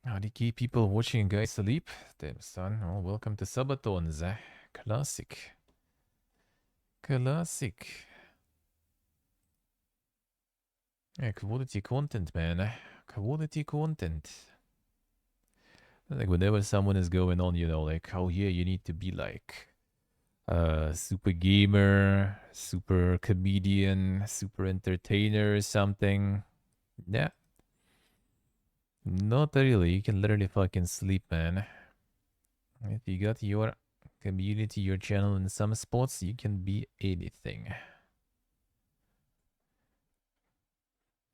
How do you keep people watching guys sleep? Damn son. Well, welcome to Sabatons. Classic. Classic. Yeah, quality content, man. Quality content. Like whenever someone is going on, like, oh yeah, you need to be like super gamer, super comedian, super entertainer or something. Yeah. Not really. You can literally fucking sleep, man. If you got your community, your channel in some spots, you can be anything. You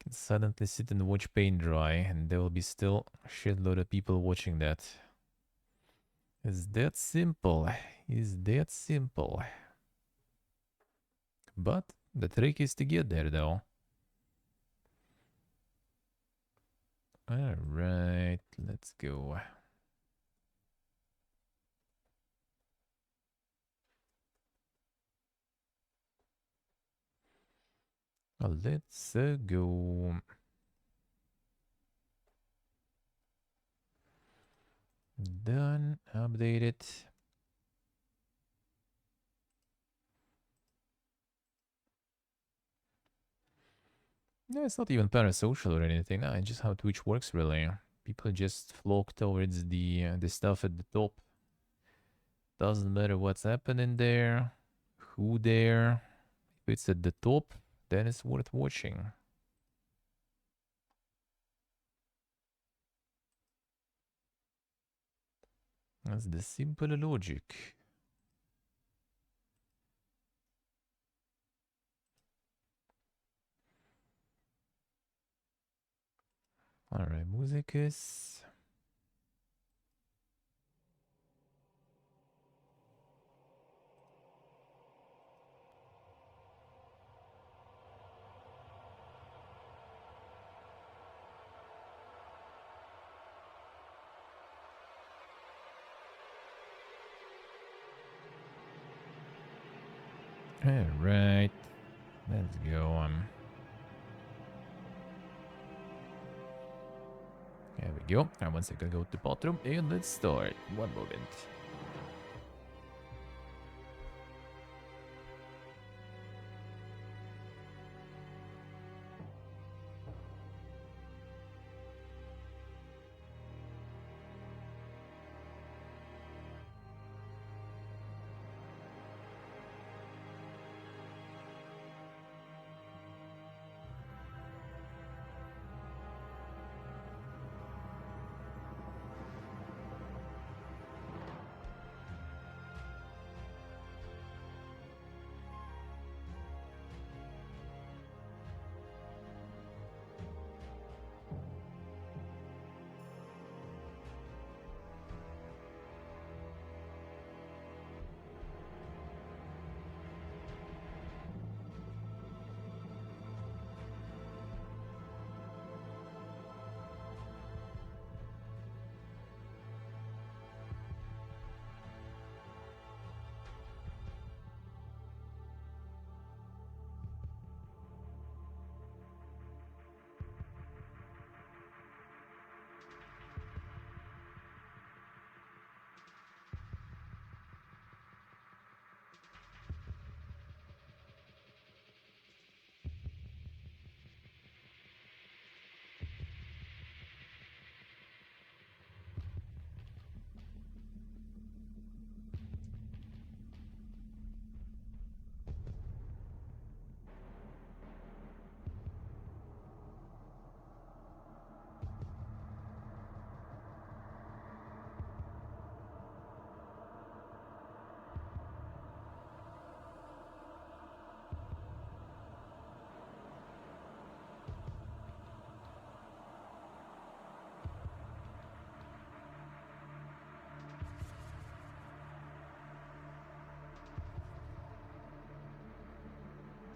can suddenly sit and watch paint dry, and there will be still a shitload of people watching that. It's that simple. It's that simple. But the trick is to get there, though. Alright, let's go. Let's go. Done. Update it. No, it's not even parasocial or anything. No, it's just how Twitch works, really. People just flock towards the stuff at the top. Doesn't matter what's happening there, who there. If it's at the top, then it's worth watching. That's the simple logic. Alright, musicus. Alright, let's go on. There we go. And once again, go to bathroom and let's start. One moment.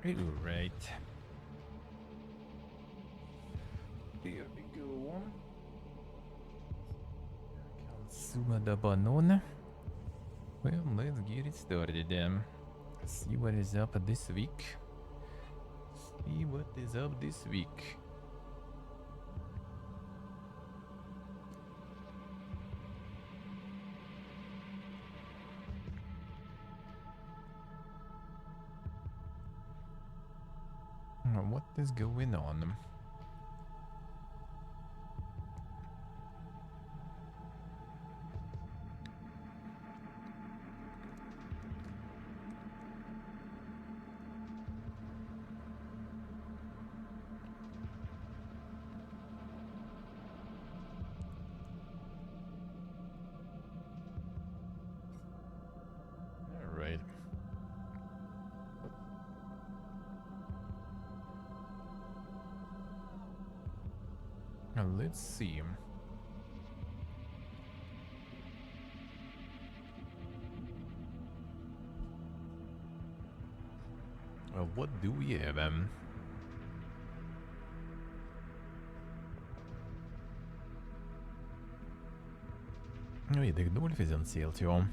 Alright. There we go. Consuma da banana. Well, let's get it started then. See what is up this week. See what is up this week. What is going on? Alright. Now let's see. What do we have? Oh yeah, the Gnorf is on sale too. I'll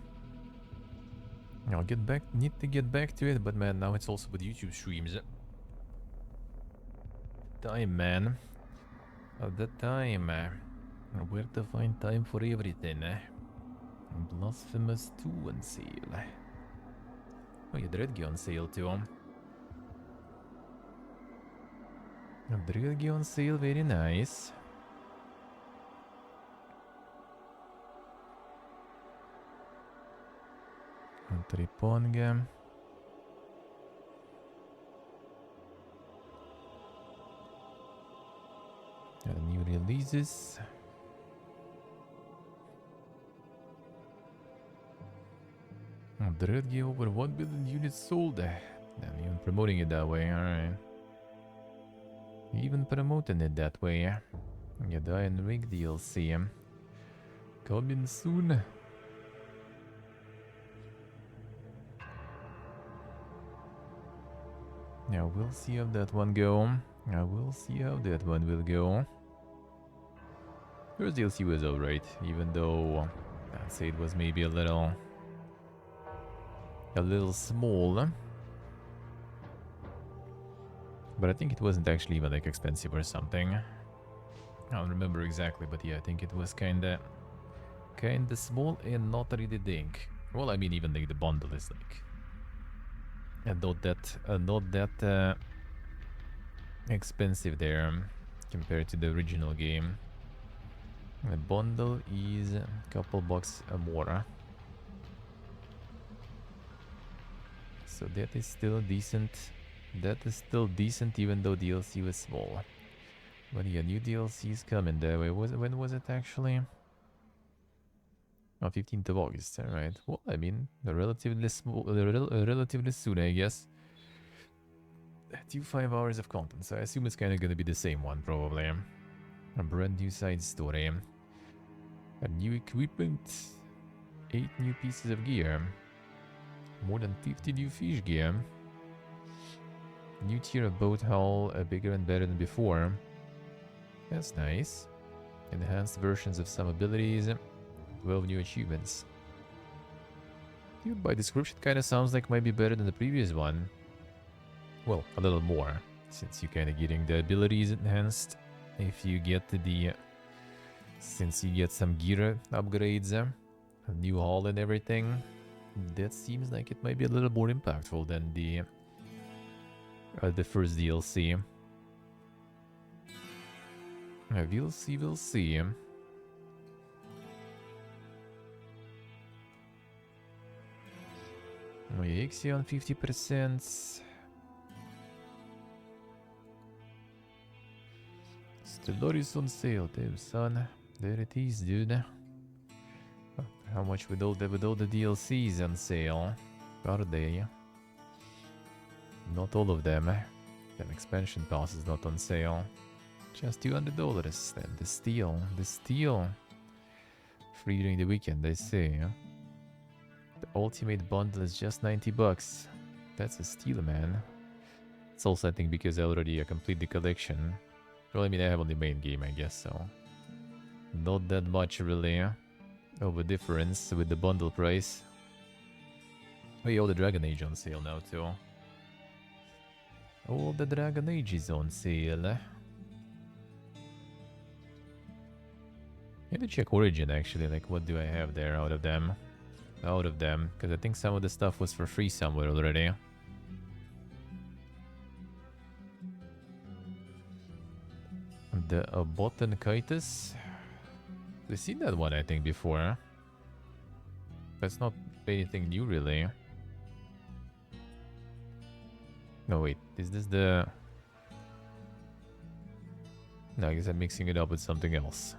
need to get back to it, but man, now it's also with YouTube streams. Time, man. The time. Where to find time for everything, Blasphemous 2 on sale. Oh yeah, Dreadgy on sale too. Dreadgy on sale, very nice. Triponga. New releases. Dreadgy over 1 billion units sold. Damn, even promoting it that way, alright. Even promoting it that way. Yadai and Rig DLC. Coming soon. Now we'll see how that one go. I will see how that one will go. First DLC was alright, even though I'd say it was maybe a little small. But I think it wasn't actually even like expensive or something. I don't remember exactly, but yeah, I think it was kinda small and not really dink. Well, I mean, even like the bundle is like not that expensive there compared to the original game. The bundle is a couple bucks more. So that is still decent. That is still decent even though DLC was small. But yeah, new DLC is coming there. Wait, when was it actually? Oh, 15th of August, alright. Well, I mean, relatively small, relatively soon, I guess. 5 hours of content, so I assume it's kind of gonna be the same one, probably. A brand new side story. A new equipment. 8 new pieces of gear. More than 50 new fish gear. New tier of boat hull, bigger and better than before. That's nice. Enhanced versions of some abilities. 12 new achievements. Dude, by description, kind of sounds like might be better than the previous one. Well, a little more, since you're kind of getting the abilities enhanced. If you get the... Since you get some gear upgrades, a new hull and everything, that seems like it might be a little more impactful than the first DLC. We'll see, we'll see. Oh, yeah, Ixion 50%. Stellaris on sale, damn son. There it is, dude. How much with all the DLCs on sale? Are they? Not all of them. An expansion pass is not on sale. Just $200. Then the steel. Free during the weekend, I see. The ultimate bundle is just $90. That's a steal, man. It's also, I think, because I already complete the collection. Well, I mean, I have only main game, I guess, so not that much really of a difference with the bundle price. Oh yeah, all the Dragon Age on sale now too. All the Dragon Age is on sale. I need to check Origin actually, like what do I have there out of them? Because I think some of the stuff was for free somewhere already. The Botanchitis. We've seen that one, I think, before. That's not anything new, really. No, wait. Is this the... No, I guess I'm mixing it up with something else.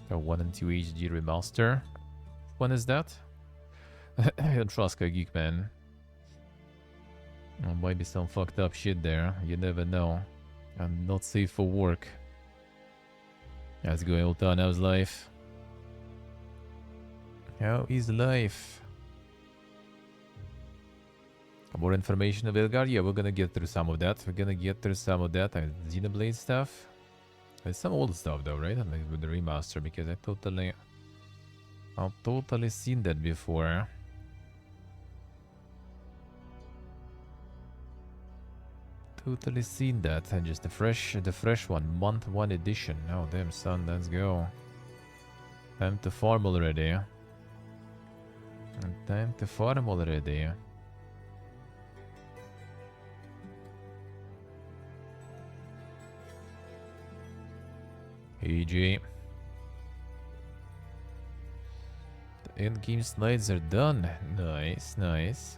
A 1 and 2 HD remaster. When is that? I don't trust Geek, man. There might be some fucked up shit there. You never know. I'm not safe for work. How's it going, Ultan? How's life? How is life? More information of Elgar? Yeah, we're gonna get through some of that. Xenoblade stuff. There's some old stuff though, right? Like with the remaster, because I've totally seen that before. Totally seen that. And just the fresh one, month 1 edition. Oh damn son, let's go. Time to farm already. Time to farm already. AJ. The end game slides are done. Nice, nice.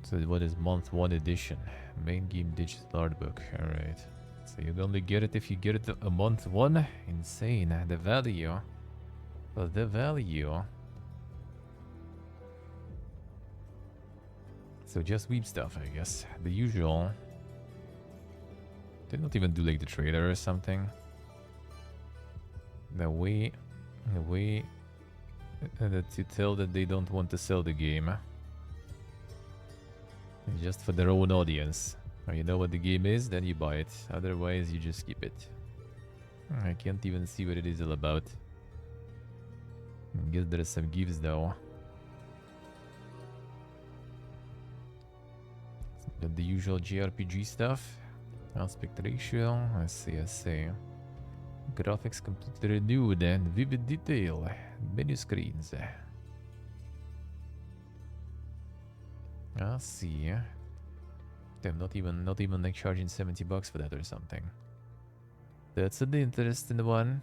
So what is month 1 edition? Main game digital art book. Alright. So you only get it if you get it a month 1? Insane. The value. Well, the value. So just weeb stuff, I guess. The usual. They don't even do like the trailer or something. The way that you tell that they don't want to sell the game. It's just for their own audience. Or you know what the game is, then you buy it. Otherwise, you just skip it. I can't even see what it is all about. I guess there are some gifts though. The usual JRPG stuff. Aspect ratio, I see. Graphics completely renewed and vivid detail. Menu screens. I see. Damn, not even like charging $70 for that or something. That's an interesting one.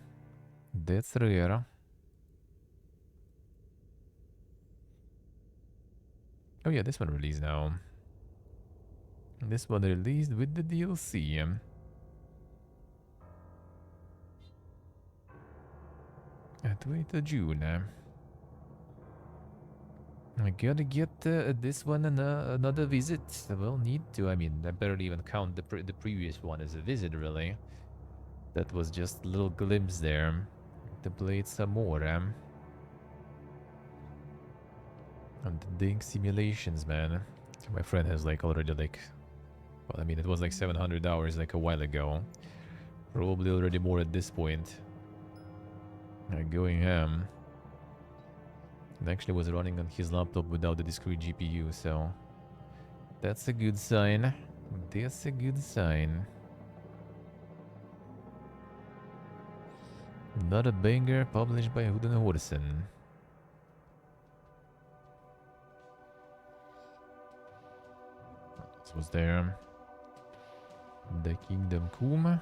That's rare. Oh yeah, this one released now. This one released with the DLC. 20th of June. I gotta get this one another visit. Well, need to. I mean, I barely even count the previous one as a visit, really. That was just a little glimpse there. To play it some more. And the dang simulations, man. My friend has like already like... Well, I mean, it was like 700 hours like a while ago. Probably already more at this point. Going ham. It actually was running on his laptop without the discrete GPU, so... That's a good sign. That's a good sign. Not a banger published by Huden Horsen. This was there. The Kingdom Come.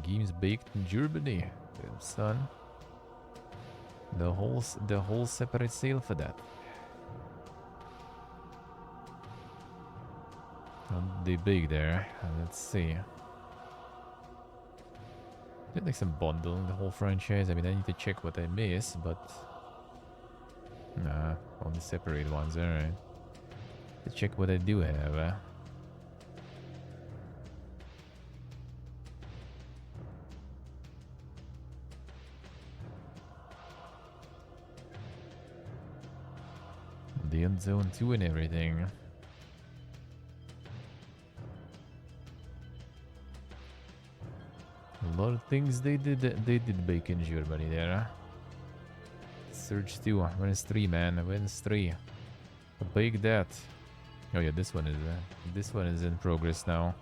Games baked in Germany. Damn son. The whole separate sale for that. They big there. Let's see. Did like some bundle in the whole franchise. I mean, I need to check what I miss, but nah, only separate ones. All right. To check what I do have. The End Zone 2 and everything. A lot of things they did bake in Germany there. Surge 2, where's 3, man? Where's 3? Bake that. Oh yeah, this one is in progress now.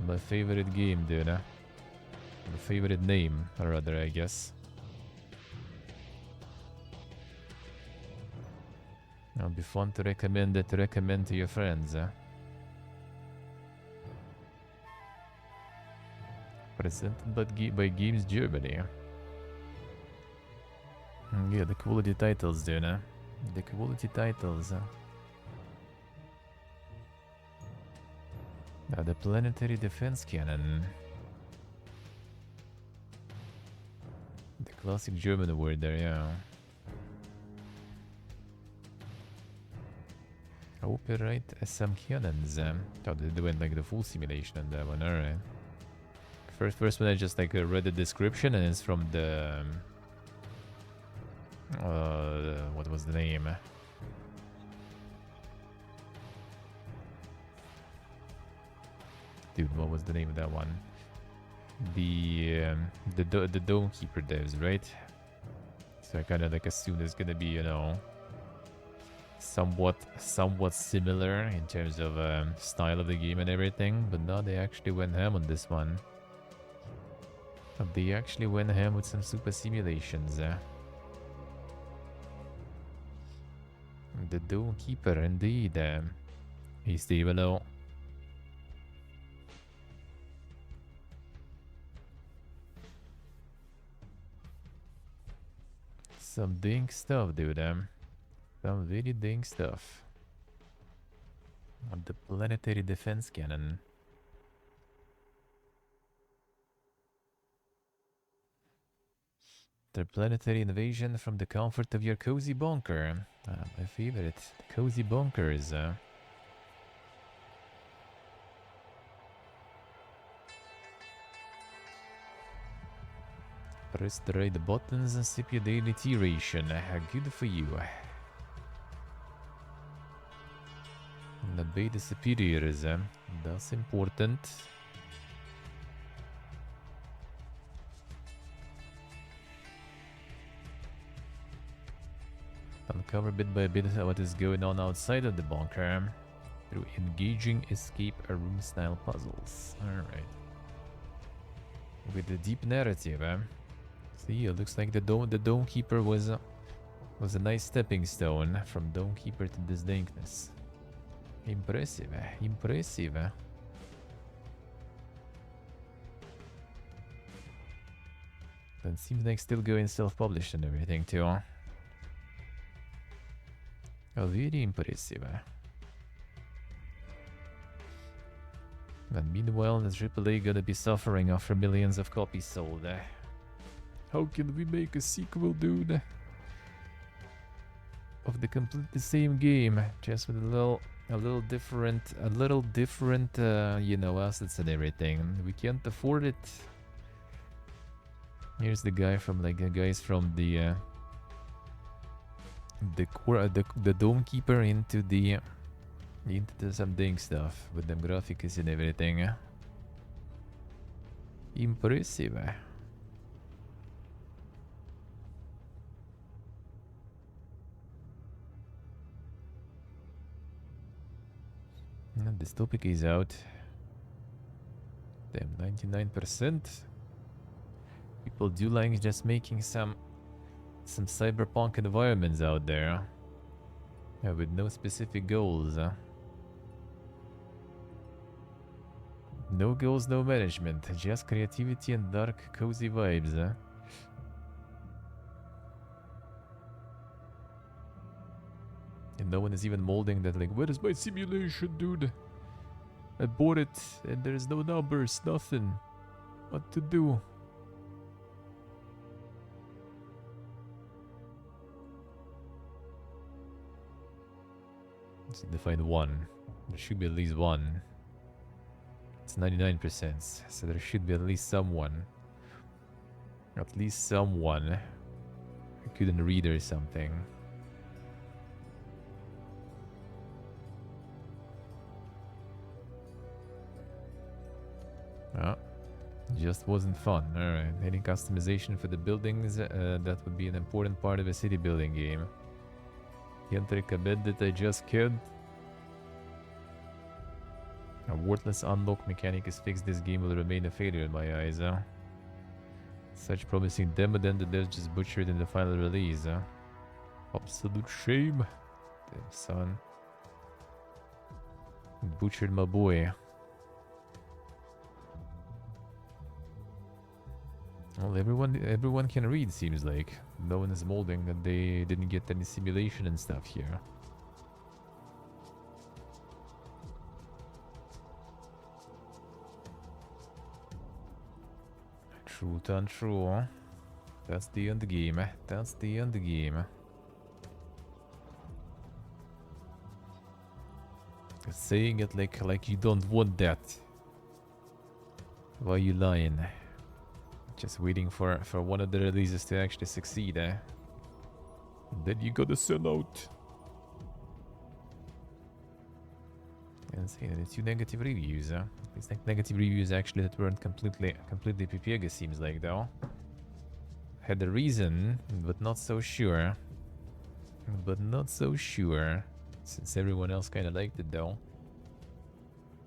My favorite game, dude. My favorite name, or rather, I guess. It'll be fun to recommend it, to recommend to your friends. Presented by Games Germany. Yeah, the quality titles, dude. The quality titles. The planetary defense cannon. The classic German word there, yeah. Operate some cannons. Oh, they went like the full simulation on that one, alright. First one I just like read the description and it's from the... what was the name? Dude, what was the name of that one? The Dome Keeper devs, right? So I kind of like assume there's gonna be, you know, somewhat similar in terms of style of the game and everything, but no, they actually went ham on this one. They actually went ham with some super simulations. The Dome Keeper, indeed. Hey, Steve, hello. Some dink stuff, dude. Some very dink stuff. The planetary defense cannon. The planetary invasion from the comfort of your cozy bunker. My favorite, the cozy bunkers. Press the right buttons and sip your daily tea ration. Good for you. And obey the superiors. That's important. Uncover bit by bit what is going on outside of the bunker through engaging escape room style puzzles. Alright. With the deep narrative, See, it looks like the Dome Keeper was a nice stepping stone from Dome Keeper to this dankness. Impressive, impressive. But it seems like still going self-published and everything too. Oh, very impressive. And meanwhile, the AAA gonna be suffering after millions of copies sold. How can we make a sequel, dude? Of the completely same game, just with a little different, you know, assets and everything. We can't afford it. Here's the guy from, like, the guys from the Dome Keeper into the some dang stuff with them graphics and everything. Impressive. And this topic is out. Damn, 99%. People do like just making some cyberpunk environments out there. Yeah, with no specific goals. No goals, no management. Just creativity and dark, cozy vibes. And no one is even molding that, like, where is my simulation, dude? I bought it and there's no numbers, nothing. What to do? Let's see, find one. There should be at least one. It's 99%, so there should be at least someone. At least someone who couldn't read or something. Oh, just wasn't fun. Alright, any customization for the buildings, that would be an important part of a city building game. Can't recommend it, I just can't. A worthless unlock mechanic is fixed, this game will remain a failure in my eyes. Such promising demo then the devs just butchered in the final release. Absolute shame. Damn, son. Butchered my boy. Well, everyone can read, seems like. No one is molding that they didn't get any simulation and stuff here. Truth untrue. That's the end game. That's the end game. Saying it like you don't want that. Why are you lying? Just waiting for one of the releases to actually succeed, eh? Then you gotta sell out. Insane. And 2 negative reviews, huh? It's like negative reviews actually that weren't completely PPG, seems like, though. Had a reason, but not so sure. But not so sure. Since everyone else kind of liked it, though.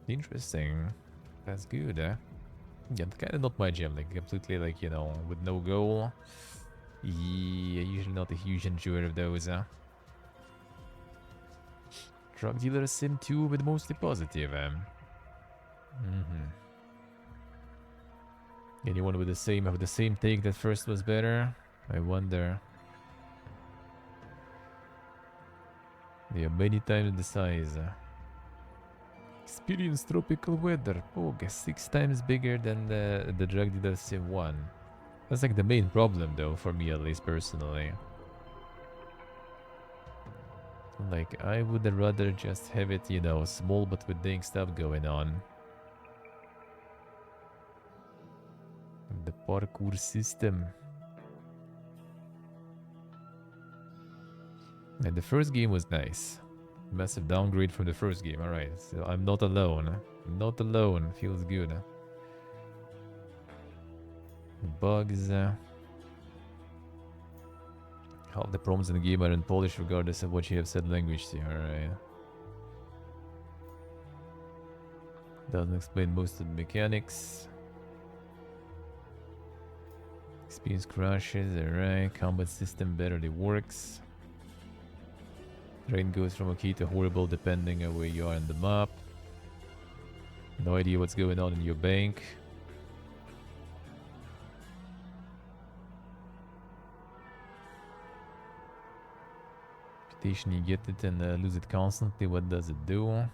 Interesting. That's good, eh? Yeah, kind of not my jam. Like, completely, like, you know, with no goal. Yeah, usually not a huge enjoyer of those, huh? Drug dealer sim 2, but mostly positive, Anyone with the same take that first was better? I wonder. Yeah, many times the size. Experience tropical weather. Oh, 6 times bigger than the drug dealer sim 1. That's like the main problem, though, for me at least personally. Like, I would rather just have it, you know, small but with dang stuff going on. The parkour system. And the first game was nice. Massive downgrade from the first game. Alright, so I'm not alone. I'm not alone. Feels good. Bugs. Half the problems in the game are in Polish regardless of what you have said language to. Alright. Doesn't explain most of the mechanics. Experience crashes. Alright. Combat system barely works. Train goes from okay to horrible depending on where you are in the map. No idea what's going on in your bank. Reputation, you get it and lose it constantly. What does it do?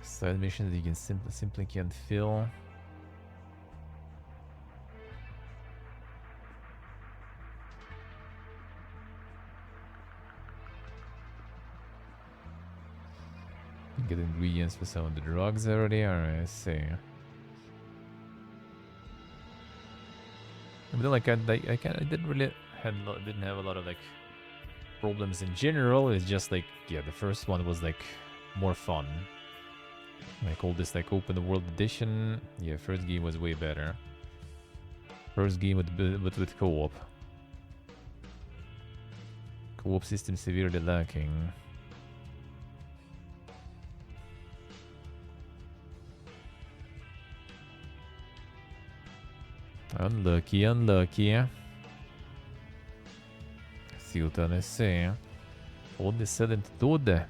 Side missions you can simply can't fill. Get ingredients for some of the drugs already. Alright, I see. But then, like, I didn't really didn't have a lot of like problems in general. It's just like, yeah, the first one was like more fun. Like all this like open world edition. Yeah, first game was way better. First game with co-op. Co-op system severely lacking. Unlucky, unlucky. Silta nesse. Onde sedent tudo.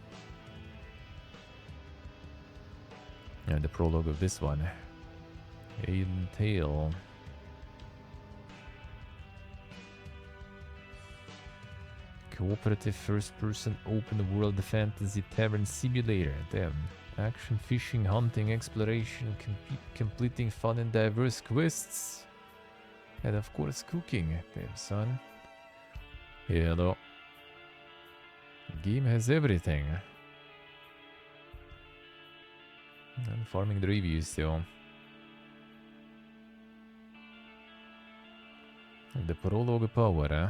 And the prologue of this one. Alien Tale. Cooperative first-person open-world fantasy tavern simulator. Damn. Action, fishing, hunting, exploration, completing fun and diverse quests. And of course cooking. Damn, son. Hello. Game has everything. I'm farming the reviews still. The prologue power, huh?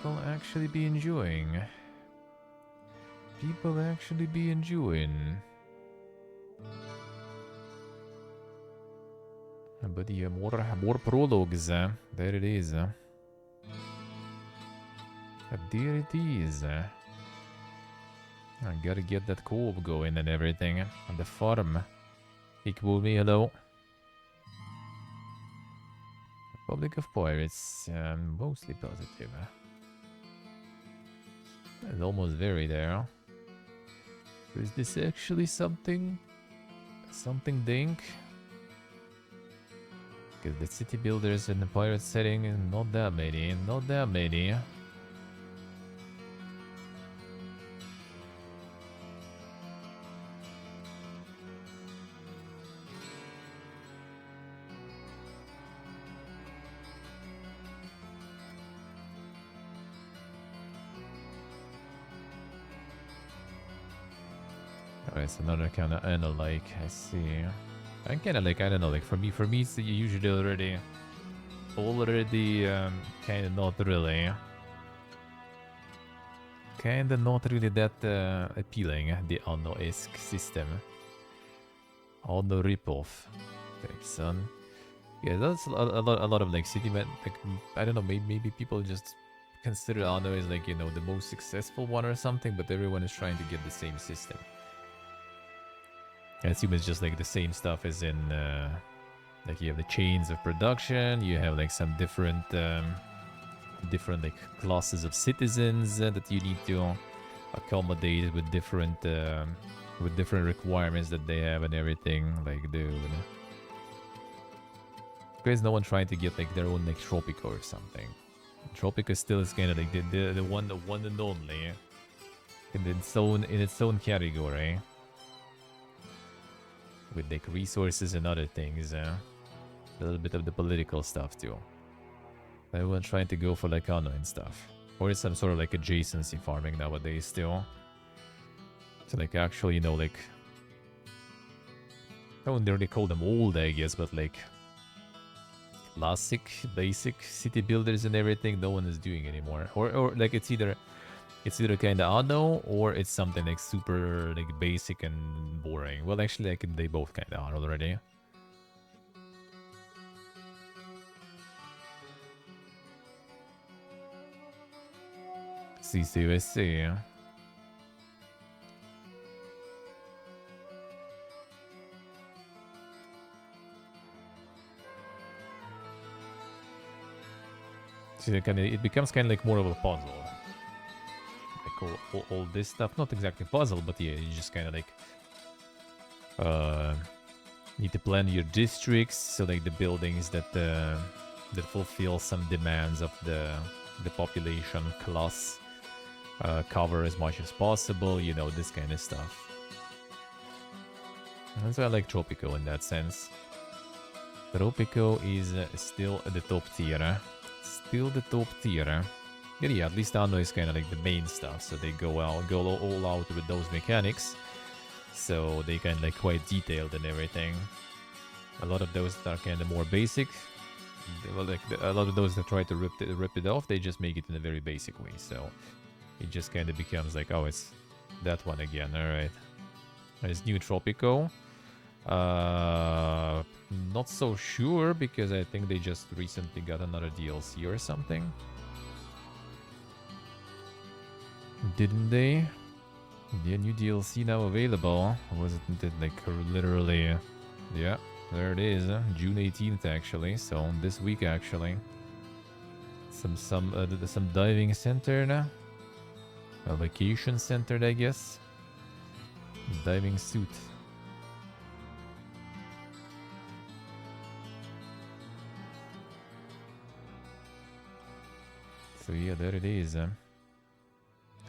People actually be enjoying. People actually be enjoying. But yeah, more prologues. There it is. There it is. I gotta get that co-op going and everything. On the farm. Equally, hello. Republic of Pirates. Mostly positive. It's almost very there. Is this actually something? Something dink? Because the city builders in the pirate setting, not that many. Not that many. Alright, so another kind of like, I see. I kind of like, I don't know, like for me it's usually already kind of not really. Kind of not really that appealing, the Anno-esque system. Anno ripoff. Okay, son. Yeah, that's a lot of like city men, like, I don't know, maybe people just consider Anno as like, you know, the most successful one or something, but everyone is trying to get the same system. I assume it's just like the same stuff as in, like you have the chains of production, you have like some different like classes of citizens that you need to accommodate with different requirements that they have and everything. Like, dude, there's no one trying to get like their own like Tropico or something. Tropico still is kind of like the one and only in its own category. With like resources and other things, a little bit of the political stuff too. Everyone trying to go for like Anno and stuff, or it's some sort of like adjacency farming nowadays still. So like actually, you know, like I wouldn't really call them old, I guess, but like classic, basic city builders and everything, no one is doing anymore. Or like it's either kind of Anno or it's something like super like basic and boring. Well, actually, like they both kind of are already. CCUSC. So it becomes kind of like more of a puzzle. All this stuff, not exactly puzzle, but yeah, you just kind of like need to plan your districts, so like the buildings that fulfill some demands of the population class cover as much as possible, you know, this kind of stuff. And so I like Tropico in that sense. Tropico is still the top tier. Still the top tier. Yeah, at least Anno is kind of like the main stuff, so they go all out with those mechanics. So they kind of like quite detailed and everything. A lot of those that are kind of more basic, well, like a lot of those that try to rip it off, they just make it in a very basic way. So it just kind of becomes like, oh, it's that one again. All right, there's new Tropico. Not so sure because I think they just recently got another DLC or something. Didn't they? The new DLC now available. Wasn't it like literally? Yeah, there it is. June 18th actually. So this week actually. Some diving center now. A vacation center, I guess. Diving suit. So yeah, there it is.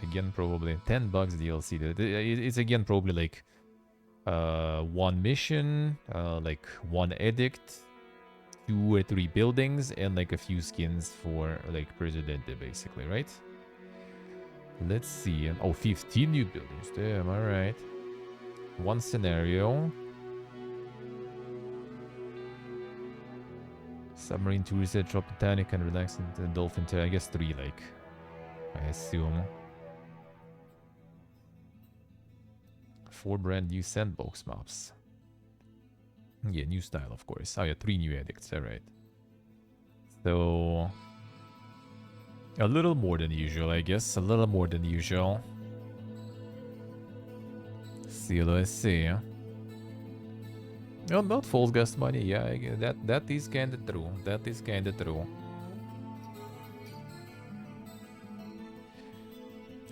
Again, probably $10 DLC. It's again probably like one mission, like one edict, 2 or 3 buildings, and like a few skins for like Presidente, basically, right? Let's see. Oh, 15 new buildings. Damn, alright. One scenario. Submarine tourist, Tropitanic, and relaxing the dolphin tail. I guess 3, like. I assume. 4 brand new sandbox maps. Yeah, new style, of course. Oh yeah, 3 new edicts, alright. So... a little more than usual, I guess. A little more than usual. See, let's see. No, not false gas money. Yeah, that is kinda true. That is kinda true.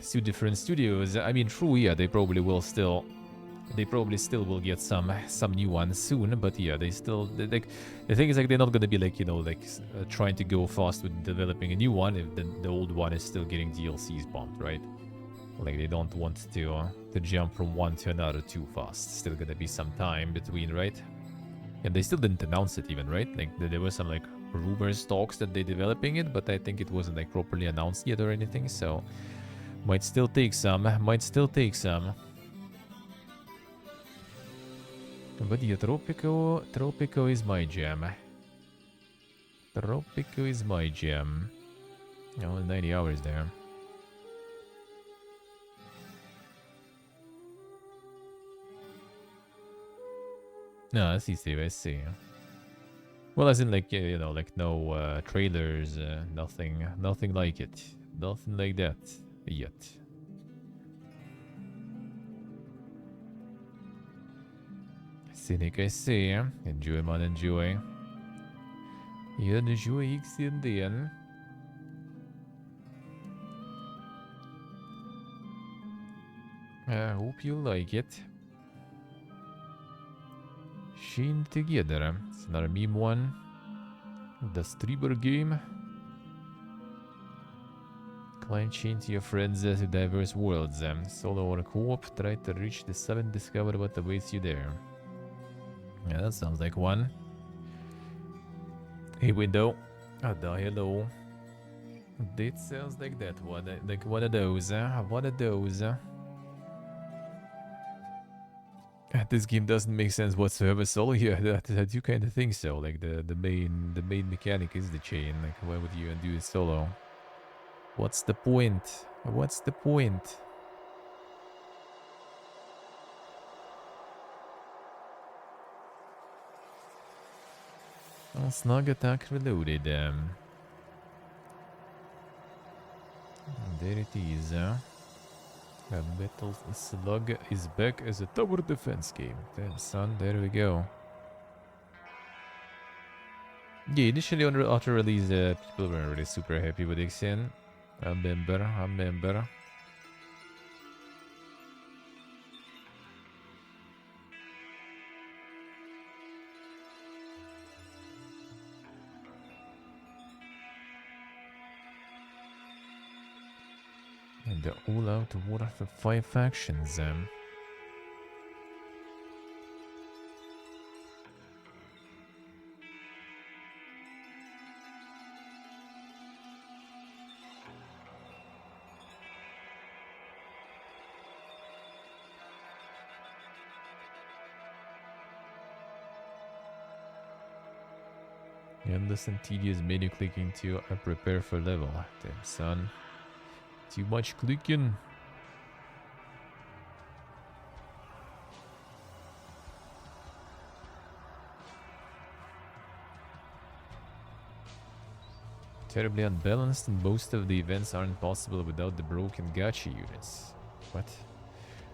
2 different studios. I mean, true, yeah, they probably still will get some new ones soon, but yeah, like the thing is, like, they're not gonna be like, you know, like trying to go fast with developing a new one if the old one is still getting DLCs bumped, right? Like, they don't want to jump from one to another too fast. Still gonna be some time between, right? And they still didn't announce it even, right? Like, there were some like rumors, talks that they're developing it, but I think it wasn't like properly announced yet or anything, so might still take some. But yeah, Tropico is my jam. Tropico is my jam. Oh, 90 hours there. No, I see. Well, as in, like, you know, like, no trailers, nothing like it. Nothing like that yet. Cynic, I see. Enjoy, man, enjoy. Enjoy XNDN. I hope you like it. Sheen together. It's another meme one. The Streamer game. Climb chain to your friends to diverse worlds. Solo or co-op, try to reach the summit, discover what awaits you there. Yeah, that sounds like one. Hey, window. Hello. That sounds like that one. Like one of those. One of those. This game doesn't make sense whatsoever. Solo, yeah, I do kind of think so. Like the main mechanic is the chain. Like, why would you do it solo? What's the point? What's the point? Oh, Snug Attack Reloaded. There it is. Metal Slug is back as a tower defense game. Damn, son, there we go. Yeah, initially on auto release, people weren't really super happy with Ixen. I remember. And the all-out war for 5 factions. Endless and tedious menu clicking to prepare for level. Damn, son. Too much clicking. Terribly unbalanced, and most of the events aren't possible without the broken gacha units. What?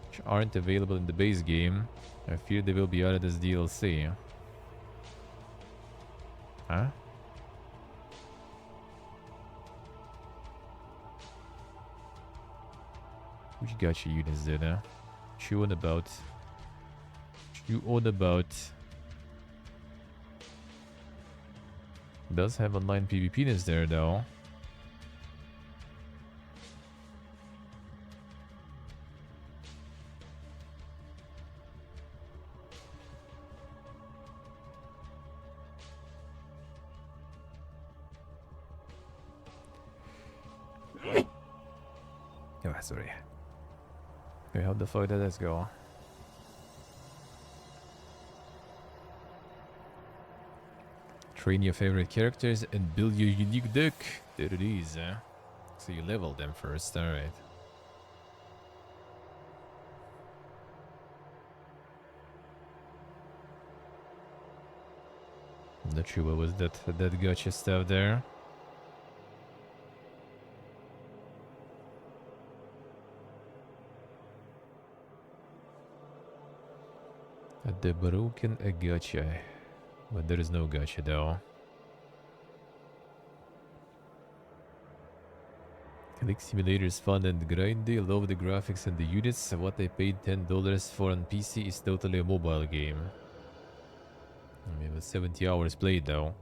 Which aren't available in the base game. I fear they will be added as DLC. Huh? Which gacha units did, huh? Chew on about. Does have online PvP-ness there, though. Oh, sorry. Okay, how the fuck did this go? Train your favorite characters and build your unique deck. There it is. So you level them first, alright. Not sure what was that gacha stuff there. The broken gacha. But there is no gacha though. Click Simulator is fun and grindy. Love the graphics and the units. What I paid $10 for on PC is totally a mobile game. I mean, with 70 hours played though.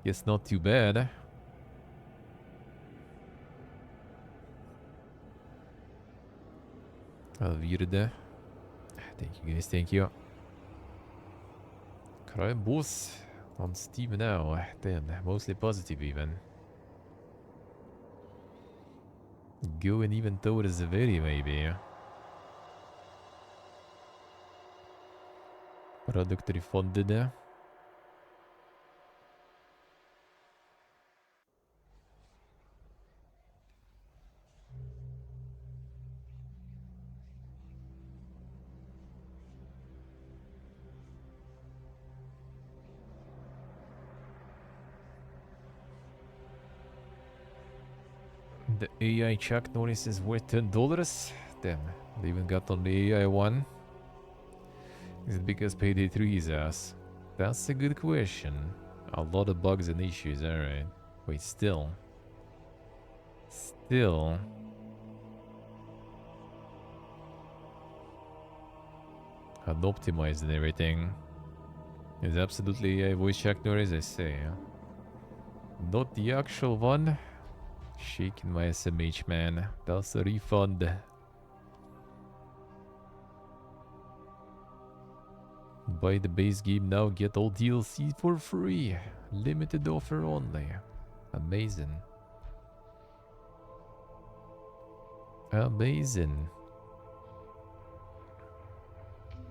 Guess not too bad. Alvirde. Thank you guys, thank you. Crime Boss on Steam now. Damn, mostly positive even. Going even towards the very maybe. Product refunded. The AI Chuck Norris is worth $10. Damn, they even got on the AI one. Is it because Payday 3 is ass? That's a good question. A lot of bugs and issues, alright. Wait, still. Unoptimized and everything. It's absolutely AI voice Chuck Norris, I say. Not the actual one. Shaking my SMH, man. That's a refund. Buy the base game now, get all DLC for free. Limited offer only. Amazing. Amazing.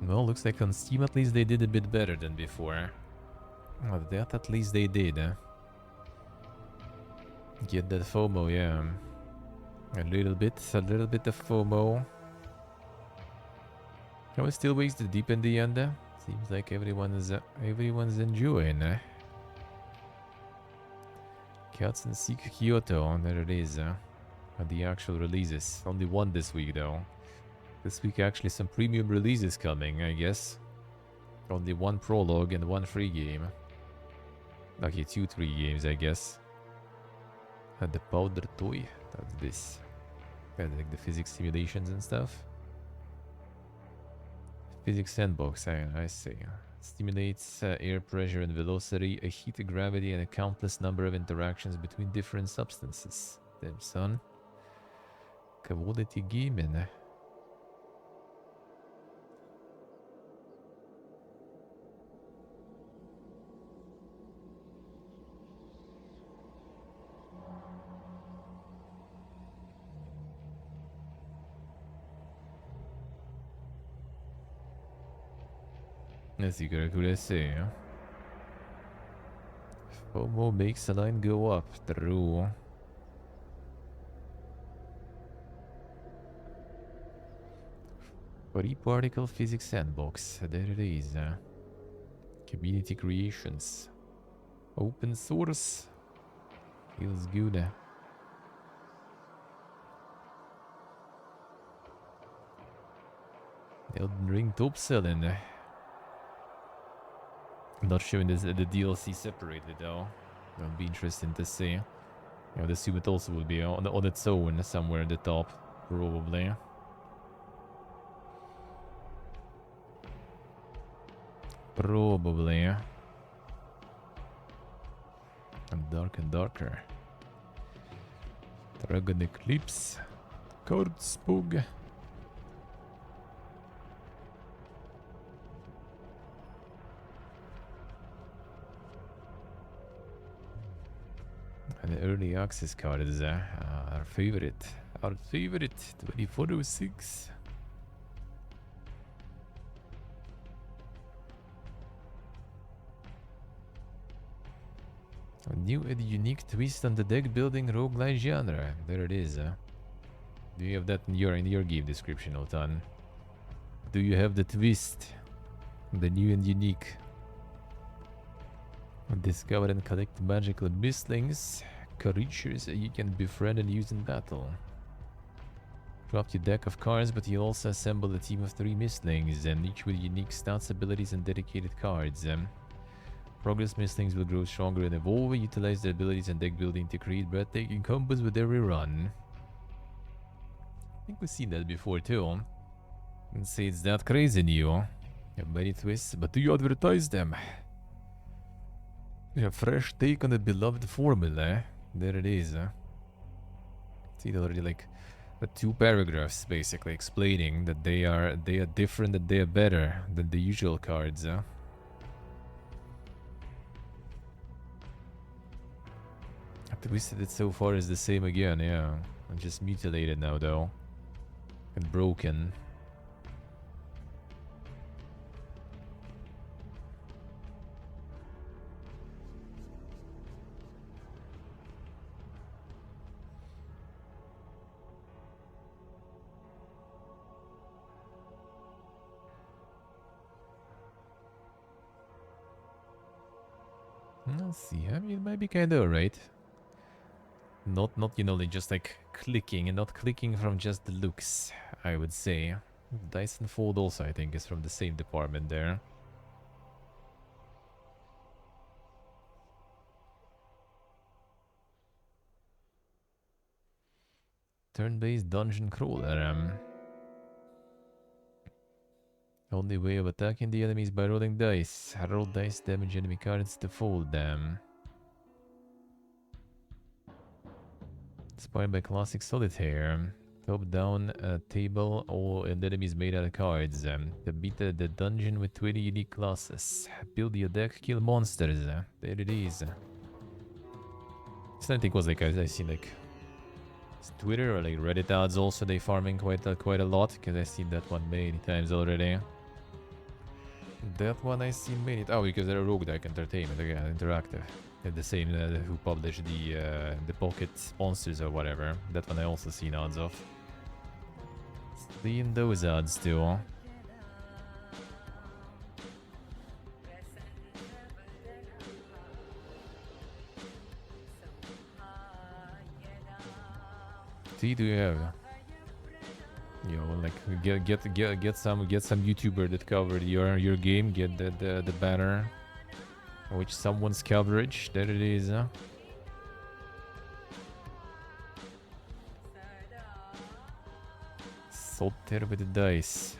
Well, looks like on Steam at least they did a bit better than before. Well, that at least they did. Get that FOMO, yeah. A little bit of FOMO. Can we still waste the deep in the end? Seems like everyone's enjoying. Cats and Seek Kyoto, there it is. The actual releases. Only one this week though. This week actually some premium releases coming, I guess. Only one prologue and one free game. Okay, 2 free games, I guess. And the powder toy. That's this. Kind of like the physics simulations and stuff. Physics sandbox, I see. Stimulates air pressure and velocity, a heat, gravity, and a countless number of interactions between different substances. Damn, son. Quality gaming. As you could say. FOMO makes a line go up. True. Free particle physics sandbox. There it is. Community creations. Open source. Feels good. Elden Ring top selling. I'm not showing this, the DLC separately though. It'll be interesting to see. I would assume it also will be on its own somewhere at the top, probably. Probably. And darker. Dragon Eclipse. Kortspug. And the early access card is our favorite. Our favorite 2406. A new and unique twist on the deck building roguelike genre. There it is. Do you have that in your game description, Otan? Do you have the twist? The new and unique. Discover and collect magical mistlings, creatures you can befriend and use in battle. Drop your deck of cards, but you also assemble a team of 3 mistlings, and each with unique stats, abilities, and dedicated cards. Progress mistlings will grow stronger and evolve. Utilize their abilities and deck building to create breathtaking combos with every run. I think we've seen that before too. And say it's that crazy new. Have many twists, but do you advertise them? A fresh take on the beloved formula. There it is. See, already like the 2 paragraphs basically explaining that they are different, that they are better than the usual cards. The twisted it so far is the same again, yeah. I'm just mutilated now though. And broken. Let's see. I mean, it might be kind of alright. Not you know, like just like clicking, and not clicking from just the looks, I would say. Dyson Fold also, I think, is from the same department there. Turn-based dungeon crawler. Only way of attacking the enemies by rolling dice. Roll dice, damage enemy cards to fold them. Inspired by classic solitaire. Top-down table, all enemies made out of cards. To beat the dungeon with 20 unique classes. Build your deck, kill monsters. There it is. So I think it was like I seen like Twitter or like Reddit ads also. They farming quite a lot because I've seen that one many times already. That one I seen many. Oh, because they're Roguelike Entertainment again, interactive. They're the same who published the Pocket sponsors or whatever. That one I also seen ads of. Seeing those ads too. See, do you have? You know, like get some YouTuber that covered your game. Get the banner, which someone's coverage. There it is. Solitaire with the dice.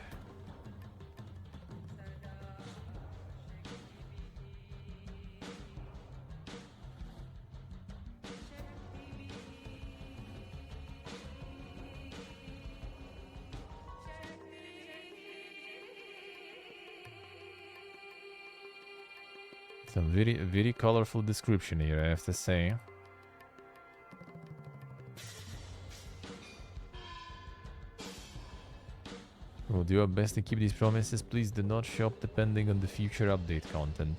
Some very colorful description here, I have to say. We'll do our best to keep these promises. Please do not shop depending on the future update content.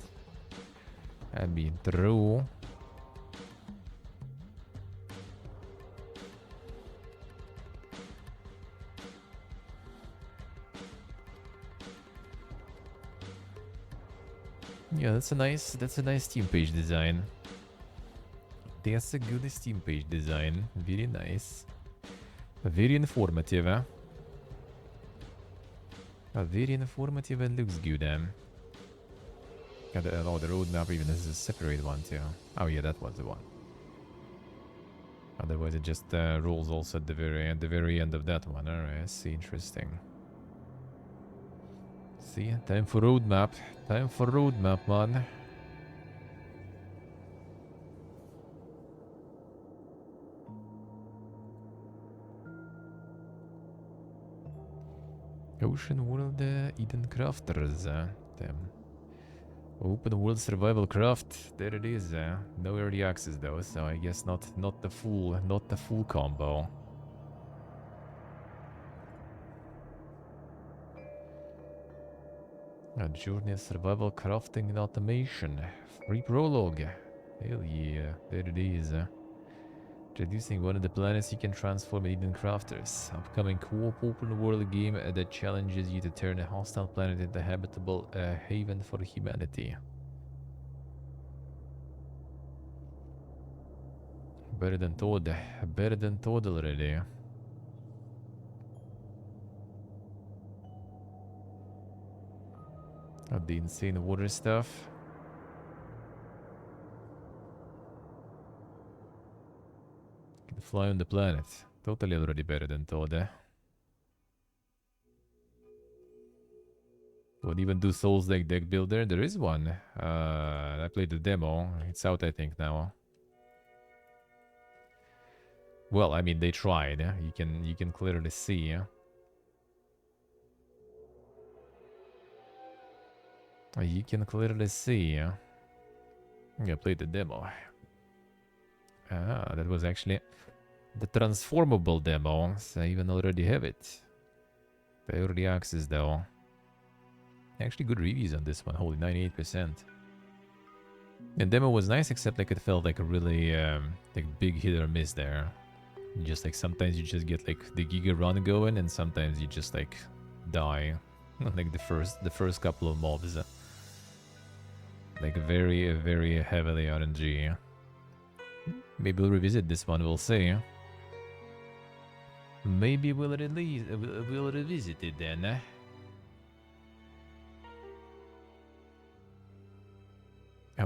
I mean, true. Yeah, that's a nice Steam page design. That's a good Steam page design. Very nice. Very informative, eh? Very informative and looks good, oh, the roadmap even is a separate one too. Oh yeah, that was the one. Otherwise it just rolls also at the very end of that one. Alright, see, interesting. See, time for roadmap. Time for roadmap, man. Ocean World Eden Crafters. Damn. Open World Survival Craft. There it is. No early access though, so I guess not the full combo. A journey of survival crafting and automation. Free prologue. Hell yeah, there it is. Introducing one of the planets you can transform in crafters. Upcoming co-op open world game that challenges you to turn a hostile planet into a habitable haven for humanity. Better than Toad. Better than Toad already. The insane water stuff. Can fly on the planet. Totally already better than Toad. Won't even do Souls like deck builder. There is one. I played the demo. It's out, I think, now. Well, I mean, they tried. You can clearly see. You can clearly see. I played the demo. Ah, that was actually the transformable demo. So I even already have it. The early access though. Actually good reviews on this one. Holy 98%. The demo was nice, except like it felt like a really like big hit or miss there. Just like sometimes you just get like the giga run going, and sometimes you just like die. Like the first couple of mobs. Like very heavily RNG. Maybe we'll revisit this one, we'll see. Maybe we'll revisit it then.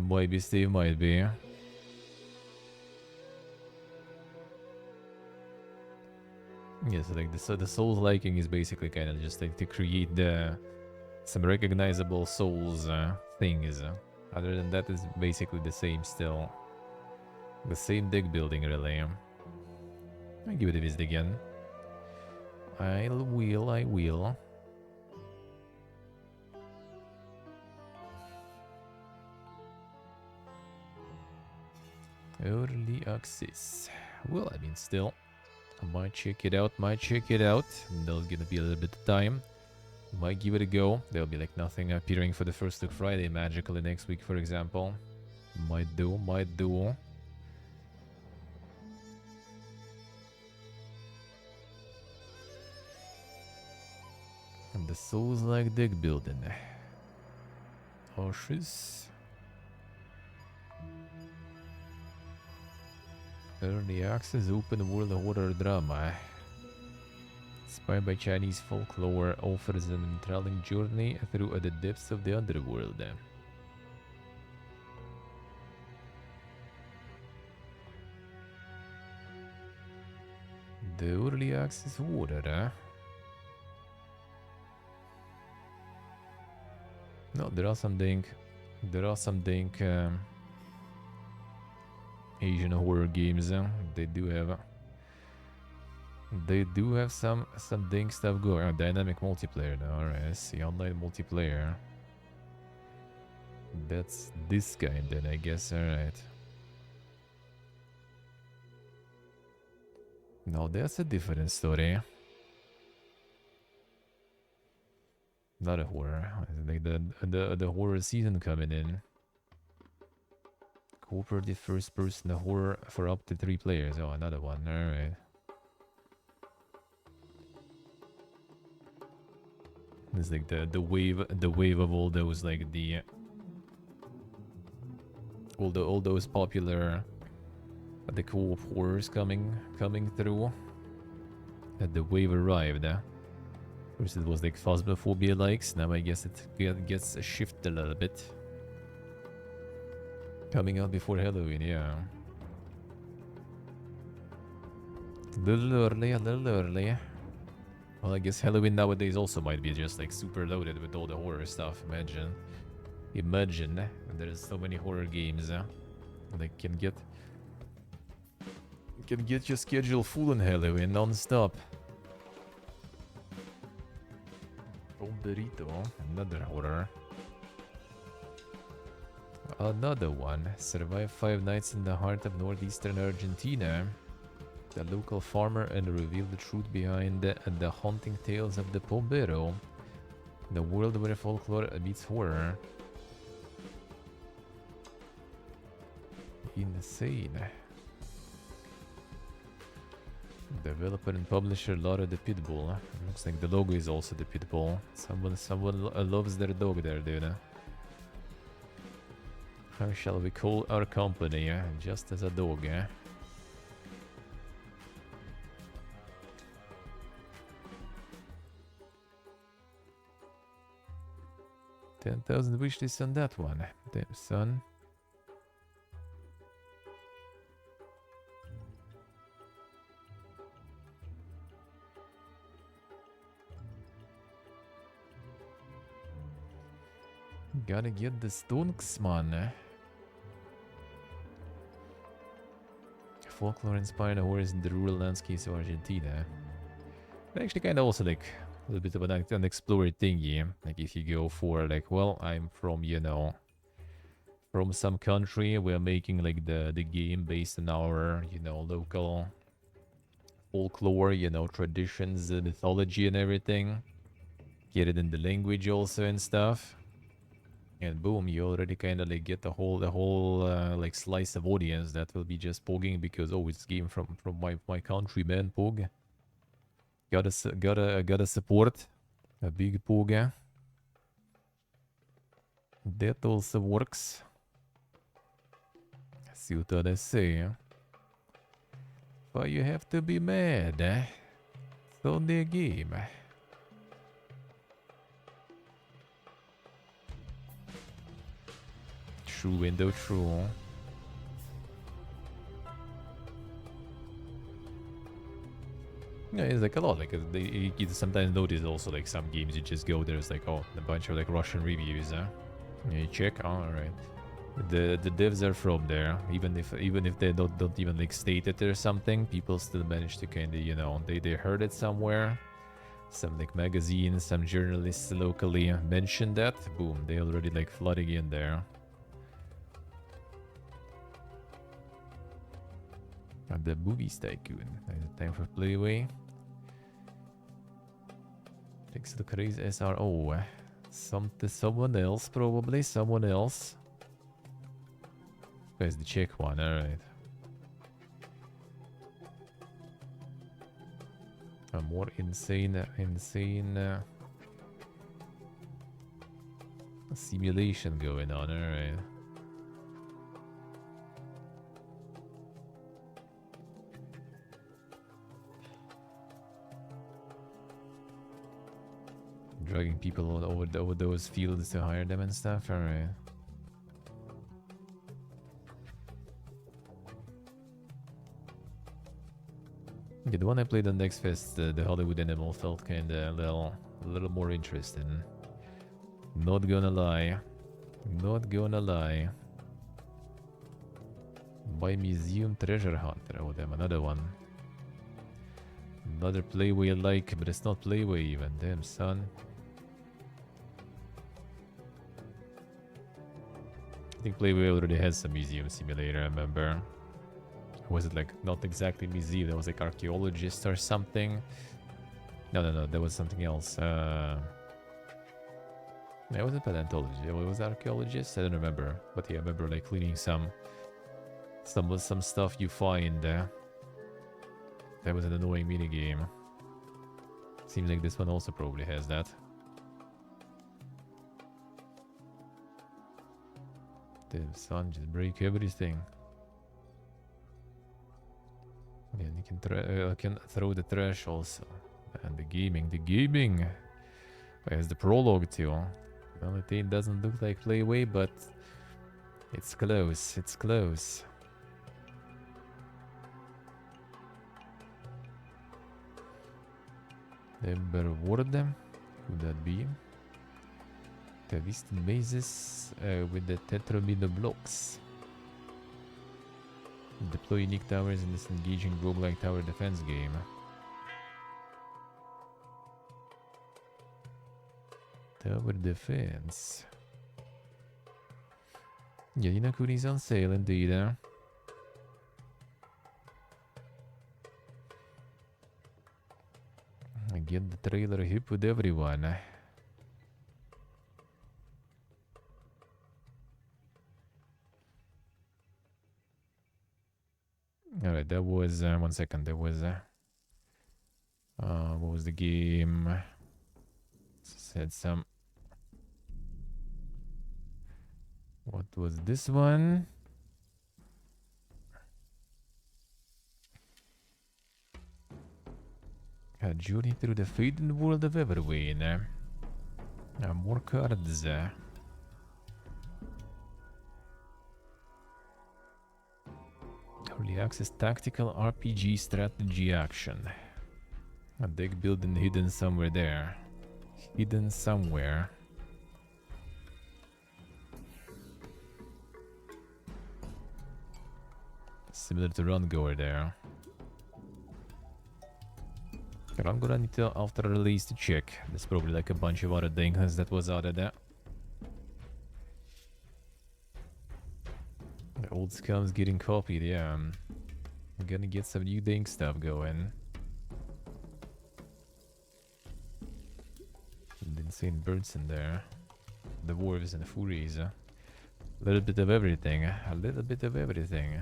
Might be, Steve, might be. Yes, like the Souls liking is basically kind of just like to create some recognizable Souls things. Other than that, it's basically the same still. The same deck building, really. I'll give it a visit again. I will. Early access. Well, I mean, still. I might check it out, There's gonna be a little bit of time. Might give it a go. There'll be like nothing appearing for the first look Friday magically next week, for example. Might do. And the Souls-like deck building. Ashes. Early access open world horror drama. Inspired by Chinese folklore, offers an enthralling journey through the depths of the underworld. The early access horror, No, there are some dank Asian horror games. They do have some dank stuff going. Dynamic multiplayer now. Alright, I see. Online multiplayer. That's this kind then, I guess. Alright. Now that's a different story. Not a horror. Like the horror season coming in. Cooperative first person horror for up to 3 players. Oh, another one. Alright. It's like the wave of all those like all those popular the co-op horrors coming through. The wave arrived. First it was like Phasmophobia likes, now I guess it gets a shift a little bit. Coming out before Halloween, yeah. A little early. Well, I guess Halloween nowadays also might be just like super loaded with all the horror stuff, Imagine there's so many horror games that can get your schedule full on Halloween non-stop. Bomberito, another horror. Another one. Survive 5 nights in the heart of northeastern Argentina. The local farmer and reveal the truth behind the haunting tales of the Pombero. The world where folklore meets horror. insane. Developer and publisher Laura the Pitbull. Looks like the logo is also the Pitbull. Someone loves their dog there, dude. How shall we call our company? Just as a dog, eh? $10,000 wishlist on that one. Damn, son. Gotta get the stonks, man. Folklore-inspired horrors in the rural landscapes of Argentina. Actually, kind of also like a little bit of an unexplored thingy. Like if you go for like, well, I'm from, you know, from some country, we're making like the game based on our, you know, local folklore, you know, traditions, mythology and everything. Get it in the language also and stuff. And boom, you already kind of like get the whole like slice of audience that will be just pogging because, oh, it's game from my country, man. Pog. Gotta support a big pog. That also works. See what I say. But you have to be mad. It's only a game. True window, true. Yeah, it's like a lot. Like you sometimes notice also like some games you just go there's like, oh, a bunch of like Russian reviews. Yeah, you check. Oh, all right. The devs are from there. Even if they don't even like state it or something, people still manage to kind of, you know, they heard it somewhere. Some like magazines, some journalists locally mentioned that. Boom, they already like flooding in there. And the Movies Tycoon. Time for Playway. Takes the crazy SRO. Someone else, probably. Someone else. Where's the Czech one? Alright. A more insane simulation going on. Alright. Dragging people over those fields to hire them and stuff. Alright. Yeah, the one I played on Next Fest, the Hollywood Animal, felt kinda a little more interesting. Not gonna lie. Not gonna lie. By Museum Treasure Hunter. Oh damn, another one. Another Playway I like, but it's not Playway even. Damn, son. I think Playway already has some museum simulator, I remember. Was it like not exactly museum, that was like archaeologist or something? No, there was something else. It wasn't paleontology, it was archaeologist, I don't remember. But yeah, I remember like cleaning some stuff you find there. That was an annoying minigame. Seems like this one also probably has that. Damn son, just break everything. Yeah, you can throw the trash also. And the gaming. There's the prologue too. Well, it doesn't look like Playway, but it's close. It's close. Ember Ward, could that be? The Distant Mazes with the Tetramino blocks. Deploy unique towers in this engaging roguelike tower defense game. Tower defense. Yeah, Inakuri's on sale indeed. I get the trailer hip with everyone. Alright, that was 1 second. There was what was the game? Said some. What was this one? A journey through the forbidden world of Everween. More cards. Early access tactical RPG strategy action. A deck building hidden somewhere there. Hidden somewhere. Similar to Run Goer there. But I'm gonna need to, after release, to check. There's probably like a bunch of other things that was out of that. The old scum's getting copied, yeah. I'm gonna get some new dink stuff going. The insane birds in there. The wolves and the furies. A little bit of everything. A little bit of everything.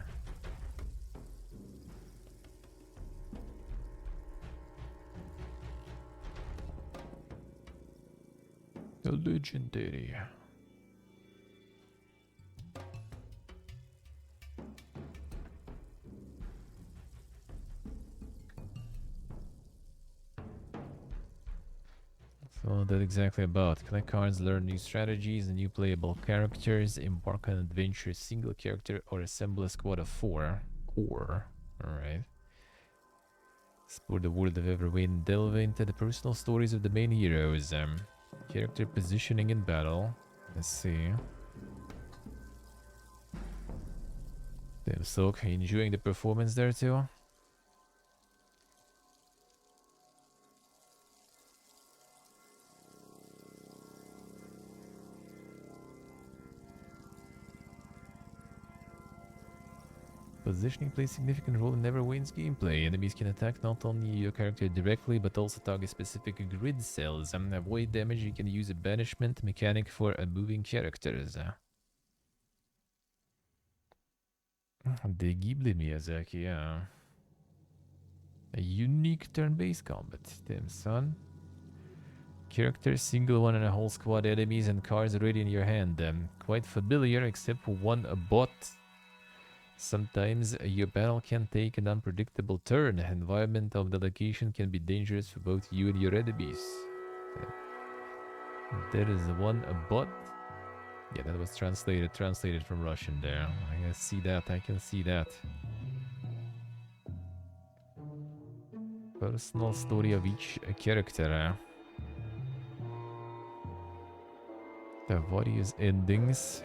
The legendary. So what that exactly about? Collect cards, learn new strategies and new playable characters, embark on an adventure, single character, or assemble a squad of 4. Alright. Explore the world of Everwind, delve into the personal stories of the main heroes. Character positioning in battle. Let's see. Damn, so enjoying the performance there too? Positioning plays a significant role in Neverwinter's gameplay. Enemies can attack not only your character directly, but also target specific grid cells. Avoid damage, you can use a banishment mechanic for moving characters. The Ghibli Miyazaki, yeah. A unique turn-based combat. Damn, son. Character, single one and a whole squad enemies and cards ready in your hand. Quite familiar, except for one bot. Sometimes your battle can take an unpredictable turn. Environment of the location can be dangerous for both you and your enemies. There is one bot. Yeah, that was translated from Russian there. I can see that, I can see that. Personal story of each character. The various endings.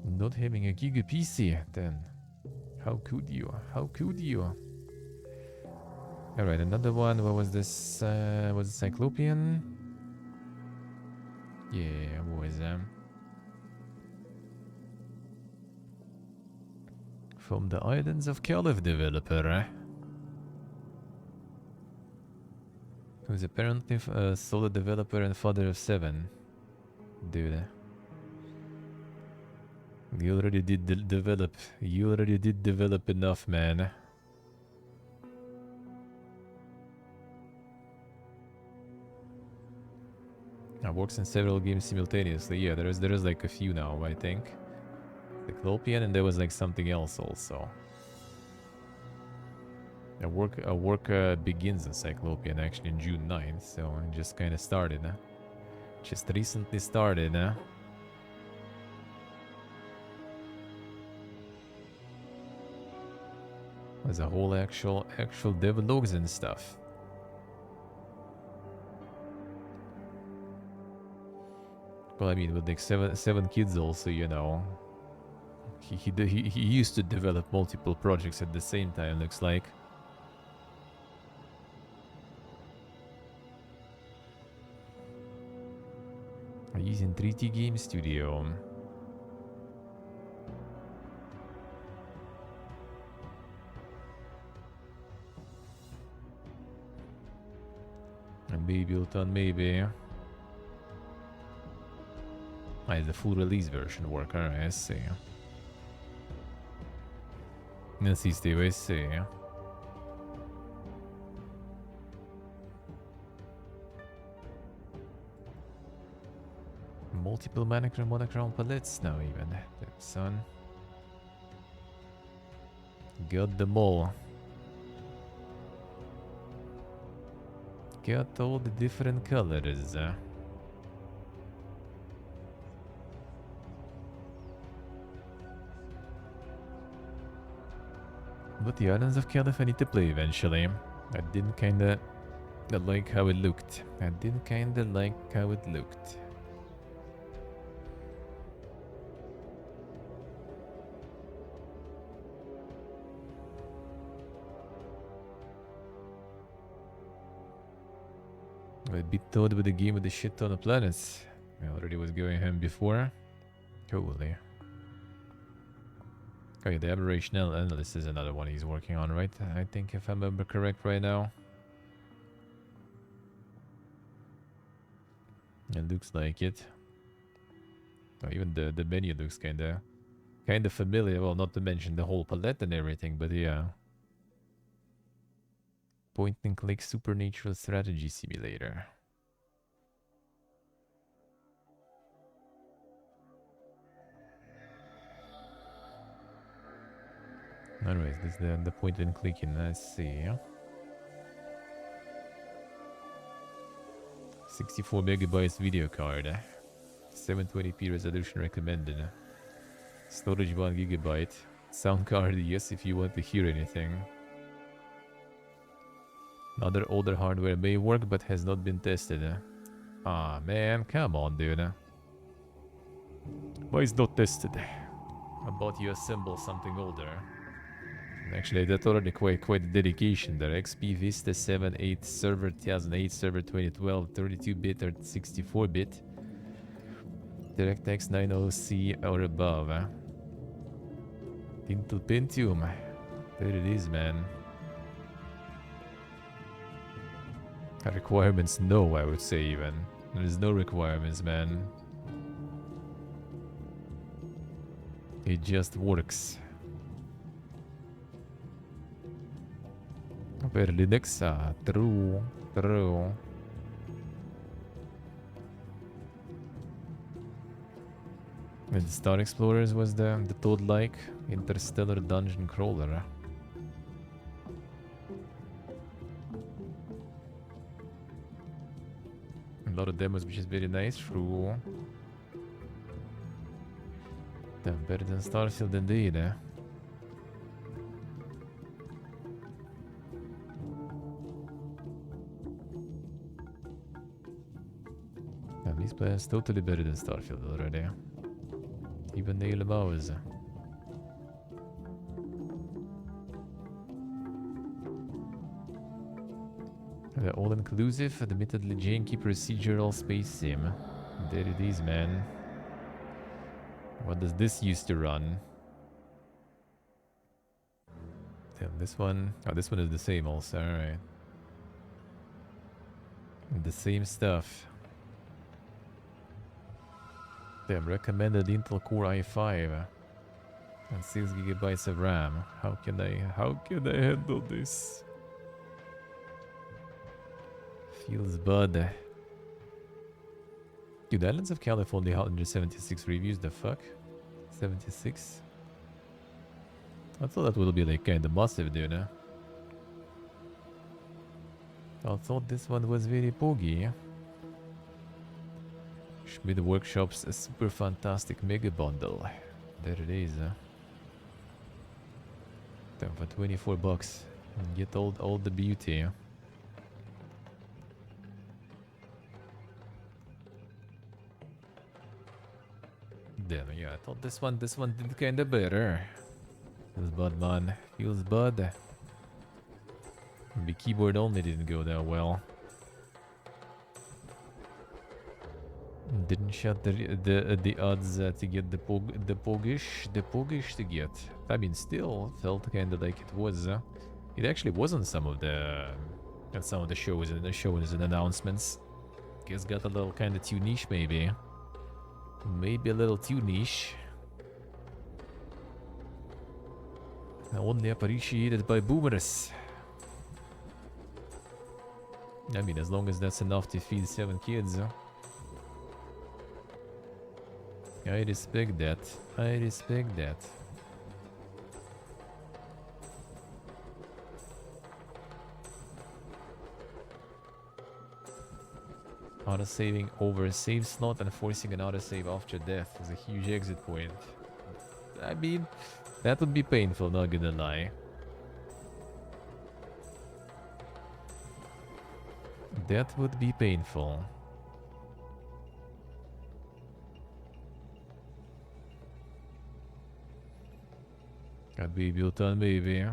Not having a Giga PC, then. How could you? How could you? Alright, another one. What was this? Was it Cyclopean? Yeah, boys. From the Islands of Caliph developer. Who's apparently a solo developer and father of 7. Dude. You already did develop. You already did develop enough, man. Works in several games simultaneously. Yeah, there is like a few now, I think. Cyclopean, and there was like something else also. A work begins in Cyclopean actually in June 9th, so it just kind of started. Just recently started. There's a whole actual dev logs and stuff. Well, I mean, with like seven kids also, you know. He used to develop multiple projects at the same time, looks like. Using 3T Game Studio. And maybe built on maybe. Ah, the full release version work. Alright, I see. Let's see, Steve, I see. Multiple monochrome palettes now even. Damn, son. Got them all. Got all the different colors. But the Islands of Caliph I need to play eventually. I didn't kinda like how it looked. I didn't kinda like how it looked. I beat Toad with a game with a shit ton of planets. I already was going ham before. Holy. Okay, the aberrational analyst is another one he's working on, right? I think if I remember correct right now. It looks like it. Oh, even the menu looks kinda familiar. Well, not to mention the whole palette and everything, but yeah. Point and click supernatural strategy simulator. Anyways, this is the point and clicking. Let's see. 64 megabytes video card. 720p resolution recommended. Storage 1 gigabyte. Sound card, yes, if you want to hear anything. Other older hardware may work, but has not been tested. Ah, man, come on, dude. Why is not tested? How about you assemble something older? Actually, that's already quite a dedication there. XP Vista 7.8 server 2008, server 2012, 32-bit or 64-bit. DirectX 90C or above. Intel Pentium. There it is, man. Requirements, no, I would say even. There's no requirements, man. It just works. Per Linux, true. And Star Explorers was the Toad-like interstellar dungeon crawler. A lot of demos, which is very nice. True. Damn, better than Starfield indeed, eh? These players totally better than Starfield already. Even Neil Bowers. The all-inclusive, admittedly janky procedural space sim. There it is, man. What does this used to run? Damn, this one... Oh, this one is the same also, alright. The same stuff. Damn, recommended Intel Core i5 and 6 gigabytes of RAM. How can I handle this? Feels bad. Dude, Islands of California 176 reviews, the fuck? 76? I thought that would be like kinda massive, dude. I thought this one was very poggy. Schmidt Workshop's a super fantastic mega bundle. There it is. Damn, for 24 bucks. And get all the beauty. Damn, yeah, I thought this one did kinda better. Feels bad, man. Feels bad. The keyboard only didn't go that well. Didn't shut the odds to get the pogish to get. I mean, still felt kind of like it was. It actually was on some of the shows and announcements. Guess got a little kind of too niche maybe. Maybe a little too niche. Only appreciated by boomers. I mean, as long as that's enough to feed 7 kids. I respect that. I respect that. Auto-saving over a save slot and forcing an auto-save after death is a huge exit point. I mean, that would be painful, not gonna lie. That would be painful. Got be built on, baby.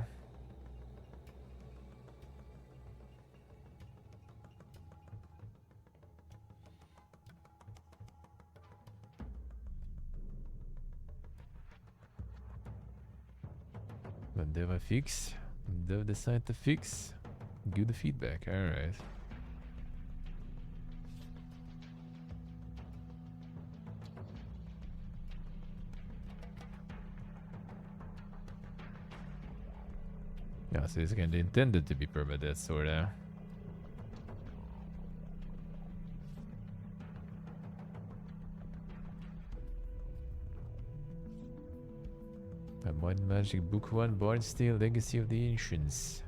When dev a fix, dev decide to fix. Good feedback, alright. Yeah, so it's kinda intended to be permadeath, sorta. Modern Magic Book 1, Bard's Tale, Legacy of the Ancients.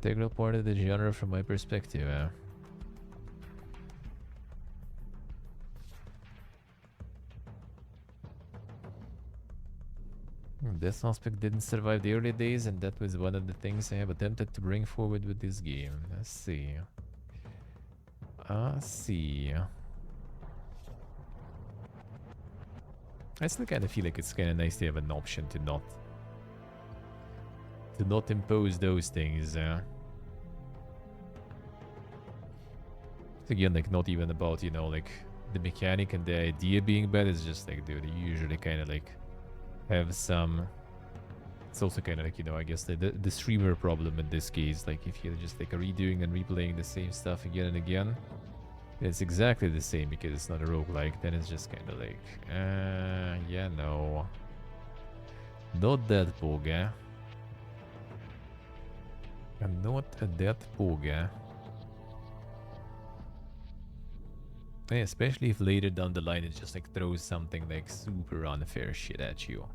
Integral part of the genre from my perspective, This aspect didn't survive the early days, and that was one of the things I have attempted to bring forward with this game. Let's see. I still kind of feel like it's kind of nice to have an option to not impose those things. Again, like not even about, you know, like the mechanic and the idea being bad. It's just like, dude, you usually kind of like have some. It's also kind of like, you know, I guess the streamer problem in this case. Like if you're just like redoing and replaying the same stuff again and again, it's exactly the same because it's not a roguelike. Then it's just kind of like, yeah, no. Not that poga. I'm not that poga. Yeah, especially if later down the line it just like throws something like super unfair shit at you.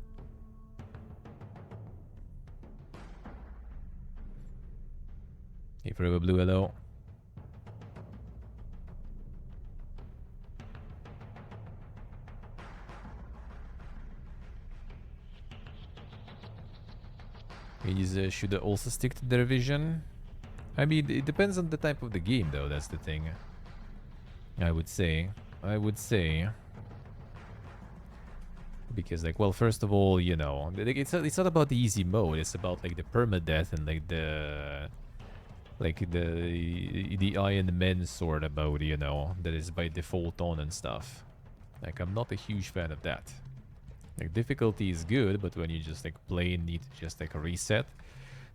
Hey, Forever Blue, hello. Is should also stick to their vision? I mean, it depends on the type of the game, though. That's the thing. I would say. Because, like, well, first of all, you know, it's not about the easy mode. It's about like the permadeath and like the Iron Men sort of mode, you know, that is by default on and stuff. Like, I'm not a huge fan of that. Like, difficulty is good, but when you just like plain need to just like reset,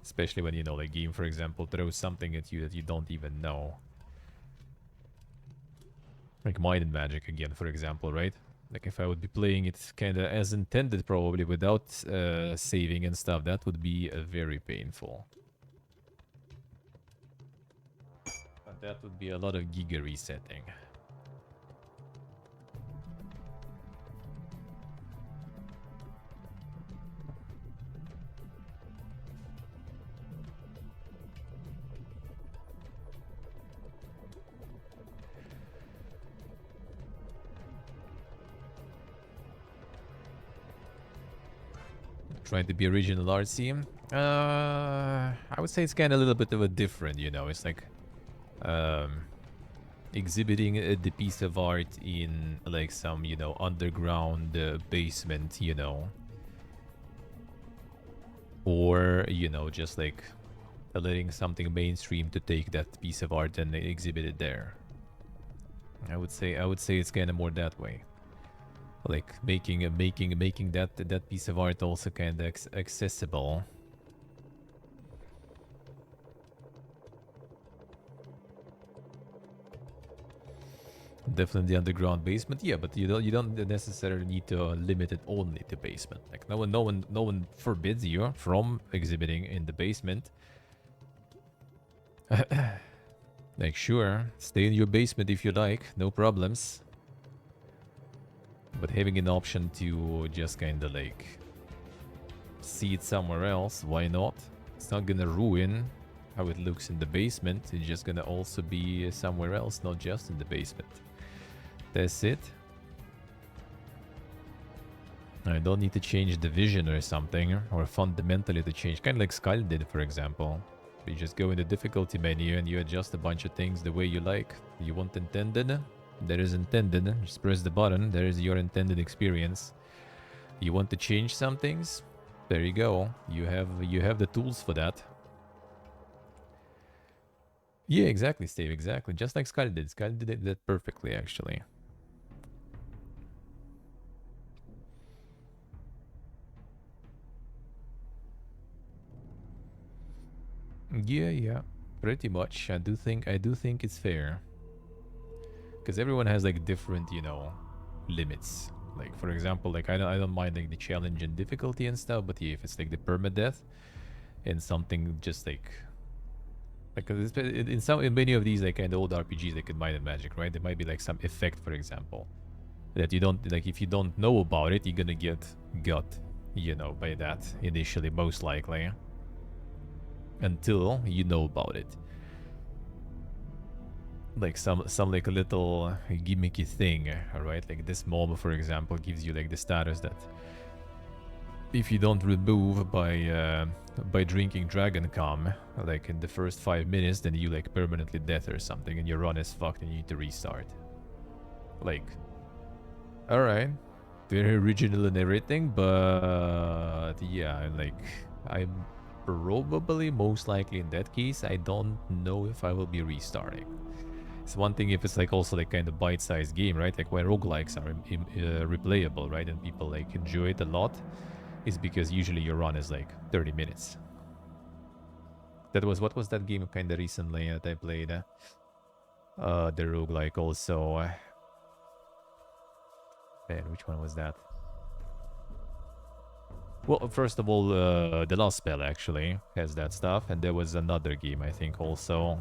especially when, you know, like game, for example, throws something at you that you don't even know. Like Mind and Magic again, for example, right? Like if I would be playing it kind of as intended, probably without saving and stuff, that would be very painful. But that would be a lot of giga resetting. Trying to be original artsy. I would say it's kind of a little bit of a different, you know. It's like exhibiting the piece of art in like some, you know, underground basement, you know. Or, you know, just like letting something mainstream to take that piece of art and exhibit it there. I would say it's kind of more that way. Like making that piece of art also kind of accessible. Definitely underground basement. Yeah, but you don't necessarily need to limit it only to basement. Like no one forbids you from exhibiting in the basement. Like sure, stay in your basement if you like, no problems. But having an option to just kind of like see it somewhere else, why not? It's not gonna ruin how it looks in the basement. It's just gonna also be somewhere else, not just in the basement. That's it. I don't need to change the vision or something, or fundamentally to change. Kind of like Skull did, for example. You just go in the difficulty menu and you adjust a bunch of things the way you like. You want intended? There is intended. Just press the button. There is your intended experience. You want to change some things? There you go. You have the tools for that. Yeah, exactly, Steve. Exactly. Just like Skull did. Skull did that perfectly, actually. Yeah. Pretty much. I do think it's fair. Because everyone has like different, limits. Like for example, like I don't mind like the challenge and difficulty and stuff, but yeah, if it's like the permadeath and something just like in many of these like kind of old RPGs like in Might and Magic, right? There might be like some effect, for example, that you don't like if you don't know about it, you're gonna get got, by that initially, most likely, until you know about it. Like some like a little gimmicky thing, right? Like this mob, for example, gives you like the status that if you don't remove by drinking Dragon Calm, like in the first 5 minutes, then you like permanently death or something, and your run is fucked and you need to restart. Like, all right, very original and everything, but yeah, like I'm probably most likely in that case, I don't know if I will be restarting. It's one thing if it's like also like kind of bite-sized game, right? Like why roguelikes are replayable, right? And people like enjoy it a lot, is because usually your run is like 30 minutes. What was that game kind of recently that I played? The roguelike also. Man, which one was that? Well, first of all, the last spell actually has that stuff, and there was another game I think also.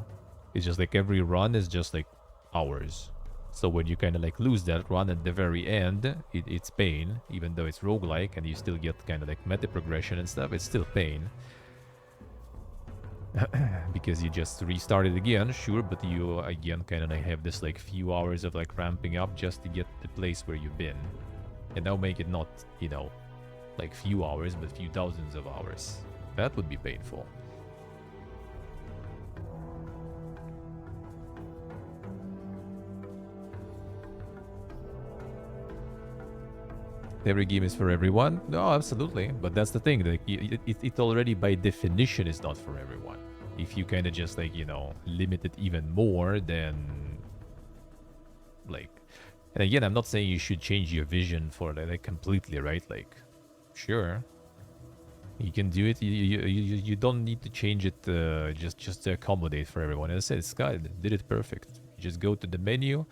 It's just like every run is just like hours. So when you kind of like lose that run at the very end, it's pain, even though it's roguelike and you still get kind of like meta progression and stuff, it's still pain. Because you just restarted again, sure, but you again kind of like have this like few hours of like ramping up just to get the place where you've been. And now make it not, like few hours, but few thousands of hours. That would be painful. Every game is for everyone? No, absolutely. But that's the thing. Like, it already by definition is not for everyone. If you kind of just like, limit it even more, then like... And again, I'm not saying you should change your vision for like completely, right? Like, sure. You can do it. You don't need to change it just to accommodate for everyone. As I said, Sky did it perfect. You just go to the menu.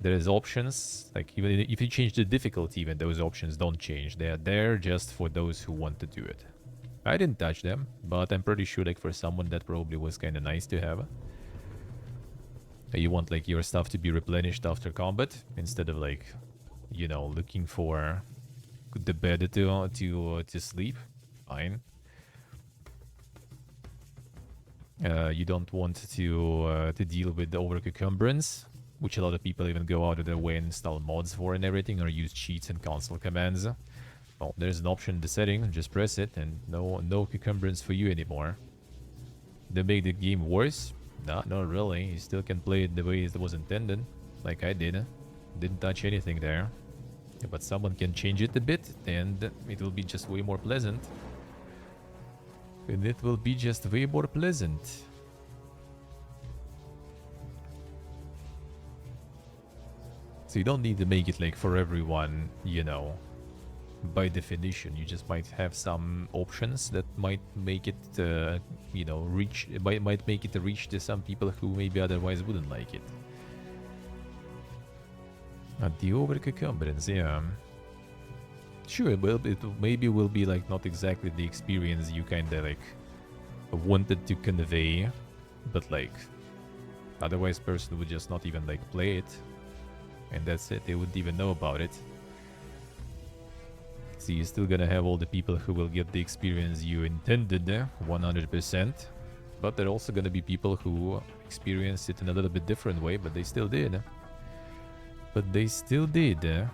There's options, like even if you change the difficulty, even those options don't change. They are there just for those who want to do it. I didn't touch them, but I'm pretty sure like for someone that probably was kind of nice to have. You want like your stuff to be replenished after combat instead of like, looking for the bed to sleep. Fine. You don't want to deal with the over-cucumbrance, which a lot of people even go out of their way and install mods for and everything, or use cheats and console commands. Well, there's an option in the setting, just press it, and no cucumbrance for you anymore. They make the game worse? Not really. You still can play it the way it was intended, like I did. Didn't touch anything there. Yeah, but someone can change it a bit, and it will be just way more pleasant. And it will be just way more pleasant. So you don't need to make it like for everyone, by definition. You just might have some options that might make it, might make it a reach to some people who maybe otherwise wouldn't like it. The overcumbrance, yeah. Sure, it maybe will be like not exactly the experience you kinda like wanted to convey, but like otherwise person would just not even like play it. And that's it, they wouldn't even know about it. So you're still gonna have all the people who will get the experience you intended, 100%. But there are also gonna be people who experienced it in a little bit different way, but they still did. But they still did.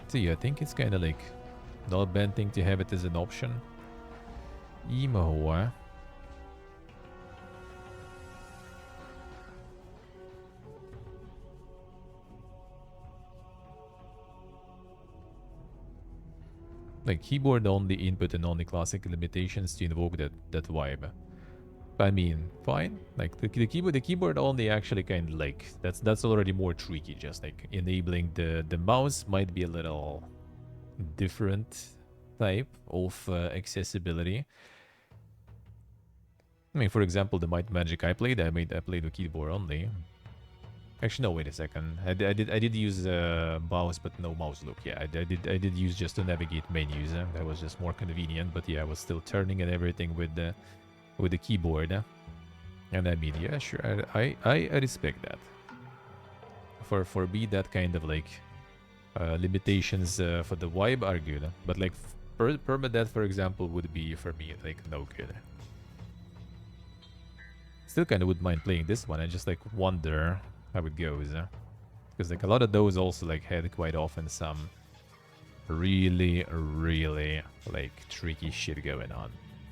So yeah, I think it's kind of like not a bad thing to have it as an option. Emo. Like keyboard only input and only classic limitations to invoke that vibe. I mean, fine. Like the keyboard only actually kind of like that's already more tricky. Just like enabling the mouse might be a little different type of accessibility. I mean, for example, the Might Magic I played with keyboard only. Actually, no. Wait a second. I did use mouse, but no mouse look. Yeah, I did use just to navigate menus. That was just more convenient. But yeah, I was still turning and everything with the keyboard. And I mean, yeah, sure. I respect that. For me, that kind of like limitations for the vibe are good. But like permadeath, for example, would be for me like no good. Still kind of wouldn't mind playing this one. I just like wonder how it goes. Because like a lot of those also like had quite often some really like tricky shit going on.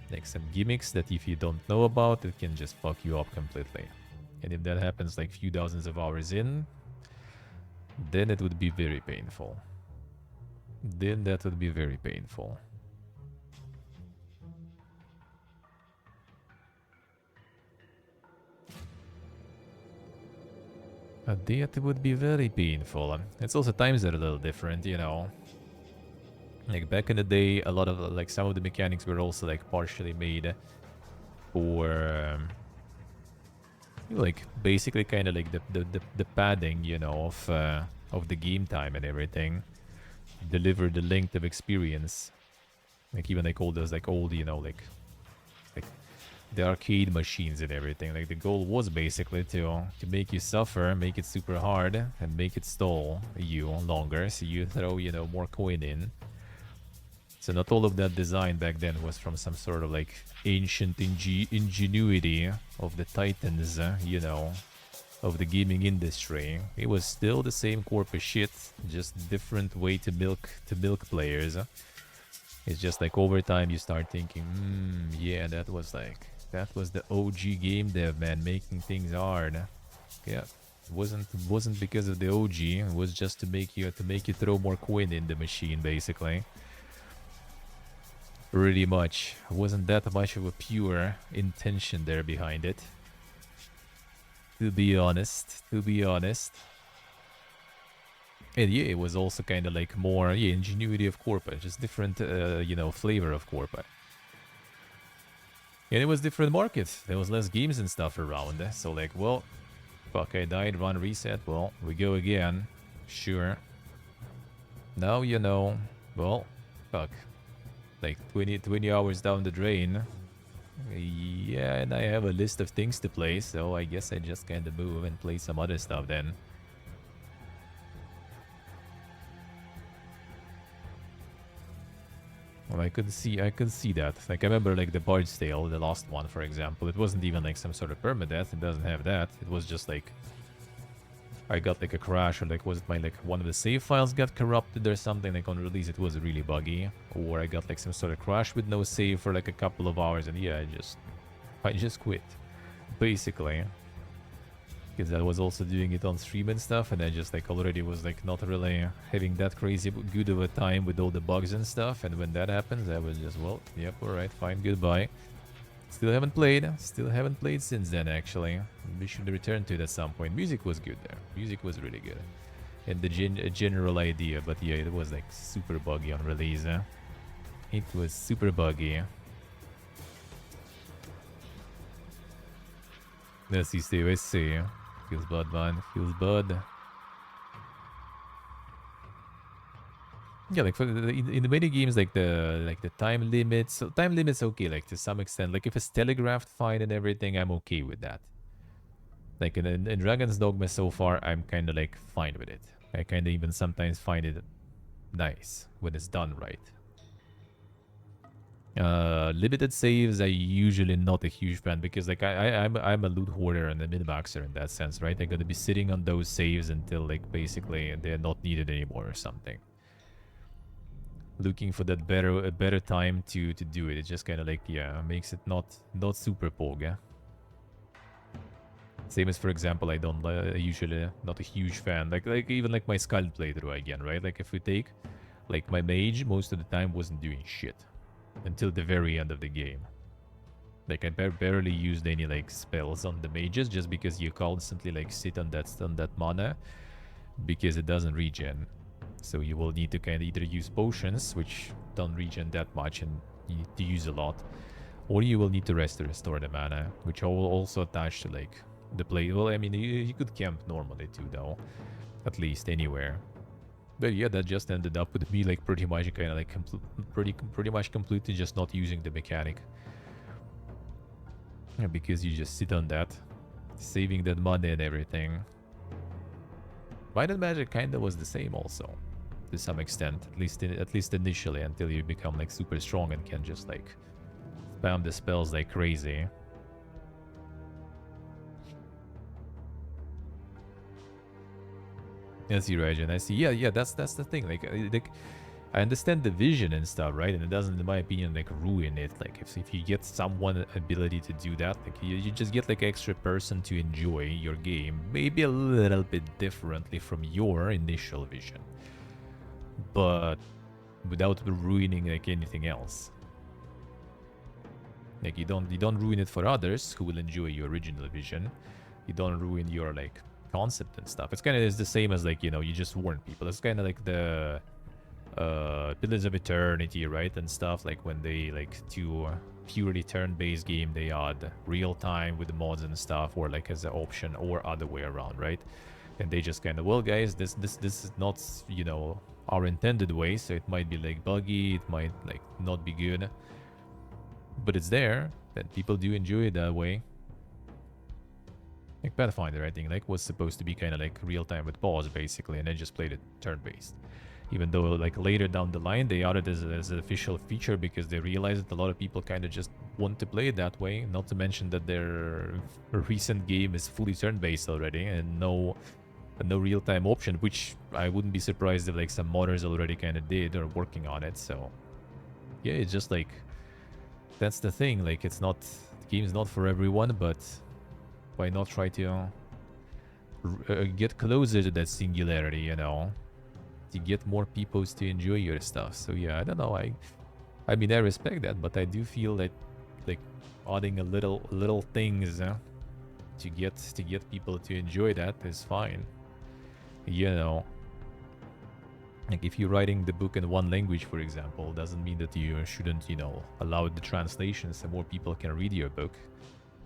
Like some gimmicks that if you don't know about, it can just fuck you up completely. And if that happens like few dozens of hours in, then it would be very painful. Then that would be very painful. That would be very painful. It's also times are a little different, you know. Like back in the day, a lot of like some of the mechanics were also like partially made for like basically kind of like the padding, you know, of the game time and everything. Deliver the length of experience. Like even like all those like old, you know, like the arcade machines and everything. Like the goal was basically to make you suffer, make it super hard, and make it stall you longer. So you throw, you know, more coin in. So not all of that design back then was from some sort of like ancient ingenuity of the titans, you know, of the gaming industry. It was still the same corporate shit, just different way to milk players. It's just like over time you start thinking, yeah, that was the OG game dev, man, making things hard. Yeah, it wasn't because of the OG. It was just to make you throw more coin in the machine, basically. Pretty much. Wasn't that much of a pure intention there behind it. To be honest. And yeah, it was also kind of like more, yeah, ingenuity of Corpa, just different, you know, flavor of Corpa. And it was different market. There was less games and stuff around. So like, well, fuck, I died, run, reset. Well, we go again. Sure. Now, you know, well, fuck. Like 20 hours down the drain. Yeah, and I have a list of things to play, so I guess I just kind of move and play some other stuff then. Well, I could see that. Like I remember like the Bard's Tale, the last one, for example. It wasn't even like some sort of permadeath. It doesn't have that. It was just like I got like a crash, or like was it my like one of the save files got corrupted or something. Like on release it was really buggy, or I got like some sort of crash with no save for like a couple of hours, and yeah, I just quit basically, because I was also doing it on stream and stuff, and I just like already was like not really having that crazy good of a time with all the bugs and stuff. And when that happens, I was just, well, yep, all right, fine, goodbye. Still haven't played since then, actually. We should return to it at some point. Music was good there. Music was really good. And the general idea, but yeah, it was like super buggy on release. It was super buggy. Let's see, stay, let's see. Feels bad, man. Feels bad. Yeah, like for in the many games, like the time limits. So time limits okay, like to some extent. Like if it's telegraphed fine and everything, I'm okay with that. Like in Dragon's Dogma so far, I'm kind of like fine with it. I kind of even sometimes find it nice when it's done right. Limited saves, I usually not a huge fan because like I'm a loot hoarder and a min-maxer in that sense, right? I'm gonna be sitting on those saves until like basically they're not needed anymore or something. Looking for that better time to do it. It just kind of like, yeah, makes it not super pog. Yeah? Same as, for example, I don't usually not a huge fan. Like even like my Scald playthrough again, right? Like if we take like my mage, most of the time wasn't doing shit until the very end of the game. Like I barely used any like spells on the mages just because you constantly like sit on that mana because it doesn't regen. So you will need to kind of either use potions, which don't regen that much and you need to use a lot, or you will need to rest to restore the mana, which are also attached to like the play. Well, I mean, you could camp normally too, though, at least anywhere. But yeah, that just ended up with me like pretty much kind of like pretty much completely just not using the mechanic. Yeah, because you just sit on that, saving that money and everything. Mind and Magic kinda was the same also, to some extent, at least initially, until you become like super strong and can just like spam the spells like crazy. I see, Rajan. I see. Yeah, that's the thing. Like I understand the vision and stuff, right? And it doesn't, in my opinion, like ruin it. Like if you get someone ability to do that, like you just get like extra person to enjoy your game, maybe a little bit differently from your initial vision, but without ruining like anything else. Like you don't ruin it for others who will enjoy your original vision. You don't ruin your like concept and stuff. It's kind of the same as like, you know, you just warn people. It's kind of like the Pillars of Eternity, right? And stuff like when they like to purely turn-based game, they add real time with the mods and stuff, or like as an option, or other way around, right? And they just kind of, well, guys, this is not, you know, our intended way, so it might be like buggy, it might like not be good, but it's there, and people do enjoy it that way. Like Pathfinder, I think, like was supposed to be kind of like real time with pause, basically, and then just played it turn-based. Even though like later down the line they added it as an official feature because they realized that a lot of people kind of just want to play it that way. Not to mention that their recent game is fully turn-based already and no real-time option, which I wouldn't be surprised if like some modders already kind of did or working on it. So yeah, it's just like that's the thing. Like it's not, the game's not for everyone, but why not try to get closer to that singularity, you know? To get more people to enjoy your stuff. So yeah, I don't know. I mean, I respect that, but I do feel that like adding a little things to get people to enjoy that is fine. You know, like if you're writing the book in one language, for example, doesn't mean that you shouldn't, you know, allow the translation so more people can read your book,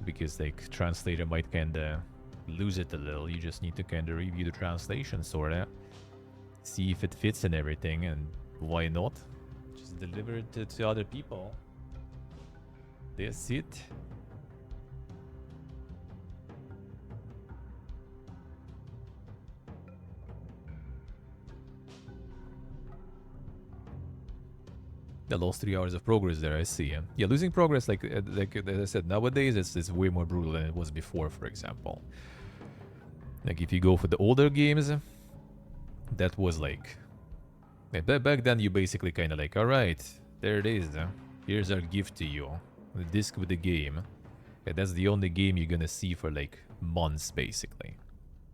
because like translator might kind of lose it a little. You just need to kind of review the translation, sort of. See if it fits and everything, and why not? Just deliver it to other people. That's it. I lost 3 hours of progress there, I see. Yeah, losing progress, like as I said, nowadays it's way more brutal than it was before, for example. Like if you go for the older games, that was like... back then you basically kind of like, alright, there it is. Here's our gift to you. The disc with the game. And that's the only game you're gonna see for like months, basically.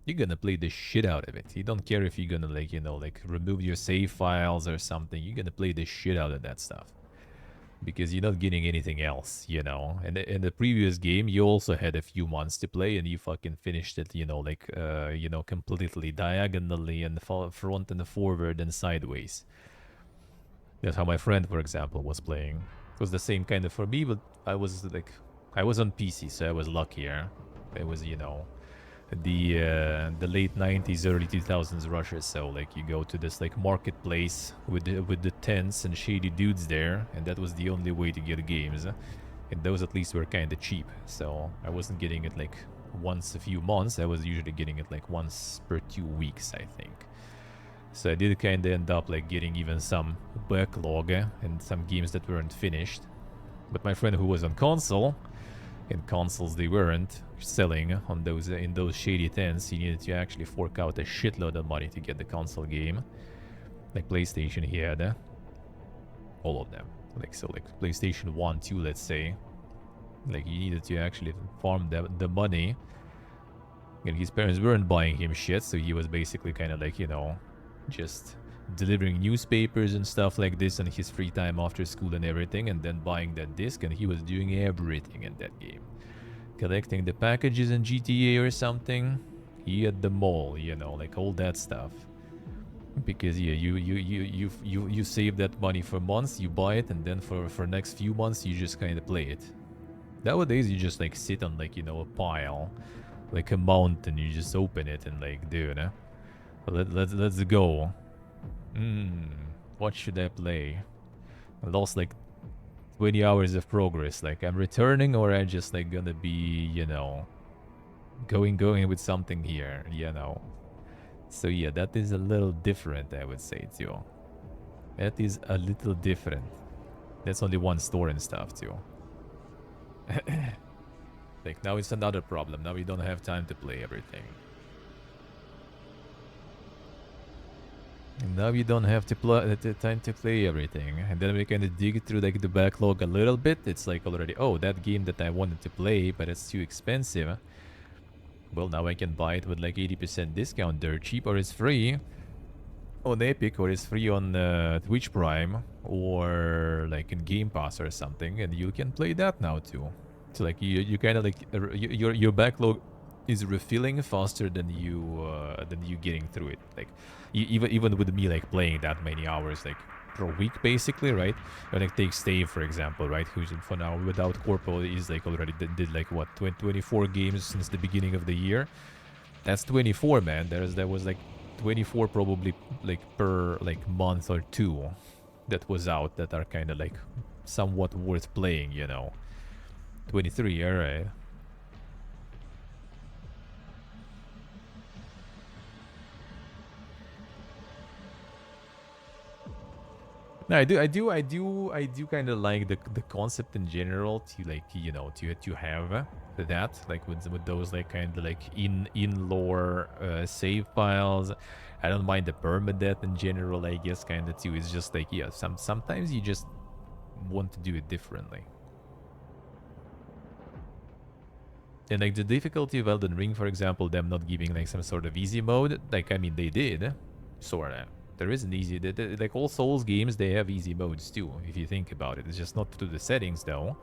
You're gonna play the shit out of it. You don't care if you're gonna like, you know, like remove your save files or something. You're gonna play the shit out of that stuff. Because you're not getting anything else, you know. And in the previous game, you also had a few months to play, and you fucking finished it, you know, like, you know, completely diagonally and front and forward and sideways. That's how my friend, for example, was playing. It was the same kind of for me, but I was like, I was on PC, so I was luckier. It was, you know, the late 90s, early 2000s Russia. So like you go to this like marketplace with the tents and shady dudes there, and that was the only way to get games. And those at least were kind of cheap. So I wasn't getting it like once a few months. I was usually getting it like once per 2 weeks, I think. So I did kind of end up like getting even some backlog and some games that weren't finished. But my friend who was on console, and consoles they weren't selling on those in those shady tents, he needed to actually fork out a shitload of money to get the console game. Like PlayStation, he had all of them. Like so, like PlayStation 1, 2, let's say. Like he needed to actually farm the money. And his parents weren't buying him shit, so he was basically kind of like, you know, just delivering newspapers and stuff like this on his free time after school and everything, and then buying that disc, and he was doing everything in that game. Collecting the packages in GTA or something. He at the mall, you know, like all that stuff. Because yeah, you save that money for months, you buy it, and then for next few months you just kind of play it. Nowadays you just like sit on like, you know, a pile, like a mountain. You just open it and like, dude, let's go. What should I play? I lost like 20 hours of progress. Like I'm returning, or I'm just like gonna be, you know, going with something here, you know. So yeah, that is a little different, I would say too. That is a little different. That's only one store and stuff too. Like now it's another problem. Now we don't have time to play everything. And now you don't have to time to play everything. And then we kind of dig through like the backlog a little bit. It's like already, oh, that game that I wanted to play, but it's too expensive. Well, now I can buy it with like 80% discount dirt cheap, or it's free on Epic, or it's free on Twitch Prime, or like in Game Pass or something, and you can play that now too. So like you kind of like your backlog is refilling faster than you getting through it. Like even with me like playing that many hours like per week basically, right? And like take Stave for example, right? Who's in for now without Corpo is like already did like what 24 games since the beginning of the year. That's 24, man. There was like 24 probably like per like month or two that was out that are kind of like somewhat worth playing, you know. 23, all right. No, I do kind of like the concept in general to like, you know, to have that like with those like kind of like in lore save files. I don't mind the permadeath in general, I guess, kind of too. It's just like, yeah, sometimes you just want to do it differently. And like the difficulty of Elden Ring, for example, them not giving like some sort of easy mode, like I mean they did, sorta. There is an easy, like all Souls games, they have easy modes too, if you think about it. It's just not through the settings though.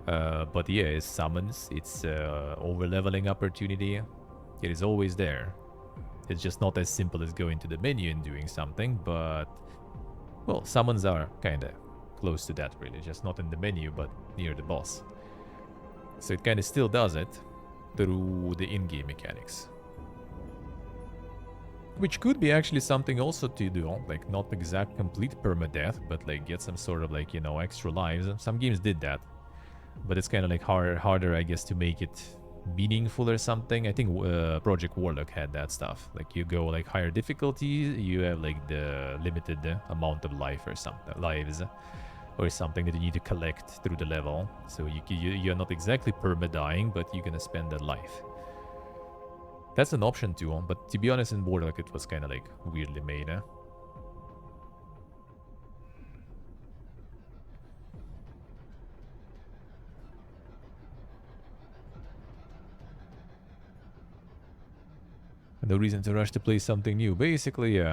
But yeah, it's summons, it's over leveling opportunity. It is always there. It's just not as simple as going to the menu and doing something, but well, summons are kinda close to that really, just not in the menu, but near the boss. So it kind of still does it through the in-game mechanics. Which could be actually something also to do, like not exact complete permadeath, but like get some sort of like, you know, extra lives. Some games did that, but it's kind of like harder, I guess, to make it meaningful or something. I think Project Warlock had that stuff. Like you go like higher difficulty, you have like the limited amount of life or something, lives, or something that you need to collect through the level. So you're not exactly perma-dying, but you're gonna spend that life. That's an option too, but to be honest, in Warlock it was kind of like weirdly made, eh? No reason to rush to play something new. Basically,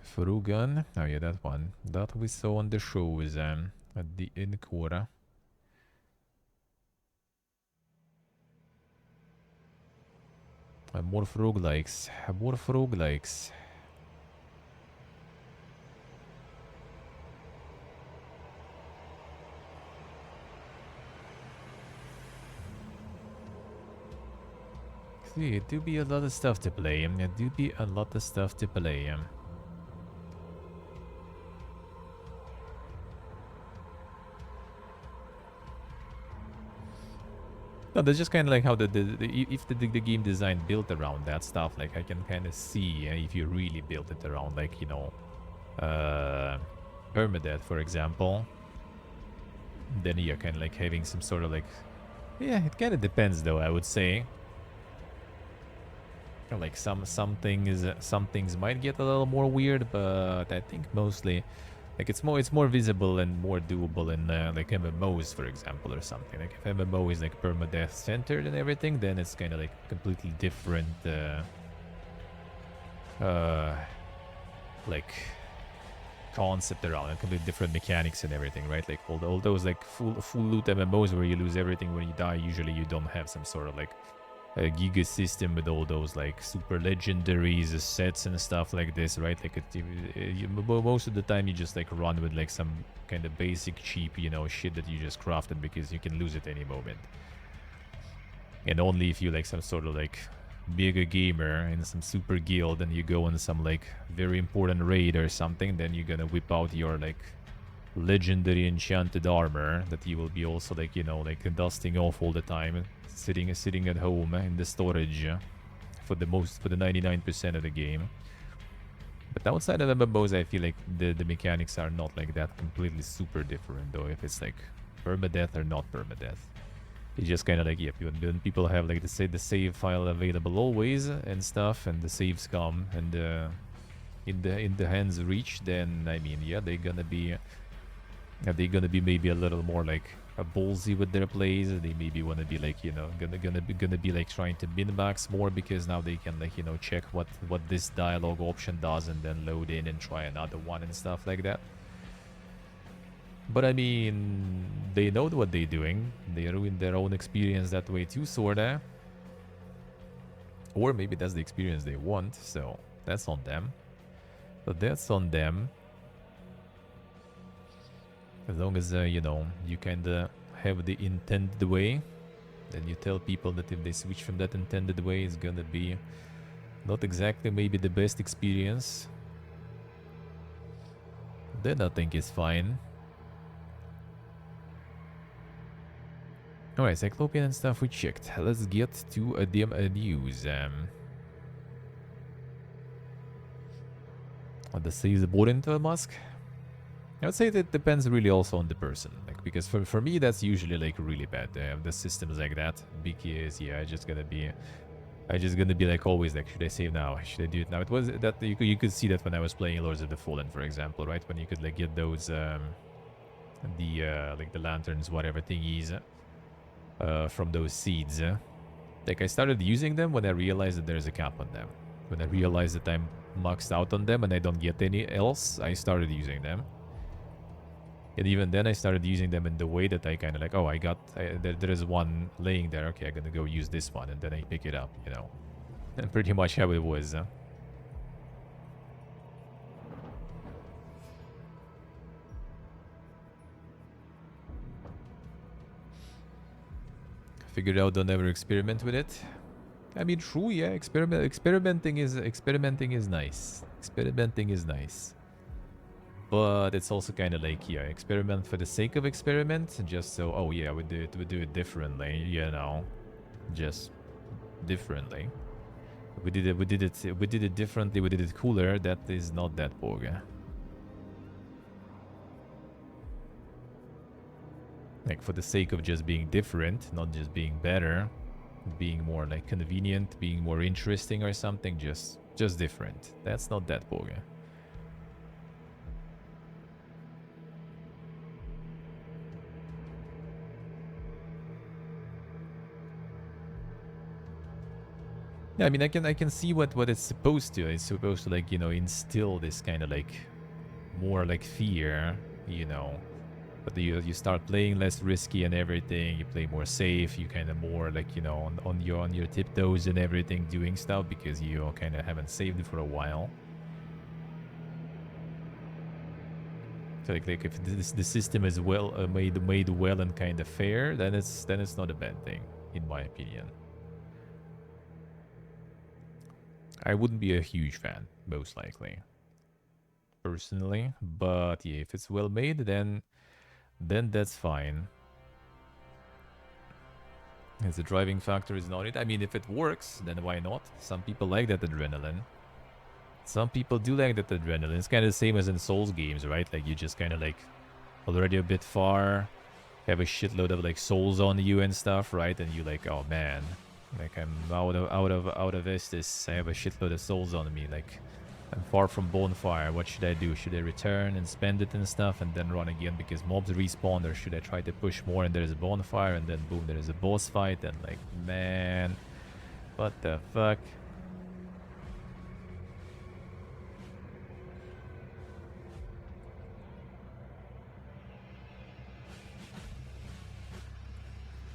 Frugan. Oh yeah, that one. That we saw on the shows at the Incora. More roguelikes. More roguelikes. see, it do be a lot of stuff to play. It do be a lot of stuff to play. No, that's just kind of like how if the game design built around that stuff, like I can kind of see if you really built it around, like, you know, permadeath, for example, then you're kind of like having some sort of like, yeah, it kind of depends though, I would say. Like some things might get a little more weird, but I think mostly like it's more visible and more doable in like MMOs, for example, or something. Like if MMO is like permadeath centered and everything, then it's kind of like completely different like concept around it, completely different mechanics and everything, right? Like all those like full loot MMOs where you lose everything when you die, usually you don't have some sort of like a giga system with all those like super legendaries, sets and stuff like this, right? Like most of the time you just like run with like some kind of basic cheap, you know, shit that you just crafted because you can lose it any moment. And only if you like some sort of like bigger gamer in some super guild and you go on some like very important raid or something, then you're gonna whip out your like legendary enchanted armor that you will be also like, you know, like dusting off all the time, sitting at home in the storage for the 99% of the game. But outside of MMOs, I feel like the mechanics are not like that completely super different though, if it's like permadeath or not permadeath. It's just kind of like, yeah, when people have like the save file available always and stuff, and the saves come and in the hands reach, then I mean, yeah, they're gonna be maybe a little more like ballsy with their plays. They maybe want to be like, you know, gonna be like trying to min max more because now they can like, you know, check what this dialogue option does and then load in and try another one and stuff like that. But I mean, they know what they're doing. They ruin their own experience that way too, sorta. Or maybe that's the experience they want, so that's on them. But that's on them. As long as, you know, you kind of have the intended way, then you tell people that if they switch from that intended way, it's gonna be not exactly maybe the best experience. Then I think it's fine. Alright, Cyclopean and stuff we checked. Let's get to the news. The saves board into a mask. I would say that depends really also on the person, like, because for me that's usually like really bad. The systems like that, because yeah, I just gonna be like always like, should I save now? Should I do it now? It was that you could see that when I was playing Lords of the Fallen, for example, right? When you could like get those like the lanterns, whatever thingies, from those seeds. Like I started using them when I realized that there's a cap on them. When I realized that I'm maxed out on them and I don't get any else, I started using them. And even then, I started using them in the way that I kind of like, oh, there is one laying there. Okay, I'm going to go use this one. And then I pick it up, you know. And pretty much how it was. Figured out don't ever experiment with it. I mean, true, yeah. Experimenting is nice. Experimenting is nice. But it's also kind of like, yeah, experiment for the sake of experiment, just so, oh yeah, we do it differently, you know, just differently. We did it differently. We did it cooler. That is not that boga. Like for the sake of just being different, not just being better, being more like convenient, being more interesting or something, just different. That's not that boga. Yeah, I mean, I can see what it's supposed to. It's supposed to, like, you know, instill this kind of like more like fear, you know. But you start playing less risky and everything. You play more safe. You kind of more like, you know, on your tiptoes and everything, doing stuff because you kind of haven't saved it for a while. So like if the system is well made well and kind of fair, then it's not a bad thing, in my opinion. I wouldn't be a huge fan, most likely, personally. But yeah, if it's well made, then that's fine. As the driving factor is not it. I mean, if it works, then why not? Some people like that adrenaline. Some people do like that adrenaline. It's kind of the same as in Souls games, right? Like you just kind of like already a bit far, have a shitload of like souls on you and stuff, right? And you like, oh man, like I'm out of Estus. I have a shitload of souls on me. Like I'm far from bonfire. What should I do? Should I return and spend it and stuff and then run again because mobs respawn, or should I try to push more and there's a bonfire and then boom, there is a boss fight and like, man, what the fuck?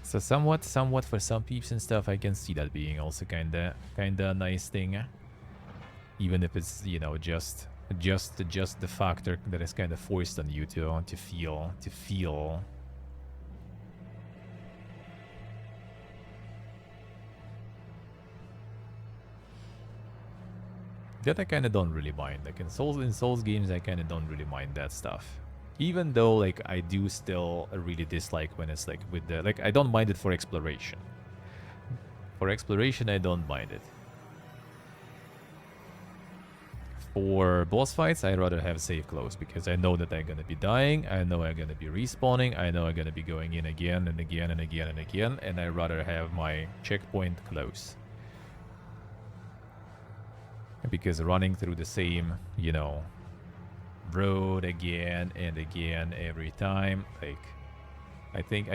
So somewhat for some peeps and stuff, I can see that being also kinda a nice thing. Even if it's, you know, just the factor that is kind of forced on you to feel. That I kind of don't really mind. Like in Souls games, I kind of don't really mind that stuff. Even though, like, I do still really dislike when it's, like, with the... Like, I don't mind it for exploration. For exploration, I don't mind it. For boss fights, I'd rather have safe close, because I know that I'm gonna be dying, I know I'm gonna be respawning, I know I'm gonna be going in again and again and again and again, and I'd rather have my checkpoint close. Because running through the same, you know, road again and again every time, like, I think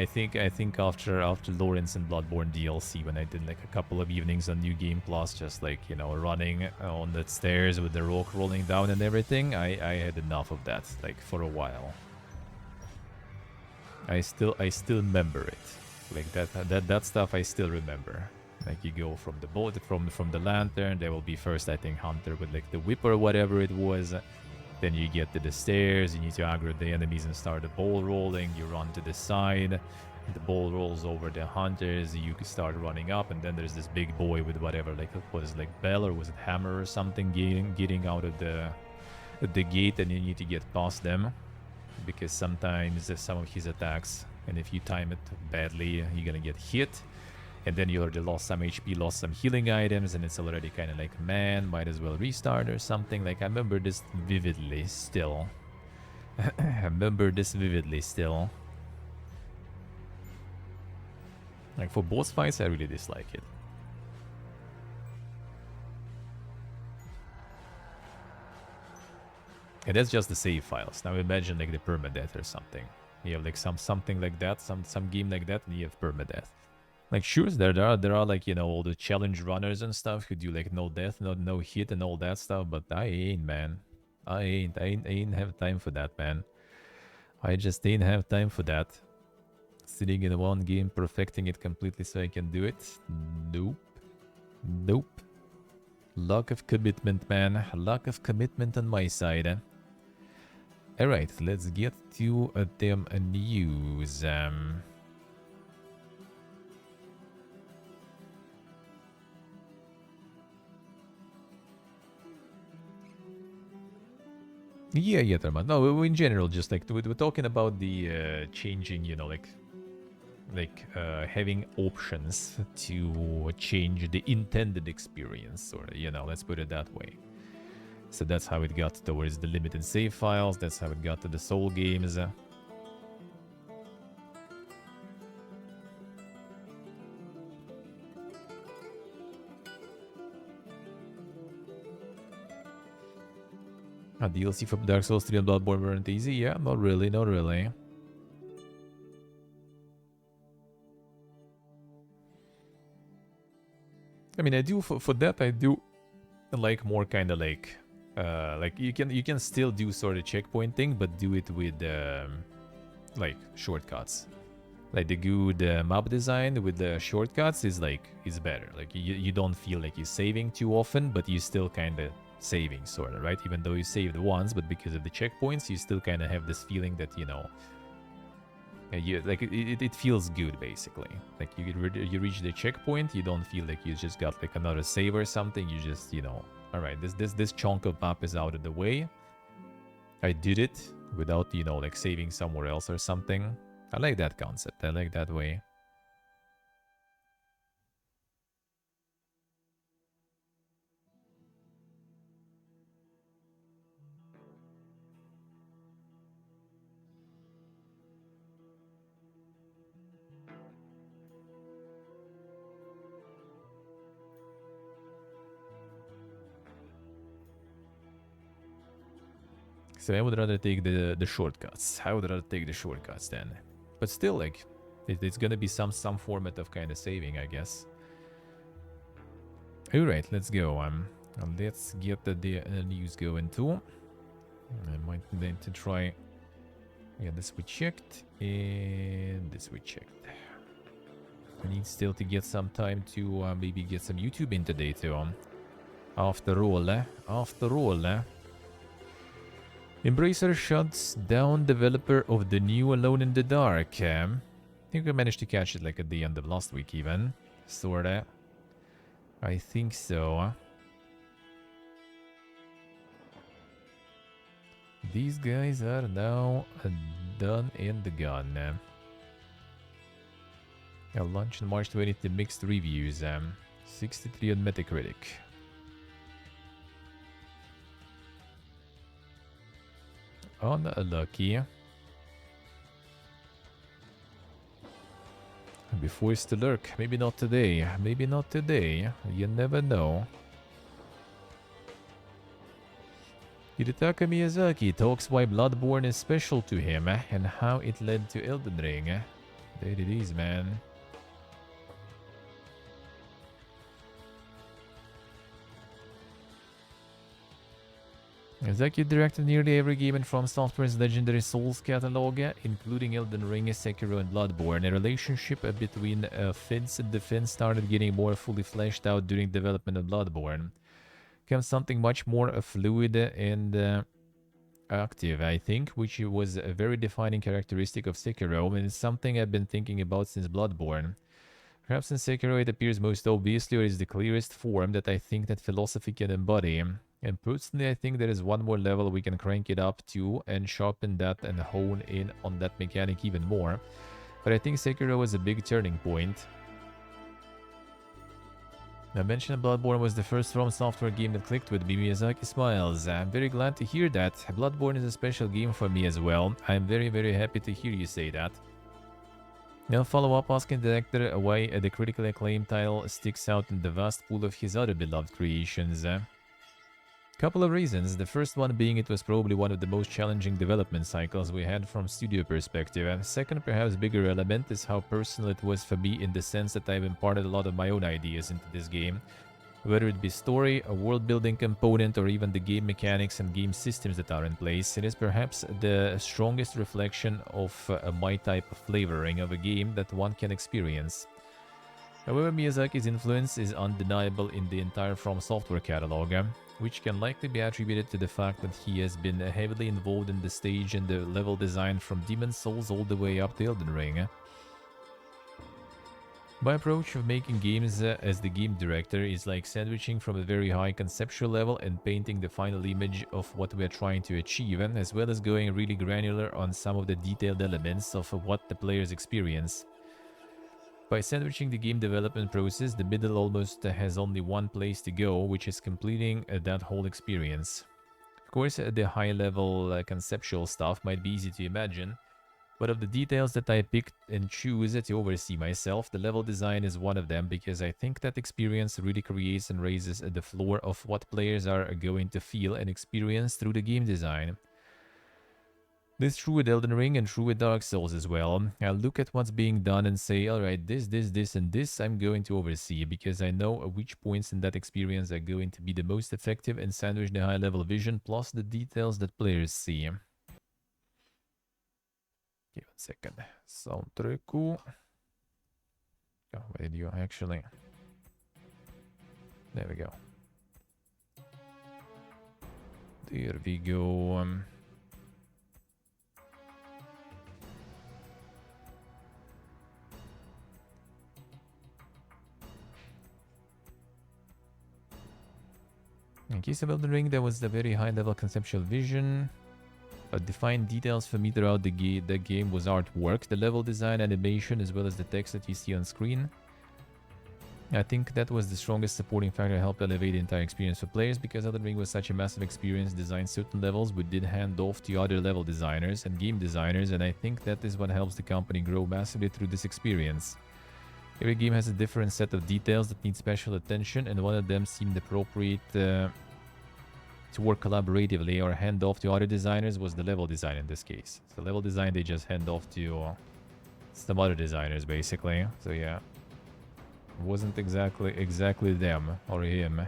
after Lawrence and Bloodborne DLC, when I did like a couple of evenings on New Game Plus, just like, you know, running on the stairs with the rock rolling down and everything, I had enough of that, like, for a while. I still remember it, like that stuff I still remember. Like you go from the boat, from the lantern, there will be first, I think, Hunter with like the whip or whatever it was. Then you get to the stairs, you need to aggro the enemies and start the ball rolling. You run to the side, the ball rolls over the hunters, you start running up, and then there's this big boy with whatever, like, it was like bell or was it hammer or something, getting out of the gate, and you need to get past them. Because sometimes some of his attacks, and if you time it badly, you're gonna get hit. And then you already lost some HP, lost some healing items, and it's already kind of like, man, might as well restart or something. Like, I remember this vividly still. I remember this vividly still. Like, for boss fights, I really dislike it. And that's just the save files. Now imagine like the permadeath or something. You have like something like that, some game like that, and you have permadeath. Like, sure, there are like, you know, all the challenge runners and stuff who do like no death, no hit and all that stuff, but I ain't, man. I ain't have time for that, man. I just ain't have time for that. Sitting in one game, perfecting it completely so I can do it? Nope. Nope. Lack of commitment, man. Lack of commitment on my side. Alright, let's get to them news. Yeah, Thermat. No, in general, just like we're talking about the changing, you know, like having options to change the intended experience, or, you know, let's put it that way. So that's how it got towards the limited save files. That's how it got to the Soul games. A DLC from Dark Souls 3 and Bloodborne weren't easy? Yeah, not really, not really. I mean, I do, for that, I do like more kind of like you can still do sort of checkpoint thing, but do it with like shortcuts. Like the good map design with the shortcuts is better. Like you don't feel like you're saving too often, but you still kind of saving, sort of, right? Even though you saved once, but because of the checkpoints, you still kind of have this feeling that, you know, You like it feels good basically. Like you reach the checkpoint, you don't feel like you just got like another save or something. You just, you know, all right, this chunk of map is out of the way. I did it without, you know, like saving somewhere else or something. I like that concept. I like that way. So I would rather take the shortcuts. I would rather take the shortcuts then. But still, like, it's gonna be some format of kind of saving, I guess. Alright, let's go. Let's get the news going too. I might need to try... Yeah, this we checked. And this we checked. I need still to get some time to maybe get some YouTube in today too. After all, Embracer shuts down developer of the new Alone in the Dark. I think we managed to catch it like at the end of last week even. Sorta. I think so. These guys are now done in the gun. Launched in March 20th to mixed reviews. 63 on Metacritic. Unlucky. Be forced to lurk. Maybe not today. Maybe not today. You never know. Hidetaka Miyazaki talks why Bloodborne is special to him and how it led to Elden Ring. There it is, man. Miyazaki directed nearly every game in From Software's legendary Souls catalog, including Elden Ring, Sekiro, and Bloodborne. A relationship between Fence and Defense started getting more fully fleshed out during development of Bloodborne. Became something much more fluid and active, I think, which was a very defining characteristic of Sekiro, and it's something I've been thinking about since Bloodborne. Perhaps in Sekiro it appears most obviously, or is the clearest form that I think that philosophy can embody. And personally, I think there is one more level we can crank it up to and sharpen that and hone in on that mechanic even more. But I think Sekiro was a big turning point. I mentioned Bloodborne was the first From Software game that clicked with me. Miyazaki smiles. I'm very glad to hear that. Bloodborne is a special game for me as well. I'm very, very happy to hear you say that. Now follow up asking the director why the critically acclaimed title sticks out in the vast pool of his other beloved creations. Couple of reasons. The first one being it was probably one of the most challenging development cycles we had from studio perspective. And second, perhaps bigger element, is how personal it was for me in the sense that I've imparted a lot of my own ideas into this game. Whether it be story, a world building component, or even the game mechanics and game systems that are in place, it is perhaps the strongest reflection of my type of flavoring of a game that one can experience. However, Miyazaki's influence is undeniable in the entire From Software catalog, which can likely be attributed to the fact that he has been heavily involved in the stage and the level design from Demon's Souls all the way up to Elden Ring. My approach of making games as the game director is like sandwiching from a very high conceptual level and painting the final image of what we are trying to achieve, as well as going really granular on some of the detailed elements of what the players experience. By sandwiching the game development process, the middle almost has only one place to go, which is completing that whole experience. Of course, the high-level conceptual stuff might be easy to imagine, but of the details that I pick and choose to oversee myself, the level design is one of them, because I think that experience really creates and raises the floor of what players are going to feel and experience through the game design. This is true with Elden Ring and true with Dark Souls as well. I'll look at what's being done and say, alright, this, and this I'm going to oversee, because I know which points in that experience are going to be the most effective and sandwich the high-level vision plus the details that players see. Okay, 1 second. Soundtrack. Oh, where did you actually... There we go. There we go. In case of Elden Ring, there was a very high-level conceptual vision. But defined details for me throughout the game was artwork, the level design, animation, as well as the text that you see on screen. I think that was the strongest supporting factor to help elevate the entire experience for players, because Elden Ring was such a massive experience. Designed certain levels we did hand off to other level designers and game designers, and I think that is what helps the company grow massively through this experience. Every game has a different set of details that need special attention, and one of them seemed appropriate to work collaboratively or hand off to other designers was the level design in this case. So level design they just hand off to some other designers basically. So yeah. It wasn't exactly them or him.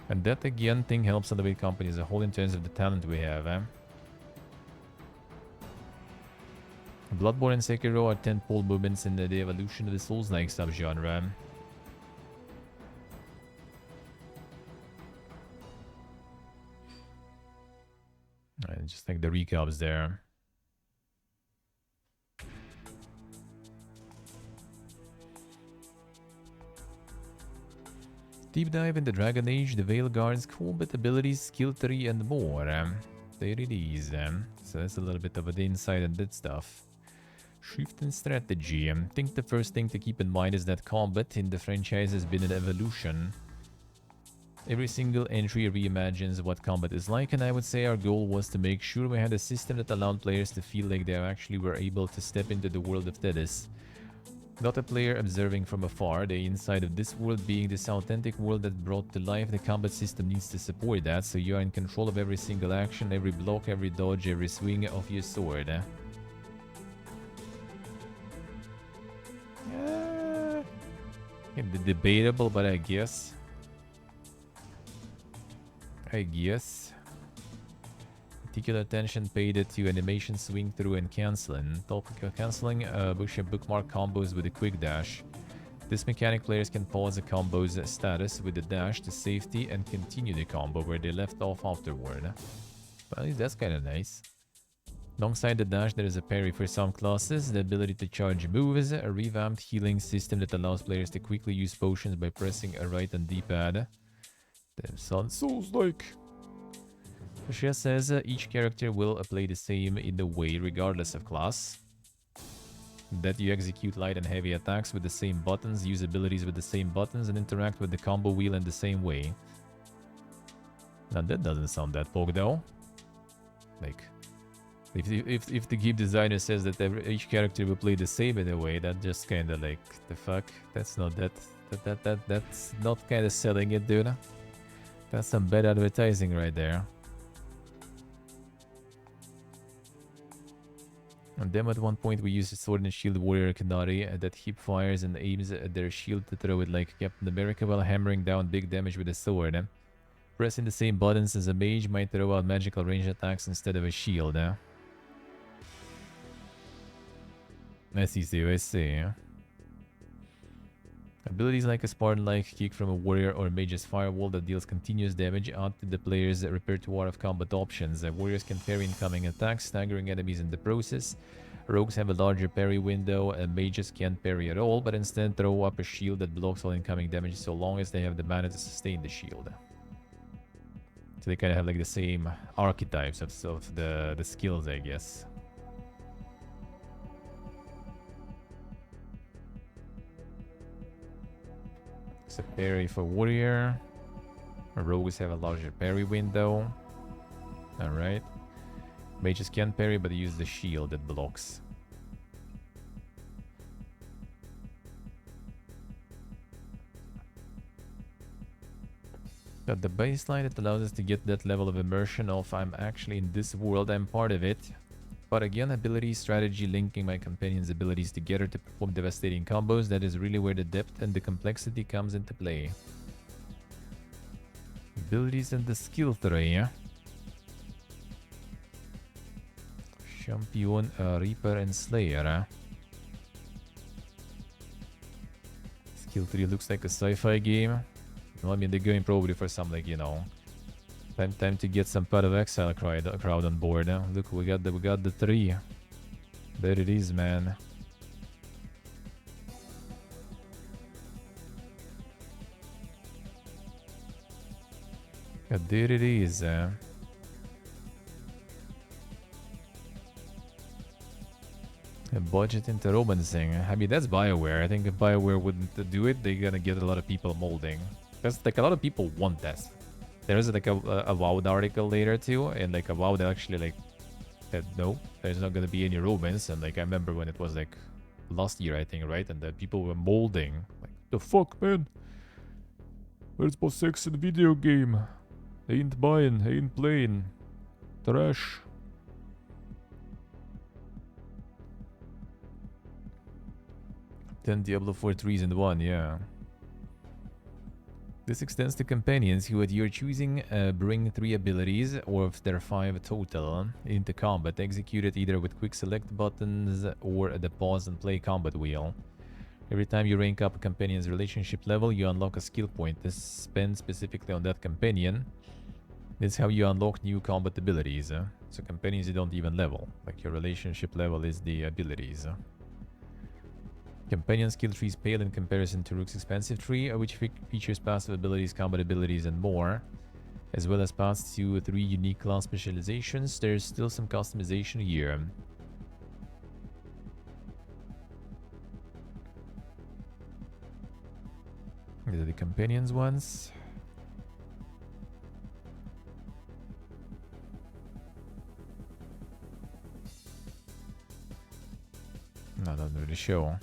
And that again thing helps elevate company as a whole in terms of the talent we have. Bloodborne and Sekiro are tentpole movements in the evolution of the Souls-like subgenre. And just like the recaps there. Deep dive into Dragon Age, the Veil Guard's combat abilities, skill tree, and more. There it is. So that's a little bit of an insight on that stuff. Shift and strategy. I think the first thing to keep in mind is that combat in the franchise has been an evolution. Every single entry reimagines what combat is like, and I would say our goal was to make sure we had a system that allowed players to feel like they actually were able to step into the world of Tethys. Not a player observing from afar, the inside of this world being this authentic world that brought to life. The combat system needs to support that, so you are in control of every single action, every block, every dodge, every swing of your sword. Debatable, but I guess. Particular attention paid to animation, swing through, and canceling. Canceling bookmark combos with a quick dash. This mechanic, players can pause a combo's status with a dash to safety and continue the combo where they left off afterward. Well, that's kind of nice. Alongside the dash, there is a parry for some classes, the ability to charge moves, a revamped healing system that allows players to quickly use potions by pressing a right and D-pad. Damn son, Souls-like. Shia says each character will play the same in the way regardless of class. That you execute light and heavy attacks with the same buttons, use abilities with the same buttons, and interact with the combo wheel in the same way. Now that doesn't sound that bog though. Like, if the game designer says that each character will play the same in a way, that just kinda like, the fuck? That's not that's not kinda selling it, dude. That's some bad advertising right there. And then at one point we used a sword and shield warrior Kanari that hip fires and aims at their shield to throw it like Captain America while hammering down big damage with a sword. Pressing the same buttons as a mage might throw out magical range attacks instead of a shield. I see. Abilities like a Spartan-like kick from a warrior or a mage's firewall that deals continuous damage add to the player's repertoire of combat options. Warriors can parry incoming attacks, staggering enemies in the process. Rogues have a larger parry window, and mages can't parry at all, but instead throw up a shield that blocks all incoming damage so long as they have the mana to sustain the shield. So they kind of have like the same archetypes of the skills, I guess. A parry for warrior. Rogues have a larger parry window. Alright. Mages can parry, but they use the shield that blocks. Got the baseline that allows us to get that level of immersion of I'm actually in this world, I'm part of it. But again, ability, strategy, linking my companions' abilities together to perform devastating combos, that is really where the depth and the complexity comes into play. Abilities and the skill tree. Champion, Reaper, and Slayer. Skill tree looks like a sci-fi game. Well, I mean, they're going probably for some, like, you know... Time to get some Path of Exile crowd on board. Look, we got the tree. There it is, man. There it is. A budget into romancing. I mean, that's BioWare. I think if BioWare wouldn't do it, they're gonna get a lot of people molding. Because, like, a lot of people want that. There's, like, a VOD article later, too, and, like, a VOD actually, like, said, no, there's not gonna be any romance. And, like, I remember when it was, like, last year, I think, right? And the people were molding. Like, the fuck, man? Where's more sex in the video game? I ain't buying, I ain't playing. Trash. Then Diablo 4 3 in 1, yeah. This extends to companions who at your choosing bring 3 abilities, or if there are 5 total, into combat, executed either with quick select buttons or the pause and play combat wheel. Every time you rank up a companion's relationship level, you unlock a skill point to spend specifically on that companion. This is how you unlock new combat abilities. So companions you don't even level, like your relationship level is the abilities. Companion skill trees pale in comparison to Rook's expansive tree, which features passive abilities, combat abilities, and more, as well as paths to 3 unique class specializations. There's still some customization here. These are the companions ones. No, not really sure.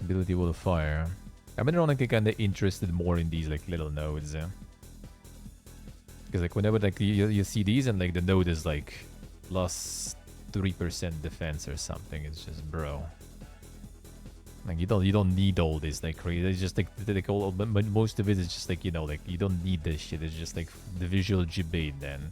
Ability Wall of Fire. I'm ironically kind of interested more in these like little nodes. Because like whenever like you see these and like the node is like plus 3% defense or something, it's just bro. Like you don't need all this like crazy. It's just like all, but most of it is just like, you know, like you don't need this shit. It's just like the visual debate then.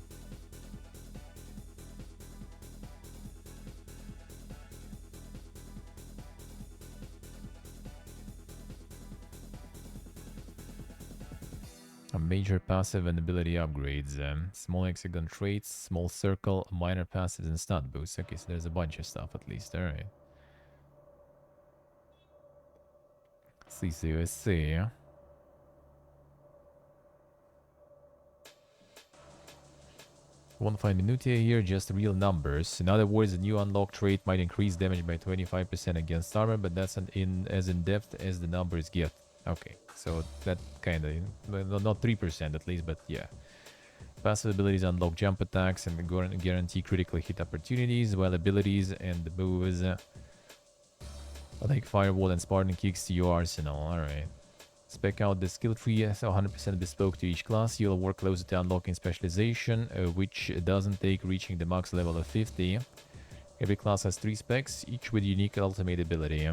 A major passive and ability upgrades. Small hexagon traits, small circle, minor passives, and stat boosts. Okay, so there's a bunch of stuff at least. Alright. Let's see. Won't find minutiae here, just real numbers. In other words, a new unlocked trait might increase damage by 25% against armor, but that's as in-depth as the numbers get. Okay, so that kind of... not 3% at least, but yeah. Passive abilities unlock jump attacks and guarantee critical hit opportunities, while abilities and the moves like Firewall and Spartan kicks to your arsenal. Alright. Spec out the skill tree, 100% bespoke to each class. You'll work closer to unlocking specialization, which doesn't take reaching the max level of 50. Every class has 3 specs, each with unique ultimate ability.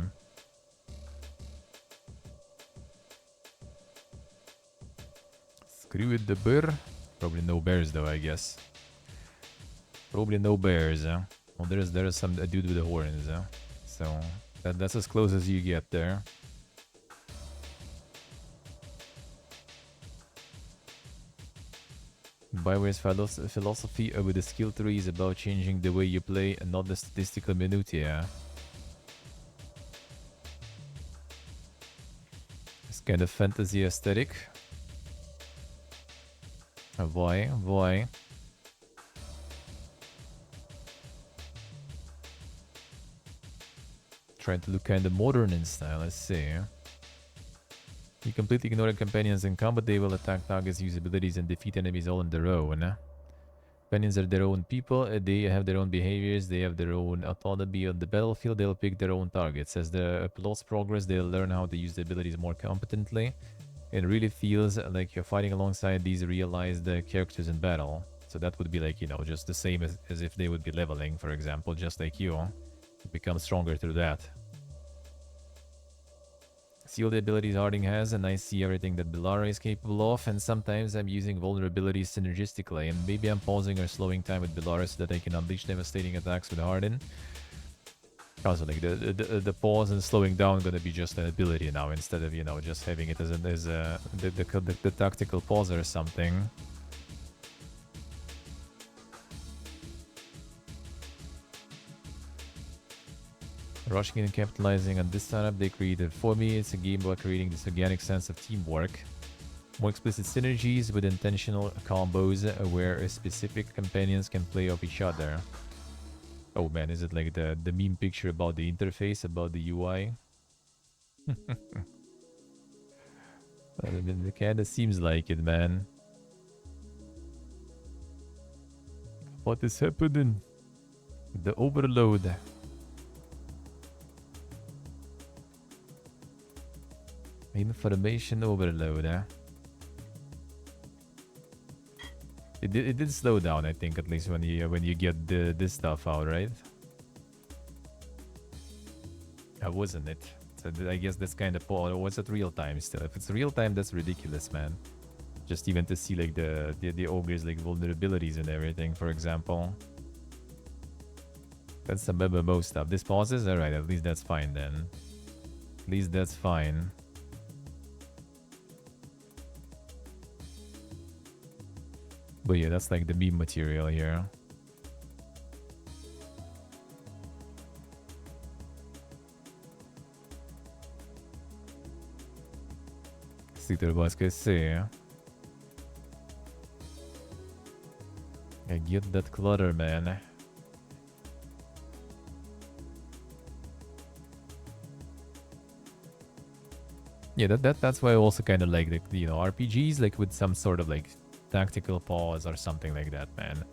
Screw with the bear. Probably no bears though, I guess. Probably no bears. Well, there's some a dude with the horns. So that's as close as you get there. BioWare's philosophy with the skill tree is about changing the way you play and not the statistical minutiae. It's kind of fantasy aesthetic. Why? Trying to look kind of modern in style, let's see. You completely ignore the companions in combat, they will attack targets, use abilities, and defeat enemies all on their own. Companions are their own people, they have their own behaviors, they have their own autonomy on the battlefield, they'll pick their own targets. As the plots progress, they'll learn how to use the abilities more competently. It really feels like you're fighting alongside these realized characters in battle. So that would be like, you know, just the same as if they would be leveling, for example, just like you. Become stronger through that. See all the abilities Harding has, and I see everything that Bilara is capable of, and sometimes I'm using vulnerabilities synergistically, and maybe I'm pausing or slowing time with Bilara so that I can unleash devastating attacks with Harden. Also, like the pause and slowing down gonna be just an ability now instead of, you know, just having it as the tactical pause or something. Rushing and capitalizing on this setup they created for me. It's a game about creating this organic sense of teamwork. More explicit synergies with intentional combos where specific companions can play off each other. Oh man, is it like the meme picture about the interface, about the UI? It kinda seems like it, man. What is happening? The overload. Information overload, eh? It did slow down, I think, at least when you get this stuff out, right? Wasn't it? So I guess that's kind of or was it real time still? If it's real time, that's ridiculous, man. Just even to see like the ogre's like vulnerabilities and everything, for example. That's some MMO stuff. This pauses? Alright, at least that's fine then. At least that's fine. But yeah, that's like the meme material here. Sitter bara ska se. I get that clutter, man. Yeah, that's why I also kind of like the RPGs like with some sort of like tactical pause or something like that, man.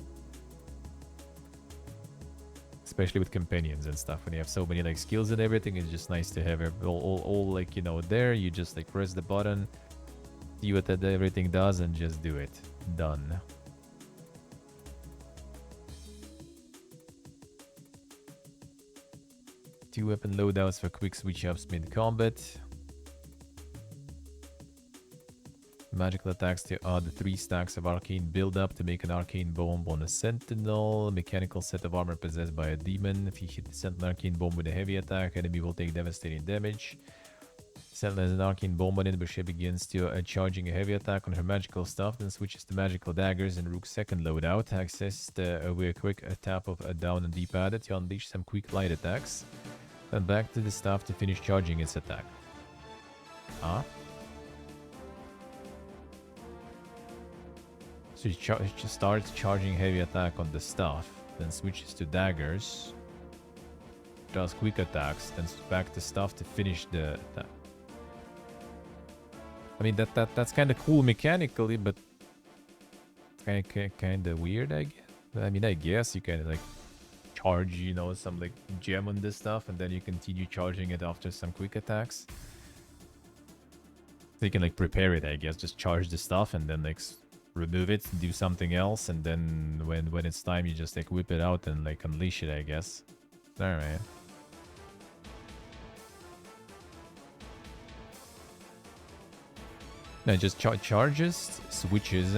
Especially with companions and stuff, when you have so many like skills and everything, it's just nice to have all like there. You just like press the button, see what everything does, and just do it. Done. Two weapon loadouts for quick switch ups mid combat. Magical attacks to add 3 stacks of arcane build-up to make an arcane bomb on a sentinel. Mechanical set of armor possessed by a demon. If you hit the sentinel arcane bomb with a heavy attack, enemy will take devastating damage. Sentinel has an arcane bomb on it, but she begins to charging a heavy attack on her magical stuff, then switches to magical daggers and Rook's second loadout. Accessed with a quick tap of a down and D-pad to unleash some quick light attacks. Then back to the staff to finish charging its attack. Ah? So she starts charging heavy attack on the staff, then switches to daggers, does quick attacks, then back to stuff to finish the attack. I mean that's kind of cool mechanically, but kind of weird. I guess you can like charge, some like gem on this stuff, and then you continue charging it after some quick attacks. So you can like prepare it, I guess, just charge the stuff and then like remove it, do something else, and then when it's time, you just like whip it out and like unleash it, I guess. Alright. No, it just charges, switches.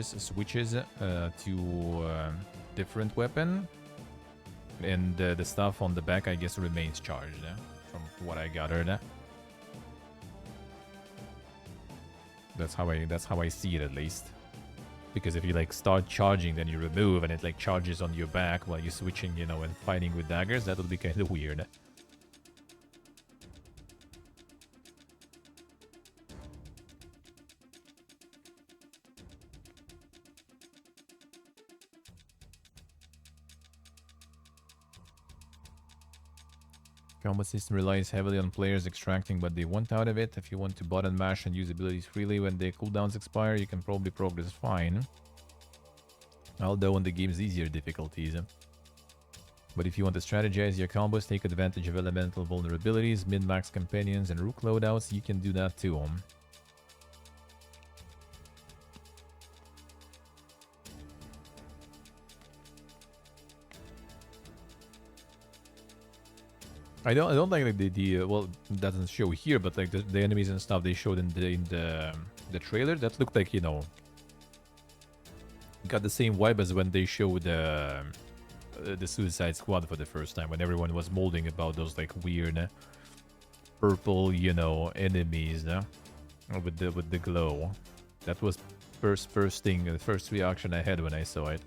Switches to different weapon. And the stuff on the back, I guess, remains charged, from what I gathered. That's how I see it, at least. Because if you like start charging, then you remove, and it like charges on your back while you're switching, and fighting with daggers, that would be kind of weird. Combat system relies heavily on players extracting what they want out of it. If you want to button mash and use abilities freely when their cooldowns expire, you can probably progress fine. Although on the game's easier difficulties. But if you want to strategize your combos, take advantage of elemental vulnerabilities, min-max companions, and rook loadouts, you can do that too. I don't like the well, it doesn't show here, but like the enemies and stuff they showed in the trailer, that looked like, got the same vibe as when they showed the Suicide Squad for the first time, when everyone was molding about those like weird purple, enemies with the glow. That was first thing, the first reaction I had when I saw it.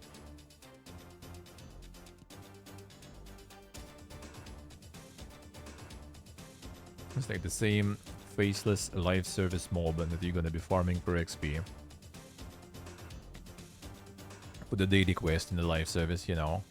It's like the same faceless live service mob that you're gonna be farming per XP. Put the daily quest in the live service, you know.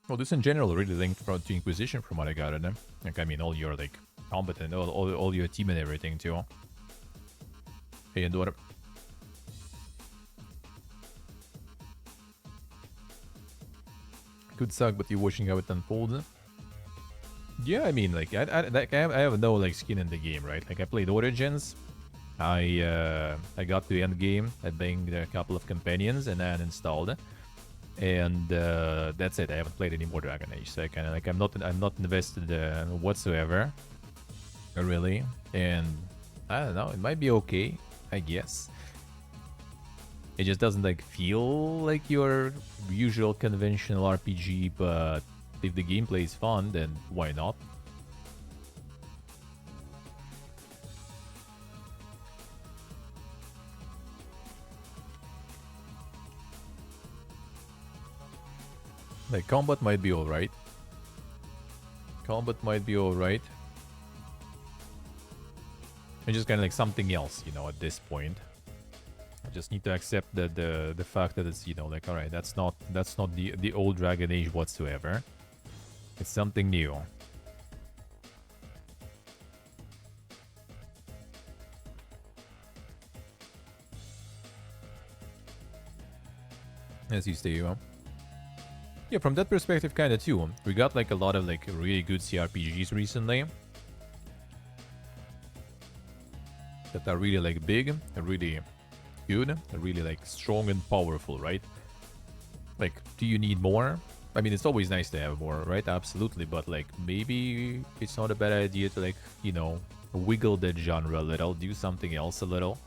Well, this in general really linked to Inquisition from what I got in them. Like, I mean, all your, like, competent, all your team and everything, too. Hey, Endor. Could suck, but you're watching how it unfolds. Yeah, I mean, like, I have no, like, skin in the game, right? Like, I played Origins. I got to end game. I banged a couple of companions and then installed. And that's it. I haven't played any more Dragon Age, so I kind of like I'm not invested whatsoever, really. And I don't know. It might be okay, I guess. It just doesn't like feel like your usual conventional RPG, but if the gameplay is fun, then why not? Like combat might be alright. Combat might be alright. It's just kind of like something else, you know, at this point. I just need to accept that the fact that it's, you know, like, alright, that's not the old Dragon Age whatsoever. It's something new. As you say, yeah, from that perspective, kind of too. We got like a lot of like really good CRPGs recently that are really like big, and really good, and really like strong and powerful, right? Like, do you need more? I mean, it's always nice to have more, right? Absolutely, but like maybe it's not a bad idea to like, you know, wiggle that genre a little, do something else a little.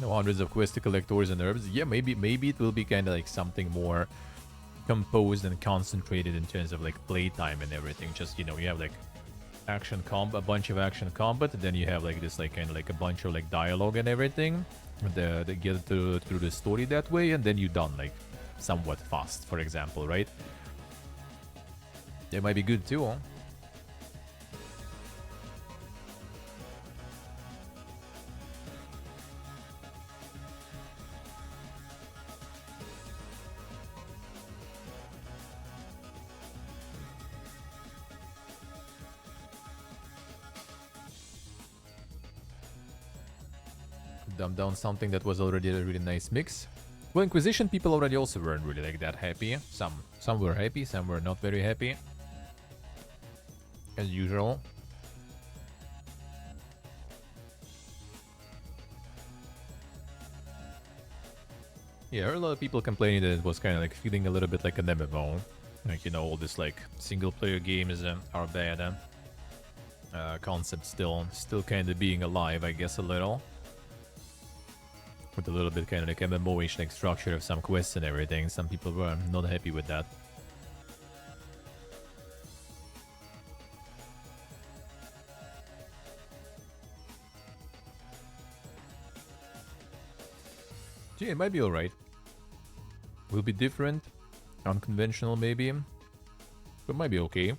No, hundreds of quests to collect ores and herbs. Yeah, maybe it will be kind of like something more composed and concentrated in terms of like playtime and everything. Just, you know, you have like action combat, a bunch of action combat, and then you have like this like kind of like a bunch of like dialogue and everything. They get through the story that way, and then you're done like somewhat fast, for example, right? It might be good too, huh? Dumb down something that was already a really nice mix. Well, Inquisition people already also weren't really like that happy. Some were happy, some were not very happy. As usual. Yeah, I heard a lot of people complaining that it was kind of like feeling a little bit like an MMO. Like, you know, all this like single player games are bad. Concept still kind of being alive, I guess, a little. With a little bit kind of like MMO-ish like structure of some quests and everything. Some people were not happy with that. Yeah, it might be alright. Will be different. Unconventional, maybe. But might be okay.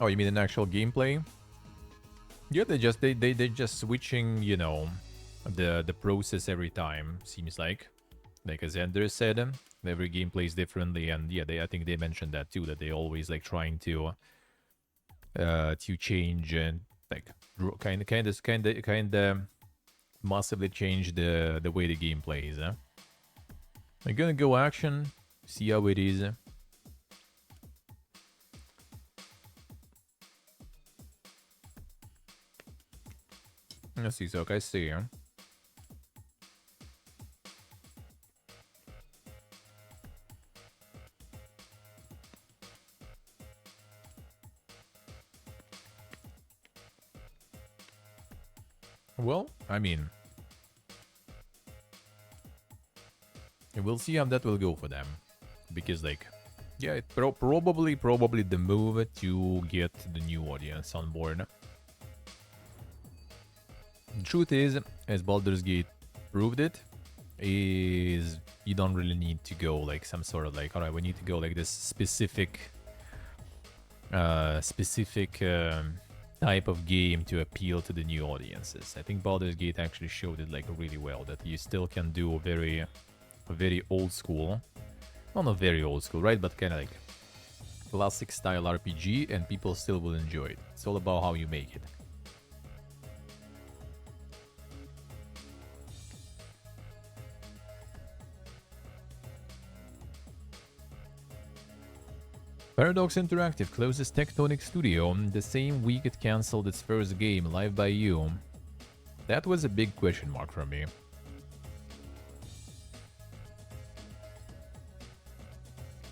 Oh, you mean an actual gameplay? Yeah, they just switching, you know, the process every time, seems like. Like as Ender said, every game plays differently, and yeah, I think they mentioned that too, that they always like trying to change and like kind of massively change the way the game plays. I'm gonna go action, see how it is. Let's see, so I see. Well, I mean, we'll see how that will go for them. Because, like, yeah, probably the move to get the new audience on board. The truth is, as Baldur's Gate proved it, is you don't really need to go like some sort of like, all right, we need to go like this specific type of game to appeal to the new audiences. I think Baldur's Gate actually showed it like really well, that you still can do a very old school, well, not very old school, right, but kind of like classic style RPG, and people still will enjoy it. It's all about how you make it. Paradox Interactive closes Tectonic Studio. The same week it cancelled its first game, Live by You. That was a big question mark for me.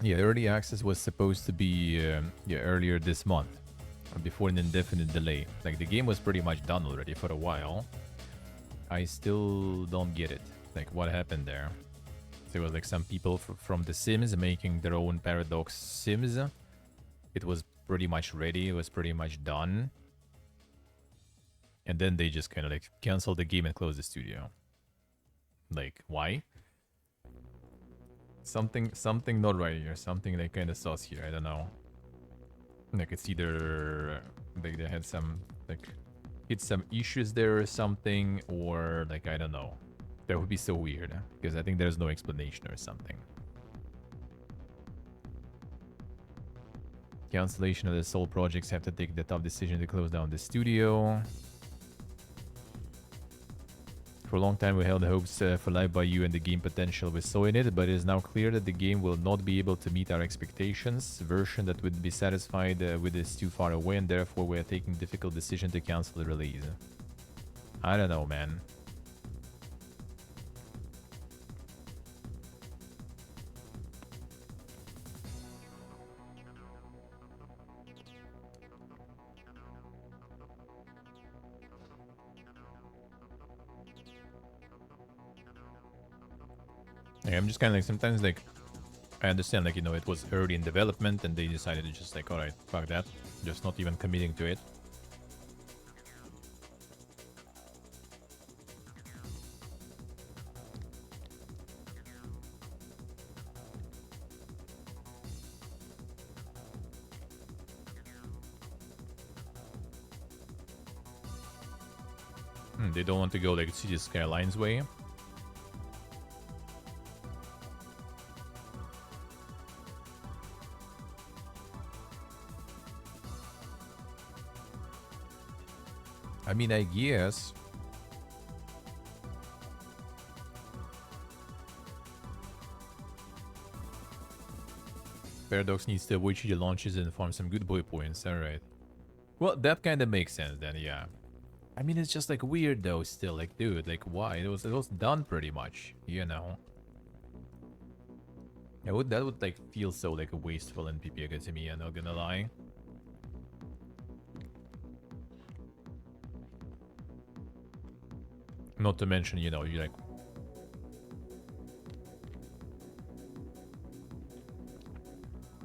Yeah, early access was supposed to be earlier this month, before an indefinite delay. Like, the game was pretty much done already for a while. I still don't get it. Like, what happened there? There was like some people from The Sims making their own Paradox Sims. It was pretty much ready. It was pretty much done. And then they just kind of like canceled the game and closed the studio. Like, why? Something not right here. Something like kind of sus here. I don't know. Like, it's either like they had some like hit some issues there or something, or like, I don't know. That would be so weird, because I think there's no explanation or something. Cancellation of the sole projects have to take the tough decision to close down the studio. For a long time we held hopes for Live by You and the game potential we saw in it, but it is now clear that the game will not be able to meet our expectations. The version that would be satisfied with is too far away, and therefore we are taking difficult decision to cancel the release. I don't know, man. Yeah, I'm just kind of like, sometimes like, I understand, like, you know, it was early in development and they decided to just like, alright, fuck that. Just not even committing to it. They don't want to go like City Skylines way. I mean, I guess. Paradox needs to avoid shitty launches and farm some good boy points. Alright. Well, that kind of makes sense then, yeah. I mean, it's just like weird though still. Like, dude, like why? It was done pretty much, you know. That would like feel so like wasteful in PP Academy, I'm not gonna lie. Not to mention, you know, you like...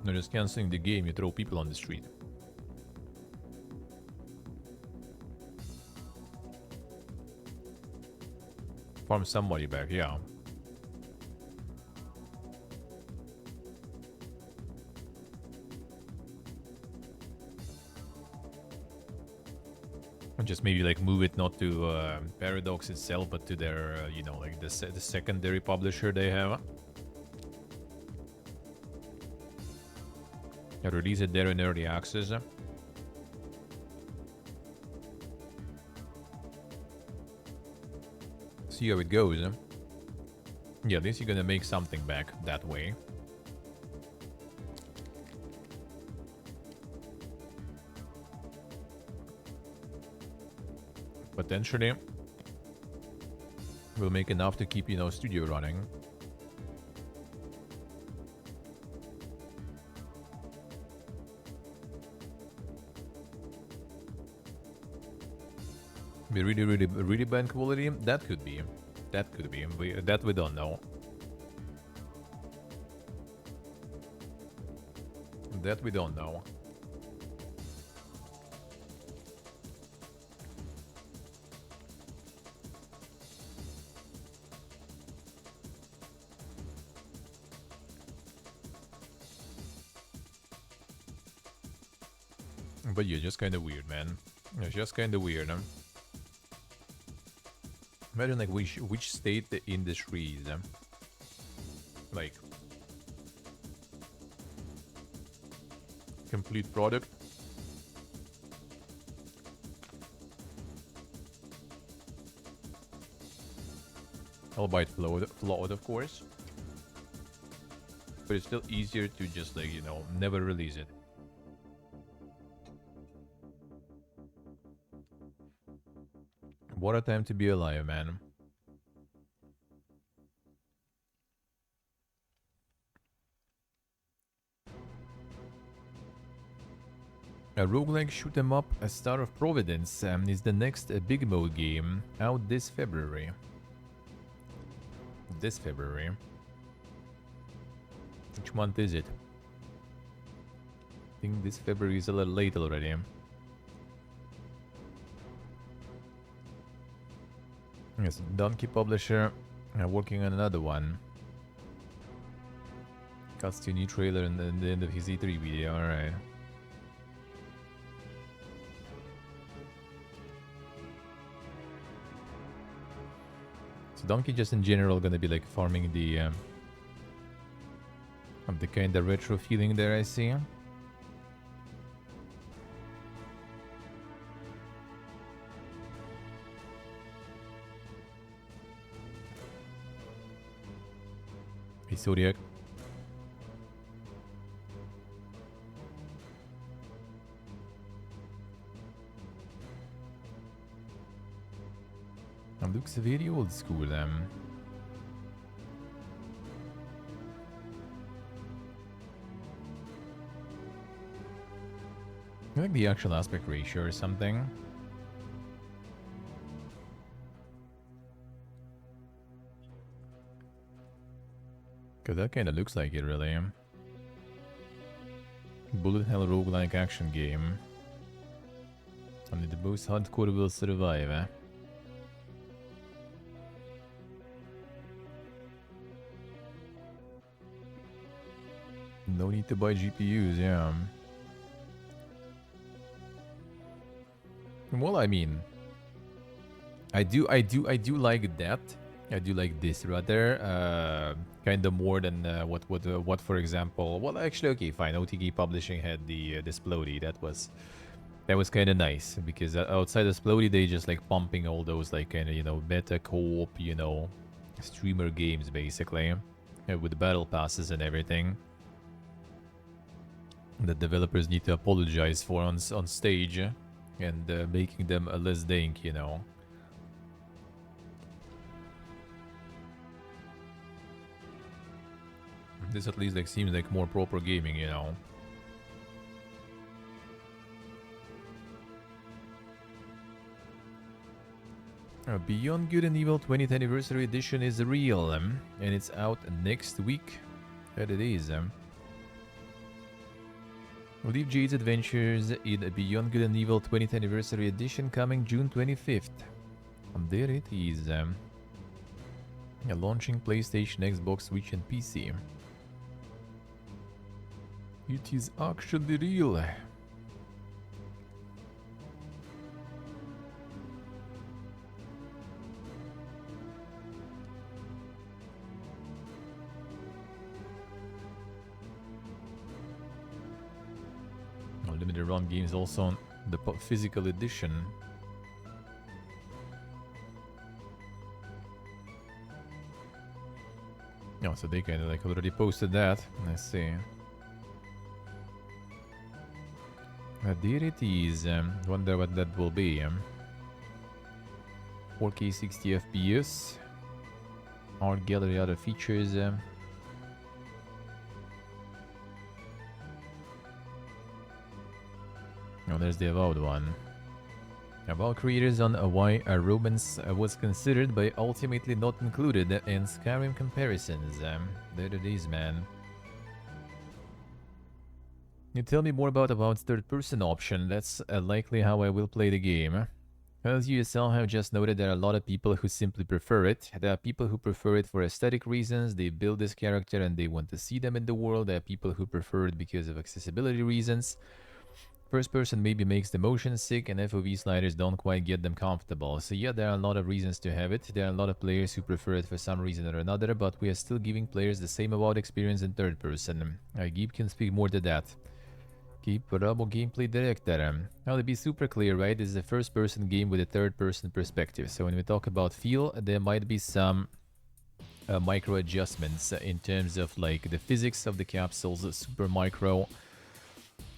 No, just canceling the game, you throw people on the street. Farm somebody back, yeah. Just maybe like move it not to Paradox itself, but to their, you know, like the secondary publisher they have. Yeah, release it there in early access. See how it goes. Yeah, at least you're gonna make something back that way. Potentially will make enough to keep, you know, studio running. Be really, really, really bad quality? That could be. That could be. That we don't know. That we don't know. But yeah, just kind of weird, man. It's just kind of weird, huh? Imagine like which state the industry is, like complete product. Albeit flawed, of course. But it's still easier to just like, you know, never release it. What a time to be alive, man. A roguelike shoot 'em up, A Star of Providence, is the next big mode game out this February. This February. Which month is it? I think this February is a little late already. Yes, Donkey Publisher working on another one. Cuts to a new trailer and then the end of his E3 video, alright. So Donkey just in general gonna be like farming the kind of retro feeling there, I see. Hey, Zodiac. Looks very old school, I like the actual aspect ratio or something. Cause that kinda looks like it, really. Bullet hell roguelike action game. Only the most hardcore will survive, eh? No need to buy GPUs, yeah. Well, I mean, I do like that. I do like this rather, kind of more than what for example. Well, actually, okay, fine. OTK Publishing had the Splody. That was kind of nice because outside of Splody, they just like pumping all those like kind of, you know, meta co-op, you know, streamer games basically, with battle passes and everything. The developers need to apologize for on stage, and making them a less dank, you know. This at least like seems like more proper gaming, you know. Beyond Good and Evil 20th Anniversary Edition is real, and it's out next week. That it is. Leave Jade's Adventures in Beyond Good and Evil 20th Anniversary Edition coming June 25th. And there it is. Launching PlayStation, Xbox, Switch and PC. It is actually real. Limited run games also on the physical edition. Oh, so they kind of like already posted that. Let's see. There it is. Wonder what that will be. 4K 60 FPS. Art gallery, other features. Oh, there's the VOD one. About creators on why romance was considered but ultimately not included in Skyrim comparisons. There it is, man. You tell me more about third-person option. That's likely how I will play the game. As you yourself have just noted, there are a lot of people who simply prefer it. There are people who prefer it for aesthetic reasons. They build this character and they want to see them in the world. There are people who prefer it because of accessibility reasons. First person maybe makes the motion sick and FOV sliders don't quite get them comfortable. So yeah, there are a lot of reasons to have it. There are a lot of players who prefer it for some reason or another, but we are still giving players the same about experience in third person. Geep can speak more to that. Keep Rabo gameplay director. Now to be super clear, right, this is a first person game with a third person perspective. So when we talk about feel, there might be some micro adjustments in terms of like the physics of the capsules, super micro,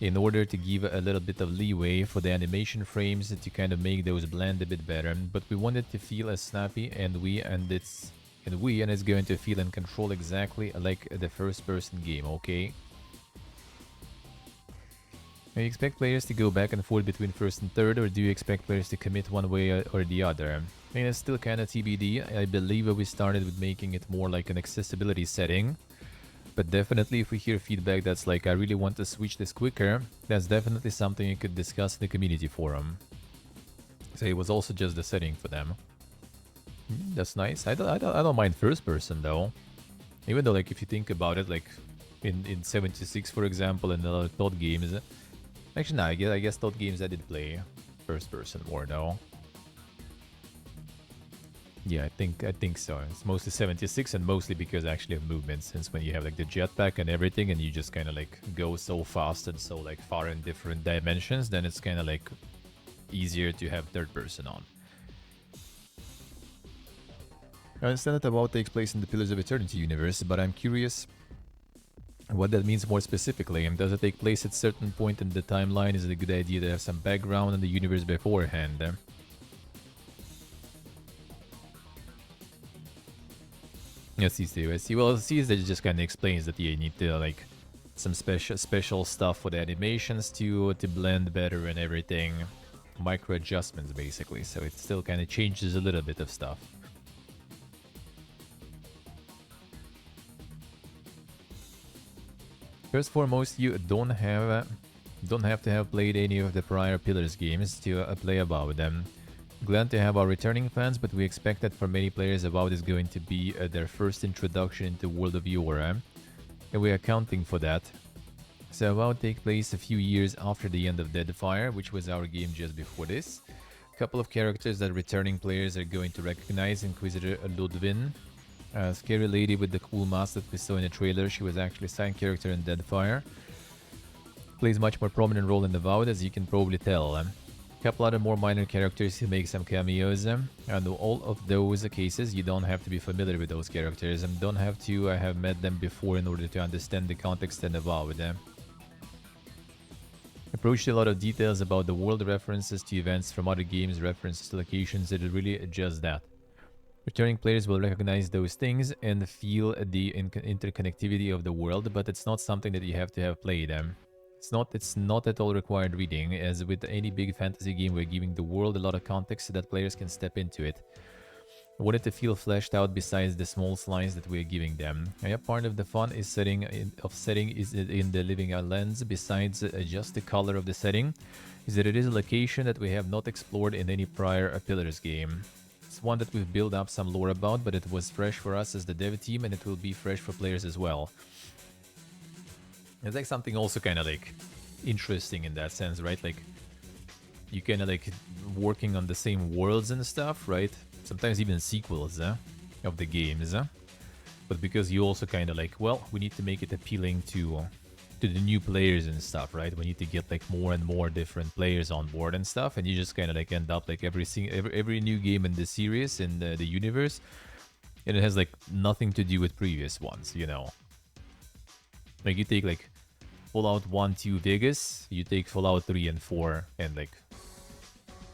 in order to give a little bit of leeway for the animation frames to kind of make those blend a bit better. But we want it to feel as snappy and it's going to feel and control exactly like the first person game, okay? Do you expect players to go back and forth between first and third, or do you expect players to commit one way or the other? I mean, it's still kind of TBD. I believe we started with making it more like an accessibility setting. But definitely if we hear feedback that's like, I really want to switch this quicker, that's definitely something you could discuss in the community forum. So it was also just the setting for them. That's nice. I don't mind first person though. Even though like if you think about it, like in 76 for example, and a lot of thought games. Actually, no, I guess thought games I did play first person more though. Yeah, I think so. It's mostly 76 and mostly because actually of movement, since when you have like the jetpack and everything and you just kind of like go so fast and so like far in different dimensions, then it's kind of like easier to have third person on. I understand that about takes place in the Pillars of Eternity universe, but I'm curious what that means more specifically. Does it take place at a certain point in the timeline? Is it a good idea to have some background in the universe beforehand? Yes, I see. Well, see that it just kind of explains that you need to like some special stuff for the animations to blend better and everything. Micro adjustments basically, so it still kind of changes a little bit of stuff. First foremost, you don't have to have played any of the prior Pillars games to play about them. Glad to have our returning fans, but we expect that for many players VOD is going to be their first introduction into World of Yore, and we are accounting for that. So VOD takes place a few years after the end of Deadfire, which was our game just before this. A couple of characters that returning players are going to recognize: Inquisitor Ludwin, a scary lady with the cool mask that we saw in the trailer. She was actually a side character in Deadfire. Plays much more prominent role in the VOD, as you can probably tell. Couple other more minor characters who make some cameos, and all of those cases you don't have to be familiar with those characters and don't have to have met them before in order to understand the context and the VOD. Approached a lot of details about the world, references to events from other games, references to locations. It is really just that. Returning players will recognize those things and feel the interconnectivity of the world, but it's not something that you have to have played. It's not at all required reading. As with any big fantasy game, we're giving the world a lot of context so that players can step into it. I want it to feel fleshed out besides the small slice that we're giving them. Yeah, part of the fun is setting is in the living lens, besides just the color of the setting, is that it is a location that we have not explored in any prior Pillars game. It's one that we've built up some lore about, but it was fresh for us as the dev team, and it will be fresh for players as well. It's like something also kind of like interesting in that sense, right? Like you kind of like working on the same worlds and stuff, right? Sometimes even sequels of the games, but because you also kind of like, well, we need to make it appealing to the new players and stuff, right? We need to get like more and more different players on board and stuff, and you just kind of like end up like every new game in the series in the universe, and it has like nothing to do with previous ones, you know. Like you take like Fallout 1, 2 Vegas, you take Fallout 3 and 4, and like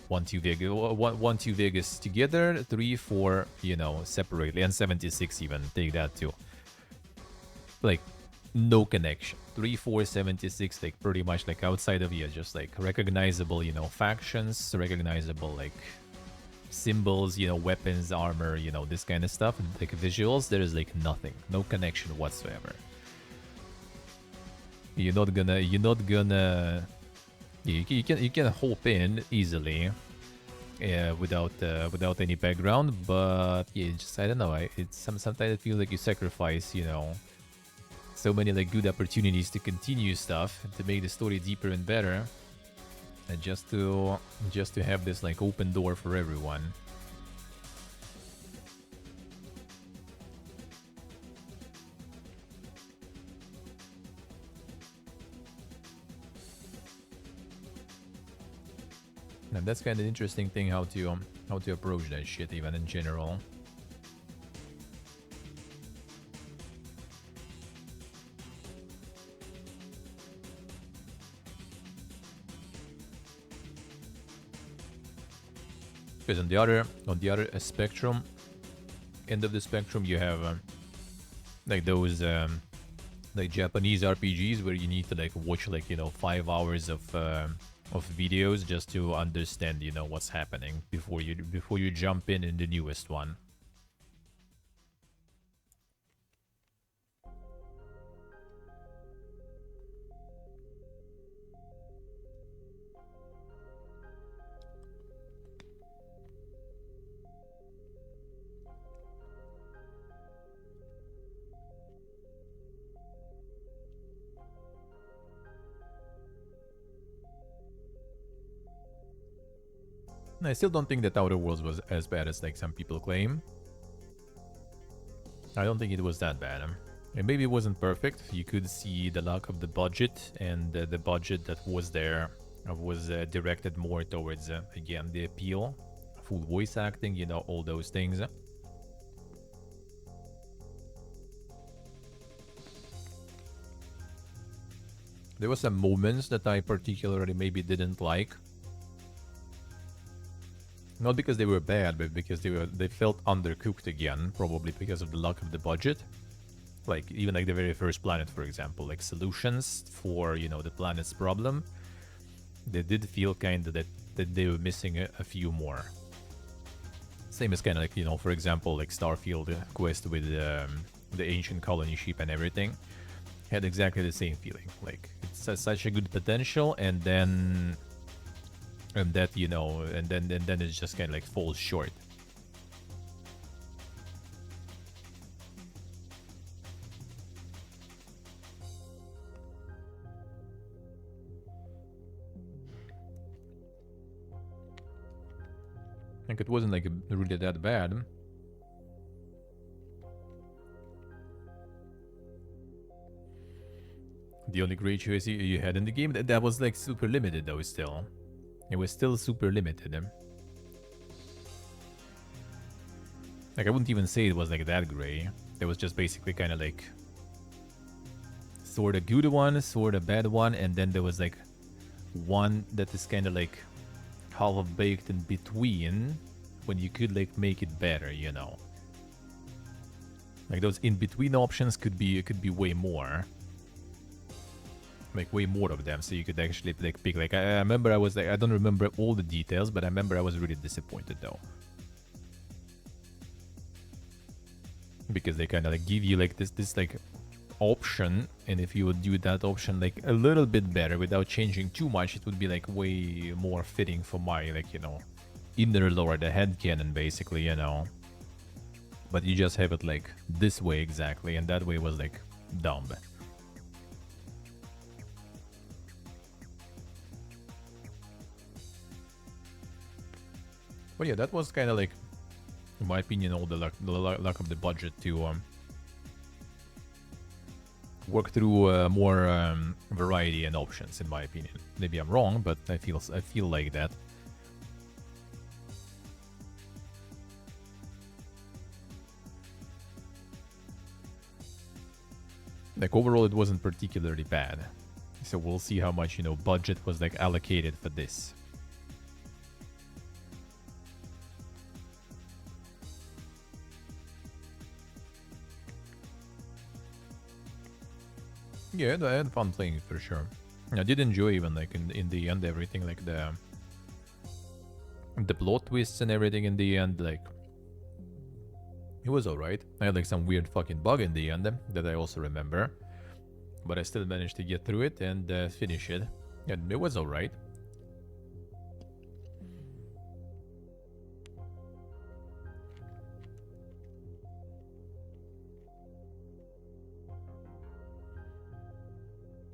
1, 2 Vegas together, 3, 4, you know, separately, and 76 even, take that too. Like, no connection. 3476, like pretty much like outside of you, just like recognizable, you know, factions, recognizable like symbols, you know, weapons, armor, you know, this kind of stuff, and like visuals. There is like nothing, no connection whatsoever. You're not gonna. You can hop in easily, without any background, but yeah, just I don't know. Sometimes I feel like you sacrifice, you know, so many like good opportunities to continue stuff and to make the story deeper and better, and just to have this like open door for everyone. And that's kind of an interesting thing how to approach that shit even in general. Because on the other spectrum, end of the spectrum, you have like those like Japanese RPGs where you need to like watch like, you know, 5 hours of videos just to understand, you know, what's happening before you jump in the newest one. I still don't think that Outer Worlds was as bad as like some people claim. I don't think it was that bad. And maybe it wasn't perfect. You could see the lack of the budget, and the budget that was there was directed more towards, again, the appeal, full voice acting, you know, all those things. There were some moments that I particularly maybe didn't like. Not because they were bad, but because they felt undercooked again, probably because of the lack of the budget. Like even like the very first planet, for example, like solutions for, you know, the planet's problem. They did feel kind of that they were missing a few more. Same as kind of like, you know, for example, like Starfield quest with the ancient colony ship and everything. Had exactly the same feeling. Like it's such a good potential, and then that, you know, and then it just kind of like falls short. Like it wasn't like really that bad. The only great choice you had in the game, that was like super limited though still. It was still super limited. Like I wouldn't even say it was like that gray. It was just basically kind of like sort of good one, sort of bad one, and then there was like one that is kind of like half baked in between, when you could like make it better, you know. Like those in between options could be way more. Like way more of them, so you could actually like pick. Like I remember I was like, I don't remember all the details, but I remember I was really disappointed though, because they kind of like give you like this like option, and if you would do that option like a little bit better without changing too much, it would be like way more fitting for my, like, you know, inner lore, the headcanon basically, you know. But you just have it like this way exactly, and that way was like dumb. But yeah, that was kind of like, in my opinion, all the lack of the budget to work through more variety and options. In my opinion, maybe I'm wrong, but I feel like that. Like overall, it wasn't particularly bad. So we'll see how much, you know, budget was like allocated for this. Yeah, I had fun playing it for sure. I did enjoy even like in the end everything, like the plot twists and everything in the end, like it was alright. I had like some weird fucking bug in the end that I also remember, but I still managed to get through it and finish it, and it was alright.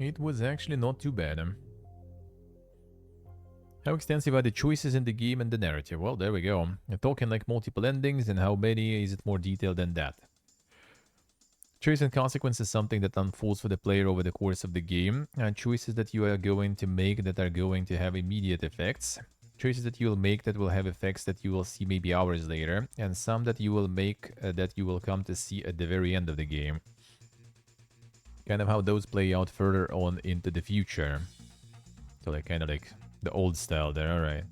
It was actually not too bad. How extensive are the choices in the game and the narrative? Well, there we go. You're talking like multiple endings, and how many is it more detailed than that? Choice and consequence is something that unfolds for the player over the course of the game, and choices that you are going to make that are going to have immediate effects. Choices that you will make that will have effects that you will see maybe hours later, and some that you will make that you will come to see at the very end of the game. Kind of how those play out further on into the future. So like kind of like the old style there, alright.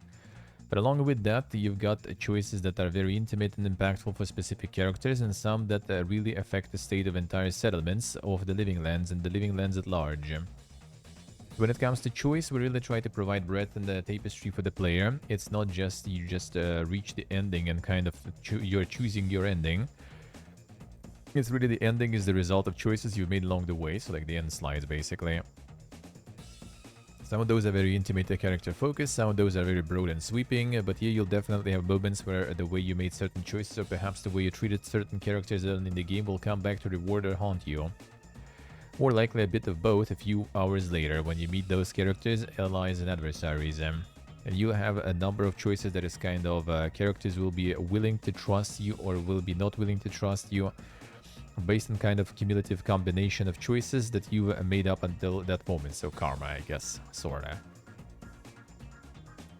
But along with that, you've got choices that are very intimate and impactful for specific characters, and some that really affect the state of entire settlements of the living lands and the living lands at large. When it comes to choice, we really try to provide breadth in the tapestry for the player. It's not just you just reach the ending and kind of you're choosing your ending. It's really the ending is the result of choices you've made along the way, so like the end slides basically. Some of those are very intimate character focused, some of those are very broad and sweeping, but here you'll definitely have moments where the way you made certain choices or perhaps the way you treated certain characters early in the game will come back to reward or haunt you. More likely a bit of both a few hours later when you meet those characters, allies and adversaries. And you have a number of choices that is kind of characters will be willing to trust you or will be not willing to trust you, based on kind of cumulative combination of choices that you made up until that moment. So karma, I guess, sorta.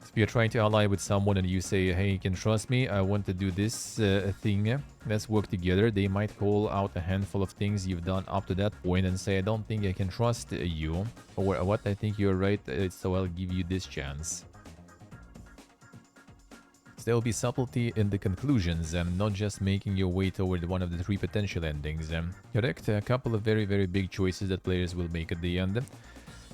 If you're trying to ally with someone and you say, hey, you can trust me, I want to do this thing, let's work together, they might call out a handful of things you've done up to that point and say, I don't think I can trust you, or what, I think you're right, so I'll give you this chance. There will be subtlety in the conclusions, not just making your way toward one of the three potential endings. Correct, a couple of very, very big choices that players will make at the end,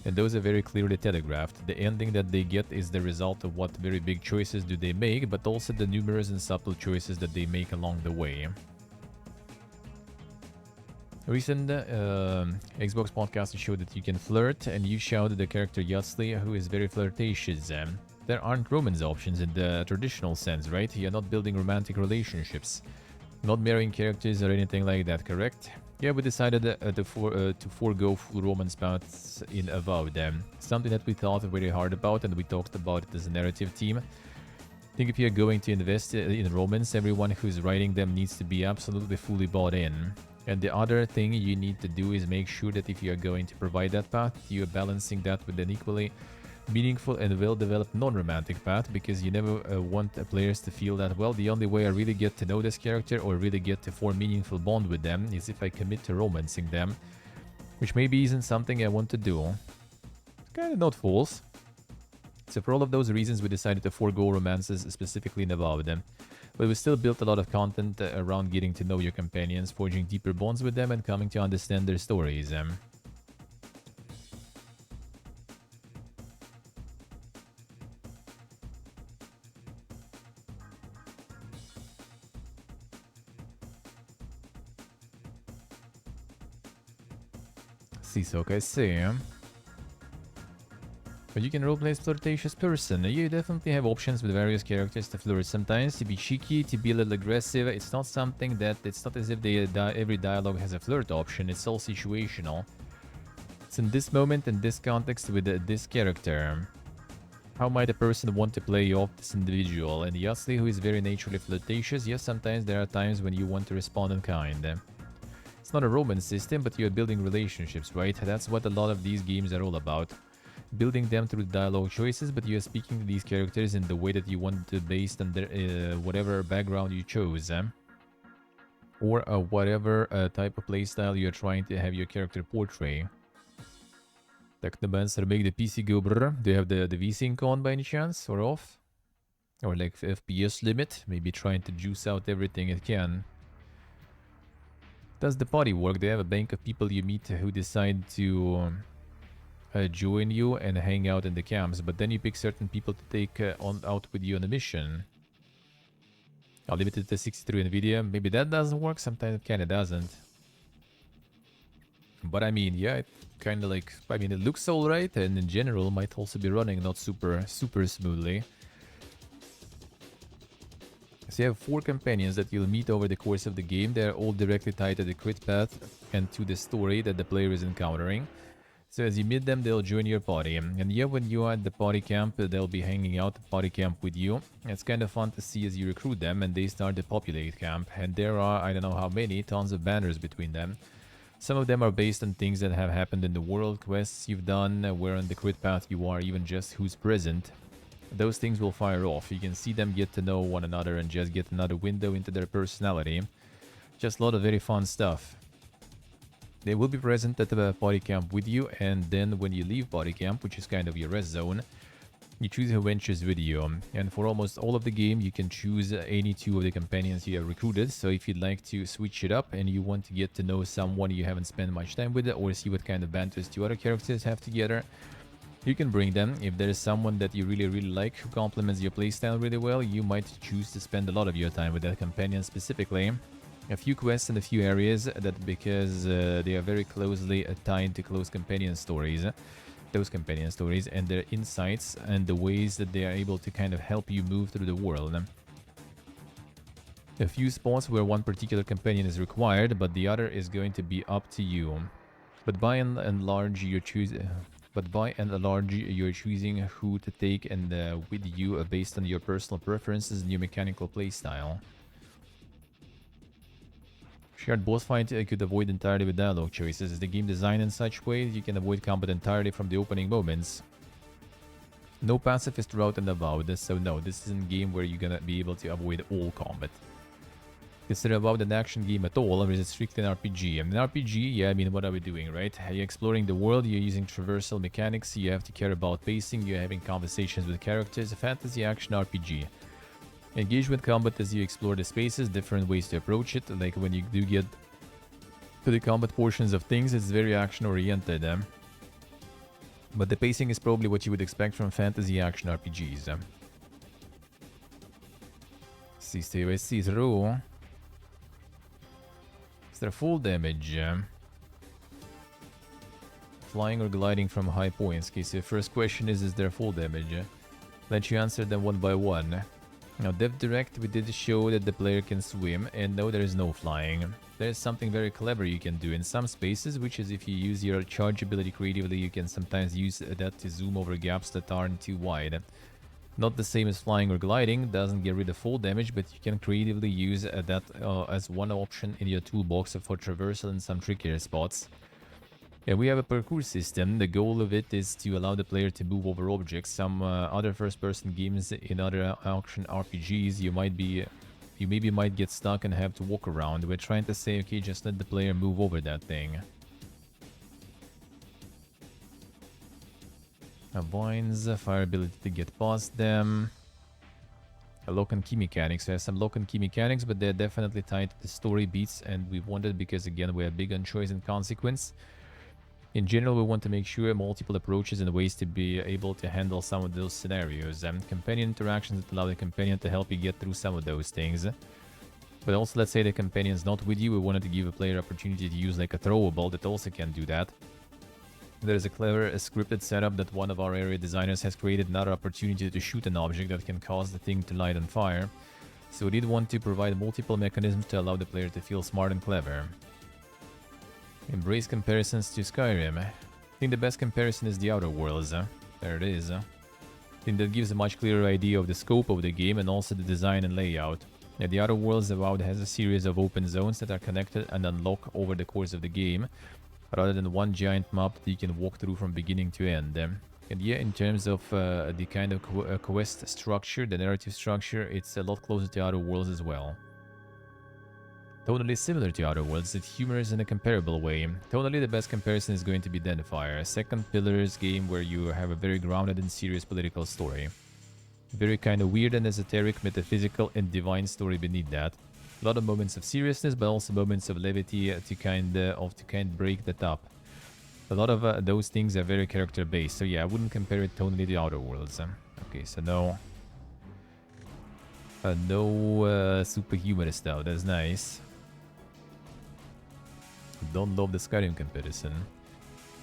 and those are very clearly telegraphed. The ending that they get is the result of what very big choices do they make, but also the numerous and subtle choices that they make along the way. Recent Xbox podcast showed that you can flirt, and you shouted the character Yatsley, who is very flirtatious. There aren't romance options in the traditional sense, right? You're not building romantic relationships, not marrying characters or anything like that, correct? Yeah, we decided to forego full romance paths in VOD. Something that we thought very hard about, and we talked about it as a narrative team. I think if you're going to invest in romance, everyone who's writing them needs to be absolutely fully bought in. And the other thing you need to do is make sure that if you're going to provide that path, you're balancing that with an equally meaningful and well-developed non-romantic path, because you never want players to feel that, well, the only way I really get to know this character or really get to form meaningful bond with them is if I commit to romancing them, which maybe isn't something I want to do. It's kind of not false. So for all of those reasons, we decided to forego romances, specifically in above them. But we still built a lot of content around getting to know your companions, forging deeper bonds with them, and coming to understand their stories. Sisok, I see. But you can roleplay as flirtatious person. You definitely have options with various characters to flirt. Sometimes to be cheeky, to be a little aggressive. It's not something that... It's not as if every dialogue has a flirt option. It's all situational. It's in this moment, in this context, with this character. How might a person want to play off this individual? And Yasli, who is very naturally flirtatious, yes, sometimes there are times when you want to respond in kind. It's not a romance system, but you're building relationships, right? That's what a lot of these games are all about. Building them through dialogue choices, but you're speaking to these characters in the way that you want to, based on their whatever background you chose. Or whatever type of playstyle you're trying to have your character portray. Technobancer make the PC go brr. Do you have the VSync on by any chance, or off? Or like FPS limit? Maybe trying to juice out everything it can. Does the party work? They have a bank of people you meet who decide to join you and hang out in the camps, but then you pick certain people to take out with you on a mission. Limited to 63 NVIDIA. Maybe that doesn't work. Sometimes it kind of doesn't. But I mean, yeah, it kind of like... I mean, it looks alright, and in general might also be running not super smoothly. So you have 4 companions that you'll meet over the course of the game. They're all directly tied to the crit path and to the story that the player is encountering. So as you meet them, they'll join your party. And yeah, when you are at the party camp, they'll be hanging out at party camp with you. It's kind of fun to see as you recruit them and they start to populate camp. And there are, I don't know how many, tons of banners between them. Some of them are based on things that have happened in the world, quests you've done, where on the crit path you are, even just who's present. Those things will fire off. You can see them get to know one another and just get another window into their personality. Just a lot of very fun stuff. They will be present at the party camp with you, and then when you leave party camp, which is kind of your rest zone, you choose who ventures with you. And for almost all of the game, you can choose any 2 of the companions you have recruited. So if you'd like to switch it up and you want to get to know someone you haven't spent much time with, or see what kind of banters 2 other characters have together, you can bring them. If there is someone that you really like who complements your playstyle really well, you might choose to spend a lot of your time with that companion specifically. A few quests in a few areas that, because they are very closely tied to close companion stories, those companion stories and their insights and the ways that they are able to kind of help you move through the world. A few spots where one particular companion is required, but the other is going to be up to you. But by and large, you're choosing who to take and with you based on your personal preferences and your mechanical playstyle. Shared boss fight could avoid entirely with dialogue choices. Is the game designed in such way that you can avoid combat entirely from the opening moments? No pacifist route and about this, so no, this isn't a game where you're gonna be able to avoid all combat. Is it about an action game at all, or is it strictly an RPG? An RPG, yeah, I mean, what are we doing, right? You're exploring the world, you're using traversal mechanics, you have to care about pacing, you're having conversations with characters. A fantasy action RPG. Engage with combat as you explore the spaces, different ways to approach it. Like when you do get to the combat portions of things, it's very action oriented. But the pacing is probably what you would expect from fantasy action RPGs. See through. Is there full damage? Flying or gliding from high points? Okay, so the first question is there full damage? Let you answer them one by one. Now, Dev Direct, we did show that the player can swim, and no, there is no flying. There is something very clever you can do in some spaces, which is if you use your charge ability creatively, you can sometimes use that to zoom over gaps that aren't too wide. Not the same as flying or gliding, doesn't get rid of full damage, but you can creatively use that as one option in your toolbox for traversal in some trickier spots. Yeah, we have a parkour system. The goal of it is to allow the player to move over objects. Some other first-person games in other action RPGs, you maybe might get stuck and have to walk around. We're trying to say, okay, just let the player move over that thing. Vines, fire ability to get past them. Lock and key mechanics. There's some lock and key mechanics, but they're definitely tied to the story beats, and we wanted, because again, we are big on choice and consequence. In general, we want to make sure multiple approaches and ways to be able to handle some of those scenarios. Companion interactions that allow the companion to help you get through some of those things. But also, let's say the companion's not with you, we wanted to give a player opportunity to use like a throwable that also can do that. There's a clever scripted setup that one of our area designers has created, another opportunity to shoot an object that can cause the thing to light on fire. So we did want to provide multiple mechanisms to allow the player to feel smart and clever. Embrace comparisons to Skyrim. I think the best comparison is the Outer Worlds. There it is. I think that gives a much clearer idea of the scope of the game and also the design and layout. The Outer Worlds WoW has a series of open zones that are connected and unlock over the course of the game, rather than one giant map that you can walk through from beginning to end. And yeah, in terms of the kind of quest structure, the narrative structure, it's a lot closer to Outer Worlds as well. Totally similar to Outer Worlds, it's humorous in a comparable way. Totally the best comparison is going to be Denfire, a second Pillars game where you have a very grounded and serious political story. Very kind of weird and esoteric, metaphysical and divine story beneath that. A lot of moments of seriousness, but also moments of levity to kind of break the top. A lot of those things are very character based, so yeah, I wouldn't compare it totally to Outer Worlds. Okay, so no superhuman stuff. That's nice. Don't love the Skyrim comparison.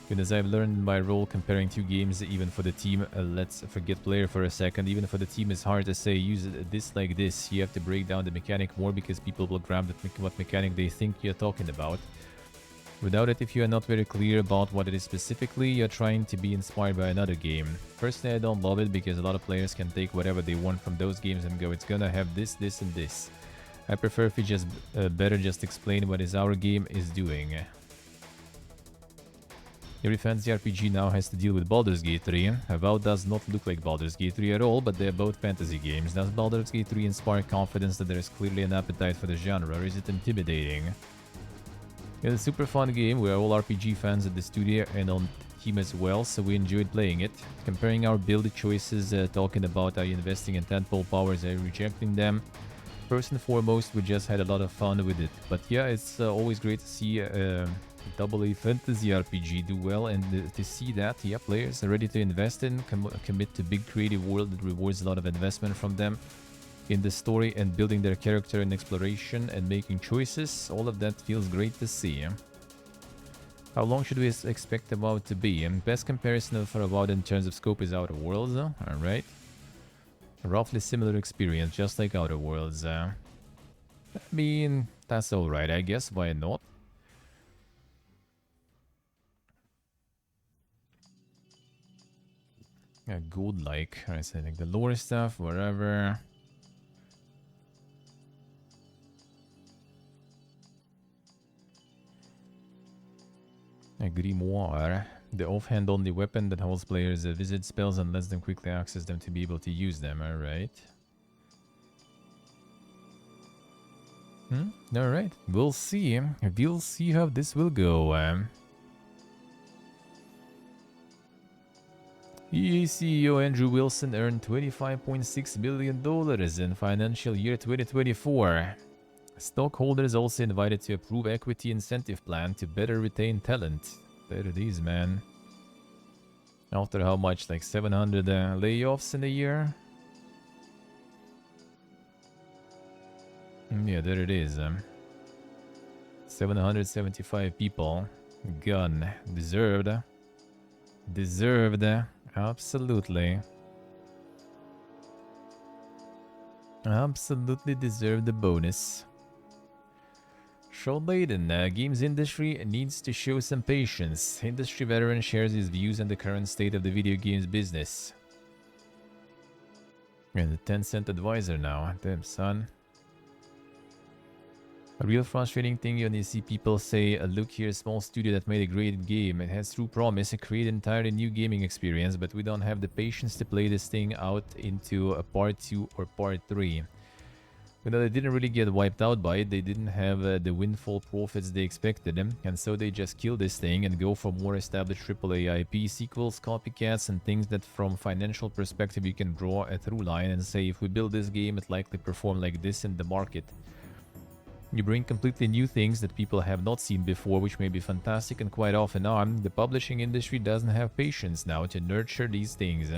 Even as I've learned in my role comparing two games, even for the team, let's forget player for a second. Even for the team, it's hard to say use this like this. You have to break down the mechanic more because people will grab what mechanic they think you're talking about. Without it, if you are not very clear about what it is specifically, you're trying to be inspired by another game. Personally, I don't love it because a lot of players can take whatever they want from those games and go, it's gonna have this, this, and this. I prefer if we just better just explain what is our game is doing. Every fantasy RPG now has to deal with Baldur's Gate 3. VOD does not look like Baldur's Gate 3 at all, but they're both fantasy games. Does Baldur's Gate 3 inspire confidence that there is clearly an appetite for the genre, or is it intimidating? It's a super fun game. We're all RPG fans at the studio and on team as well, so we enjoyed playing it. Comparing our build choices, talking about are you investing in tentpole powers, are you rejecting them? First and foremost, we just had a lot of fun with it. But yeah, it's always great to see AA fantasy RPG do well, and to see that, yeah, players are ready to invest in, commit to big creative world that rewards a lot of investment from them in the story and building their character and exploration and making choices. All of that feels great to see. How long should we expect the WoW to be? Best comparison for a WoW in terms of scope is Outer Worlds. Alright. Roughly similar experience, just like Outer Worlds. I mean, that's alright, I guess. Why not? Yeah, good-like. I say like the lore stuff, whatever. A grimoire. The offhand only weapon that holds players visit spells and lets them quickly access them to be able to use them. Alright. Alright. We'll see. We'll see how this will go. EA CEO Andrew Wilson earned $25.6 billion in financial year 2024. Stockholders also invited to approve equity incentive plan to better retain talent. There it is, man. After how much? Like 700 layoffs in a year? Yeah, there it is. 775 people. Gone. Deserved. Deserved. Absolutely. Absolutely deserved the bonus. Sean Layden, games industry needs to show some patience. Industry veteran shares his views on the current state of the video games business. And the 10-cent advisor now. Damn, son. A real frustrating thing when you see people say, look here, small studio that made a great game. It has true promise and create an entirely new gaming experience, but we don't have the patience to play this thing out into a part 2 or part 3. You know, they didn't really get wiped out by it. They didn't have the windfall profits they expected, and so they just kill this thing and go for more established AAA IP sequels, copycats, and things that from financial perspective you can draw a through line and say, if we build this game, it likely perform like this in the market. You bring completely new things that people have not seen before, which may be fantastic, and quite often the publishing industry doesn't have patience now to nurture these things.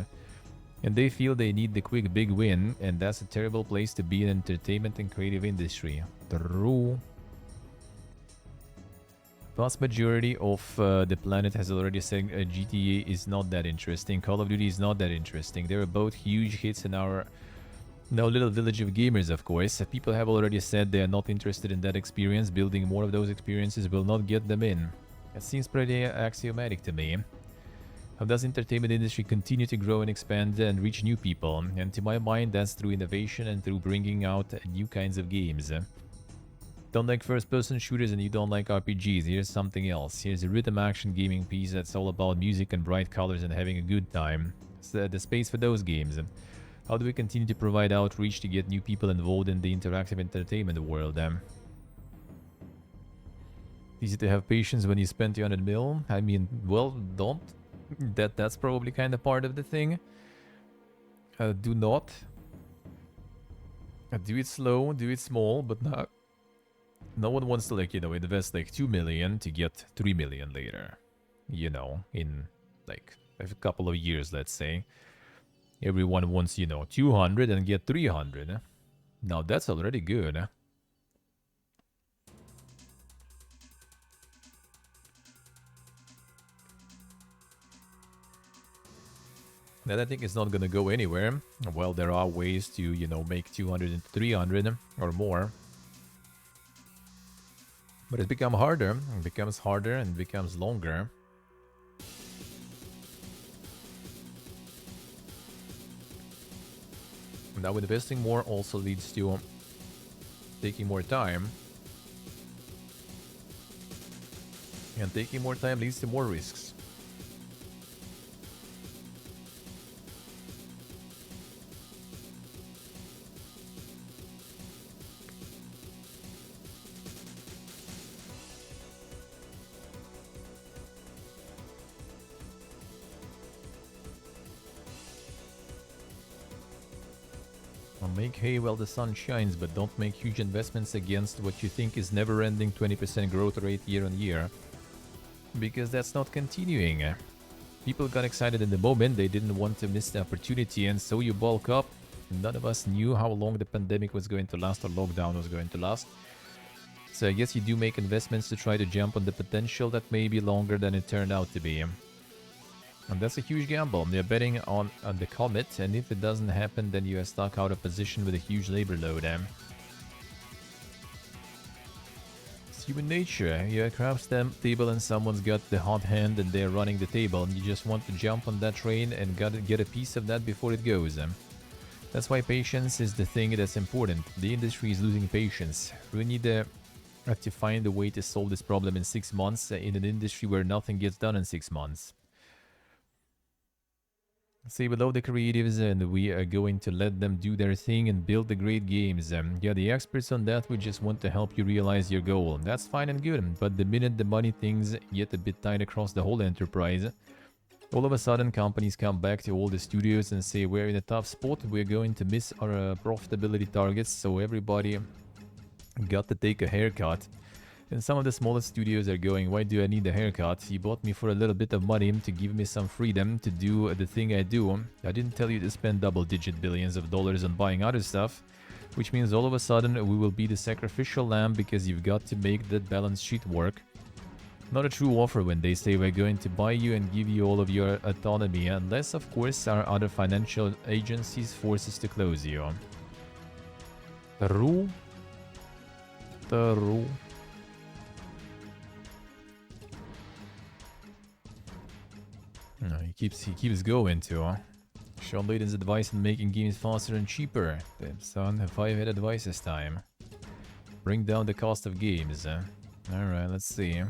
And they feel they need the quick big win, and that's a terrible place to be in entertainment and creative industry. True. Vast majority of the planet has already said GTA is not that interesting, Call of Duty is not that interesting. They were both huge hits in our little village of gamers, of course. People have already said they are not interested in that experience. Building more of those experiences will not get them in. That seems pretty axiomatic to me. How does entertainment industry continue to grow and expand and reach new people? And to my mind, that's through innovation and through bringing out new kinds of games. Don't like first-person shooters and you don't like RPGs. Here's something else. Here's a rhythm action gaming piece that's all about music and bright colors and having a good time. It's the space for those games. How do we continue to provide outreach to get new people involved in the interactive entertainment world? Easy to have patience when you spend 200 mil. I mean, well, don't. That's probably kind of part of the thing. Do not. Do it slow, do it small, but No one wants to, like, you know, invest like 2 million to get 3 million later. You know, in like a couple of years, let's say. Everyone wants, you know, 200 and get 300. Now that's already good. That I think is not gonna go anywhere. Well, there are ways to, you know, make 200 into 300 or more. But it becomes harder, it becomes harder, and it becomes longer. Now investing more also leads to taking more time. And taking more time leads to more risks. Make hay while the sun shines, but don't make huge investments against what you think is never-ending 20% growth rate year on year. Because that's not continuing. People got excited in the moment, they didn't want to miss the opportunity, and so you bulk up. None of us knew how long the pandemic was going to last or lockdown was going to last. So I guess you do make investments to try to jump on the potential that may be longer than it turned out to be. And that's a huge gamble. You're betting on the comet, and if it doesn't happen, then you are stuck out of position with a huge labor load. It's human nature. You're at a craps table and someone's got the hot hand and they're running the table, and you just want to jump on that train and get a piece of that before it goes. That's why patience is the thing that's important. The industry is losing patience. We need to find a way to solve this problem in 6 months in an industry where nothing gets done in 6 months. Say we love the creatives and we are going to let them do their thing and build the great games. Yeah, the experts on that, we just want to help you realize your goal. That's fine and good, but the minute the money things get a bit tight across the whole enterprise, all of a sudden companies come back to all the studios and say we're in a tough spot, we're going to miss our profitability targets, so everybody got to take a haircut. And some of the smallest studios are going, why do I need a haircut? You bought me for a little bit of money to give me some freedom to do the thing I do. I didn't tell you to spend double-digit billions of dollars on buying other stuff. Which means all of a sudden we will be the sacrificial lamb because you've got to make that balance sheet work. Not a true offer when they say we're going to buy you and give you all of your autonomy, unless of course our other financial agencies force us to close you. True. True. No, he keeps going to. Sean Layden's advice on making games faster and cheaper. Damn son, 5-head advice this time. Bring down the cost of games. Alright, let's see.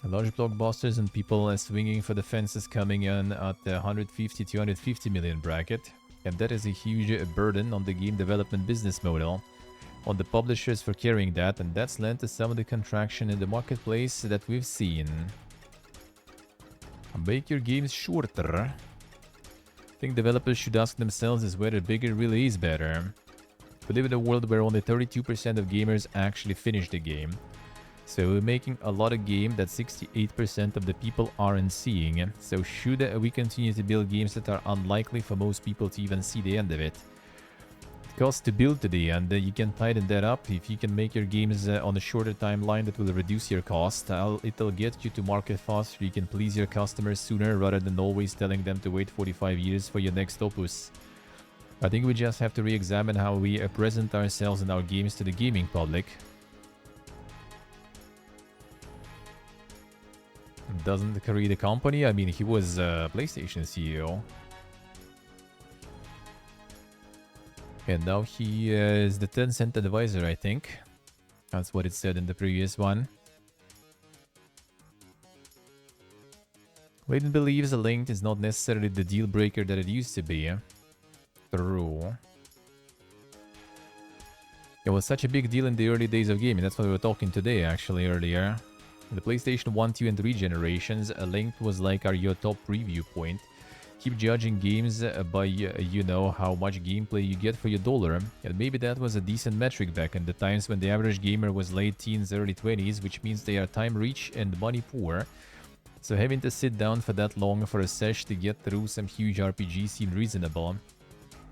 Large blockbusters and people swinging for the fences coming in at the 150-250 million bracket. And that is a huge burden on the game development business model. On the publishers for carrying that, and that's led to some of the contraction in the marketplace that we've seen. Make your games shorter. I think developers should ask themselves is whether bigger really is better. We live in a world where only 32% of gamers actually finish the game. So we're making a lot of game that 68% of the people aren't seeing. So should we continue to build games that are unlikely for most people to even see the end of it? Cost to build to the end, you can tighten that up. If you can make your games on a shorter timeline, that will reduce your cost. It'll get you to market faster. You can please your customers sooner rather than always telling them to wait 45 years for your next opus. I think we just have to re-examine how we present ourselves and our games to the gaming public. Doesn't create a company? I mean, he was PlayStation CEO. And now he is the Tencent advisor, I think. That's what it said in the previous one. Layden believes a link is not necessarily the deal breaker that it used to be. True. It was such a big deal in the early days of gaming. That's what we were talking today, actually, earlier. The PlayStation 1, 2, and 3 generations, a link was like your top preview point. keep judging games by you know how much gameplay you get for your dollar, and maybe that was a decent metric back in the times when the average gamer was late teens, early 20s, which means they are time rich and money poor. So having to sit down for that long for a sesh to get through some huge RPG seemed reasonable.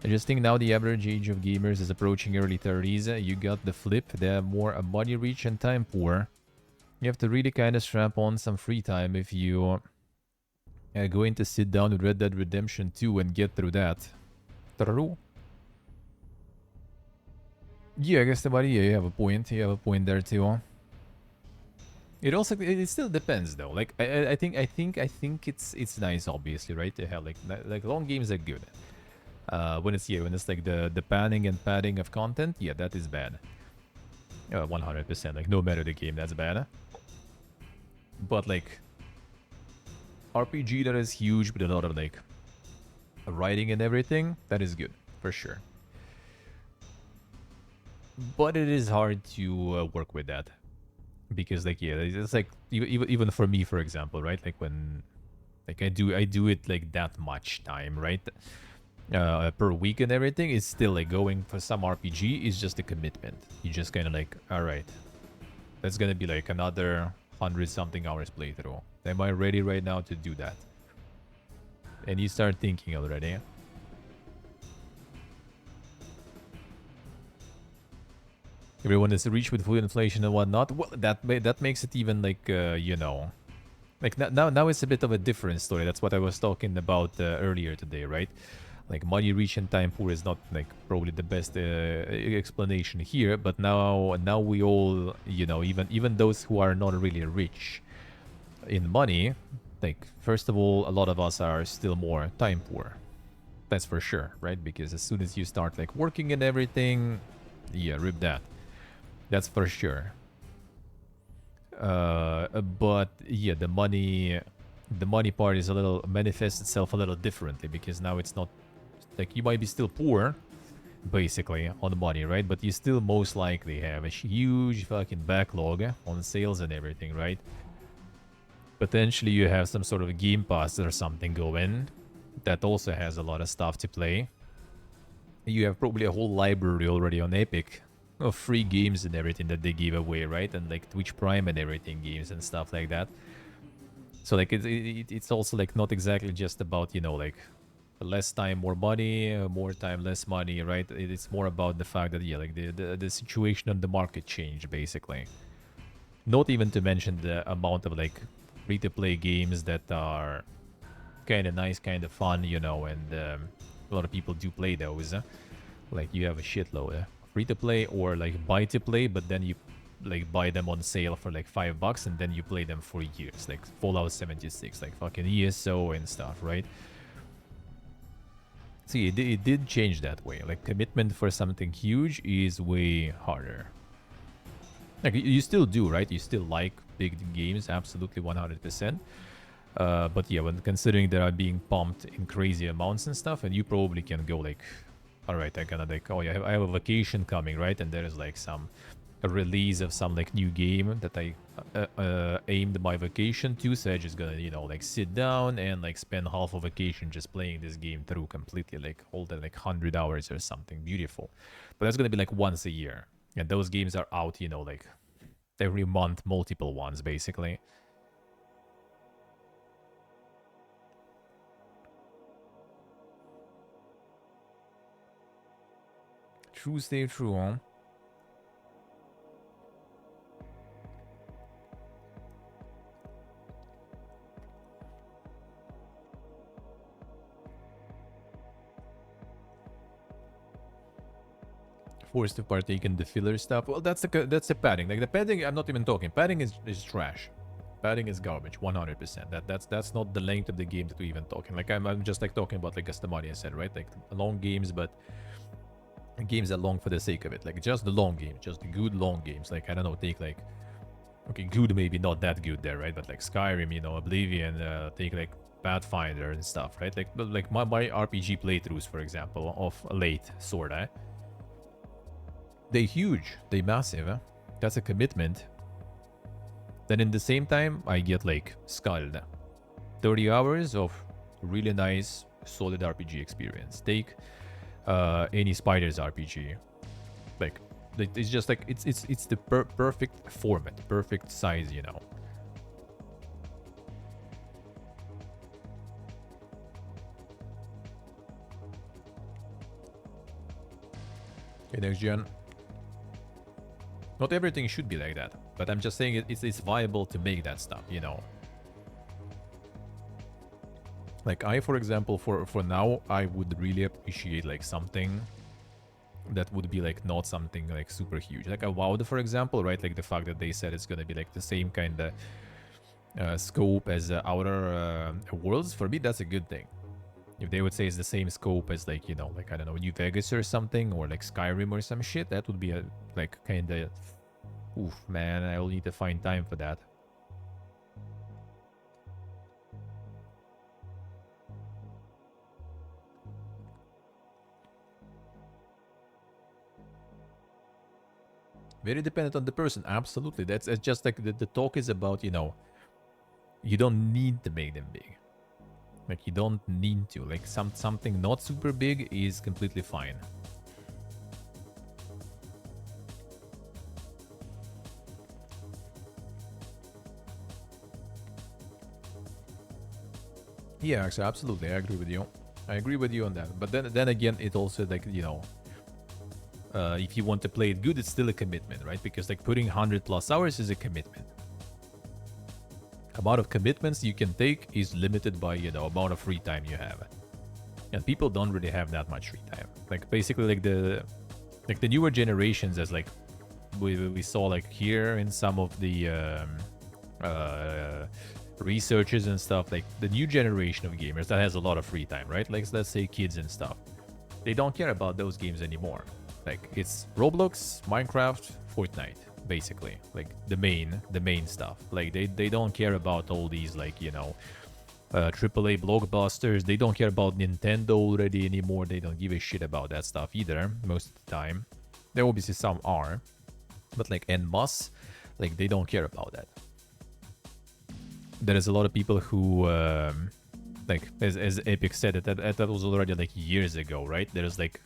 I just think now the average age of gamers is approaching early 30s. You got the flip, they're more money rich and time poor. You have to really kind of strap on some free time if you going to sit down with Red Dead Redemption 2 and get through that. True. Yeah, I guess the body, yeah, you have a point. You have a point there too. It still depends though. Like I think it's nice, obviously, right? To have like long games are good. When it's like the panning and padding of content, yeah, that is bad. 100%. Like no matter the game, that's bad. But like RPG that is huge with a lot of like writing and everything, that is good for sure. But it is hard to work with that because like yeah, it's like even for me, for example, right? Like when like I do it like that much time, right? Per week and everything, it's still like going for some RPG is just a commitment. You just kind of like, all right, that's gonna be like another 100-something hours playthrough. Am I ready right now to do that? And you start thinking already. Everyone is reached with food inflation and whatnot. Well, that makes it even like you know, like now it's a bit of a different story. That's what I was talking about earlier today, right? Like money rich and time poor is not like probably the best explanation here, but now we all, you know, even those who are not really rich in money, like first of all, a lot of us are still more time poor. That's for sure, right? Because as soon as you start like working and everything, yeah, rip that. That's for sure. But yeah, the money part is a little manifests itself a little differently because now it's not like you might be still poor, basically, on the money, right? But you still most likely have a huge fucking backlog on sales and everything, right? Potentially you have some sort of Game Pass or something going that also has a lot of stuff to play. You have probably a whole library already on Epic of free games and everything that they give away, right? And like Twitch Prime and everything games and stuff like that. So like it's also like not exactly just about, you know, like less time, more money, more time, less money, right? It's more about the fact that, yeah, like the situation on the market changed, basically. Not even to mention the amount of, like, free-to-play games that are kind of nice, kind of fun, you know, and a lot of people do play those. Like, you have a shitload. Free-to-play or, like, buy-to-play, but then you, like, buy them on sale for, like, $5, and then you play them for years. Like, Fallout 76, like, fucking ESO and stuff, right? See, it did change that way. Like, commitment for something huge is way harder. Like, you still do, right? You still like big games, absolutely 100%. But yeah, when considering they are being pumped in crazy amounts and stuff, and you probably can go like, all right, I kind of like, oh yeah, I have a vacation coming, right? And there is like a release of some like new game that I aimed my vacation to, so I just gonna, you know, like sit down and like spend half of vacation just playing this game through completely, like hold it like 100 hours or something beautiful. But that's gonna be like once a year, and those games are out, you know, like every month, multiple ones basically. True, stay true, huh? Forced to partake in the filler stuff. Well, that's the padding. Like the padding, I'm not even talking. Padding is trash. Padding is garbage, 100%. That's not the length of the game that we're even talking. Like I'm just like talking about like Gastamania said, right? Like long games, but games are long for the sake of it. Like just the long games, just the good long games. Like I don't know, take like, okay, good maybe not that good there, right? But like Skyrim, you know, Oblivion, take like Pathfinder and stuff, right? Like my RPG playthroughs, for example, of late, sorta. They huge, they massive, huh? That's a commitment. Then in the same time, I get like Skald. 30 hours of really nice solid RPG experience. Take any Spiders RPG. Like, it's just like it's the perfect format, perfect size, you know. Okay, next gen. Not everything should be like that, but I'm just saying it's viable to make that stuff, you know. Like for example, for now, I would really appreciate like something that would be like not something like super huge, like a VOD, for example, right? Like the fact that they said it's gonna be like the same kind of scope as Outer Worlds. For me, that's a good thing. If they would say it's the same scope as like, you know, like, I don't know, New Vegas or something, or like Skyrim or some shit, that would be a like kind of, oof, man, I'll need to find time for that. Very dependent on the person, absolutely. That's just like the talk is about, you know, you don't need to make them big. Like, you don't need to. Like, something not super big is completely fine. Yeah, actually, absolutely, I agree with you. I agree with you on that. But then again, it also, like, you know, if you want to play it good, it's still a commitment, right? Because like putting 100+ hours is a commitment. Amount of commitments you can take is limited by, you know, amount of free time you have. And people don't really have that much free time. Like basically like the newer generations, as like we saw like here in some of the researches and stuff, like the new generation of gamers that has a lot of free time, right? Like let's say kids and stuff. They don't care about those games anymore. Like it's Roblox, Minecraft, Fortnite, basically. Like the main stuff. Like they don't care about all these, like, you know, AAA blockbusters. They don't care about Nintendo already anymore. They don't give a shit about that stuff either most of the time. There obviously some are, but like en masse, like they don't care about that. There is a lot of people who like as Epic said, that was already like years ago, right? There's like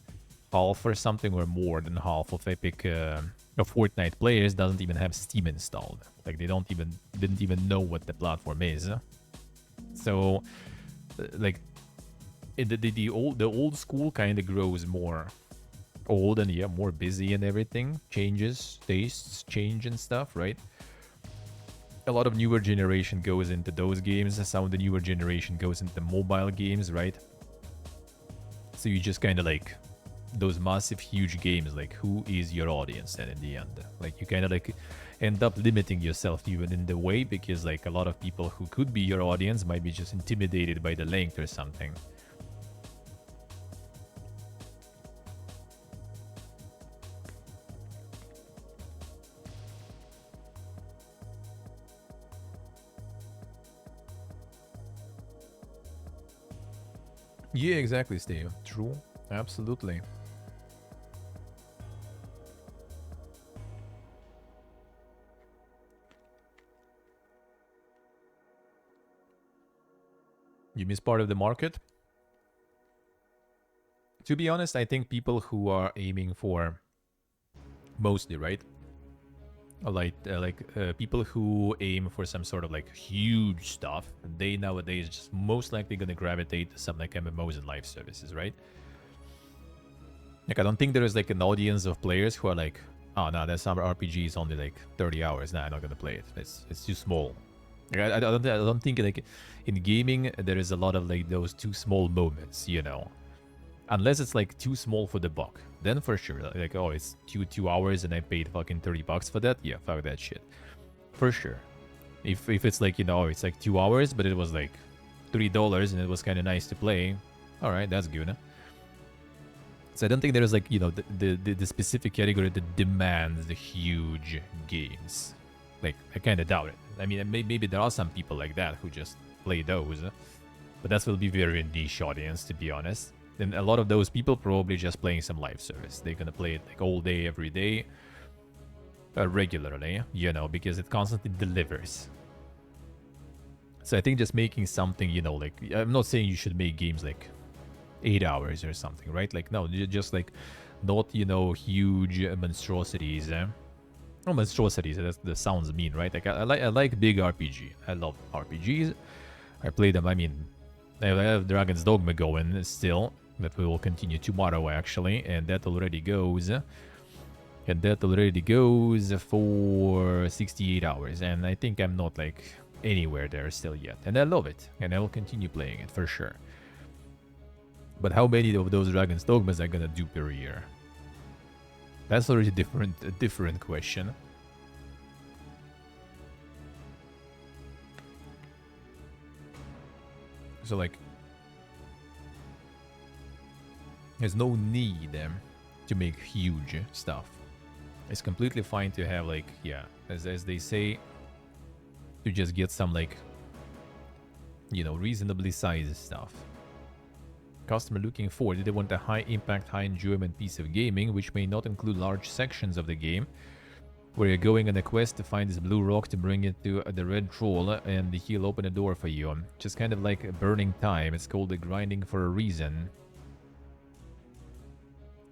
half or something, or more than half of Epic Fortnite players doesn't even have Steam installed. Like they didn't even know what the platform is. So like the old school kind of grows more old and, yeah, more busy and everything. Changes, tastes change and stuff, right? A lot of newer generation goes into those games. Some of the newer generation goes into mobile games, right? So you just kind of like those massive, huge games, like who is your audience then in the end? Like you kind of like end up limiting yourself even in the way, because like a lot of people who could be your audience might be just intimidated by the length or something. Yeah, exactly, Steve. True. Absolutely. You miss part of the market? To be honest, I think people who are aiming for mostly, right? People who aim for some sort of like huge stuff, they nowadays just most likely gonna gravitate to some like MMOs and live services, right? Like I don't think there is like an audience of players who are like, oh no, that summer RPG is only like 30 hours. Nah, I'm not gonna play it. It's too small. Like, I don't think like in gaming there is a lot of like those too small moments, you know. Unless it's like too small for the buck, then for sure. Like, oh, it's 2 hours and I paid fucking $30 for that. Yeah, fuck that shit, for sure. If it's like, you know, it's like 2 hours, but it was like $3 and it was kind of nice to play. All right, that's good. So I don't think there's like, you know, the specific category that demands the huge games. Like I kind of doubt it. I mean, maybe there are some people like that who just play those, but that will be very niche audience, to be honest. And a lot of those people probably just playing some live service. They're gonna play it like all day, every day, regularly, you know, because it constantly delivers. So I think just making something, you know, like, I'm not saying you should make games like 8 hours or something, right? Like, no, just like not, you know, huge monstrosities. No monstrosities, that sounds mean, right? Like, I like big RPG. I love RPGs. I play them, I mean, I have Dragon's Dogma going still, that we will continue tomorrow, actually, and that already goes... And that already goes for 68 hours, and I think I'm not, like, anywhere there still yet. And I love it, and I will continue playing it, for sure. But how many of those Dragon's Dogmas are gonna do per year? That's already a different question. So, like, there's no need to make huge stuff. It's completely fine to have, like, yeah, as they say, to just get some, like, you know, reasonably sized stuff. Customer looking for, did they want a high impact, high enjoyment piece of gaming, which may not include large sections of the game, where you're going on a quest to find this blue rock to bring it to the red troll, and he'll open a door for you. Just kind of like a burning time. It's called the grinding for a reason.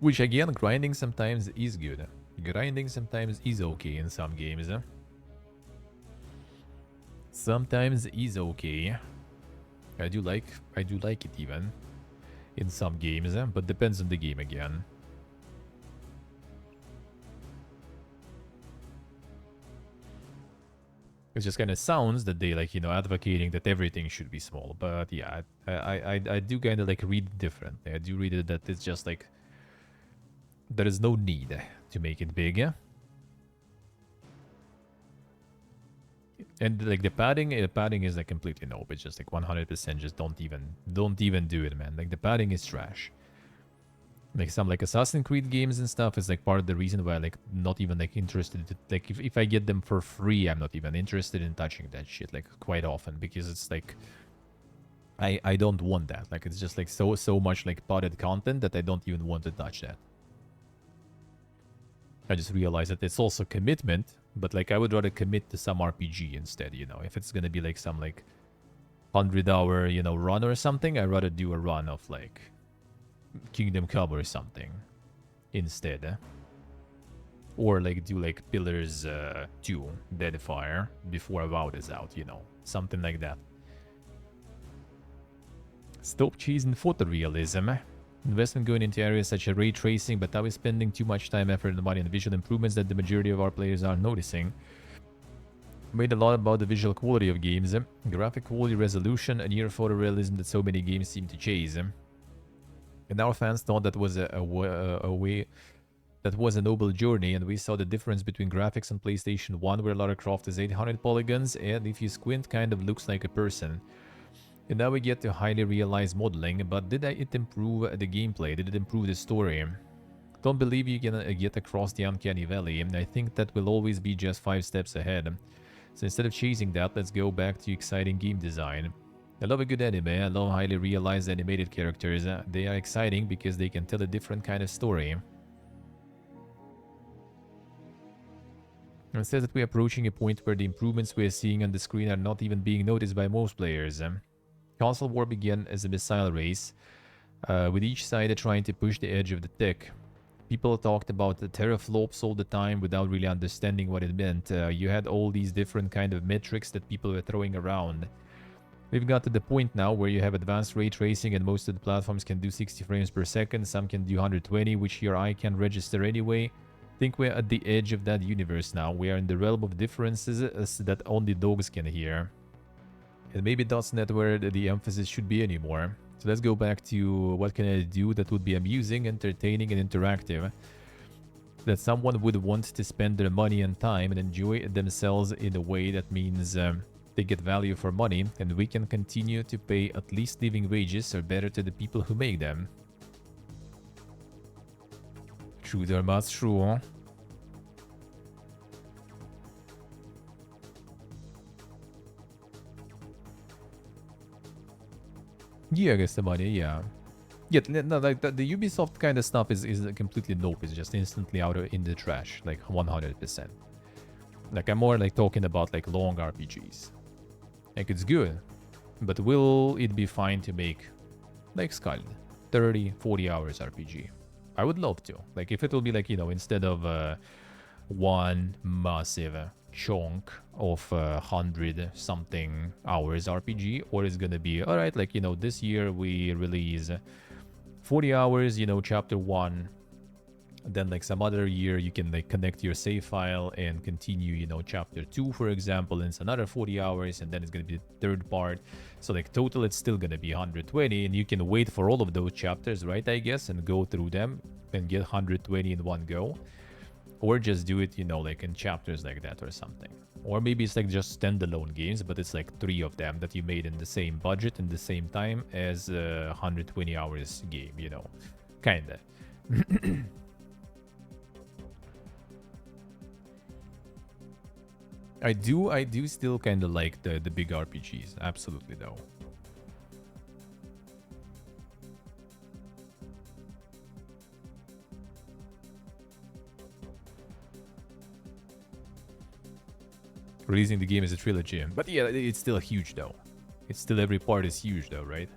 Which, again, grinding sometimes is good. Grinding sometimes is okay in some games. Sometimes is okay. I do like it even in some games, but depends on the game again. It just kind of sounds that they, like, you know, advocating that everything should be small, but yeah, I do kind of like read it differently. I do read it that it's just like there is no need to make it big. And like the padding is like completely nope. It's just like 100%. Just don't even do it, man. Like the padding is trash. Like some like Assassin's Creed games and stuff is like part of the reason why I like not even like interested. Like if I get them for free, I'm not even interested in touching that shit like quite often, because it's like I don't want that. Like it's just like so much like potted content that I don't even want to touch that. I just realized that it's also commitment, but like I would rather commit to some RPG instead, you know. If it's gonna be like some like 100-hour, you know, run or something, I'd rather do a run of like Kingdom Come or something instead. Or like do like Pillars 2, Deadfire, before VOD is out, you know. Something like that. Stop chasing photorealism. Investment going into areas such as ray tracing, but now we're spending too much time, effort, and money on the visual improvements that the majority of our players are noticing. Made a lot about the visual quality of games, graphic quality, resolution, and near photorealism that so many games seem to chase. And our fans thought that was a way that was a noble journey, and we saw the difference between graphics on PlayStation 1, where Lara Croft is 800 polygons, and if you squint, kind of looks like a person. And now we get to highly realized modeling, but did it improve the gameplay? Did it improve the story? Don't believe you can get across the uncanny valley, and I think that will always be just 5 steps ahead. So instead of chasing that, let's go back to exciting game design. I love a good anime. I love highly realized animated characters. They are exciting because they can tell a different kind of story. It says that we are approaching a point where the improvements we are seeing on the screen are not even being noticed by most players. Console war began as a missile race, with each side trying to push the edge of the tech. People talked about the teraflops all the time without really understanding what it meant. You had all these different kind of metrics that people were throwing around. We've got to the point now where you have advanced ray tracing, and most of the platforms can do 60 frames per second, some can do 120, which your eye can register anyway. I think we're at the edge of that universe now. We are in the realm of differences that only dogs can hear. And maybe that's not where the emphasis should be anymore. So let's go back to what can I do that would be amusing, entertaining, and interactive. That someone would want to spend their money and time and enjoy themselves in a way that means they get value for money, and we can continue to pay at least living wages or better to the people who make them. True, Dharma's true, huh? Yeah, I guess the money, yeah. Yeah, no, like the Ubisoft kind of stuff is completely nope. It's just instantly out in the trash, like 100%. Like I'm more like talking about like long RPGs. Like it's good, but will it be fine to make like Skull? 30, 40 hours RPG. I would love to. Like, if it will be like, instead of one massive chunk of 100 something hours RPG, or it's gonna be, all right, like, this year we release 40 hours, chapter 1. Then like some other year you can like connect your save file and continue, chapter 2, for example, and it's another 40 hours, and then it's going to be the third part. So like total it's still going to be 120, and you can wait for all of those chapters, right, I guess, and go through them and get 120 in one go. Or just do it, like in chapters like that or something. Or maybe it's like just standalone games, but it's like 3 of them that you made in the same budget in the same time as a 120 hours game, kinda. I do still kind of like the big RPGs, absolutely though. Releasing the game as a trilogy, but yeah, it's still huge though. It's still, every part is huge though, right?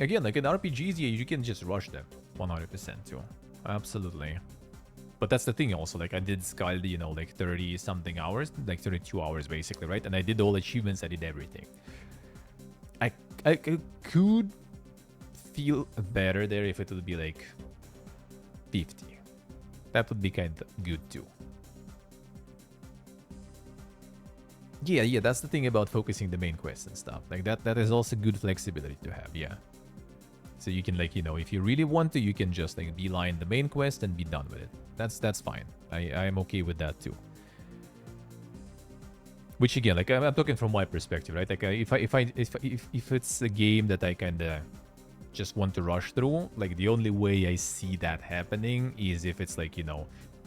Again, like in RPGs, yeah, you can just rush them 100% too. Absolutely. But that's the thing also, like I did Skald, like 30 something hours, like 32 hours basically, right? And I did all achievements, I did everything. I could feel better there if it would be like 50. That would be kind of good too. Yeah, that's the thing about focusing the main quest and stuff. Like that is also good flexibility to have, yeah. So you can like, if you really want to, you can just like beeline the main quest and be done with it. That's fine. I'm okay with that too. Which again, like I'm talking from my perspective, right? Like if it's a game that I kind of just want to rush through, like the only way I see that happening is if it's like,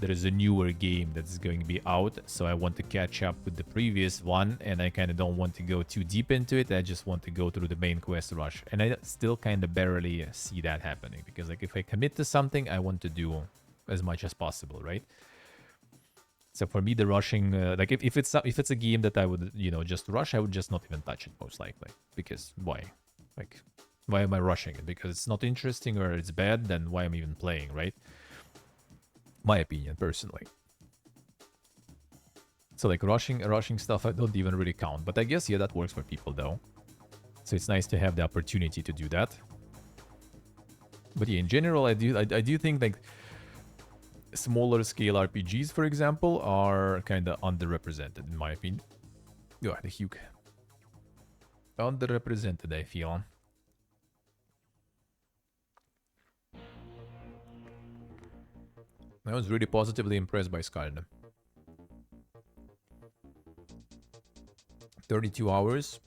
there is a newer game that's going to be out, so I want to catch up with the previous one, and I kind of don't want to go too deep into it. I just want to go through the main quest rush, and I still kind of barely see that happening, because like if I commit to something, I want to do as much as possible, right? So for me, the rushing, like if it's a game that I would, just rush, I would just not even touch it most likely, because why? Like, why am I rushing it? Because it's not interesting or it's bad, then why am I even playing, right? My opinion, personally. So like rushing stuff, I don't even really count. But I guess, yeah, that works for people though. So it's nice to have the opportunity to do that. But yeah, in general, I do think like smaller scale RPGs, for example, are kind of underrepresented in my opinion. Go ahead, Hugh. Underrepresented, I feel. I was really positively impressed by Skald. 32 hours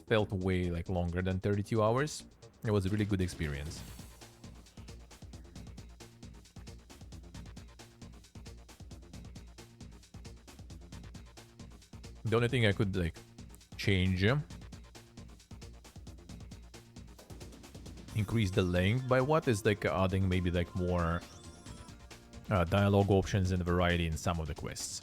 felt way like longer than 32 hours. It was a really good experience. The only thing I could like change, increase the length by what is like adding maybe like more dialogue options and variety in some of the quests.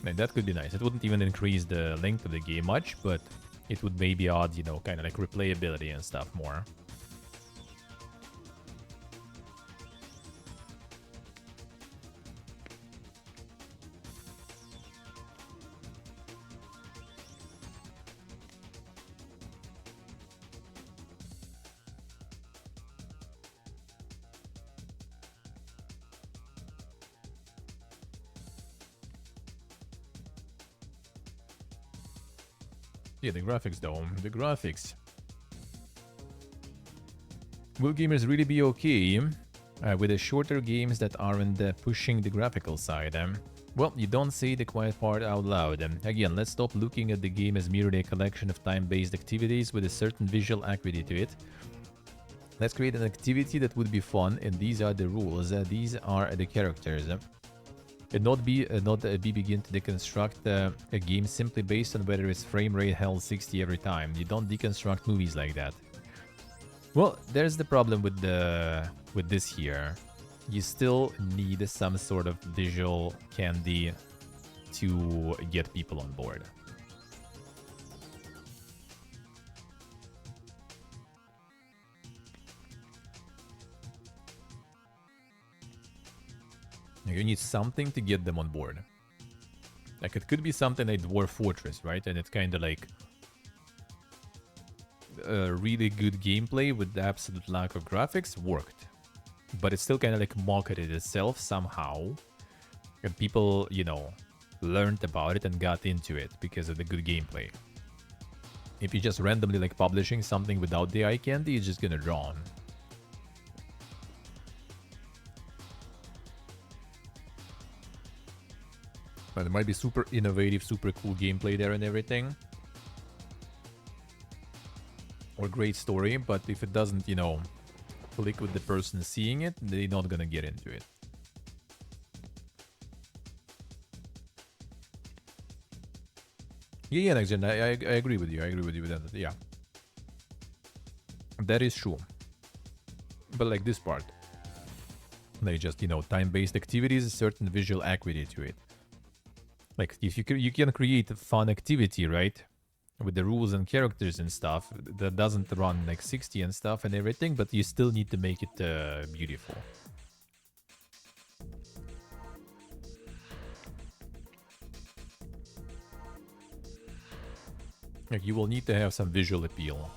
And that could be nice. It wouldn't even increase the length of the game much, but it would maybe add, kind of like replayability and stuff more. Yeah, the graphics though. The graphics. Will gamers really be okay with the shorter games that aren't pushing the graphical side? Well, you don't say the quiet part out loud. Again, let's stop looking at the game as merely a collection of time-based activities with a certain visual acuity to it. Let's create an activity that would be fun, and these are the rules. These are the characters. And not begin to deconstruct a game simply based on whether its frame rate held 60 every time. You don't deconstruct movies like that. Well, there's the problem with this here. You still need some sort of visual candy to get people on board. You need something to get them on board. Like, it could be something like Dwarf Fortress, right? And it's kind of like really good gameplay with the absolute lack of graphics worked. But it's still kind of like marketed itself somehow. And people, you know, learned about it and got into it because of the good gameplay. If you just randomly like publishing something without the eye candy, it's just gonna draw on. But it might be super innovative, super cool gameplay there and everything. Or great story, but if it doesn't, you know, click with the person seeing it, they're not gonna get into it. Yeah, next gen, I agree with you. I agree with you with that. Yeah. That is true. But like this part. They just, you know, time-based activities, a certain visual acuity to it. Like, if you can create a fun activity, right? With the rules and characters and stuff, that doesn't run like 60 and stuff and everything, but you still need to make it beautiful. Like, you will need to have some visual appeal.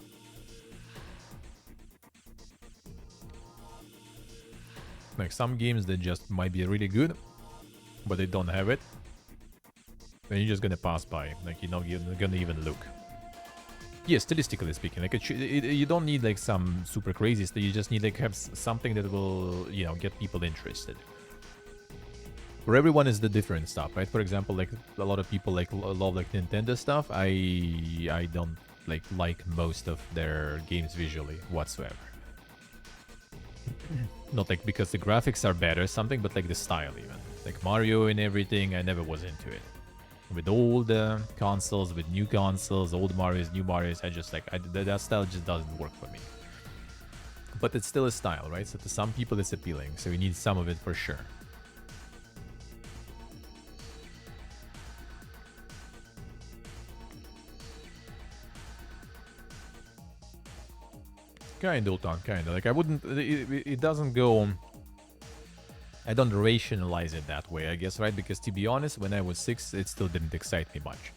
Like, some games that just might be really good, but they don't have it. Then you're just gonna pass by. Like, you're not gonna even look. Yeah, stylistically speaking, like you don't need like some super crazy stuff. You just need like have something that will, you know, get people interested. For everyone is the different stuff, right? For example, like a lot of people like love like Nintendo stuff. I don't like most of their games visually whatsoever. Not like because the graphics are better or something, but like the style even. Like Mario and everything, I never was into it. With old consoles, with new consoles, old Marios, new Marios, I just like that style just doesn't work for me. But it's still a style, right? So to some people it's appealing, so you need some of it for sure. Kinda, Ultan, kinda. Like, I wouldn't... It doesn't go... I don't rationalize it that way, I guess, right? Because to be honest, when I was 6, it still didn't excite me much.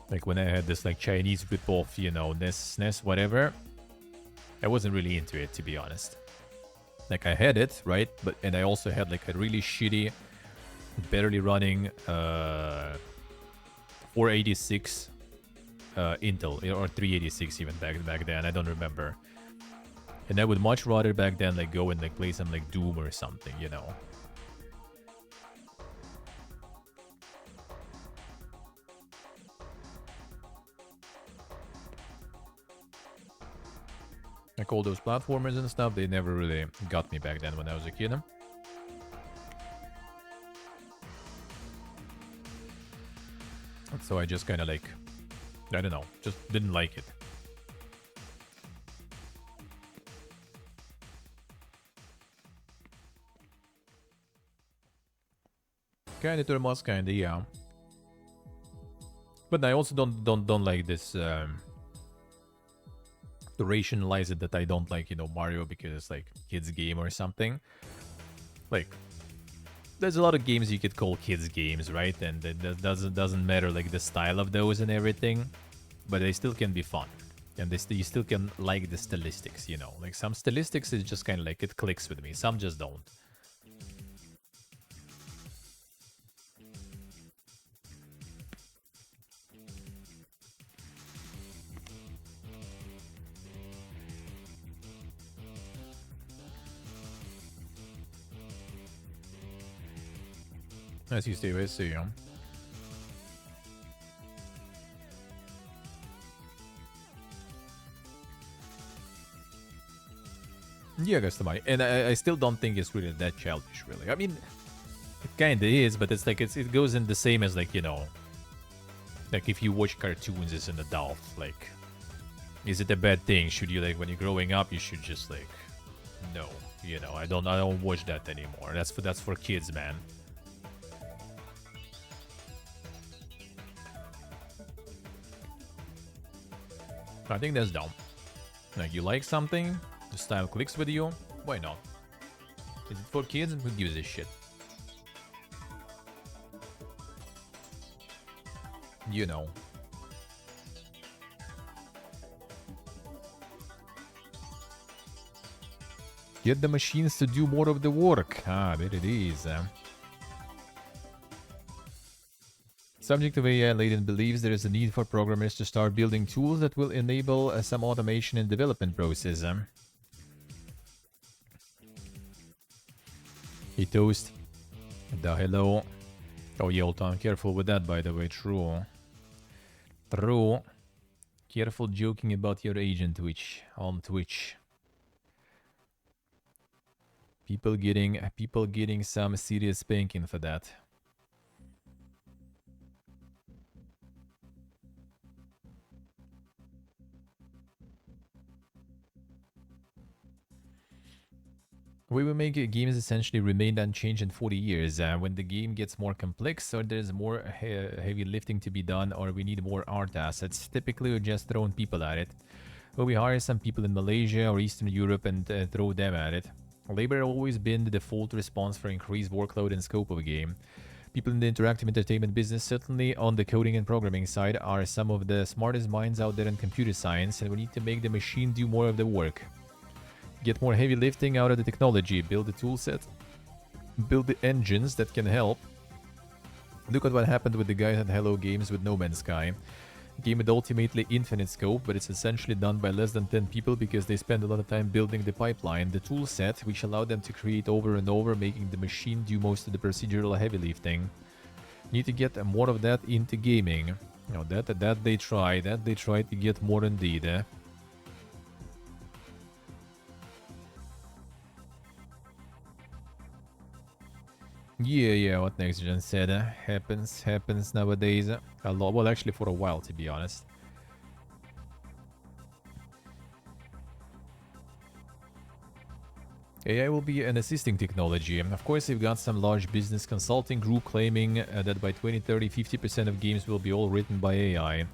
Like, when I had this, like, Chinese ripoff, you know, NES, whatever, I wasn't really into it, to be honest. Like, I had it, right? And I also had, like, a really shitty, barely running 486 Intel, or 386 even back then, I don't remember. And I would much rather back then like go and like play some like Doom or something, you know. Like all those platformers and stuff, they never really got me back then when I was a kid. So I just kind of like, I don't know, just didn't like it. Kinda to the most, kinda, yeah. But I also don't like this to rationalize it that I don't like, you know, Mario because it's like kids game or something. Like, there's a lot of games you could call kids games, right? And it doesn't matter like the style of those and everything, but they still can be fun. And you still can like the stylistics, you know. Like some stylistics is just kind of like it clicks with me. Some just don't. As you stay, I see you. Yeah, Gastamai. And I still don't think it's really that childish, really. I mean, it kinda is, but it's like it goes in the same as like, you know, like if you watch cartoons as an adult, like, is it a bad thing? Should you like when you're growing up, you should just like, no, you know, I don't watch that anymore. That's for kids, man. I think that's dumb. Like, you like something, the style clicks with you, why not? Is it for kids? Who gives a shit? You know. Get the machines to do more of the work. Ah, there it is. Subject of AI, Layden believes there is a need for programmers to start building tools that will enable some automation in development process. He toast. The hello. Oh, Yolton, careful with that, by the way. True. True. Careful joking about your agent Twitch on Twitch. People getting some serious spanking for that. We will make games essentially remain unchanged in 40 years. When the game gets more complex or there's more heavy lifting to be done or we need more art assets, typically we're just throwing people at it. Or we hire some people in Malaysia or Eastern Europe and throw them at it. Labor has always been the default response for increased workload and scope of a game. People in the interactive entertainment business, certainly on the coding and programming side, are some of the smartest minds out there in computer science, and we need to make the machine do more of the work. Get more heavy lifting out of the technology, build the toolset, build the engines that can help. Look at what happened with the guys at Hello Games with No Man's Sky. A game with ultimately infinite scope, but it's essentially done by less than 10 people because they spend a lot of time building the pipeline, the toolset, which allowed them to create over and over, making the machine do most of the procedural heavy lifting. Need to get more of that into gaming. You know, that they try to get more indeed. Yeah, what Next Gen said happens nowadays a lot. Well, actually for a while, to be honest. AI will be an assisting technology. Of course, we've got some large business consulting group claiming that by 2030, 50% of games will be all written by AI.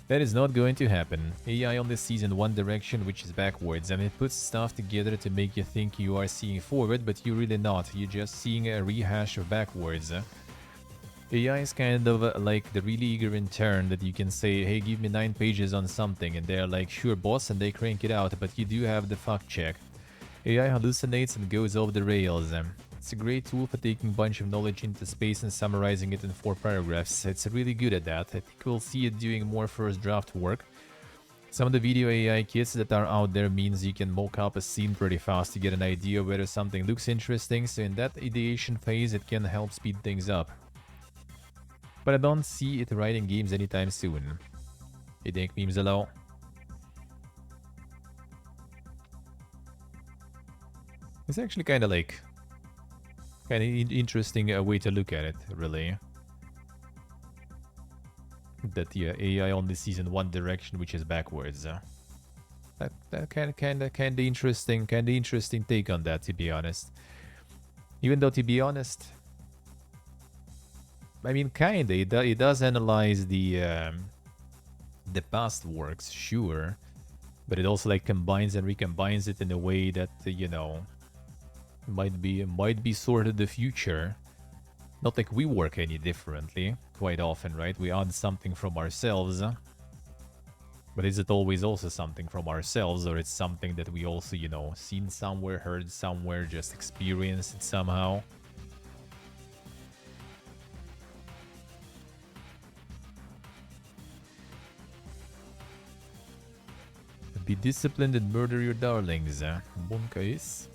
That is not going to happen. AI only sees in one direction, which is backwards, and it puts stuff together to make you think you are seeing forward, but you're really not. You're just seeing a rehash of backwards. AI is kind of like the really eager intern that you can say, hey, give me 9 pages on something, and they're like, sure, boss, and they crank it out, but you do have the fact check. AI hallucinates and goes off the rails. It's a great tool for taking a bunch of knowledge into space and summarizing it in 4 paragraphs. It's really good at that. I think we'll see it doing more first draft work. Some of the video AI kits that are out there means you can mock up a scene pretty fast to get an idea of whether something looks interesting, so in that ideation phase it can help speed things up. But I don't see it writing games anytime soon. You think memes allow? It's actually kind of like... kind of interesting way to look at it, really. That AI only sees in one direction, which is backwards. That kind of interesting take on that, to be honest. Even though, to be honest, I mean, it does analyze the past works, sure, but it also like combines and recombines it in a way that you know. Might be sort of the future. Not like we work any differently, quite often, right? We add something from ourselves. But is it always also something from ourselves, or it's something that we also, you know, seen somewhere, heard somewhere, just experienced it somehow? Be disciplined and murder your darlings. Bonkais.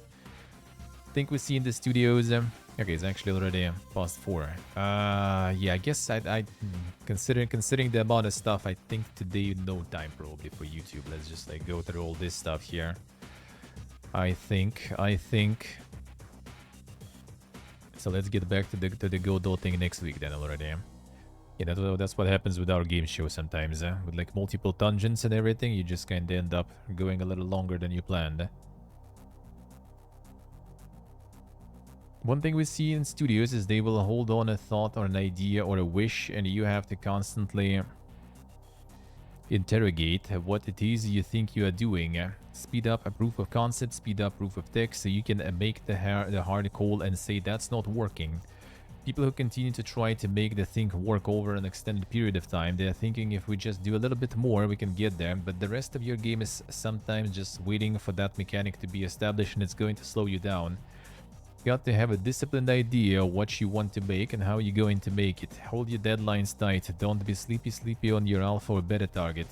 Think we see in the studios. Okay, it's actually already past 4. Yeah, I guess I considering the amount of stuff, I think today no time probably for YouTube. Let's just like go through all this stuff here. I think. So let's get back to the Godot thing next week then already. Yeah, that's what happens with our game show sometimes. With like multiple dungeons and everything, you just kind of end up going a little longer than you planned. One thing we see in studios is they will hold on a thought or an idea or a wish, and you have to constantly interrogate what it is you think you are doing. Speed up a proof of concept, speed up proof of text, so you can make the hard call and say that's not working. People who continue to try to make the thing work over an extended period of time, they're thinking if we just do a little bit more, we can get there. But the rest of your game is sometimes just waiting for that mechanic to be established, and it's going to slow you down. You got to have a disciplined idea of what you want to make and how you're going to make it. Hold your deadlines tight. Don't be sleepy on your alpha or beta target.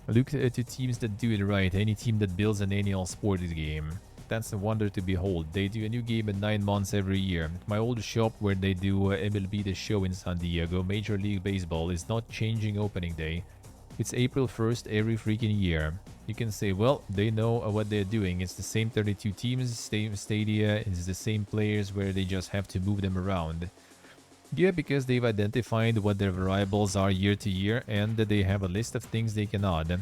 Look to teams that do it right. Any team that builds an annual sports game. That's a wonder to behold. They do a new game in 9 months every year. My old shop where they do MLB The Show in San Diego, Major League Baseball, is not changing opening day. It's April 1st every freaking year. You can say, well, they know what they're doing. It's the same 32 teams, same stadia, it's the same players where they just have to move them around. Yeah, because they've identified what their variables are year to year, and they have a list of things they can add.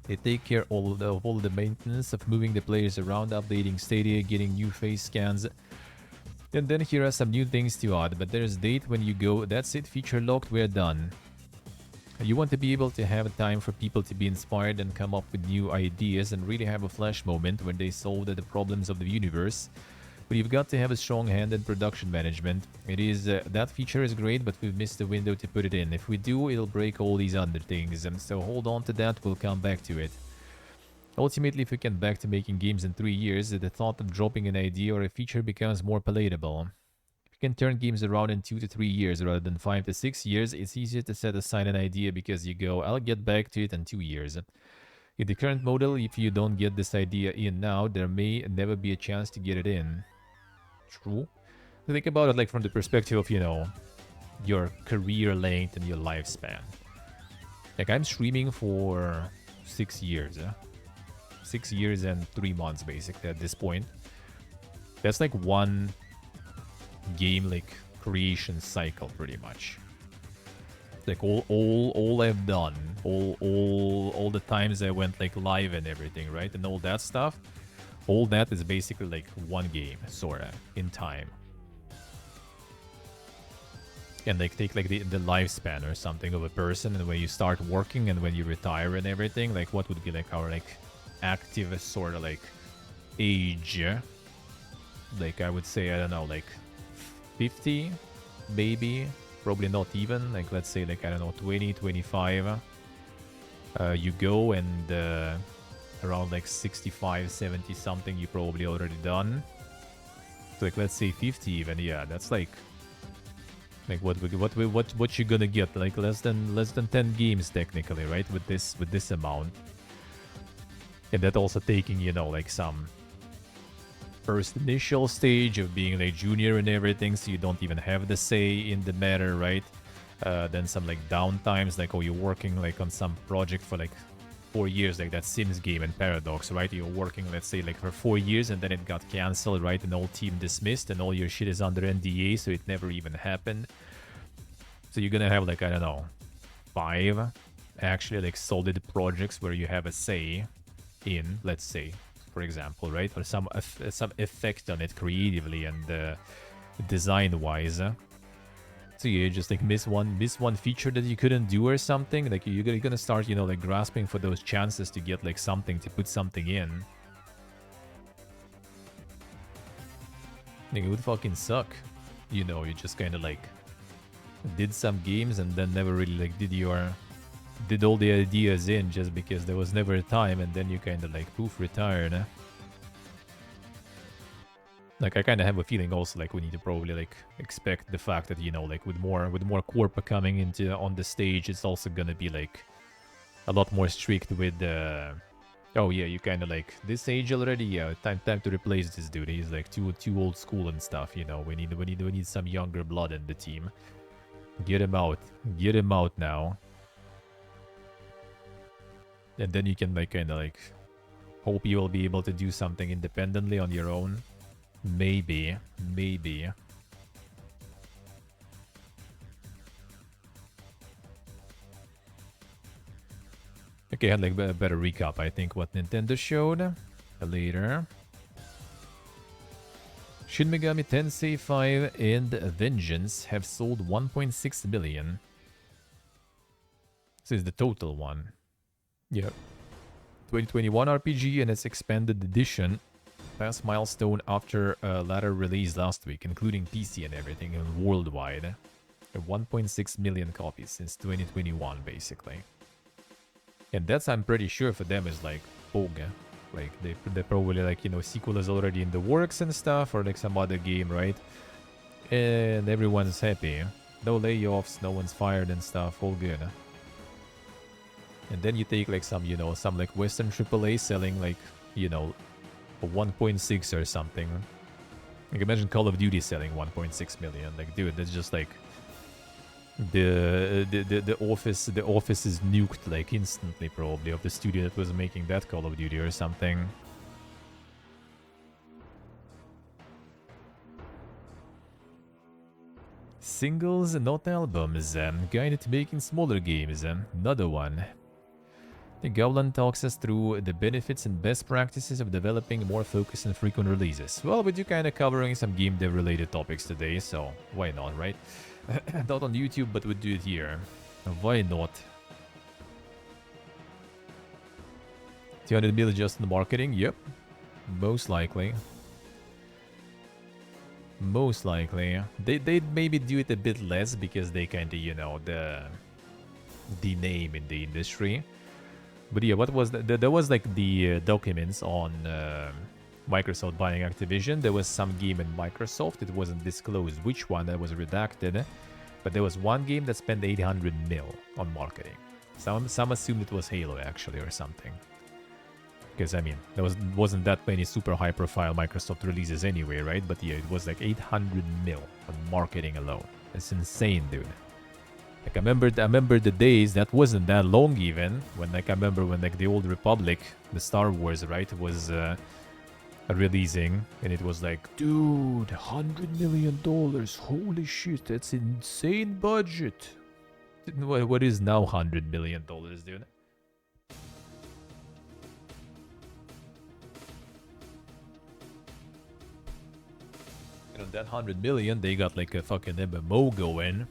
They take care of all the maintenance of moving the players around, updating stadia, getting new face scans. And then here are some new things to add, but there's date when you go, that's it, feature locked, we're done. You want to be able to have time for people to be inspired and come up with new ideas and really have a flash moment when they solve the problems of the universe. But you've got to have a strong hand in production management. It is that feature is great, but we've missed the window to put it in. If we do, it'll break all these other things, and so hold on to that, we'll come back to it. Ultimately, if we get back to making games in 3 years, the thought of dropping an idea or a feature becomes more palatable. If you can turn games around in 2 to 3 years rather than 5 to 6 years, it's easier to set aside an idea because you go, I'll get back to it in 2 years. In the current model, if you don't get this idea in now, there may never be a chance to get it in. True. Think about it like from the perspective of, you know, your career length and your lifespan. Like, I'm streaming for 6 years. 6 years and 3 months, basically, at this point. That's like one game, like, creation cycle, pretty much. Like, all I've done, all the times I went, like, live and everything, right? And all that stuff. All that is basically like one game, sorta, in time. And like take like the lifespan or something of a person, and when you start working and when you retire and everything, like what would be like our like active sort of like age? Like I would say, I don't know, like 50, maybe, probably not even. Like let's say like, I don't know, 20, 25. You go and around like 65, 70 something you probably already done. So like let's say 50 even, yeah, that's like what you're gonna get, like less than 10 games technically, right? With this amount. And that also taking, you know, like some first initial stage of being like junior and everything, so you don't even have the say in the matter, right? Then some like downtimes, like oh, you're working like on some project for like 4 years, like that Sims game and Paradox, right? You're working, let's say, like for 4 years, and then it got cancelled, right? And all team dismissed, and all your shit is under NDA, so it never even happened. So you're gonna have like, I don't know, 5 actually like solid projects where you have a say in, let's say, for example, right? Or some effect on it creatively and design-wise. So you just like miss one feature that you couldn't do or something. Like you're gonna start, you know, like grasping for those chances to get like something, to put something in. Like, it would fucking suck. You know, you just kind of like did some games and then never really like did all the ideas in just because there was never a time, and then you kind of like poof, retired. Like, I kind of have a feeling also like we need to probably like expect the fact that, you know, like with more Corpa coming into on the stage, it's also gonna be like a lot more strict with oh yeah, you kind of like this age already, yeah, time to replace this dude. He's like too old school and stuff, you know. We need some younger blood in the team. Get him out now. And then you can like kind of like hope you will be able to do something independently on your own. Maybe. Okay, I had like a better recap, I think, what Nintendo showed later. Shin Megami Tensei 5 and Vengeance have sold 1.6 million. This is the total one. Yep. 2021 RPG and its expanded edition Past milestone after latter release last week, including PC and everything, and worldwide. 1.6 million copies since 2021, basically. And that's, I'm pretty sure, for them is like, boga. Like, they're probably like, you know, sequel is already in the works and stuff, or like some other game, right? And everyone's happy. No layoffs, no one's fired and stuff, all good. And then you take like some, you know, some like Western AAA selling like, you know, a 1.6 or something. Like imagine Call of Duty selling 1.6 million. Like, dude, that's just like the office is nuked like instantly probably of the studio that was making that Call of Duty or something. Singles, not albums. Guided to making smaller games. Another one. The Goblin talks us through the benefits and best practices of developing more focused and frequent releases. Well, we do kind of covering some game dev related topics today, so why not, right? Not on YouTube, but we do it here. Why not? 200 million just in the marketing? Yep. Most likely. Most likely. They'd maybe do it a bit less because they kind of, you know, the name in the industry. But yeah, what was there was like the documents on Microsoft buying Activision. There was some game in Microsoft. It wasn't disclosed which one, that was redacted. But there was one game that spent 800 mil on marketing. Some assumed it was Halo actually or something. Because I mean, there wasn't that many super high profile Microsoft releases anyway, right? But yeah, it was like 800 mil on marketing alone. It's insane, dude. Like I remember the days that wasn't that long even when like I remember when like the Old Republic, the Star Wars, right, was releasing, and it was like, dude, $100 million, holy shit, that's insane budget. What is now $100 million, dude? And on that 100 million, they got like a fucking MMO going.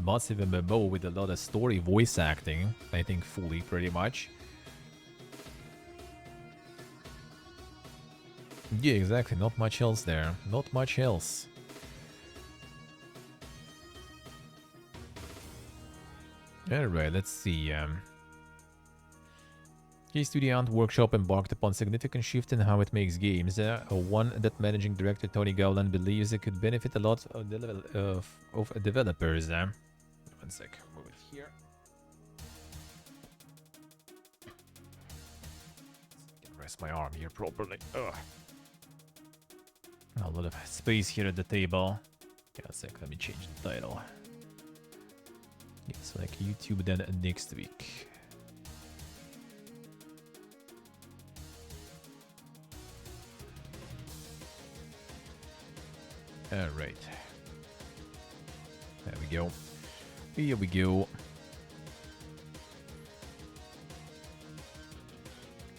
Massive MMO with a lot of story voice acting, I think fully pretty much. Yeah, exactly, not much else there. Not much else. Alright, let's see. K-Studio Ant Workshop embarked upon significant shift in how it makes games. One that managing director Tony Gowland believes it could benefit a lot of developers. One sec, move it here. Rest my arm here properly. Ugh. A lot of space here at the table. Yeah, a sec, let me change the title. Yeah, so like YouTube then next week. Alright. There we go. Here we go.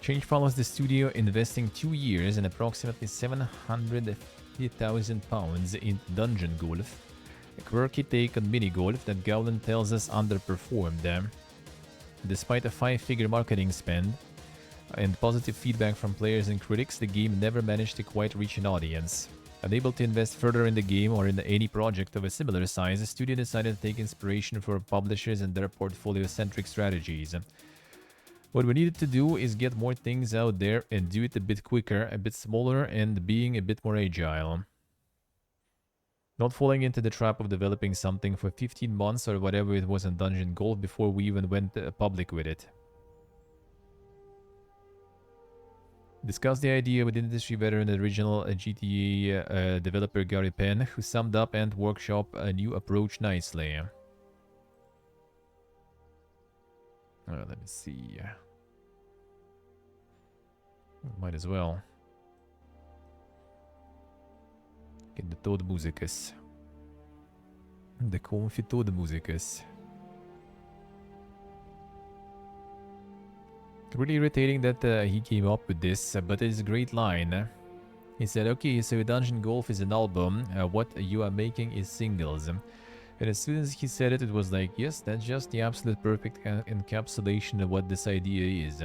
Change follows the studio investing 2 years and approximately £750,000 in Dungeon Golf, a quirky take on mini golf that Gowland tells us underperformed them. Despite a 5-figure marketing spend and positive feedback from players and critics, the game never managed to quite reach an audience. Unable to invest further in the game or in any project of a similar size, the studio decided to take inspiration from publishers and their portfolio-centric strategies. What we needed to do is get more things out there and do it a bit quicker, a bit smaller, and being a bit more agile. Not falling into the trap of developing something for 15 months or whatever it was in Dungeon Golf before we even went public with it. Discussed the idea with industry veteran and original GTA developer Gary Penn, who summed up and workshop a new approach nicely. Let me see. Might as well. Get the Toad Musicus. The comfy Toad Musicus. Really irritating that he came up with this, but it's a great line. He said, okay, so Dungeon Golf is an album, what you are making is singles. And as soon as he said it, it was like, yes, that's just the absolute perfect encapsulation of what this idea is.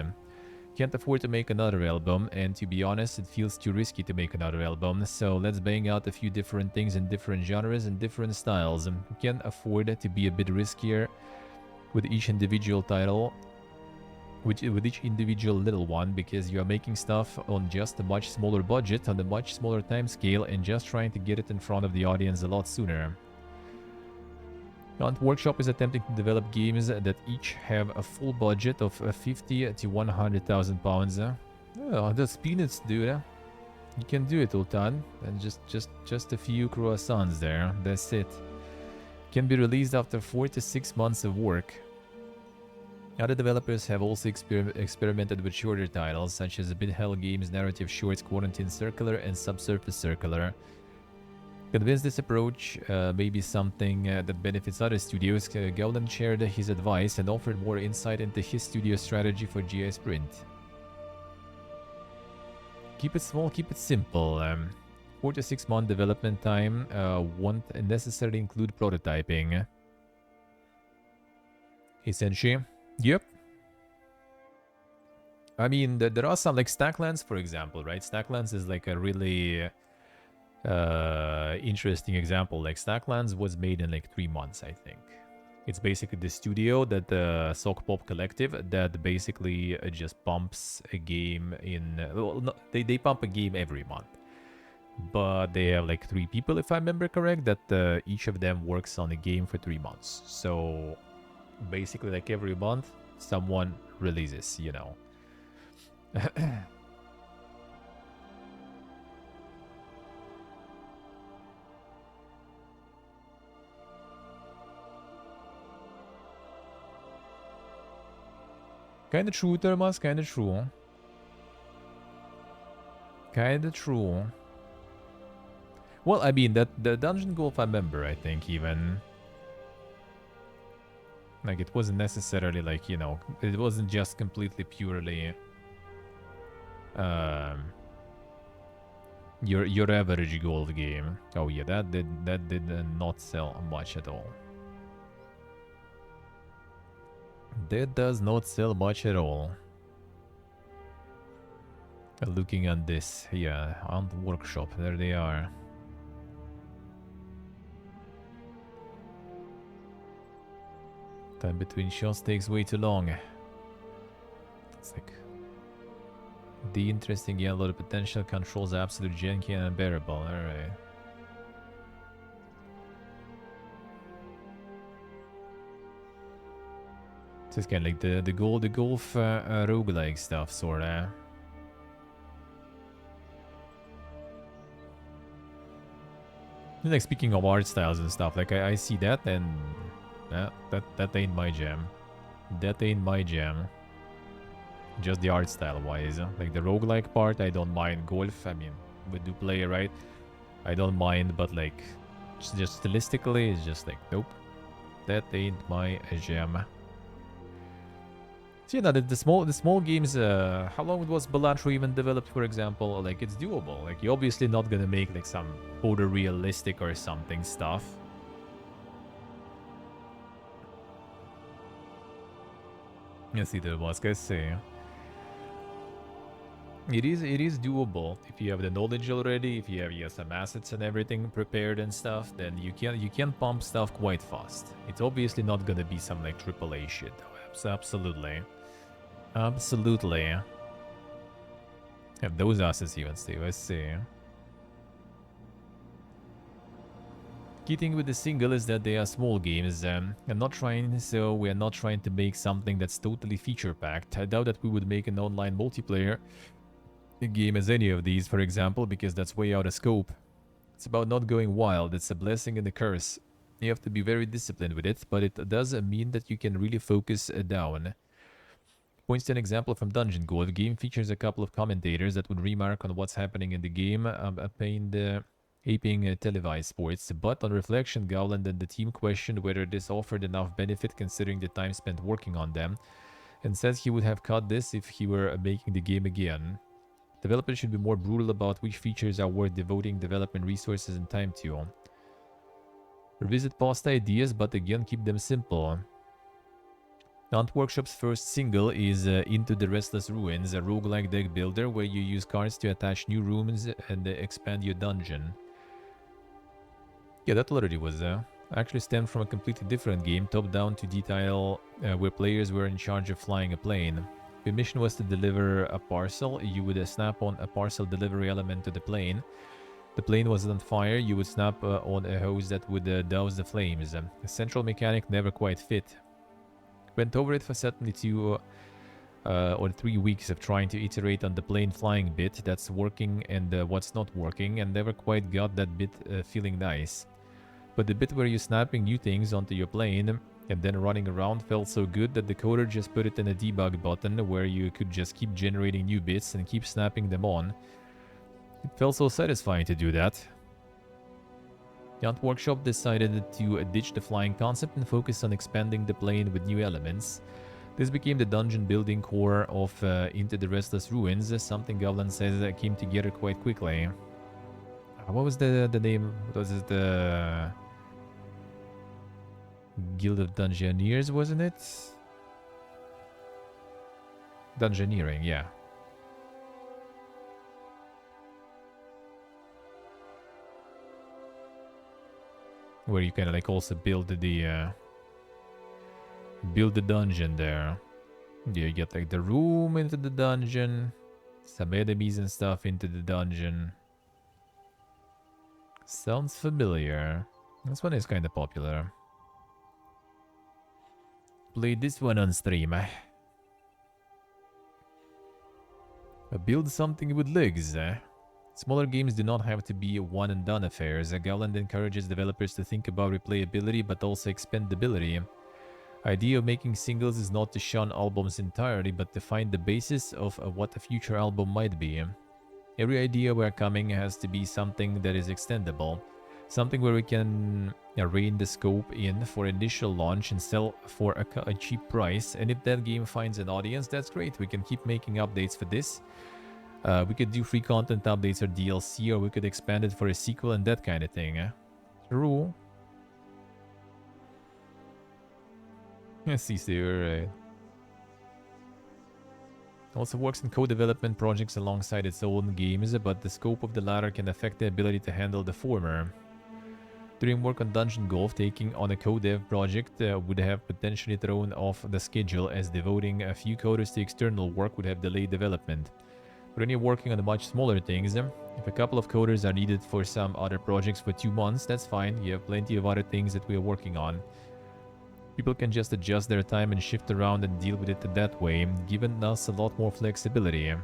can't afford to make another album, and to be honest, it feels too risky to make another album, so let's bang out a few different things in different genres and different styles. We can't afford to be a bit riskier with each individual title, with each individual little one, because you are making stuff on just a much smaller budget, on a much smaller time scale, and just trying to get it in front of the audience a lot sooner. Ant Workshop is attempting to develop games that each have a full budget of 50 to 100,000 pounds. Oh, that's peanuts, dude. You can do it, Ultan. And just a few croissants there. That's it. Can be released after 4 to 6 months of work. Other developers have also experimented with shorter titles, such as Bit Hell Games narrative shorts Quarantine Circular and Subsurface Circular. Convinced this approach may be something that benefits other studios, Gowland shared his advice and offered more insight into his studio strategy for GI Sprint. Keep it small, keep it simple. 4 to 6 month development time won't necessarily include prototyping. Hey Senshi. Yep. I mean, there are some, like Stacklands, for example, right? Stacklands is like a really interesting example. Like Stacklands was made in like 3 months, I think. It's basically the studio that the Sock Pop Collective that basically just pumps a game in... well, no, they pump a game every month. But they have like 3 people, if I remember correct, that each of them works on a game for 3 months. So basically, like every month, someone releases, you know. Kinda true, Thermas, kinda true. Kinda true. Well, I mean, that the Dungeon Golf, I remember, I think, even... like, it wasn't necessarily, like, you know, it wasn't just completely purely... your average golf game. Oh yeah, that did not sell much at all. That does not sell much at all. Looking at this, yeah, Ant Workshop, there they are. Time between shots takes way too long. It's like... the interesting, yeah, a lot of potential, controls absolute janky and unbearable, alright. So it's kind of like the golf roguelike stuff, sorta. Like, speaking of art styles and stuff, like I see that, and that ain't my jam. That ain't my jam. Just the art style wise. Like the roguelike part, I don't mind. Golf, I mean, we do play, right? I don't mind, but like, just stylistically, it's just like, nope. That ain't my jam. So, you know, the small games, how long was Balatro even developed, for example? Like, it's doable. Like, you're obviously not gonna make, like, some photorealistic or something stuff. Yes, either was, guys say. It is doable if you have the knowledge already, if you have some assets and everything prepared and stuff, then you can pump stuff quite fast. It's obviously not gonna be some like AAA shit though. Absolutely. Absolutely. Have those assets even, Steve, I see. Key thing with the single is that they are small games. I'm not trying, so we are not trying to make something that's totally feature-packed. I doubt that we would make an online multiplayer game as any of these, for example, because that's way out of scope. It's about not going wild. It's a blessing and a curse. You have to be very disciplined with it, but it does mean that you can really focus down. Points to an example from Dungeon Go. The game features a couple of commentators that would remark on what's happening in the game, aping televised sports, but on reflection, Gowland and the team questioned whether this offered enough benefit considering the time spent working on them, and says he would have cut this if he were making the game again. Developers should be more brutal about which features are worth devoting development resources and time to. Revisit past ideas, but again keep them simple. Ant Workshop's first single is Into the Restless Ruins, a roguelike deck builder where you use cards to attach new rooms and expand your dungeon. Yeah, that already was actually stemmed from a completely different game, top-down to detail, where players were in charge of flying a plane. Your mission was to deliver a parcel. You would snap on a parcel delivery element to the plane. The plane was on fire. You would snap on a hose that would douse the flames. The central mechanic never quite fit. Went over it for certainly 2 or 3 weeks of trying to iterate on the plane flying bit that's working and what's not working, and never quite got that bit feeling nice. But the bit where you're snapping new things onto your plane and then running around felt so good that the coder just put it in a debug button where you could just keep generating new bits and keep snapping them on. It felt so satisfying to do that. The Ant Workshop decided to ditch the flying concept and focus on expanding the plane with new elements. This became the dungeon building core of Into the Restless Ruins, something Goblin says came together quite quickly. What was the name? Was it the Guild of Dungeoneers, wasn't it? Dungeoneering, yeah. Where you kind of like also build the dungeon there. Yeah, you get like the room into the dungeon, some enemies and stuff into the dungeon. Sounds familiar. This one is kind of popular. Played this one on stream. Build something with legs. Smaller games do not have to be one and done affairs. Gowland encourages developers to think about replayability but also expandability. Idea of making singles is not to shun albums entirely, but to find the basis of what a future album might be. Every idea we're coming has to be something that is extendable. Something where we can rein the scope in for initial launch and sell for a cheap price. And if that game finds an audience, that's great. We can keep making updates for this. We could do free content updates or DLC, or we could expand it for a sequel and that kind of thing. True. Yes, see, you're right. Also works in co-development projects alongside its own games, but the scope of the latter can affect the ability to handle the former. During work on Dungeon Golf, taking on a co-dev project would have potentially thrown off the schedule, as devoting a few coders to external work would have delayed development. But when you're working on the much smaller things, if a couple of coders are needed for some other projects for 2 months, that's fine. You have plenty of other things that we are working on. People can just adjust their time and shift around and deal with it that way, giving us a lot more flexibility.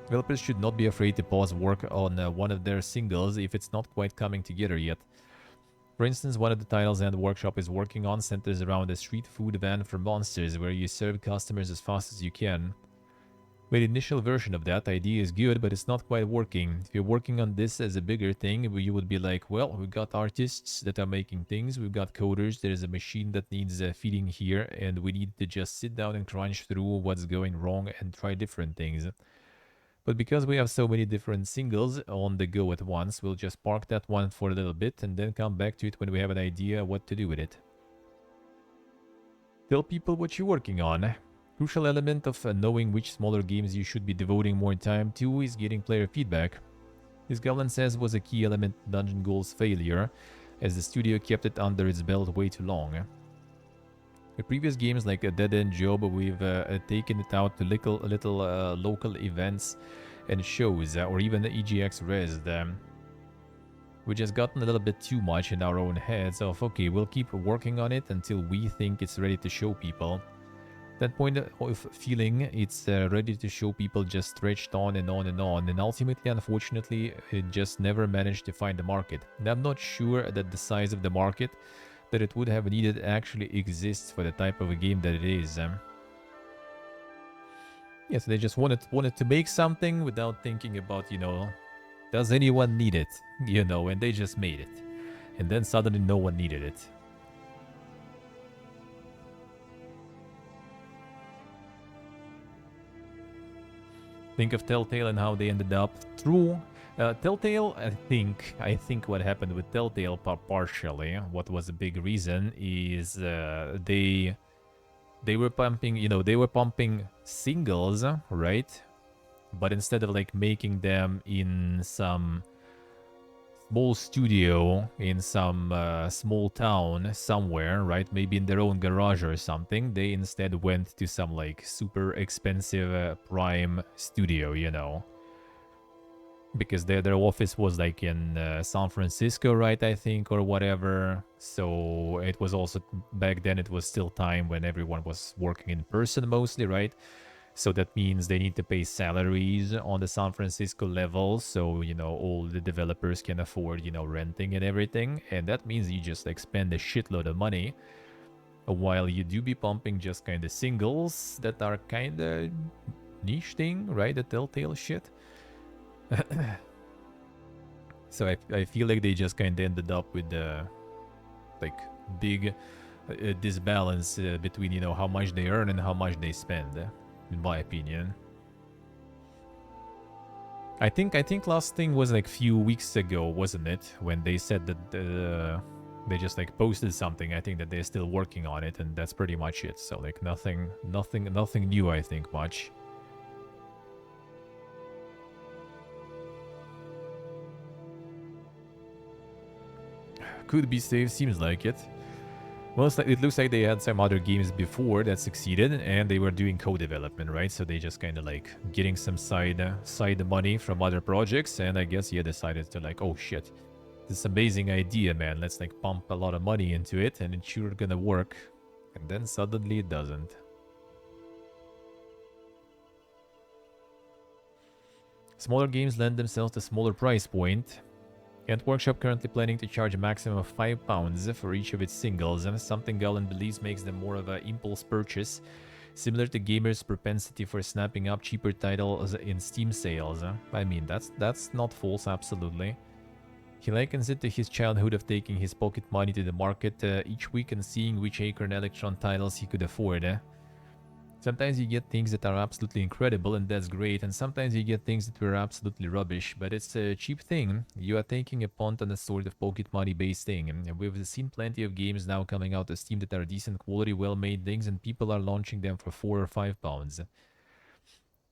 Developers should not be afraid to pause work on one of their singles if it's not quite coming together yet. For instance, one of the titles Ant Workshop is working on centers around a street food van for monsters where you serve customers as fast as you can. But the initial version of that idea is good, but it's not quite working. If you're working on this as a bigger thing, you would be like, well, we've got artists that are making things, we've got coders, there's a machine that needs feeding here, and we need to just sit down and crunch through what's going wrong and try different things. But because we have so many different singles on the go at once, we'll just park that one for a little bit and then come back to it when we have an idea what to do with it. Tell people what you're working on. Crucial element of knowing which smaller games you should be devoting more time to is getting player feedback. This Goblin says was a key element to Dungeon Goal's failure, as the studio kept it under its belt way too long. The previous games like a Dead End Job, we've taken it out to little local events and shows, or even the EGX Res, which has gotten a little bit too much in our own heads of, okay, we'll keep working on it until we think it's ready to show people. That point of feeling it's ready to show people just stretched on and on and on, and ultimately, unfortunately, it just never managed to find the market. And I'm not sure that the size of the market that it would have needed actually exists for the type of a game that it is. Yeah, so they just wanted to make something without thinking about, you know, does anyone need it? You know, and they just made it. And then suddenly no one needed it. Think of Telltale and how they ended up. True. Telltale, I think what happened with Telltale partially, what was a big reason, is they they were pumping, they were pumping singles, right? But instead of like making them in some small studio in some small town somewhere, right? Maybe in their own garage or something, they instead went to some like super expensive prime studio, because their office was like in San Francisco, right? I think, or whatever. So it was also back then, it was still time when everyone was working in person mostly, right? So that means they need to pay salaries on the San Francisco level. So, all the developers can afford, renting and everything. And that means you just like spend a shitload of money while you do be pumping just kind of singles that are kind of niche thing, right? The Telltale shit. So I feel like they just kind of ended up with like big disbalance between, how much they earn and how much they spend, in my opinion. I think last thing was like few weeks ago, wasn't it? When they said that they just like posted something. I think that they're still working on it, and that's pretty much it. So like nothing new, I think, much. Could be safe, seems like it. Well, it looks like they had some other games before that succeeded, and they were doing co-development, right? So they just kind of like getting some side money from other projects, and I guess decided to like, oh shit, this amazing idea, man. Let's like pump a lot of money into it, and it's sure gonna work. And then suddenly it doesn't. Smaller games lend themselves to smaller price point. And Workshop currently planning to charge a maximum of £5 for each of its singles, and something Golan believes makes them more of an impulse purchase, similar to gamers' propensity for snapping up cheaper titles in Steam sales. I mean, that's not false, absolutely. He likens it to his childhood of taking his pocket money to the market each week and seeing which Acorn Electron titles he could afford. Sometimes you get things that are absolutely incredible, and that's great, and sometimes you get things that were absolutely rubbish, but it's a cheap thing. You are taking a punt on a sort of pocket money based thing, and we've seen plenty of games now coming out of Steam that are decent quality, well-made things, and people are launching them for £4 or £5.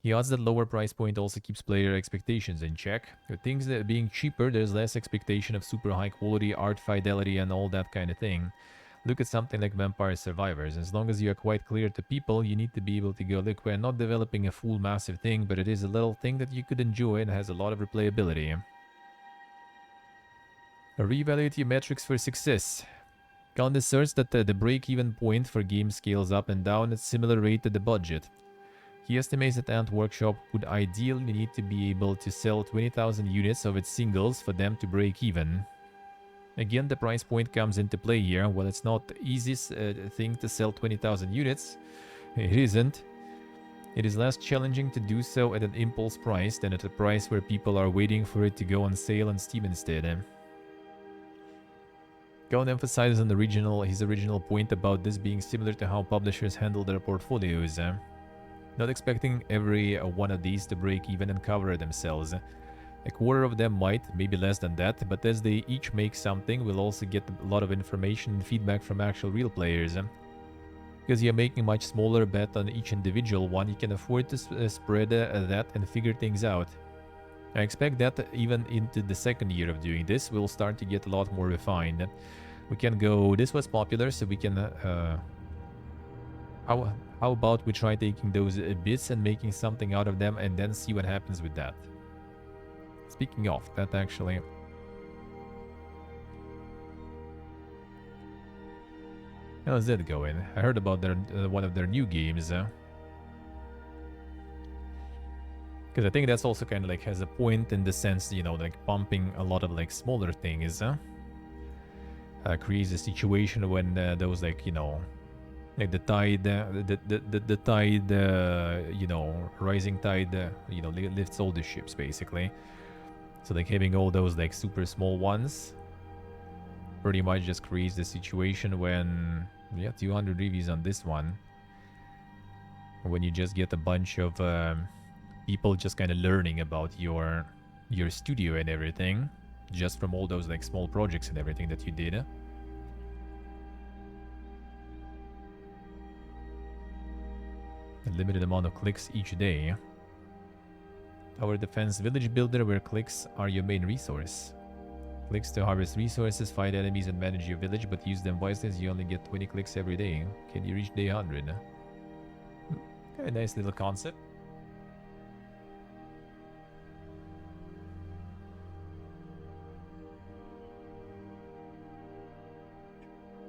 He adds that lower price point also keeps player expectations in check. With things that being cheaper, there's less expectation of super high quality, art fidelity, and all that kind of thing. Look at something like Vampire Survivors. As long as you are quite clear to people, you need to be able to go, look, we're not developing a full massive thing, but it is a little thing that you could enjoy and has a lot of replayability. Reevaluate your metrics for success. Count asserts that the break-even point for games scales up and down at similar rate to the budget. He estimates that Ant Workshop would ideally need to be able to sell 20,000 units of its singles for them to break even. Again, the price point comes into play here. Well, it's not the easiest thing to sell 20,000 units. It isn't. It is less challenging to do so at an impulse price than at a price where people are waiting for it to go on sale on Steam instead. Gowan emphasizes on his original point about this being similar to how publishers handle their portfolios. Not expecting every one of these to break even and cover themselves. A quarter of them might, maybe less than that, but as they each make something, we'll also get a lot of information and feedback from actual real players. Because you're making a much smaller bet on each individual one, you can afford to spread that and figure things out. I expect that even into the second year of doing this, we'll start to get a lot more refined. We can go, this was popular, so we can... how about we try taking those bits and making something out of them and then see what happens with that. Speaking of that, actually, how's that going? I heard about their one of their new games. Because I think that's also kind of like has a point in the sense, like pumping a lot of like smaller things. Creates a situation when those like, like the tide, the tide, rising tide, lifts all the ships basically. So like having all those like super small ones pretty much just creates the situation when, 200 reviews on this one. When you just get a bunch of people just kind of learning about your studio and everything, just from all those like small projects and everything that you did. limited amount of clicks each day. Tower defense, village builder, where clicks are your main resource. Clicks to harvest resources, fight enemies, and manage your village, but use them wisely as you only get 20 clicks every day. Can you reach day 100? Okay, nice little concept.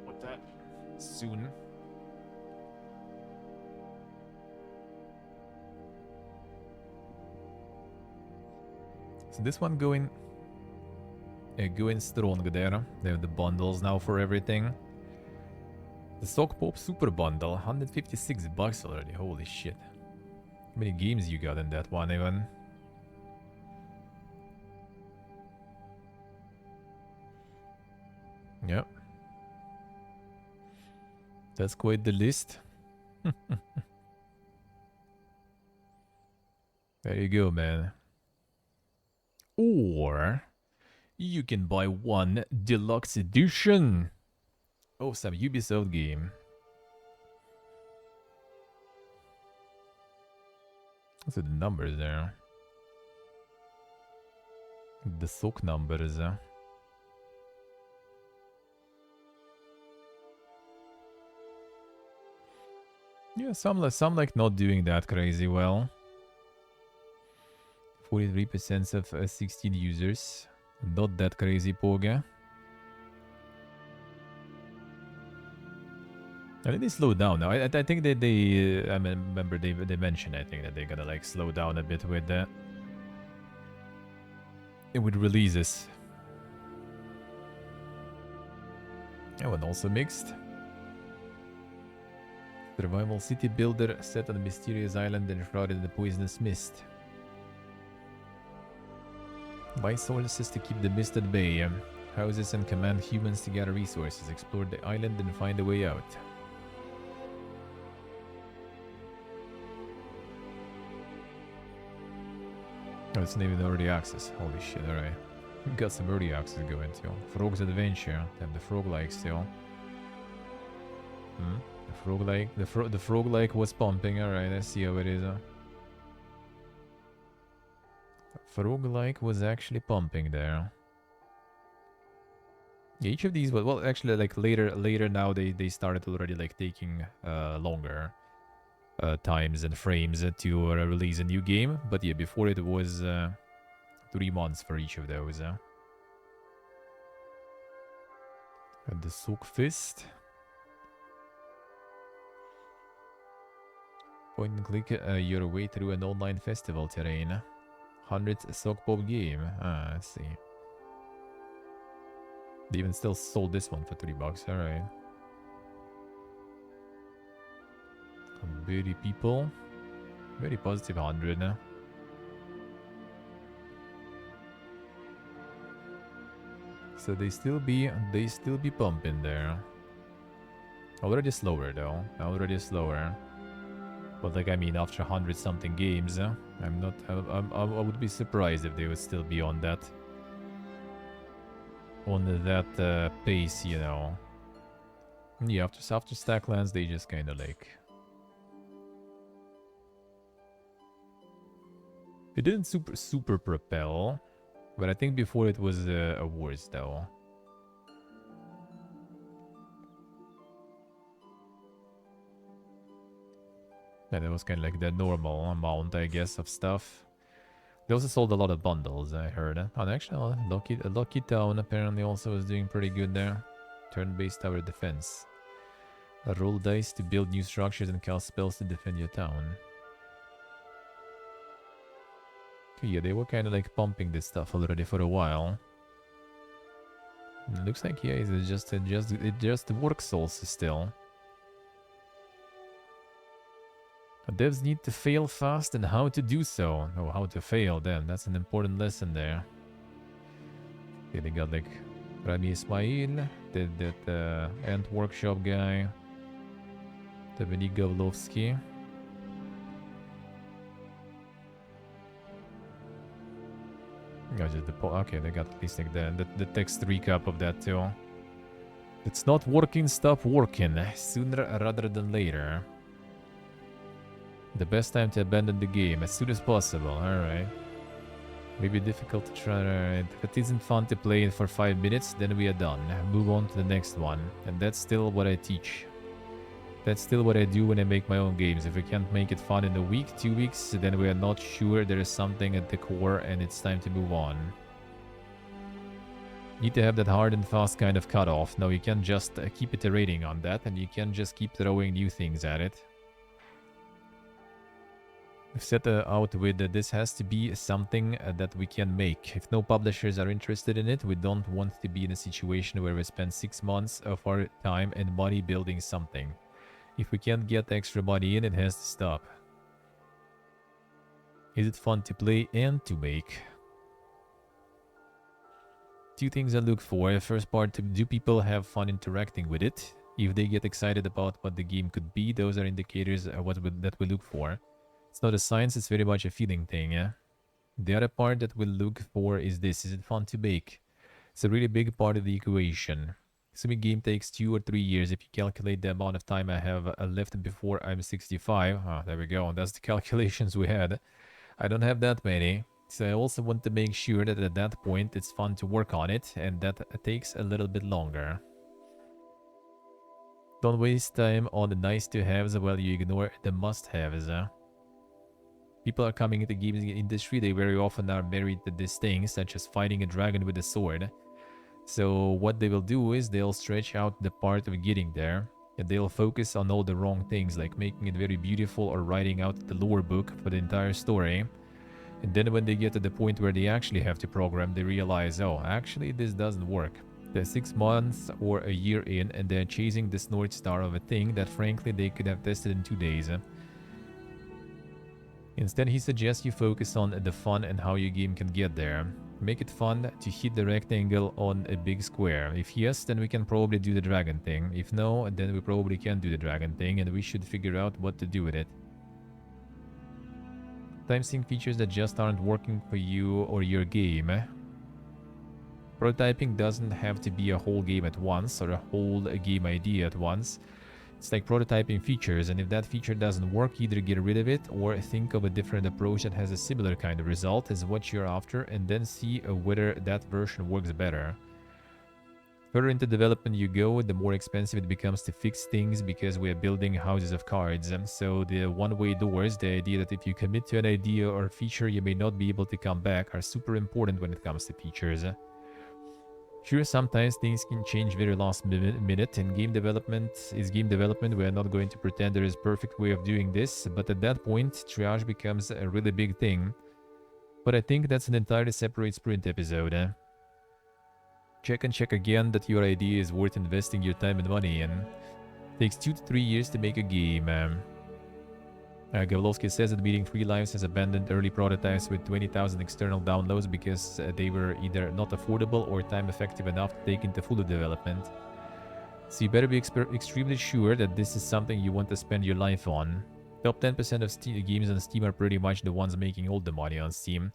What that? Soon. So this one going strong there. They have the bundles now for everything. The Sock Pop Super Bundle, 156 bucks already. Holy shit. How many games you got in that one even? Yep. That's quite the list. There you go, man. Or you can buy one deluxe edition of some Ubisoft game. What's the numbers there? The sock numbers. Yeah, some like not doing that crazy well. 43% of 16 users. Not that crazy, Poga. I think they slowed down now. I think that they I remember they mentioned, I think, that they're gonna like slow down a bit with that. With releases. That one also mixed. Survival city builder set on a mysterious island and shrouded in the poisonous mist. Buy sources to keep the mist at bay. Houses and command humans to gather resources. Explore the island and find a way out. Oh, it's not even early access. Holy shit, alright. We got some early access going too. Frog's Adventure. Damn, the frog like still. The frog like the frog like was pumping, alright, let's see how it is. Frog-like was actually pumping there. Yeah, each of these, well, actually, like later now, they started already like taking longer times and frames to release a new game. But yeah, before it was 3 months for each of those. And the Soak Fist. Point and click your way through an online festival terrain. 100th Sock Pop game. Ah, let's see. They even still sold this one for $3. Alright. Very people. Very positive 100 now. So they still be pumping there. Already slower though. Already slower. But like, I mean, after 100 something games, I would be surprised if they would still be on that pace, you know. Yeah, after Stacklands, they just kind of like, it didn't super propel, but I think before it was awards though. Yeah, that was kind of like the normal amount, I guess, of stuff. They also sold a lot of bundles, I heard. And actually, Lucky Town apparently also was doing pretty good there. Turn-based tower defense. Roll dice to build new structures and cast spells to defend your town. Okay, yeah, they were kind of like pumping this stuff already for a while. And it looks like, yeah, it just works also still. Devs need to fail fast and how to do so. Oh, how to fail, damn, that's an important lesson there. Okay, they got like Rami Ismail, that Ant Workshop guy, Dominique Gavlovsky. Oh, just okay, they got at least like the text recap of that too. It's not working, stop working. Sooner rather than later. The best time to abandon the game as soon as possible. Alright. Maybe difficult to try. Alright. If it isn't fun to play it for 5 minutes, then we are done. Move on to the next one. And that's still what I teach. That's still what I do when I make my own games. If we can't make it fun in a week, 2 weeks, then we are not sure there is something at the core and it's time to move on. Need to have that hard and fast kind of cutoff. No, you can't just keep iterating on that, and you can't just keep throwing new things at it. We've set out with this has to be something that we can make. If no publishers are interested in it, we don't want to be in a situation where we spend 6 months of our time and money building something. If we can't get extra money in, it has to stop. Is it fun to play and to make? 2 things I look for. The first part, do people have fun interacting with it? If they get excited about what the game could be, those are indicators that we look for. It's not a science, it's very much a feeling thing, yeah? The other part that we'll look for is this. Is it fun to bake? It's a really big part of the equation. Assuming game takes 2 or 3 years, if you calculate the amount of time I have left before I'm 65, there we go, that's the calculations we had. I don't have that many, so I also want to make sure that at that point it's fun to work on it, and that takes a little bit longer. Don't waste time on the nice to haves while you ignore the must haves. People are coming into the gaming industry, they very often are married to this thing, such as fighting a dragon with a sword. So what they will do is they'll stretch out the part of getting there, and they'll focus on all the wrong things, like making it very beautiful or writing out the lore book for the entire story. And then when they get to the point where they actually have to program, they realize, oh, actually this doesn't work. They're 6 months or a year in, and they're chasing this North Star of a thing that frankly they could have tested in 2 days. Instead, he suggests you focus on the fun and how your game can get there. Make it fun to hit the rectangle on a big square. If yes, then we can probably do the dragon thing. If no, then we probably can't do the dragon thing, and we should figure out what to do with it. Time sync features that just aren't working for you or your game. Prototyping doesn't have to be a whole game at once or a whole game idea at once. It's like prototyping features, and if that feature doesn't work, either get rid of it or think of a different approach that has a similar kind of result as what you're after, and then see whether that version works better. Further into development you go, the more expensive it becomes to fix things because we are building houses of cards. So the one-way doors, the idea that if you commit to an idea or feature you may not be able to come back, are super important when it comes to features. Sure, sometimes things can change very last minute, and game development is game development. We are not going to pretend there is a perfect way of doing this, but at that point, triage becomes a really big thing. But I think that's an entirely separate sprint episode. Check and check again that your idea is worth investing your time and money in. Takes 2 to 3 years to make a game. Gavlovsky says that Meeting Three Lives has abandoned early prototypes with 20,000 external downloads because they were either not affordable or time effective enough to take into full development. So you better be extremely sure that this is something you want to spend your life on. Top 10% of games on Steam are pretty much the ones making all the money on Steam.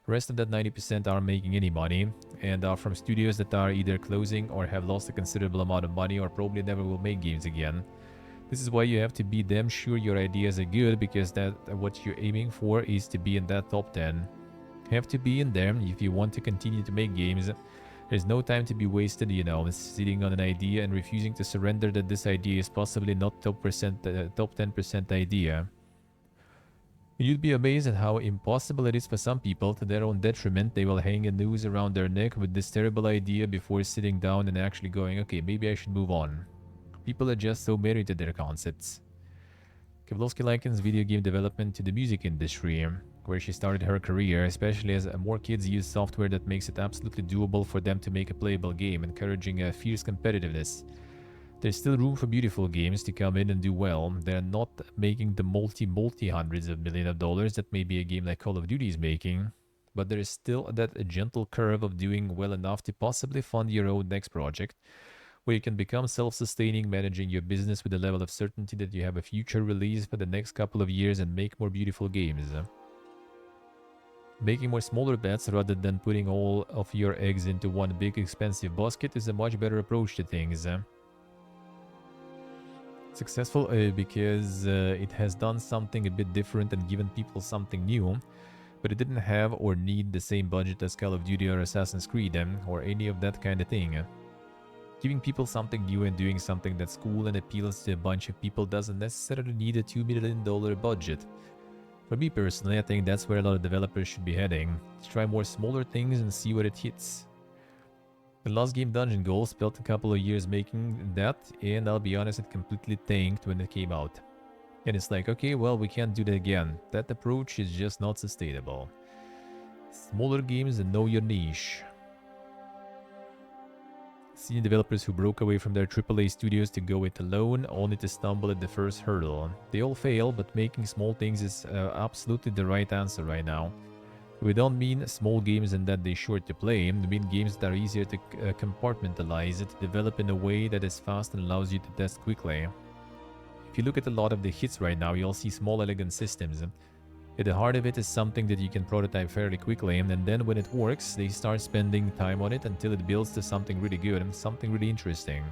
The rest of that 90% aren't making any money, and are from studios that are either closing or have lost a considerable amount of money or probably never will make games again. This is why you have to be damn sure your ideas are good, because that what you're aiming for is to be in that top 10. You have to be in there if you want to continue to make games. There's no time to be wasted, you know, sitting on an idea and refusing to surrender that this idea is possibly not top 10% idea. You'd be amazed at how impossible it is for some people. To their own detriment, they will hang a noose around their neck with this terrible idea before sitting down and actually going, okay, maybe I should move on. People are just so married to their concepts. Kowalski likens video game development to the music industry, where she started her career, especially as more kids use software that makes it absolutely doable for them to make a playable game, encouraging a fierce competitiveness. There's still room for beautiful games to come in and do well. They're not making the multi hundreds of millions of dollars that maybe a game like Call of Duty is making, but there is still that gentle curve of doing well enough to possibly fund your own next project, where you can become self-sustaining, managing your business with a level of certainty that you have a future release for the next couple of years and make more beautiful games. Making more smaller bets rather than putting all of your eggs into one big expensive basket is a much better approach to things. Successful because it has done something a bit different and given people something new, but it didn't have or need the same budget as Call of Duty or Assassin's Creed or any of that kind of thing. Giving people something new and doing something that's cool and appeals to a bunch of people doesn't necessarily need a $2 million budget. For me personally, I think that's where a lot of developers should be heading. Try more smaller things and see what it hits. The last game, Dungeon Goal, spent a couple of years making that, and I'll be honest, it completely tanked when it came out. And it's like, okay, well, we can't do that again. That approach is just not sustainable. Smaller games and know your niche. Senior developers who broke away from their AAA studios to go it alone only to stumble at the first hurdle. They all fail, but making small things is absolutely the right answer right now. We don't mean small games and that they're short to play, we mean games that are easier to compartmentalize, to develop in a way that is fast and allows you to test quickly. If you look at a lot of the hits right now, you'll see small elegant systems. At the heart of it is something that you can prototype fairly quickly, and then when it works, they start spending time on it until it builds to something really good and something really interesting.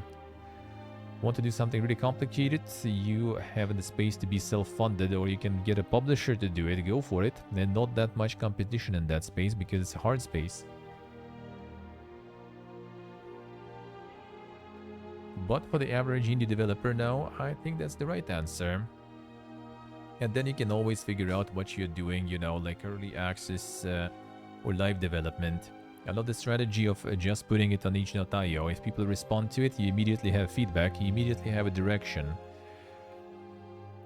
Want to do something really complicated? You have the space to be self-funded, or you can get a publisher to do it, go for it, and not that much competition in that space because it's a hard space. But for the average indie developer now, I think that's the right answer. And then you can always figure out what you're doing, you know, like early access or live development. I love the strategy of just putting it on itch.io. If people respond to it, you immediately have feedback, you immediately have a direction.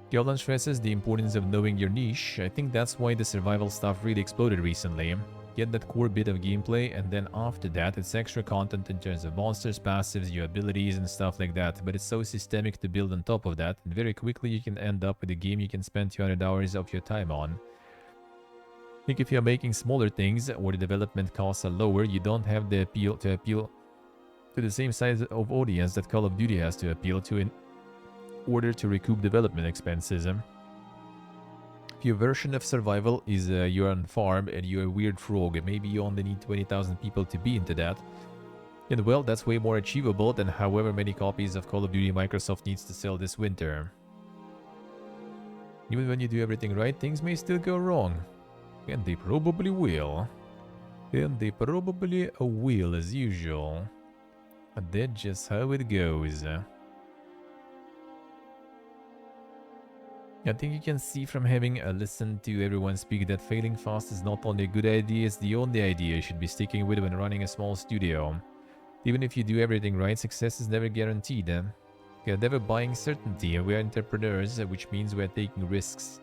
Gavlan stresses the importance of knowing your niche. I think that's why the survival stuff really exploded recently. Get that core bit of gameplay, and then after that, it's extra content in terms of monsters, passives, your abilities, and stuff like that. But it's so systemic to build on top of that, and very quickly you can end up with a game you can spend 200 hours of your time on. I think if you're making smaller things, or the development costs are lower, you don't have the appeal to the same size of audience that Call of Duty has to appeal to in order to recoup development expenses. If your version of survival is you're on farm and you're a weird frog, maybe you only need 20,000 people to be into that, and well, that's way more achievable than however many copies of Call of Duty Microsoft needs to sell this winter. Even when you do everything right, things may still go wrong. And they probably will. And they probably will as usual. But that's just how it goes. I think you can see from having listened to everyone speak that failing fast is not only a good idea, it's the only idea you should be sticking with when running a small studio. Even if you do everything right, success is never guaranteed. We are never buying certainty, we are entrepreneurs, which means we are taking risks.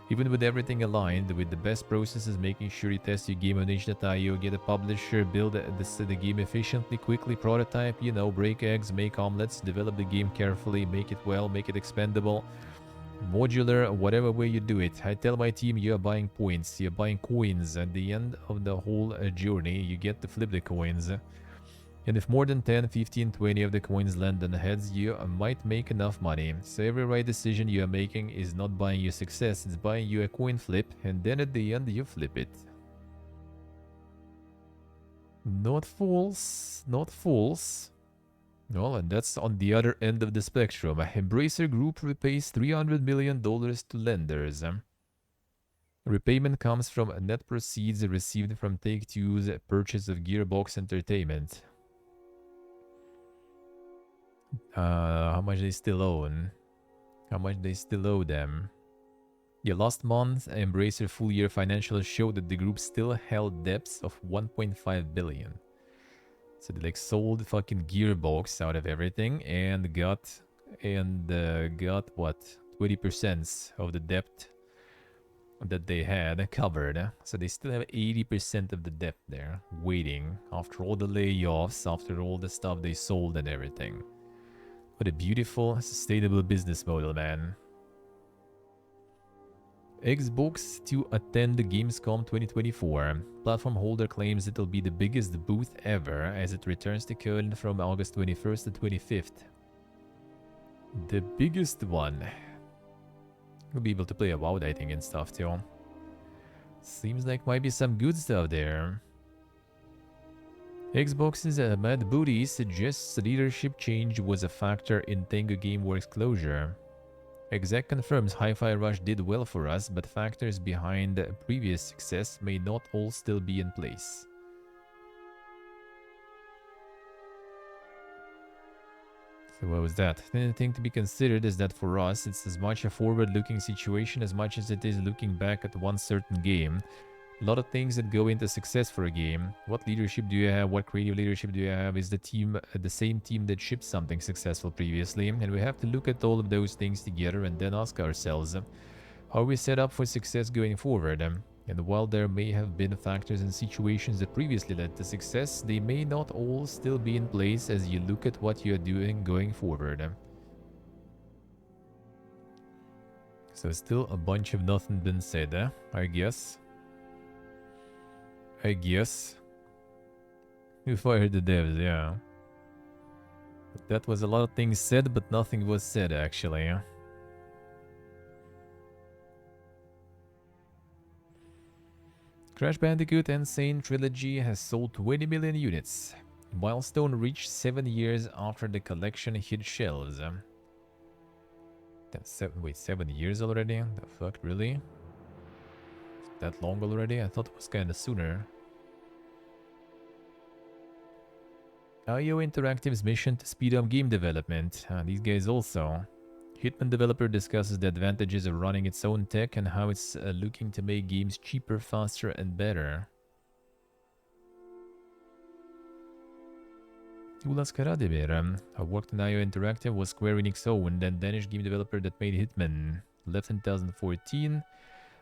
Even with everything aligned, with the best processes, making sure you test your game on itch.io, get a publisher, build the game efficiently, quickly prototype, you know, break eggs, make omelets, develop the game carefully, make it well, make it expendable, modular, whatever way you do it. I tell my team you're buying points, you're buying coins. At the end of the whole journey, you get to flip the coins. And if more than 10, 15, 20 of the coins land on heads, you might make enough money. So every right decision you are making is not buying you success, it's buying you a coin flip, and then at the end you flip it. Not false, not false. Well, and that's on the other end of the spectrum. Embracer Group repays $300 million to lenders. Repayment comes from net proceeds received from Take-Two's purchase of Gearbox Entertainment. How much they still own? How much they still owe them? Yeah, last month, Embracer full-year financials showed that the group still held debts of $1.5 billion. So they like sold fucking Gearbox out of everything and got what, 20% of the debt that they had covered. So they still have 80% of the debt there waiting after all the layoffs, after all the stuff they sold and everything. What a beautiful, sustainable business model, man. Xbox to attend Gamescom 2024. Platform holder claims it'll be the biggest booth ever as it returns to Cologne from August 21st to 25th. The biggest one. We'll be able to play a WoW, I think, and stuff too. Seems like might be some good stuff there. Xbox's Mad Booty suggests leadership change was a factor in Tengu Gameworks closure. Exec confirms Hi-Fi Rush did well for us, but factors behind previous success may not all still be in place. So what was that? The thing to be considered is that for us, it's as much a forward-looking situation as much as it is looking back at one certain game. A lot of things that go into success for a game. What leadership do you have? What creative leadership do you have? Is the team the same team that shipped something successful previously? And we have to look at all of those things together and then ask ourselves, how are we set up for success going forward? And while there may have been factors and situations that previously led to success, they may not all still be in place as you look at what you're doing going forward. So still a bunch of nothing been said, I guess. You fired the devs, yeah. That was a lot of things said, but nothing was said, actually. Crash Bandicoot Insane Trilogy has sold 20 million units. Milestone reached 7 years after the collection hit shelves. That's 7 years already? The fuck, really? That long already? I thought it was kinda sooner. IO Interactive's mission to speed up game development. These guys also. Hitman developer discusses the advantages of running its own tech and how it's looking to make games cheaper, faster, and better. Ulas Karademir, who worked in IO Interactive, was Square Enix owned and Danish game developer that made Hitman. Left in 2014.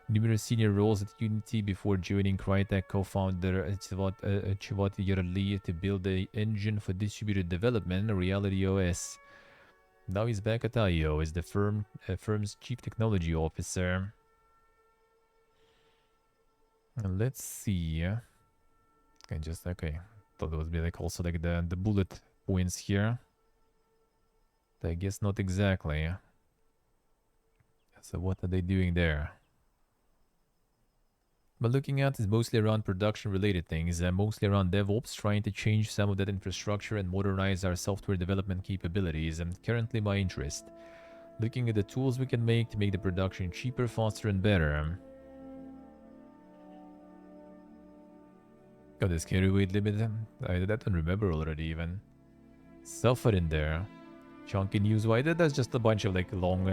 Numerous senior roles at Unity before joining Crytek co-founder Chivati Yarali to build the engine for distributed development, Reality OS. Now he's back at IO as the firm's chief technology officer. And let's see. Okay. Thought it would be like also like the bullet points here. But I guess not exactly. So what are they doing there? But looking at is mostly around production related things, mostly around DevOps, trying to change some of that infrastructure and modernize our software development capabilities, and currently my interest. Looking at the tools we can make to make the production cheaper, faster, and better. Got this carry weight limit. I don't remember already even. Suffer in there. Chunky news. Why? That's just a bunch of like long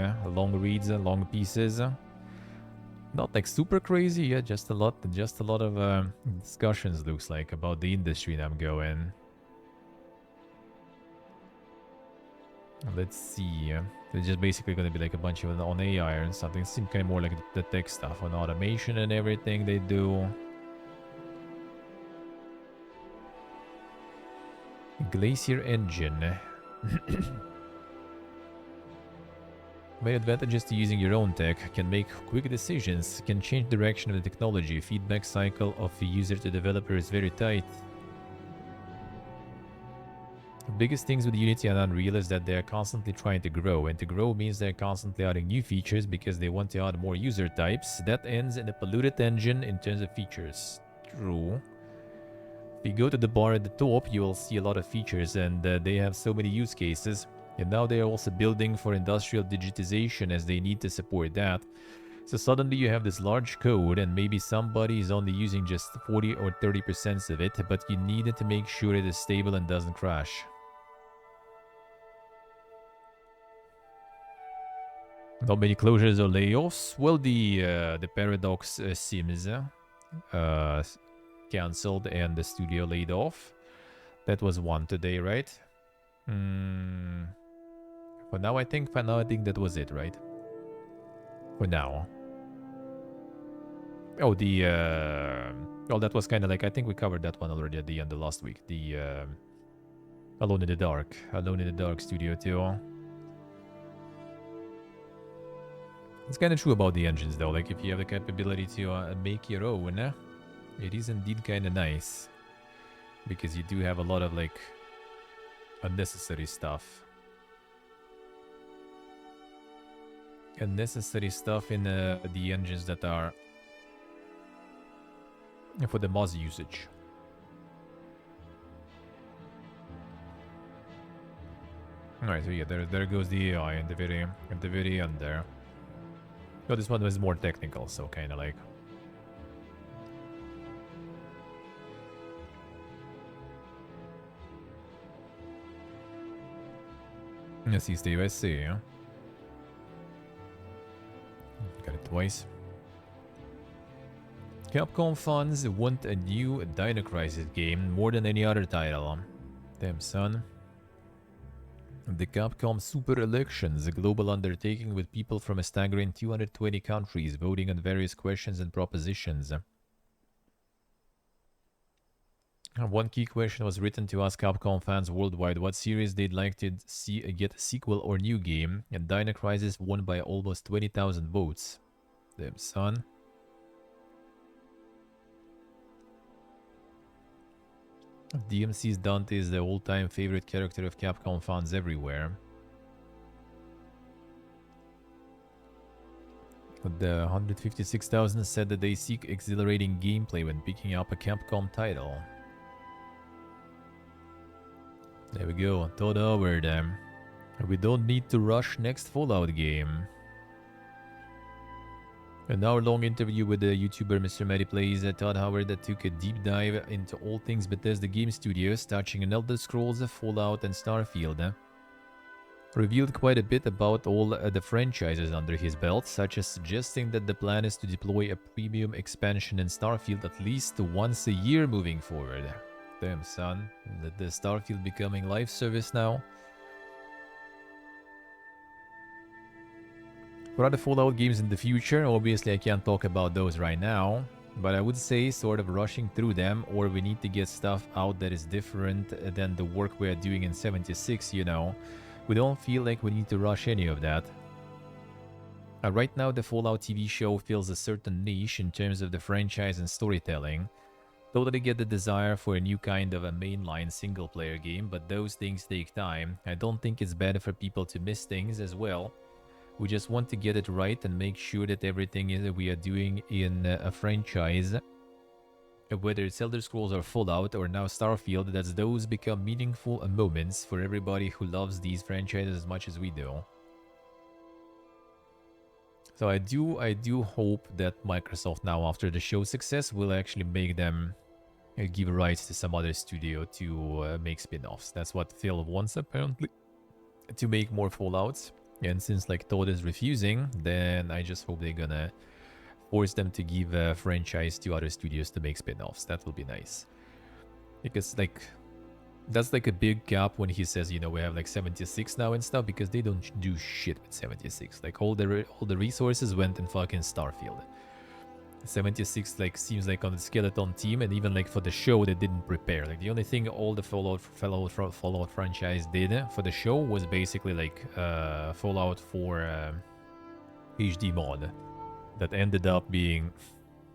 reads, long pieces. Not like super crazy, yeah, just a lot of discussions looks like about the industry that I'm going. Let's see. It's just basically gonna be like a bunch of on AI and something. It seems kind of more like the tech stuff on automation and everything they do. Glacier engine. Main advantages to using your own tech: can make quick decisions, can change direction of the technology, feedback cycle of user to developer is very tight. The biggest things with Unity and Unreal is that they are constantly trying to grow, and to grow means they're constantly adding new features because they want to add more user types. That ends in a polluted engine in terms of features. True. If you go to the bar at the top, you will see a lot of features, and they have so many use cases. And now they are also building for industrial digitization as they need to support that. So suddenly you have this large code and maybe somebody is only using just 40 or 30% of it, but you need it to make sure it is stable and doesn't crash. Not many closures or layoffs. Well, the Paradox Sims cancelled and the studio laid off. That was one today, right? For now, I think that was it, right? For now. Oh, well, that was kind of like, I think we covered that one already at the end of last week. The Alone in the Dark Studio 2. It's kind of true about the engines, though. Like, if you have the capability to make your own, it is indeed kind of nice. Because you do have a lot of, like, unnecessary stuff. Unnecessary stuff in the engines that are for the Moz usage. Alright, so yeah, there goes the AI in the very end there. Oh, this one was more technical, so kind of like... I see, Steve, I see, yeah. Got it twice. Capcom fans want a new Dino Crisis game more than any other title. Damn, son. The Capcom Super Elections, a global undertaking with people from a staggering 220 countries voting on various questions and propositions. One key question was written to ask Capcom fans worldwide what series they'd like to see get a sequel or new game, and Dino Crisis won by almost 20,000 votes. Damn, son. DMC's Dante is the all-time favorite character of Capcom fans everywhere. The 156,000 said that they seek exhilarating gameplay when picking up a Capcom title. There we go, Todd Howard. We don't need to rush next Fallout game. An hour-long interview with the YouTuber Mr. Matty Plays Todd Howard that took a deep dive into all things Bethesda Game Studios, touching on Elder Scrolls, Fallout, and Starfield. Revealed quite a bit about all the franchises under his belt, such as suggesting that the plan is to deploy a premium expansion in Starfield at least once a year moving forward. Damn, son. The Starfield becoming live service now. For other Fallout games in the future, obviously I can't talk about those right now, but I would say sort of rushing through them, or we need to get stuff out that is different than the work we are doing in 76, you know. We don't feel like we need to rush any of that. Right now the Fallout TV show fills a certain niche in terms of the franchise and storytelling. Totally get the desire for a new kind of a mainline single-player game, but those things take time. I don't think it's bad for people to miss things as well. We just want to get it right and make sure that everything we are doing in a franchise, whether it's Elder Scrolls or Fallout or now Starfield, that those become meaningful moments for everybody who loves these franchises as much as we do. So I do hope that Microsoft now, after the show's success, will actually make them give rights to some other studio to make spin-offs. That's what Phil wants, apparently, to make more Fallouts. And since like Todd is refusing, then I just hope they're gonna force them to give a franchise to other studios to make spin-offs. That will be nice. Because like, that's like a big gap when he says, you know, we have like 76 now and stuff, because they don't do shit with 76. Like all the resources went in fucking Starfield. 76 like seems like on the skeleton team, and even like for the show they didn't prepare. Like the only thing all the Fallout franchise did for the show was basically like Fallout 4 HD mod that ended up being,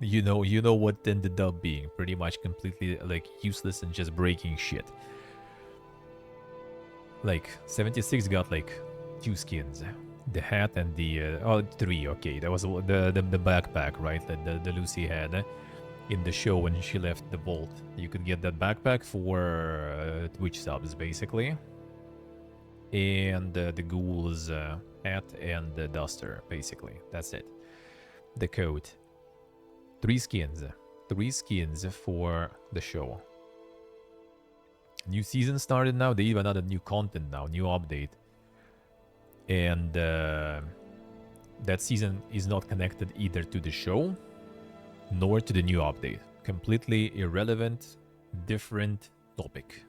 you know what ended up being pretty much completely like useless and just breaking shit. Like 76 got like 2 skins. The hat and the... 3, okay. That was the backpack, right? That the Lucy had in the show when she left the vault. You could get that backpack for Twitch subs, basically. And the Ghoul's hat and the duster, basically. That's it. The coat. 3 skins. 3 skins for the show. New season started now. They even added new content now. New update. And that season is not connected either to the show nor to the new update. Completely irrelevant, different topic.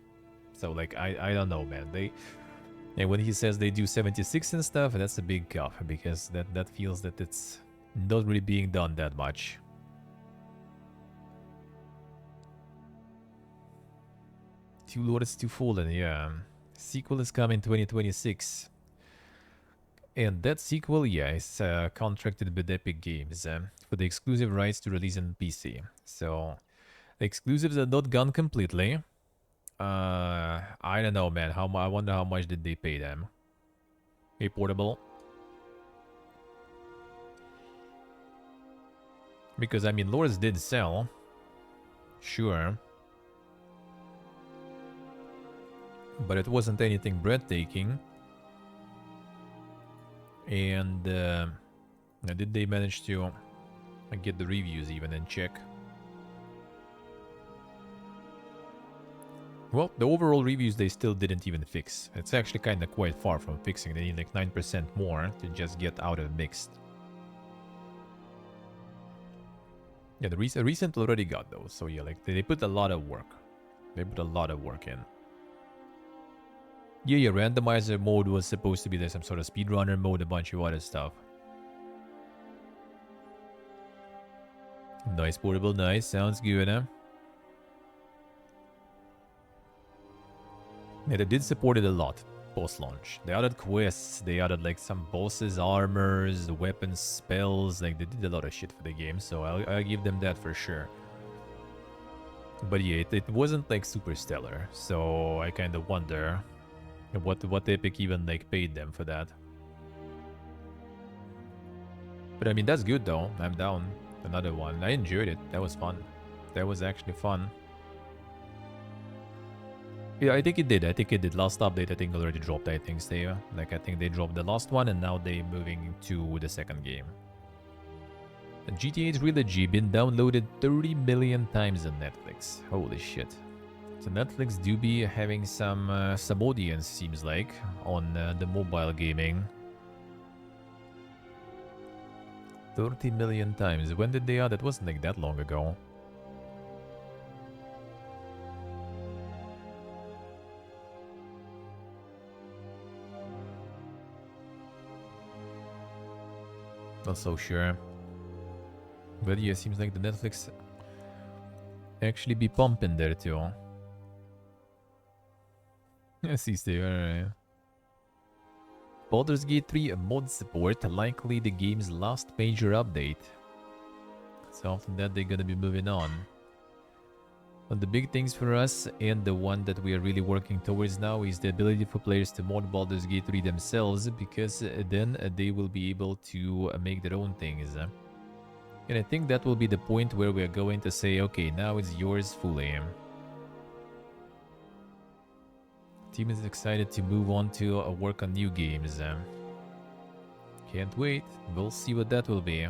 So like I don't know, man. And when he says they do 76 and stuff, that's a big cup, because that feels that it's not really being done that much. Two Lords, Two Fallen, yeah. Sequel is coming 2026. And that sequel, yeah, is contracted with Epic Games for the exclusive rights to release on PC. So, the exclusives are not gone completely. I don't know, man. I wonder how much did they pay them. Hey, Portable. Because, I mean, Lords did sell. Sure. But it wasn't anything breathtaking. And did they manage to get the reviews even and check? Well, the overall reviews they still didn't even fix. It's actually kind of quite far from fixing. They need like 9% more to just get out of mixed. Yeah, the recent already got those. So yeah, like they put a lot of work. They put a lot of work in. Yeah, randomizer mode was supposed to be there, some sort of speedrunner mode, a bunch of other stuff. Nice portable, nice. Sounds good, huh? Yeah, they did support it a lot post-launch. They added quests, they added like some bosses, armors, weapons, spells. Like they did a lot of shit for the game, so I'll give them that for sure. But yeah, it wasn't like super stellar, so I kind of wonder what Epic even like paid them for that. But I mean, that's good though. I'm down. Another one. I enjoyed it. That was fun. That was actually fun. Yeah, I think it did. I think it did. Last update, I think already dropped. I think they like I think they dropped the last one, and now they moving to the second game. GTA Trilogy been downloaded 30 million times on Netflix. Holy shit! So Netflix do be having some audience, seems like, on the mobile gaming. 30 million times. When did they add? It wasn't like that long ago. Not so sure. But yeah, seems like the Netflix actually be pumping there too. Yes, he's there, alright. Baldur's Gate 3 mod support, likely the game's last major update. So after that they're gonna be moving on. But the big things for us, and the one that we are really working towards now, is the ability for players to mod Baldur's Gate 3 themselves, because then they will be able to make their own things. And I think that will be the point where we're going to say, okay, now it's yours fully. Team is excited to move on to work on new games. Can't wait. We'll see what that will be.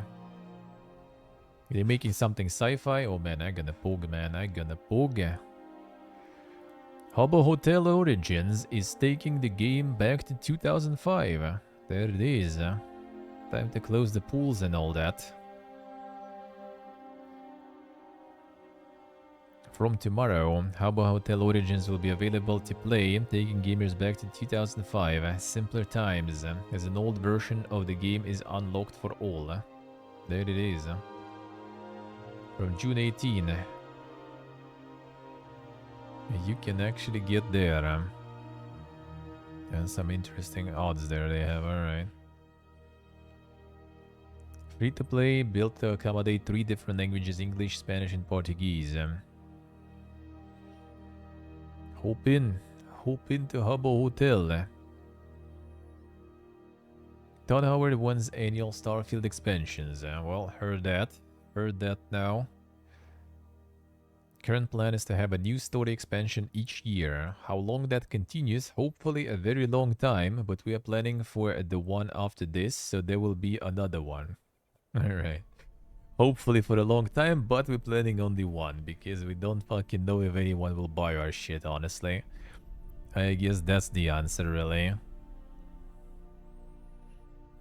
They're making something sci-fi? Oh man, I'm gonna poke, man. I'm gonna poke. Habbo Hotel Origins is taking the game back to 2005. There it is. Time to close the pools and all that. From tomorrow, Habbo Hotel Origins will be available to play, taking gamers back to 2005, simpler times, as an old version of the game is unlocked for all. There it is. From June 18. You can actually get there. And some interesting odds there they have, alright. Free to play, built to accommodate 3 different languages, English, Spanish, and Portuguese. Hop into Habbo Hotel. Todd Howard wants annual Starfield expansions. Well, heard that now. Current plan is to have a new story expansion each year. How long that continues, hopefully a very long time, but we are planning for the one after this, so there will be another one. Alright. Hopefully for a long time, but we're planning only one, because we don't fucking know if anyone will buy our shit, honestly. I guess that's the answer, really.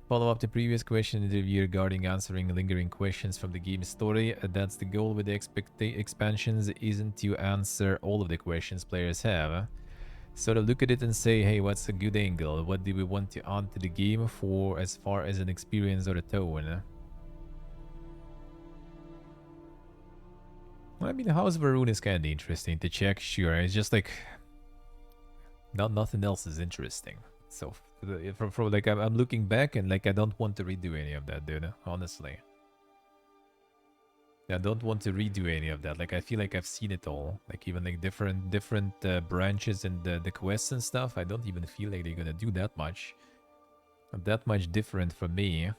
Follow up to previous question interview regarding answering lingering questions from the game story. That's the goal with the expansions, isn't to answer all of the questions players have. Sort of look at it and say, hey, what's a good angle? What do we want to add to the game for as far as an experience or a tone? I mean, House of Varun is kind of interesting to check, sure. It's just like, nothing else is interesting. So, from like, I'm looking back and like, I don't want to redo any of that, dude. Honestly, I don't want to redo any of that. Like, I feel like I've seen it all. Like, even like different branches and the quests and stuff. I don't even feel like they're gonna do that much different from me.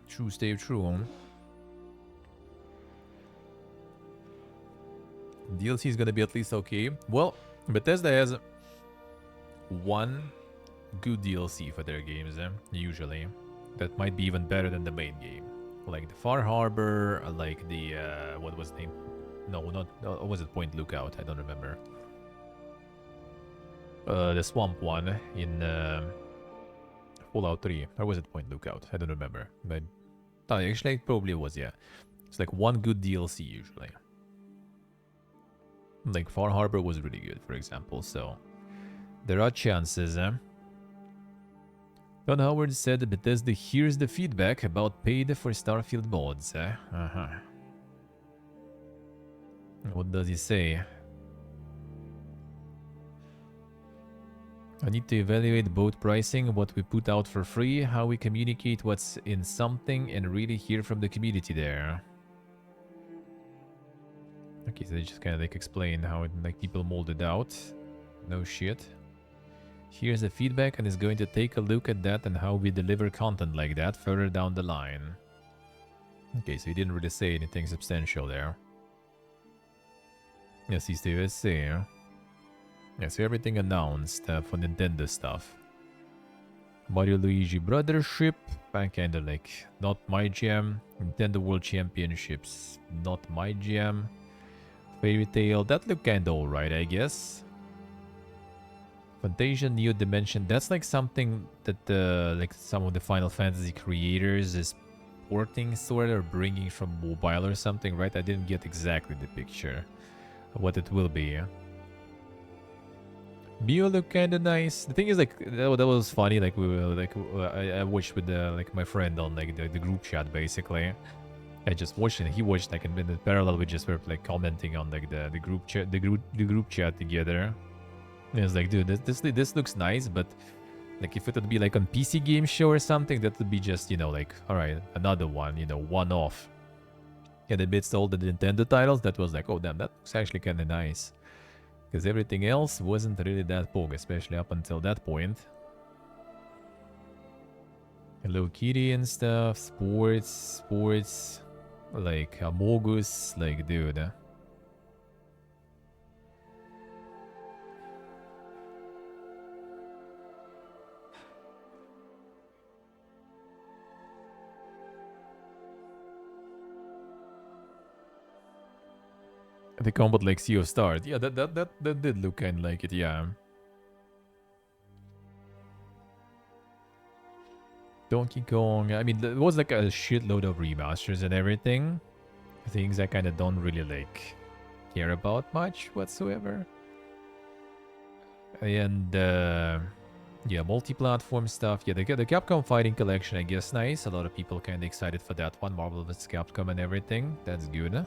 True, stay true. DLC is gonna be at least okay. Well, Bethesda has one good DLC for their games, usually. That might be even better than the main game. Like the Far Harbor, like the, what was the name? No, not, or was it Point Lookout? I don't remember. The Swamp one in Fallout 3. Or was it Point Lookout? I don't remember. But actually, it probably was, yeah. It's like one good DLC usually. Like Far Harbor was really good, for example, so there are chances, Don Howard said Bethesda hears the feedback about paid for Starfield mods, Uh-huh. What does he say? I need to evaluate both pricing, what we put out for free, how we communicate what's in something, and really hear from the community there. Okay, so they just kind of like explain how it, like people mold it out. No shit. Here's the feedback and is going to take a look at that and how we deliver content like that further down the line. Okay, so he didn't really say anything substantial there. Yes, he's the USA. Yeah, so everything announced for Nintendo stuff. Mario Luigi Brothership, kinda like not my jam. Nintendo World Championships, not my jam. Fairy Tail, that looked kinda alright, I guess. Fantasia Neo Dimension, that's like something that like some of the Final Fantasy creators is porting sort of, or bringing from mobile or something, right? I didn't get exactly the picture of what it will be. Bio looked kind of nice. The thing is, like, that was funny. Like, we were like, I watched with like my friend on like the group chat. Basically, I just watched it. He watched like in the parallel. We just were like commenting on like the group chat, the group chat together. And it's like, dude, this looks nice, but like if it would be like on PC Game Show or something, that would be just, you know, like, all right, another one, you know, one off. And amidst all the Nintendo titles, that was like, oh damn, that looks actually kind of nice. Because everything else wasn't really that big, especially up until that point. Hello Kitty and stuff, sports, like Amogus, like dude. The combat like Sea of Stars. Yeah, that did look kind of like it, yeah. Donkey Kong, I mean, it was like a shitload of remasters and everything. Things I kind of don't really like care about much whatsoever. And yeah, multi-platform stuff. Yeah, the Capcom Fighting Collection, I guess, nice. A lot of people kind of excited for that one. Marvel vs. Capcom and everything. That's good.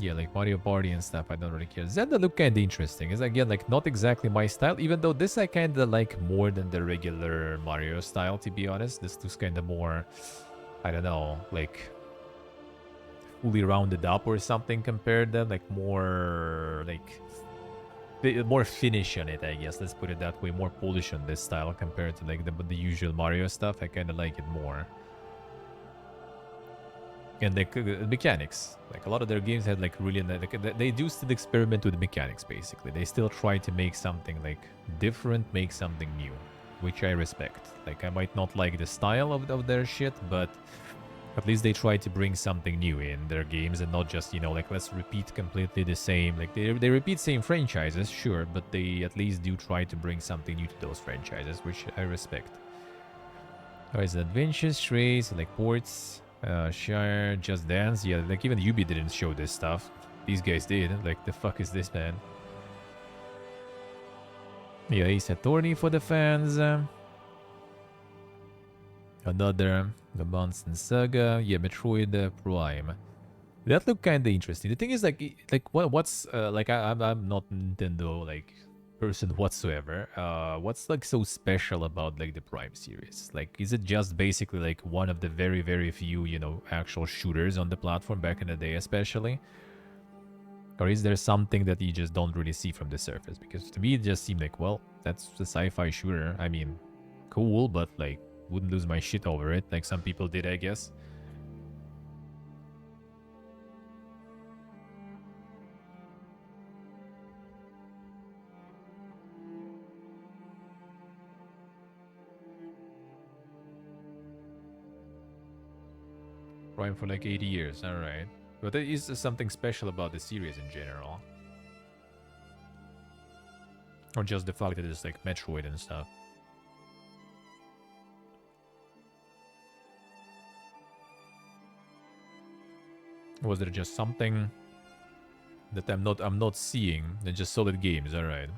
Yeah, like Mario Party and stuff, I don't really care. Zelda look kind of interesting. It's again like not exactly my style, even though this I kind of like more than the regular Mario style, to be honest. This looks kind of more, I don't know, like fully rounded up or something compared to like more like more finish on it, I guess. Let's put it that way, more polish on this style compared to like the usual Mario stuff. I kind of like it more. And like mechanics, like a lot of their games had like really like they do still experiment with mechanics. Basically, they still try to make something like different, make something new, which I respect. Like I might not like the style of their shit, but at least they try to bring something new in their games and not just, you know, like let's repeat completely the same. Like they repeat same franchises, sure, but they at least do try to bring something new to those franchises, which I respect. Alright, so Adventures, Trace, like ports. Shire, Just Dance, yeah, like even Ubi didn't show this stuff. These guys did. Like, the fuck is this, man? Yeah, Ace Attorney for the fans. Another, the Monster Saga. Yeah, Metroid Prime. That looked kind of interesting. The thing is, like what's like I'm not Nintendo like person whatsoever. What's like so special about like the Prime series? Like, is it just basically like one of the very few, you know, actual shooters on the platform back in the day, especially? Or is there something that you just don't really see from the surface? Because to me, it just seemed like, well, that's a sci-fi shooter. I mean, cool, but like, wouldn't lose my shit over it, like some people did, I guess. Prime for like 80 years, alright. But there is something special about the series in general. Or just the fact that it's like Metroid and stuff. Was there just something that I'm not seeing than just solid games, alright.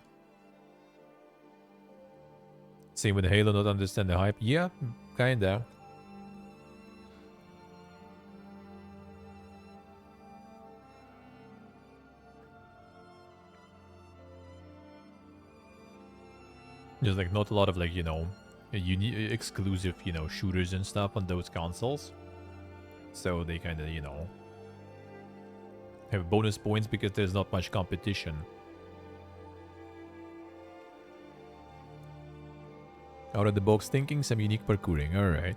Same with Halo, not understand the hype. Yeah, kinda. Just like not a lot of like, you know, exclusive, you know, shooters and stuff on those consoles. So they kind of, you know, have bonus points because there's not much competition. Out of the box thinking, some unique parkouring. Alright.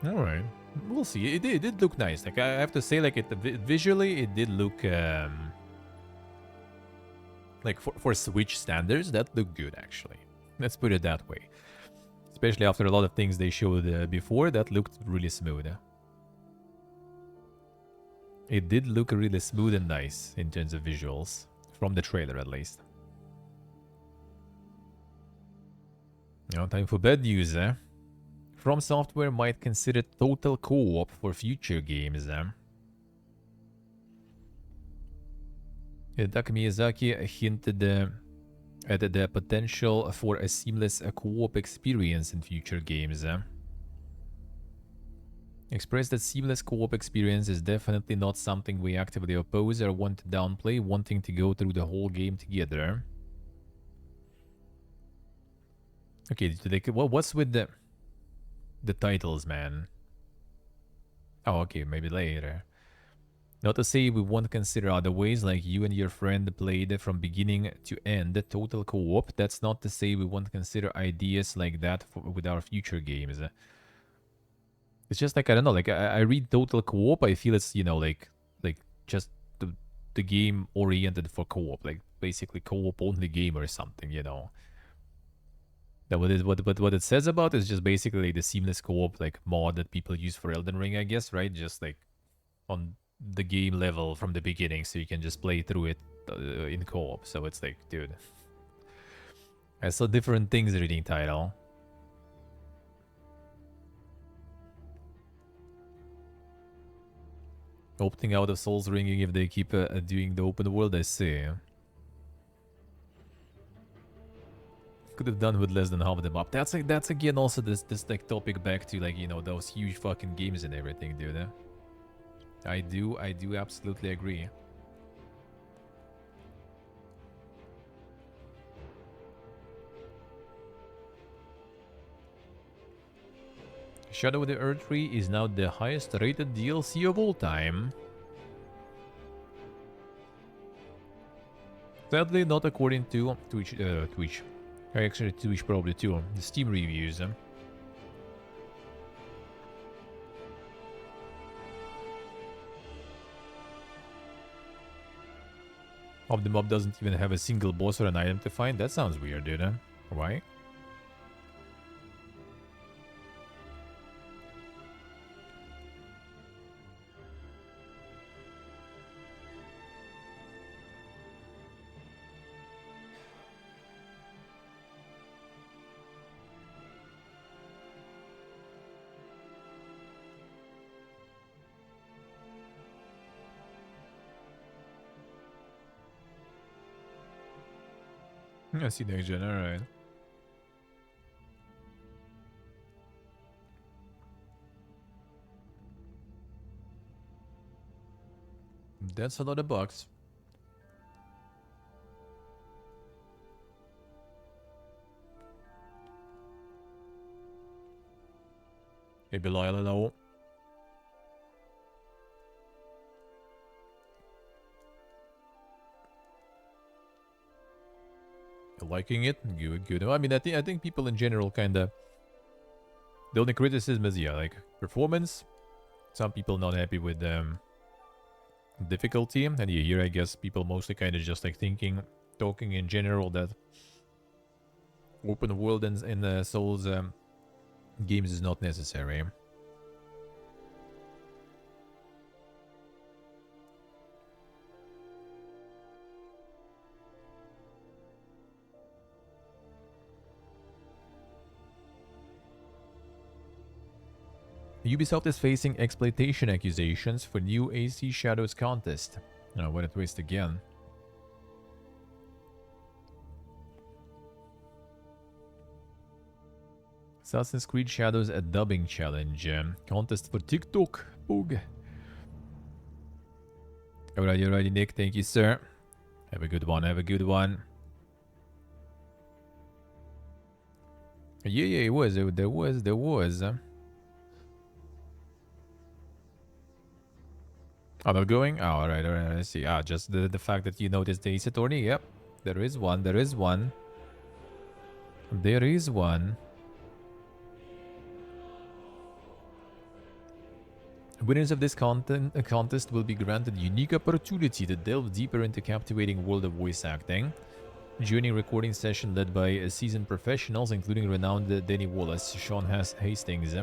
Alright. We'll see. It did look nice. Like, I have to say, like, visually, it did look, like, for Switch standards, that looked good, actually. Let's put it that way. Especially after a lot of things they showed before, that looked really smooth. It did look really smooth and nice in terms of visuals. From the trailer, at least. Now, time for bad news, eh? From Software might consider total co-op for future games, eh? Hidetaka Miyazaki hinted at the potential for a seamless co-op experience in future games, eh? Expressed that seamless co-op experience is definitely not something we actively oppose or want to downplay, wanting to go through the whole game together. Okay, what's with the titles, man? Oh, okay, maybe later. Not to say we won't consider other ways, like you and your friend played from beginning to end, total co-op. That's not to say we won't consider ideas like that with our future games. It's just like, I don't know, like I read total co-op, I feel it's, you know, like just the game oriented for co-op, like basically co-op only game or something, you know. That what it says about is just basically the seamless co-op like mod that people use for Elden Ring, I guess, right? Just like on the game level from the beginning, so you can just play through it in co-op. So it's like, dude, I saw different things reading title. Opting out of Souls Ringing if they keep doing the open world, I see. Could have done with less than half the map. That's again also this like topic back to like, you know, those huge fucking games and everything, dude. I do absolutely agree. Shadow of the Erdtree is now the highest rated DLC of all time. Sadly, not according to Twitch. Actually, Twitch probably too. The Steam reviews. Of the mob doesn't even have a single boss or an item to find. That sounds weird, dude. Why? I see next gen, alright. That's a lot of bucks. Hey, Belial, hello. Liking it? Good. I mean, I think people in general kind of... The only criticism is, yeah, like, performance. Some people not happy with difficulty. And yeah, here, I guess, people mostly kind of just, like, talking in general that open world in Souls Games is not necessary. Ubisoft is facing exploitation accusations for new AC Shadows contest. Oh, what a twist again. Assassin's Creed Shadows a dubbing challenge. Contest for TikTok. Boog. Alrighty, Nick. Thank you, sir. Have a good one. Have a good one. Yeah, it was. There was. Oh, not going? Oh, alright. I see. Ah, just the fact that you noticed the Ace Attorney. Yep. There is one. There is one. There is one. Winners of this contest will be granted unique opportunity to delve deeper into captivating world of voice acting. Joining recording session led by seasoned professionals, including renowned Danny Wallace, Sean Hastings.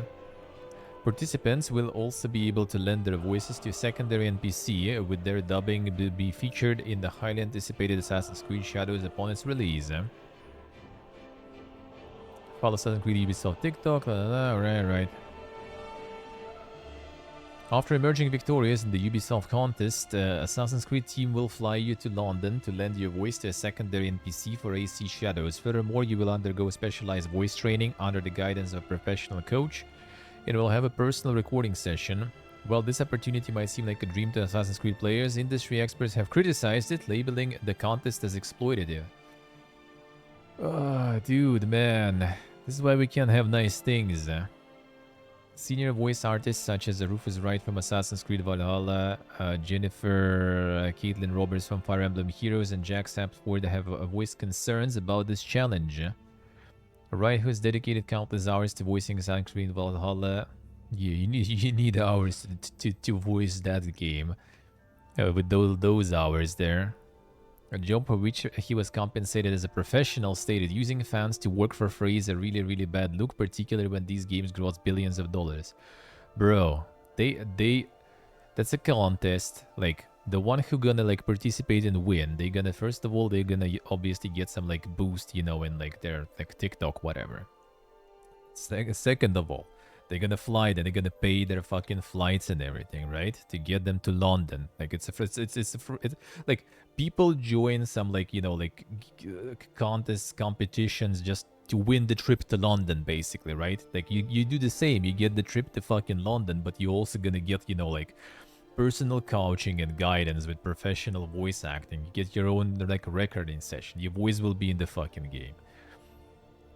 Participants will also be able to lend their voices to a secondary NPC, with their dubbing to be featured in the highly anticipated Assassin's Creed Shadows upon its release. Follow Assassin's Creed Ubisoft TikTok, right. After emerging victorious in the Ubisoft contest, Assassin's Creed team will fly you to London to lend your voice to a secondary NPC for AC Shadows. Furthermore, you will undergo specialized voice training under the guidance of a professional coach and will have a personal recording session. While this opportunity might seem like a dream to Assassin's Creed players, industry experts have criticized it, labeling the contest as exploitative. Dude, man. This is why we can't have nice things. Senior voice artists such as Rufus Wright from Assassin's Creed Valhalla, Jennifer Caitlin Roberts from Fire Emblem Heroes, and Jack Sapsford have voiced concerns about this challenge. Wright, who has dedicated countless hours to voicing Assassin's Creed Valhalla. Yeah, you need hours to voice that game. With those hours there. A job for which he was compensated as a professional, stated using fans to work for free is a really bad look, particularly when these games gross billions of dollars. Bro, that's a contest. Like, the one who gonna like participate and win, they gonna, first of all, they're gonna obviously get some like boost, you know, in like their like TikTok, whatever. Second of all, they're gonna fly, then they're gonna pay their fucking flights and everything, right? To get them to London. Like, it's like, people join some like, you know, like contests, competitions just to win the trip to London, basically, right? Like, you do the same. You get the trip to fucking London, but you're also gonna get, you know, like personal coaching and guidance with professional voice acting. You get your own like recording session. Your voice will be in the fucking game.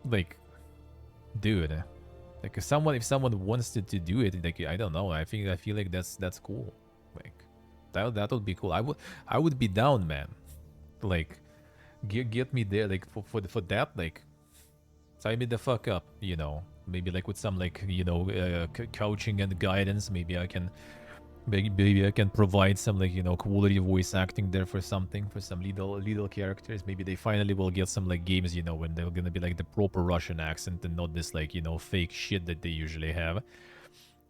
Like, dude, like if someone wants to do it, like, I don't know. I feel like that's cool. Like that would be cool. I would be down, man. Like get me there, like for that, like sign me the fuck up, you know. Maybe like with some like, you know, coaching and guidance. Maybe I can provide some like, you know, quality voice acting there for something, for some little characters. Maybe they finally will get some like games, you know, when they're gonna be like the proper Russian accent and not this like, you know, fake shit that they usually have.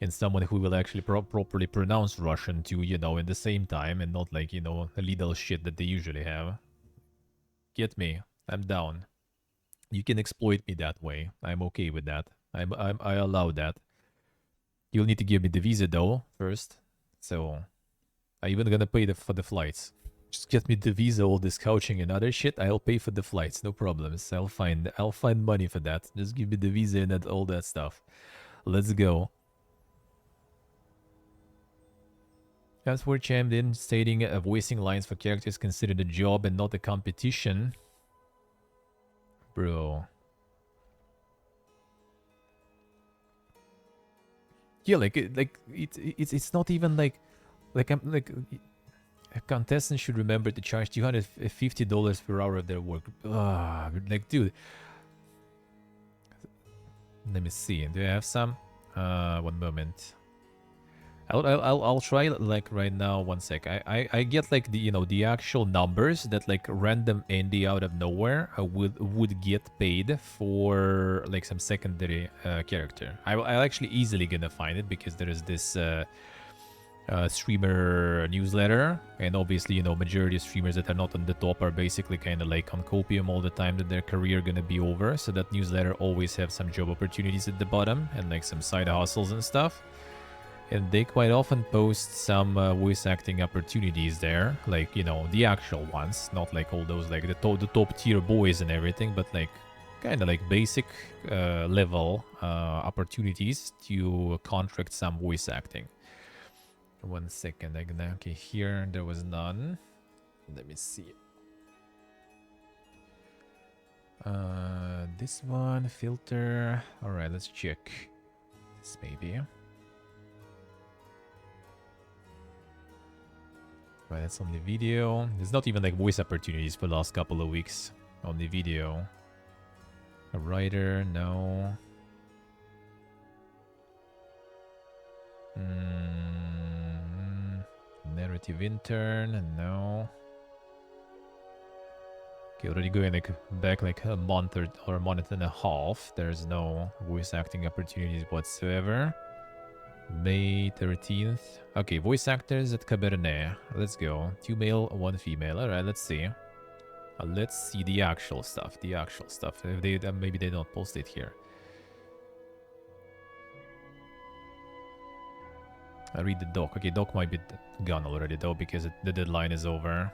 And someone who will actually properly pronounce Russian too, you know, in the same time, and not like, you know, a little shit that they usually have. Get me? I'm down. You can exploit me that way. I'm okay with that. I allow that. You'll need to give me the visa though first. So, I'm even gonna pay for the flights. Just get me the visa, all this coaching and other shit. I'll pay for the flights, no problems. I'll find money for that. Just give me the visa and all that stuff. Let's go. Hemsworth chimed in, stating voicing lines for characters considered a job and not a competition. Bro. Yeah, it's not even like I'm like, a contestant should remember to charge $250 per hour of their work. Like, dude. Let me see. Do I have some? One moment. I'll try like right now. One sec. I get like the the actual numbers that like random indie out of nowhere would get paid for like some secondary character. I'll actually easily gonna find it because there is this streamer newsletter, and obviously majority of streamers that are not on the top are basically kind of like on copium all the time that their career gonna be over. So that newsletter always have some job opportunities at the bottom and like some side hustles and stuff. And they quite often post some voice acting opportunities there, like, the actual ones, not like all those, like, the top tier boys and everything, but like, kind of like basic level opportunities to contract some voice acting. 1 second, okay, here there was none. Let me see. This one, filter. All right, let's check this maybe. Right, that's only video. There's not even like voice opportunities for the last couple of weeks. Only video. A writer, no. Narrative intern, no. Okay, already going like back like a month or a month and a half. There's no voice acting opportunities whatsoever. May 13th. Okay, voice actors at Cabernet. Let's go. 2 male, 1 female. Alright, let's see. Let's see the actual stuff. If they maybe they don't post it here. I read the doc. Okay, doc might be gone already though because the deadline is over.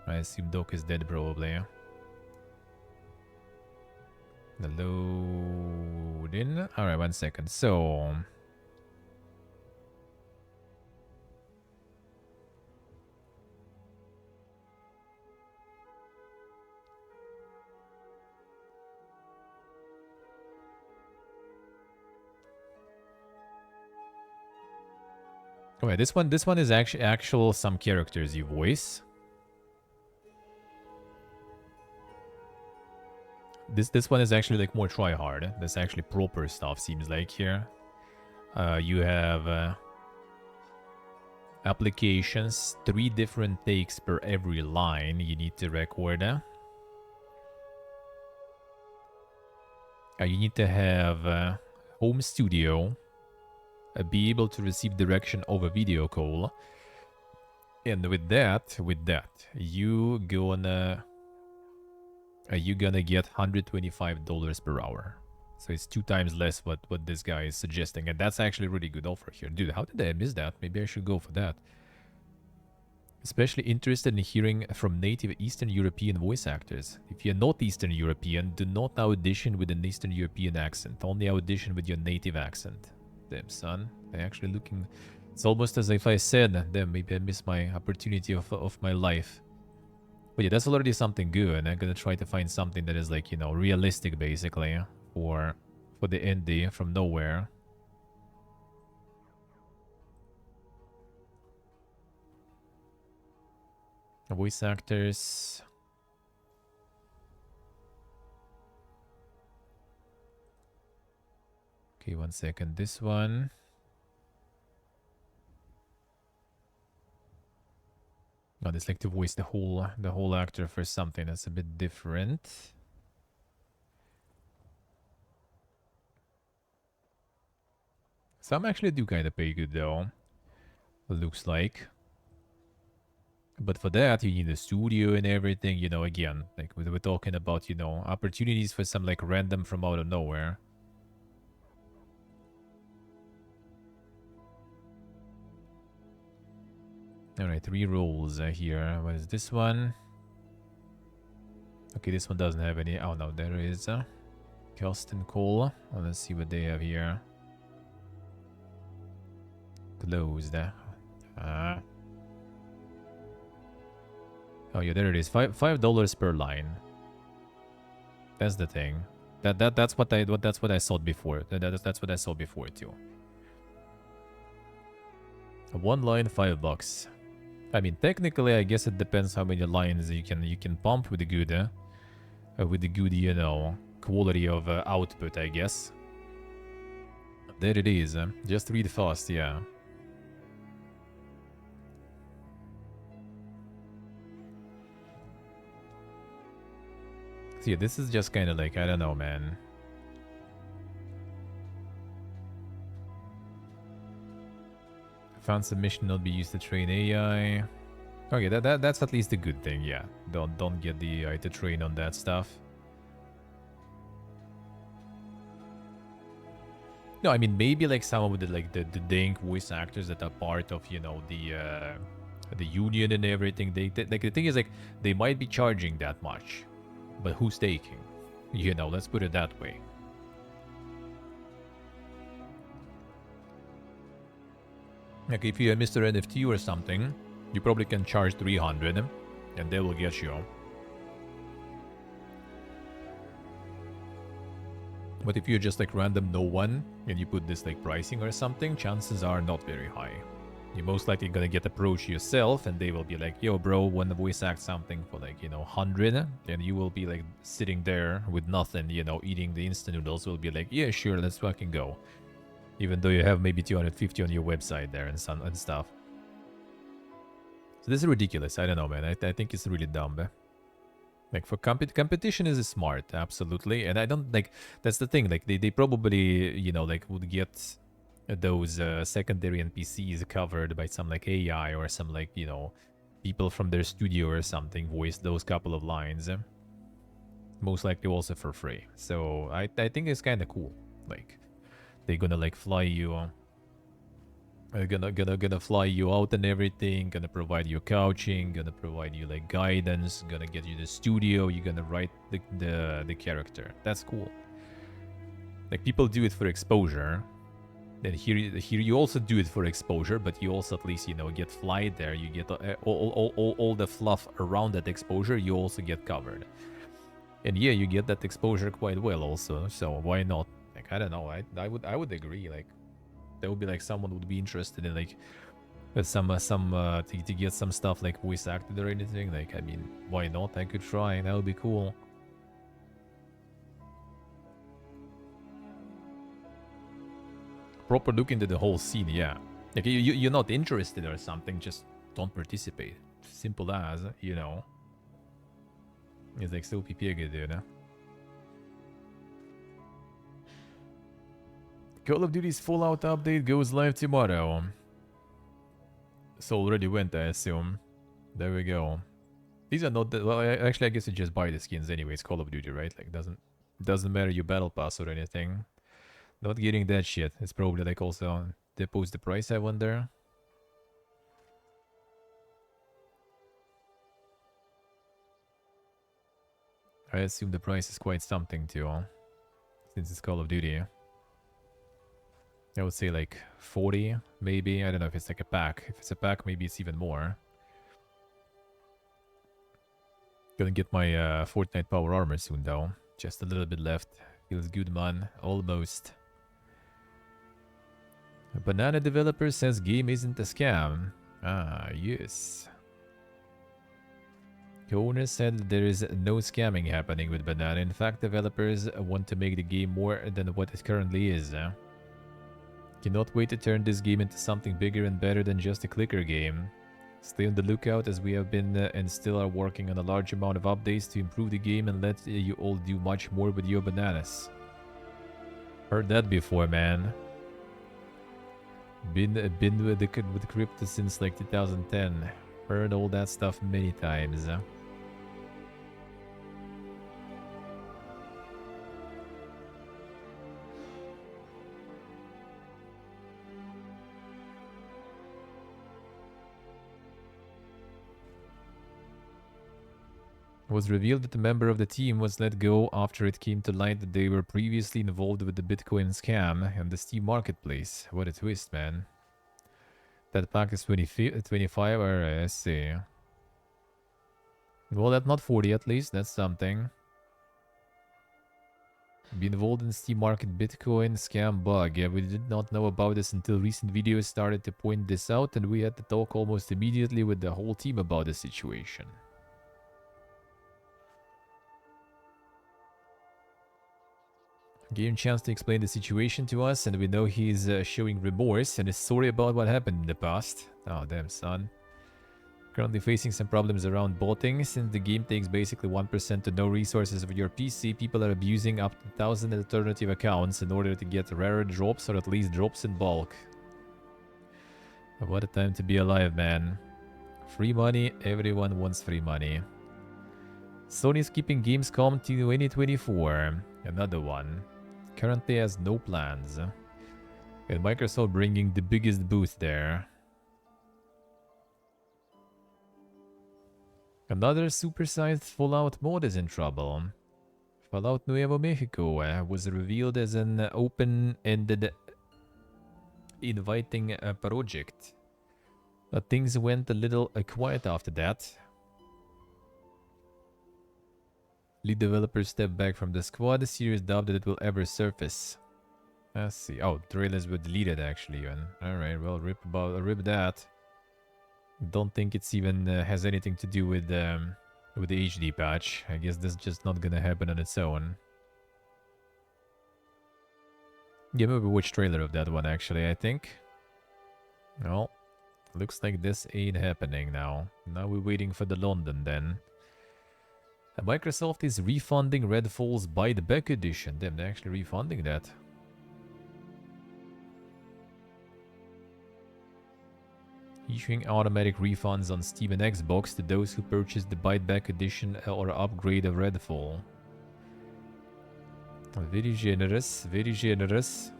I assume doc is dead probably. The load in. Alright, 1 second. So okay, this one is actual some characters you voice. This one is actually like more try hard. That's actually proper stuff seems like here. You have applications, 3 different takes per every line you need to record. You need to have home studio, be able to receive direction over video call, and with that, you gonna get $125 per hour. So it's 2 times less what this guy is suggesting, and that's actually a really good offer here. Dude, how did I miss that? Maybe I should go for that. Especially interested in hearing from native Eastern European voice actors. If you're not Eastern European, do not audition with an Eastern European accent. Only audition with your native accent. Damn, son. They're actually looking... It's almost as if I said, damn, maybe I missed my opportunity of my life. But yeah, that's already something good, and I'm gonna try to find something that is like, realistic, basically, for the indie from nowhere. Voice actors. Okay, 1 second. This one. Oh, it's like to voice the whole actor for something that's a bit different. Some actually do kind of pay good though. It looks like. But for that, you need a studio and everything, again, like we're talking about, opportunities for some like random from out of nowhere. Alright, 3 roles here. What is this one? Okay, this one doesn't have any. Oh no, there is Cast and Call. Oh, let's see what they have here. Closed. Oh yeah, there it is. $5 per line. That's the thing. That's what I saw before. That's what I saw before too. 1 line, $5. I mean, technically, I guess it depends how many lines you can pump with the good, quality of output, I guess. There it is. Just read fast, yeah. So yeah, this is just kind of like, I don't know, man. Found submission not be used to train AI. Okay, that's at least a good thing, yeah. Don't get the AI to train on that stuff. No, I mean maybe like some of the the dank voice actors that are part of, you know, the union and everything. They like the thing is like they might be charging that much, but who's taking? You know, let's put it that way. Like if you're Mr. NFT or something, you probably can charge 300 and they will get you. But if you're just like random no one and you put this like pricing or something, chances are not very high. You're most likely gonna get approached yourself and they will be like, yo bro, wanna voice act something for like, you know, 100? And you will be like sitting there with nothing, you know, eating the instant noodles. Will be like, yeah, sure, let's fucking go. Even though you have maybe 250 on your website there and stuff. So this is ridiculous. I don't know, man. I think it's really dumb. Like for competition is smart, absolutely. And I don't like, that's the thing. Like they probably, you know, like would get those secondary NPCs covered by some like AI or some like, you know, people from their studio or something voice those couple of lines. Most likely also for free. So I think it's kind of cool. Like they're gonna like fly you, gonna fly you out and everything, gonna provide you couching, gonna provide you like guidance, gonna get you the studio, you're gonna write the character. That's cool. Like people do it for exposure. Then here you also do it for exposure, but you also at least, you know, get fly there. You get all the fluff around that exposure. You also get covered, and yeah, you get that exposure quite well also. So why not? Like I don't know. I would agree. Like there would be like someone would be interested in like to get some stuff like voice acted or anything. Like I mean, why not? I could try. That would be cool. Proper look into the whole scene, yeah. Like you're not interested or something, just don't participate. Simple as, you know. It's like so PPG, dude. Call of Duty's Fallout update goes live tomorrow. So already went, I assume. There we go. These are not well. Actually, I guess you just buy the skins anyway. It's Call of Duty, right? Like doesn't matter your battle pass or anything. Not getting that shit. It's probably like also they post the price, I wonder. I assume the price is quite something too, since it's Call of Duty. I would say like 40, maybe. I don't know if it's like a pack. If it's a pack, maybe it's even more. Gonna get my Fortnite power armor soon though. Just a little bit left. Feels good, man. Almost. A banana developer says game isn't a scam. Ah, yes. Co-owner said there is no scamming happening with Banana. In fact, developers want to make the game more than what it currently is. Cannot wait to turn this game into something bigger and better than just a clicker game. Stay on the lookout as we have been and still are working on a large amount of updates to improve the game and let you all do much more with your bananas. Heard that before, man. Been with crypto since like 2010. Heard all that stuff many times. It was revealed that a member of the team was let go after it came to light that they were previously involved with the Bitcoin scam and the Steam marketplace. What a twist, man. That pack is 25, or I see. Well, that's not 40 at least, that's something. Be involved in Steam market Bitcoin scam bug. Yeah, we did not know about this until recent videos started to point this out, and we had to talk almost immediately with the whole team about the situation. Gave him a chance to explain the situation to us, and we know he's showing remorse and is sorry about what happened in the past. Oh, damn, son. Currently facing some problems around botting. Since the game takes basically 1% to no resources of your PC, people are abusing up to 1,000 alternative accounts in order to get rarer drops or at least drops in bulk. What a time to be alive, man. Free money, everyone wants free money. Sony's keeping Gamescom to 2024. Another one. Currently has no plans. And Microsoft bringing the biggest booth there. Another supersized Fallout mod is in trouble. Fallout Nuevo Mexico was revealed as an open-ended, inviting project. But things went a little quiet after that. Lead developers stepped back from the squad. Serious doubt that it will ever surface. Let's see. Oh, trailers were deleted actually. Alright, well, rip that. Don't think it's even has anything to do with the HD patch. I guess that's just not gonna happen on its own. Yeah, maybe which trailer of that one actually, I think. Well, looks like this ain't happening now. Now we're waiting for the London then. Microsoft is refunding Redfall's Buy the Back edition. Damn, they're actually refunding that. Issuing automatic refunds on Steam and Xbox to those who purchase the buyback edition or upgrade of Redfall. Very generous, very generous.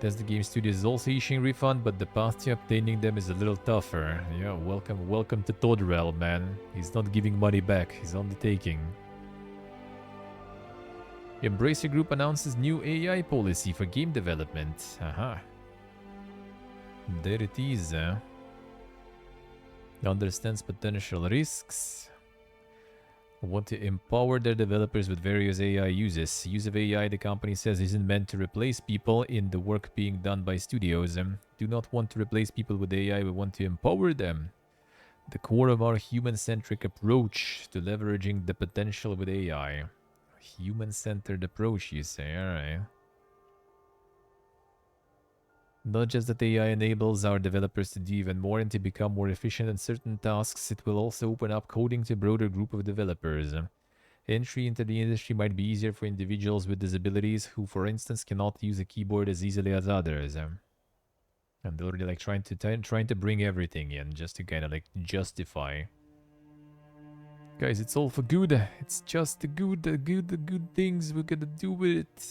Bethesda Game Studios is also issuing refund, but the path to obtaining them is a little tougher. Yeah, welcome to Todd Realm, man. He's not giving money back, he's only taking. Embracer Group announces new AI policy for game development. Aha. There it is. Understands potential risks. Want to empower their developers with various AI uses. Use of AI, the company says, isn't meant to replace people in the work being done by studios. Do not want to replace people with AI, we want to empower them. The core of our human-centric approach to leveraging the potential with AI. Human-centered approach, you say, alright. Not just that AI enables our developers to do even more and to become more efficient in certain tasks, it will also open up coding to a broader group of developers. Entry into the industry might be easier for individuals with disabilities who, for instance, cannot use a keyboard as easily as others. And they're already like trying to bring everything in just to kind of like justify. Guys, it's all for good. It's just the good things we're gonna do with it.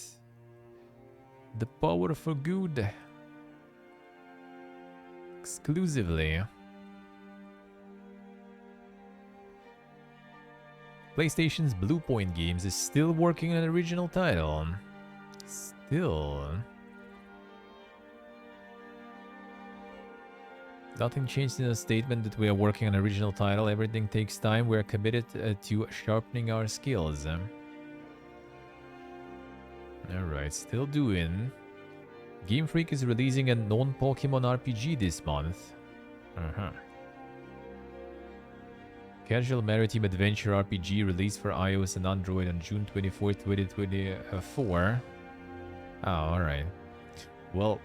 The power for good. Exclusively. PlayStation's Bluepoint Games is still working on an original title. Still. Nothing changed in the statement that we are working on an original title. Everything takes time. We are committed to sharpening our skills. Alright, still doing. Game Freak is releasing a non-Pokemon RPG this month. Casual Maritime Adventure RPG released for iOS and Android on June 24th, 2024. Oh, alright. Well,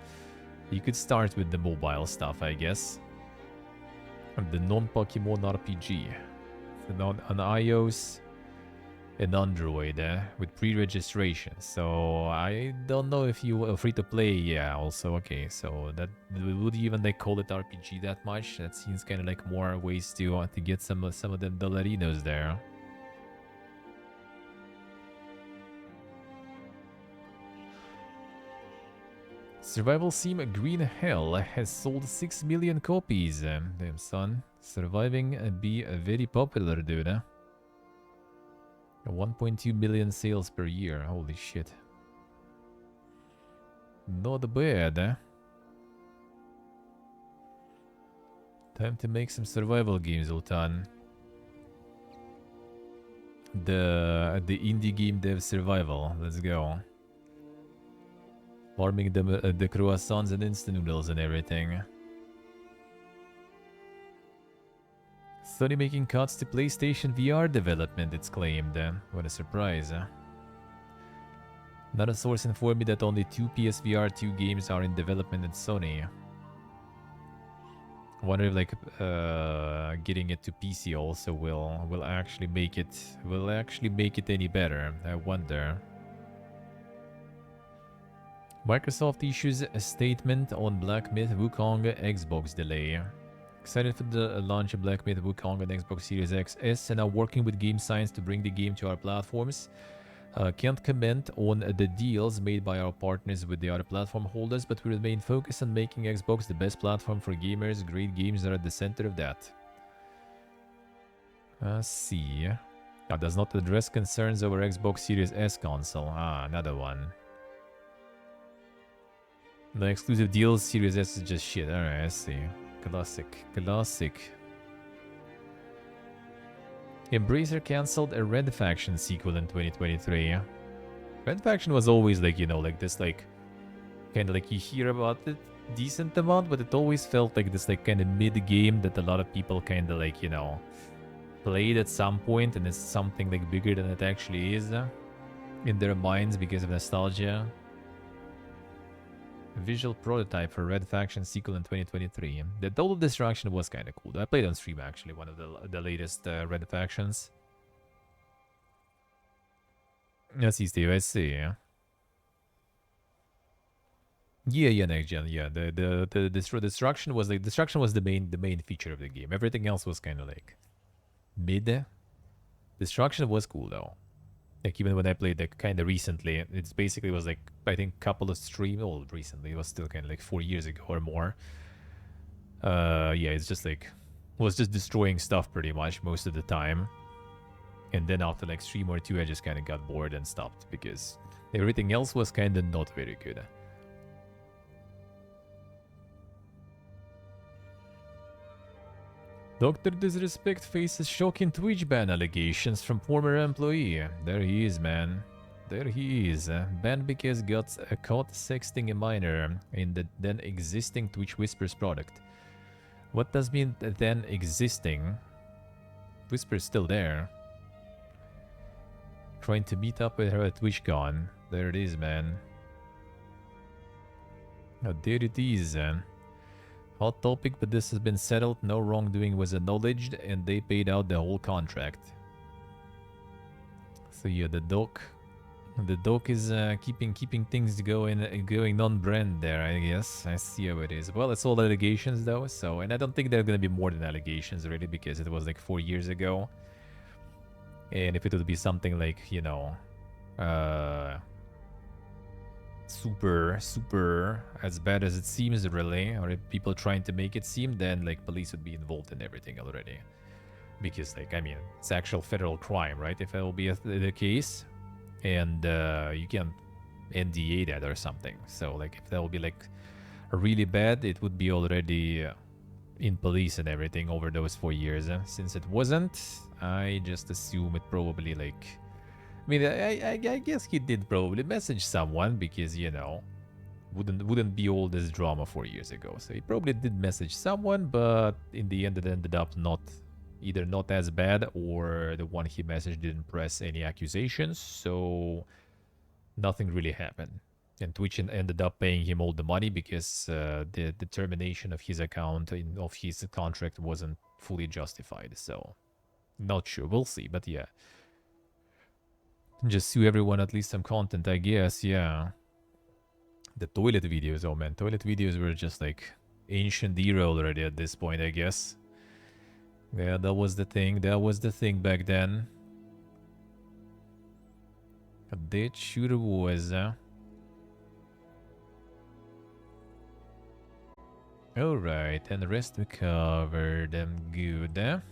you could start with the mobile stuff, I guess. And the non-Pokemon RPG. On iOS and Android with pre-registration. So I don't know if you are free to play. Yeah, also okay. So that would even they call it RPG that much? That seems kind of like more ways to get some of them dollarinos there. Survival sim Green Hell has sold 6 million copies. Damn son, surviving be very popular, dude. 1.2 million sales per year. Holy shit. Not bad. Time to make some survival games, Ultan. The indie game dev survival. Let's go. Farming the croissants and instant noodles and everything. Sony making cuts to PlayStation VR development, it's claimed. What a surprise. Another source informed me that only 2 PSVR 2 games are in development at Sony. I wonder if like getting it to PC also will actually make it any better. I wonder. Microsoft issues a statement on Black Myth Wukong Xbox delay. Excited for the launch of Black Myth Wukong on Xbox Series X and now working with Game Science to bring the game to our platforms. Can't comment on the deals made by our partners with the other platform holders, but we remain focused on making Xbox the best platform for gamers. Great games are at the center of that. See. Does not address concerns over Xbox Series S console. Another one. The exclusive deals, Series S is just shit. Alright, I see. Classic. Embracer cancelled a Red Faction sequel in 2023. Red Faction was always like, you know, like this, like, kind of like you hear about it decent amount, but it always felt like this, like, kind of mid-game that a lot of people kind of like, you know, played at some point, and it's something like bigger than it actually is in their minds because of nostalgia. A visual prototype for Red Faction sequel in 2023. The Total Destruction was kind of cool. I played on stream actually, one of the latest Red Factions. I see, Steve. I see. Yeah, next gen. Yeah, the destruction was like the main feature of the game. Everything else was kind of like mid. Destruction was cool though. Like even when I played like kind of recently, it's basically was like I think couple of streams. Well, recently it was still kind of like 4 years ago or more. Yeah, it's just like was just destroying stuff pretty much most of the time. And then after like stream or two, I just kind of got bored and stopped because everything else was kind of not very good. Dr. Disrespect faces shocking Twitch ban allegations from former employee. There he is, man. There he is. Banned because got caught sexting a minor in the then existing Twitch Whispers product. What does mean then existing? Whisper's still there. Trying to meet up with her at TwitchCon. There it is, man. Oh, there it is. Hot topic, but this has been settled. No wrongdoing was acknowledged, and they paid out the whole contract. So yeah, the doc is keeping things going non-brand there, I guess. I see how it is. Well, it's all allegations though. So, and I don't think there are gonna be more than allegations really, because it was like 4 years ago. And if it would be something like, you know, super as bad as it seems really, or if people trying to make it seem, then like police would be involved in everything already, because like I mean it's actual federal crime, right? If that will be the case, and you can NDA that or something. So like if that will be like really bad, it would be already in police and everything over those 4 years. Since it wasn't, I just assume it probably like, I mean, I guess he did probably message someone because, you know, wouldn't be all this drama 4 years ago. So he probably did message someone, but in the end it ended up either not as bad, or the one he messaged didn't press any accusations, so nothing really happened. And Twitch ended up paying him all the money because the termination of his account of his contract wasn't fully justified. So not sure, we'll see, but yeah. Just sue everyone, at least some content, I guess, yeah. The toilet videos, oh man, toilet videos were just like ancient era already at this point, I guess. Yeah, that was the thing back then. That sure was, Alright, and the rest we covered. Good,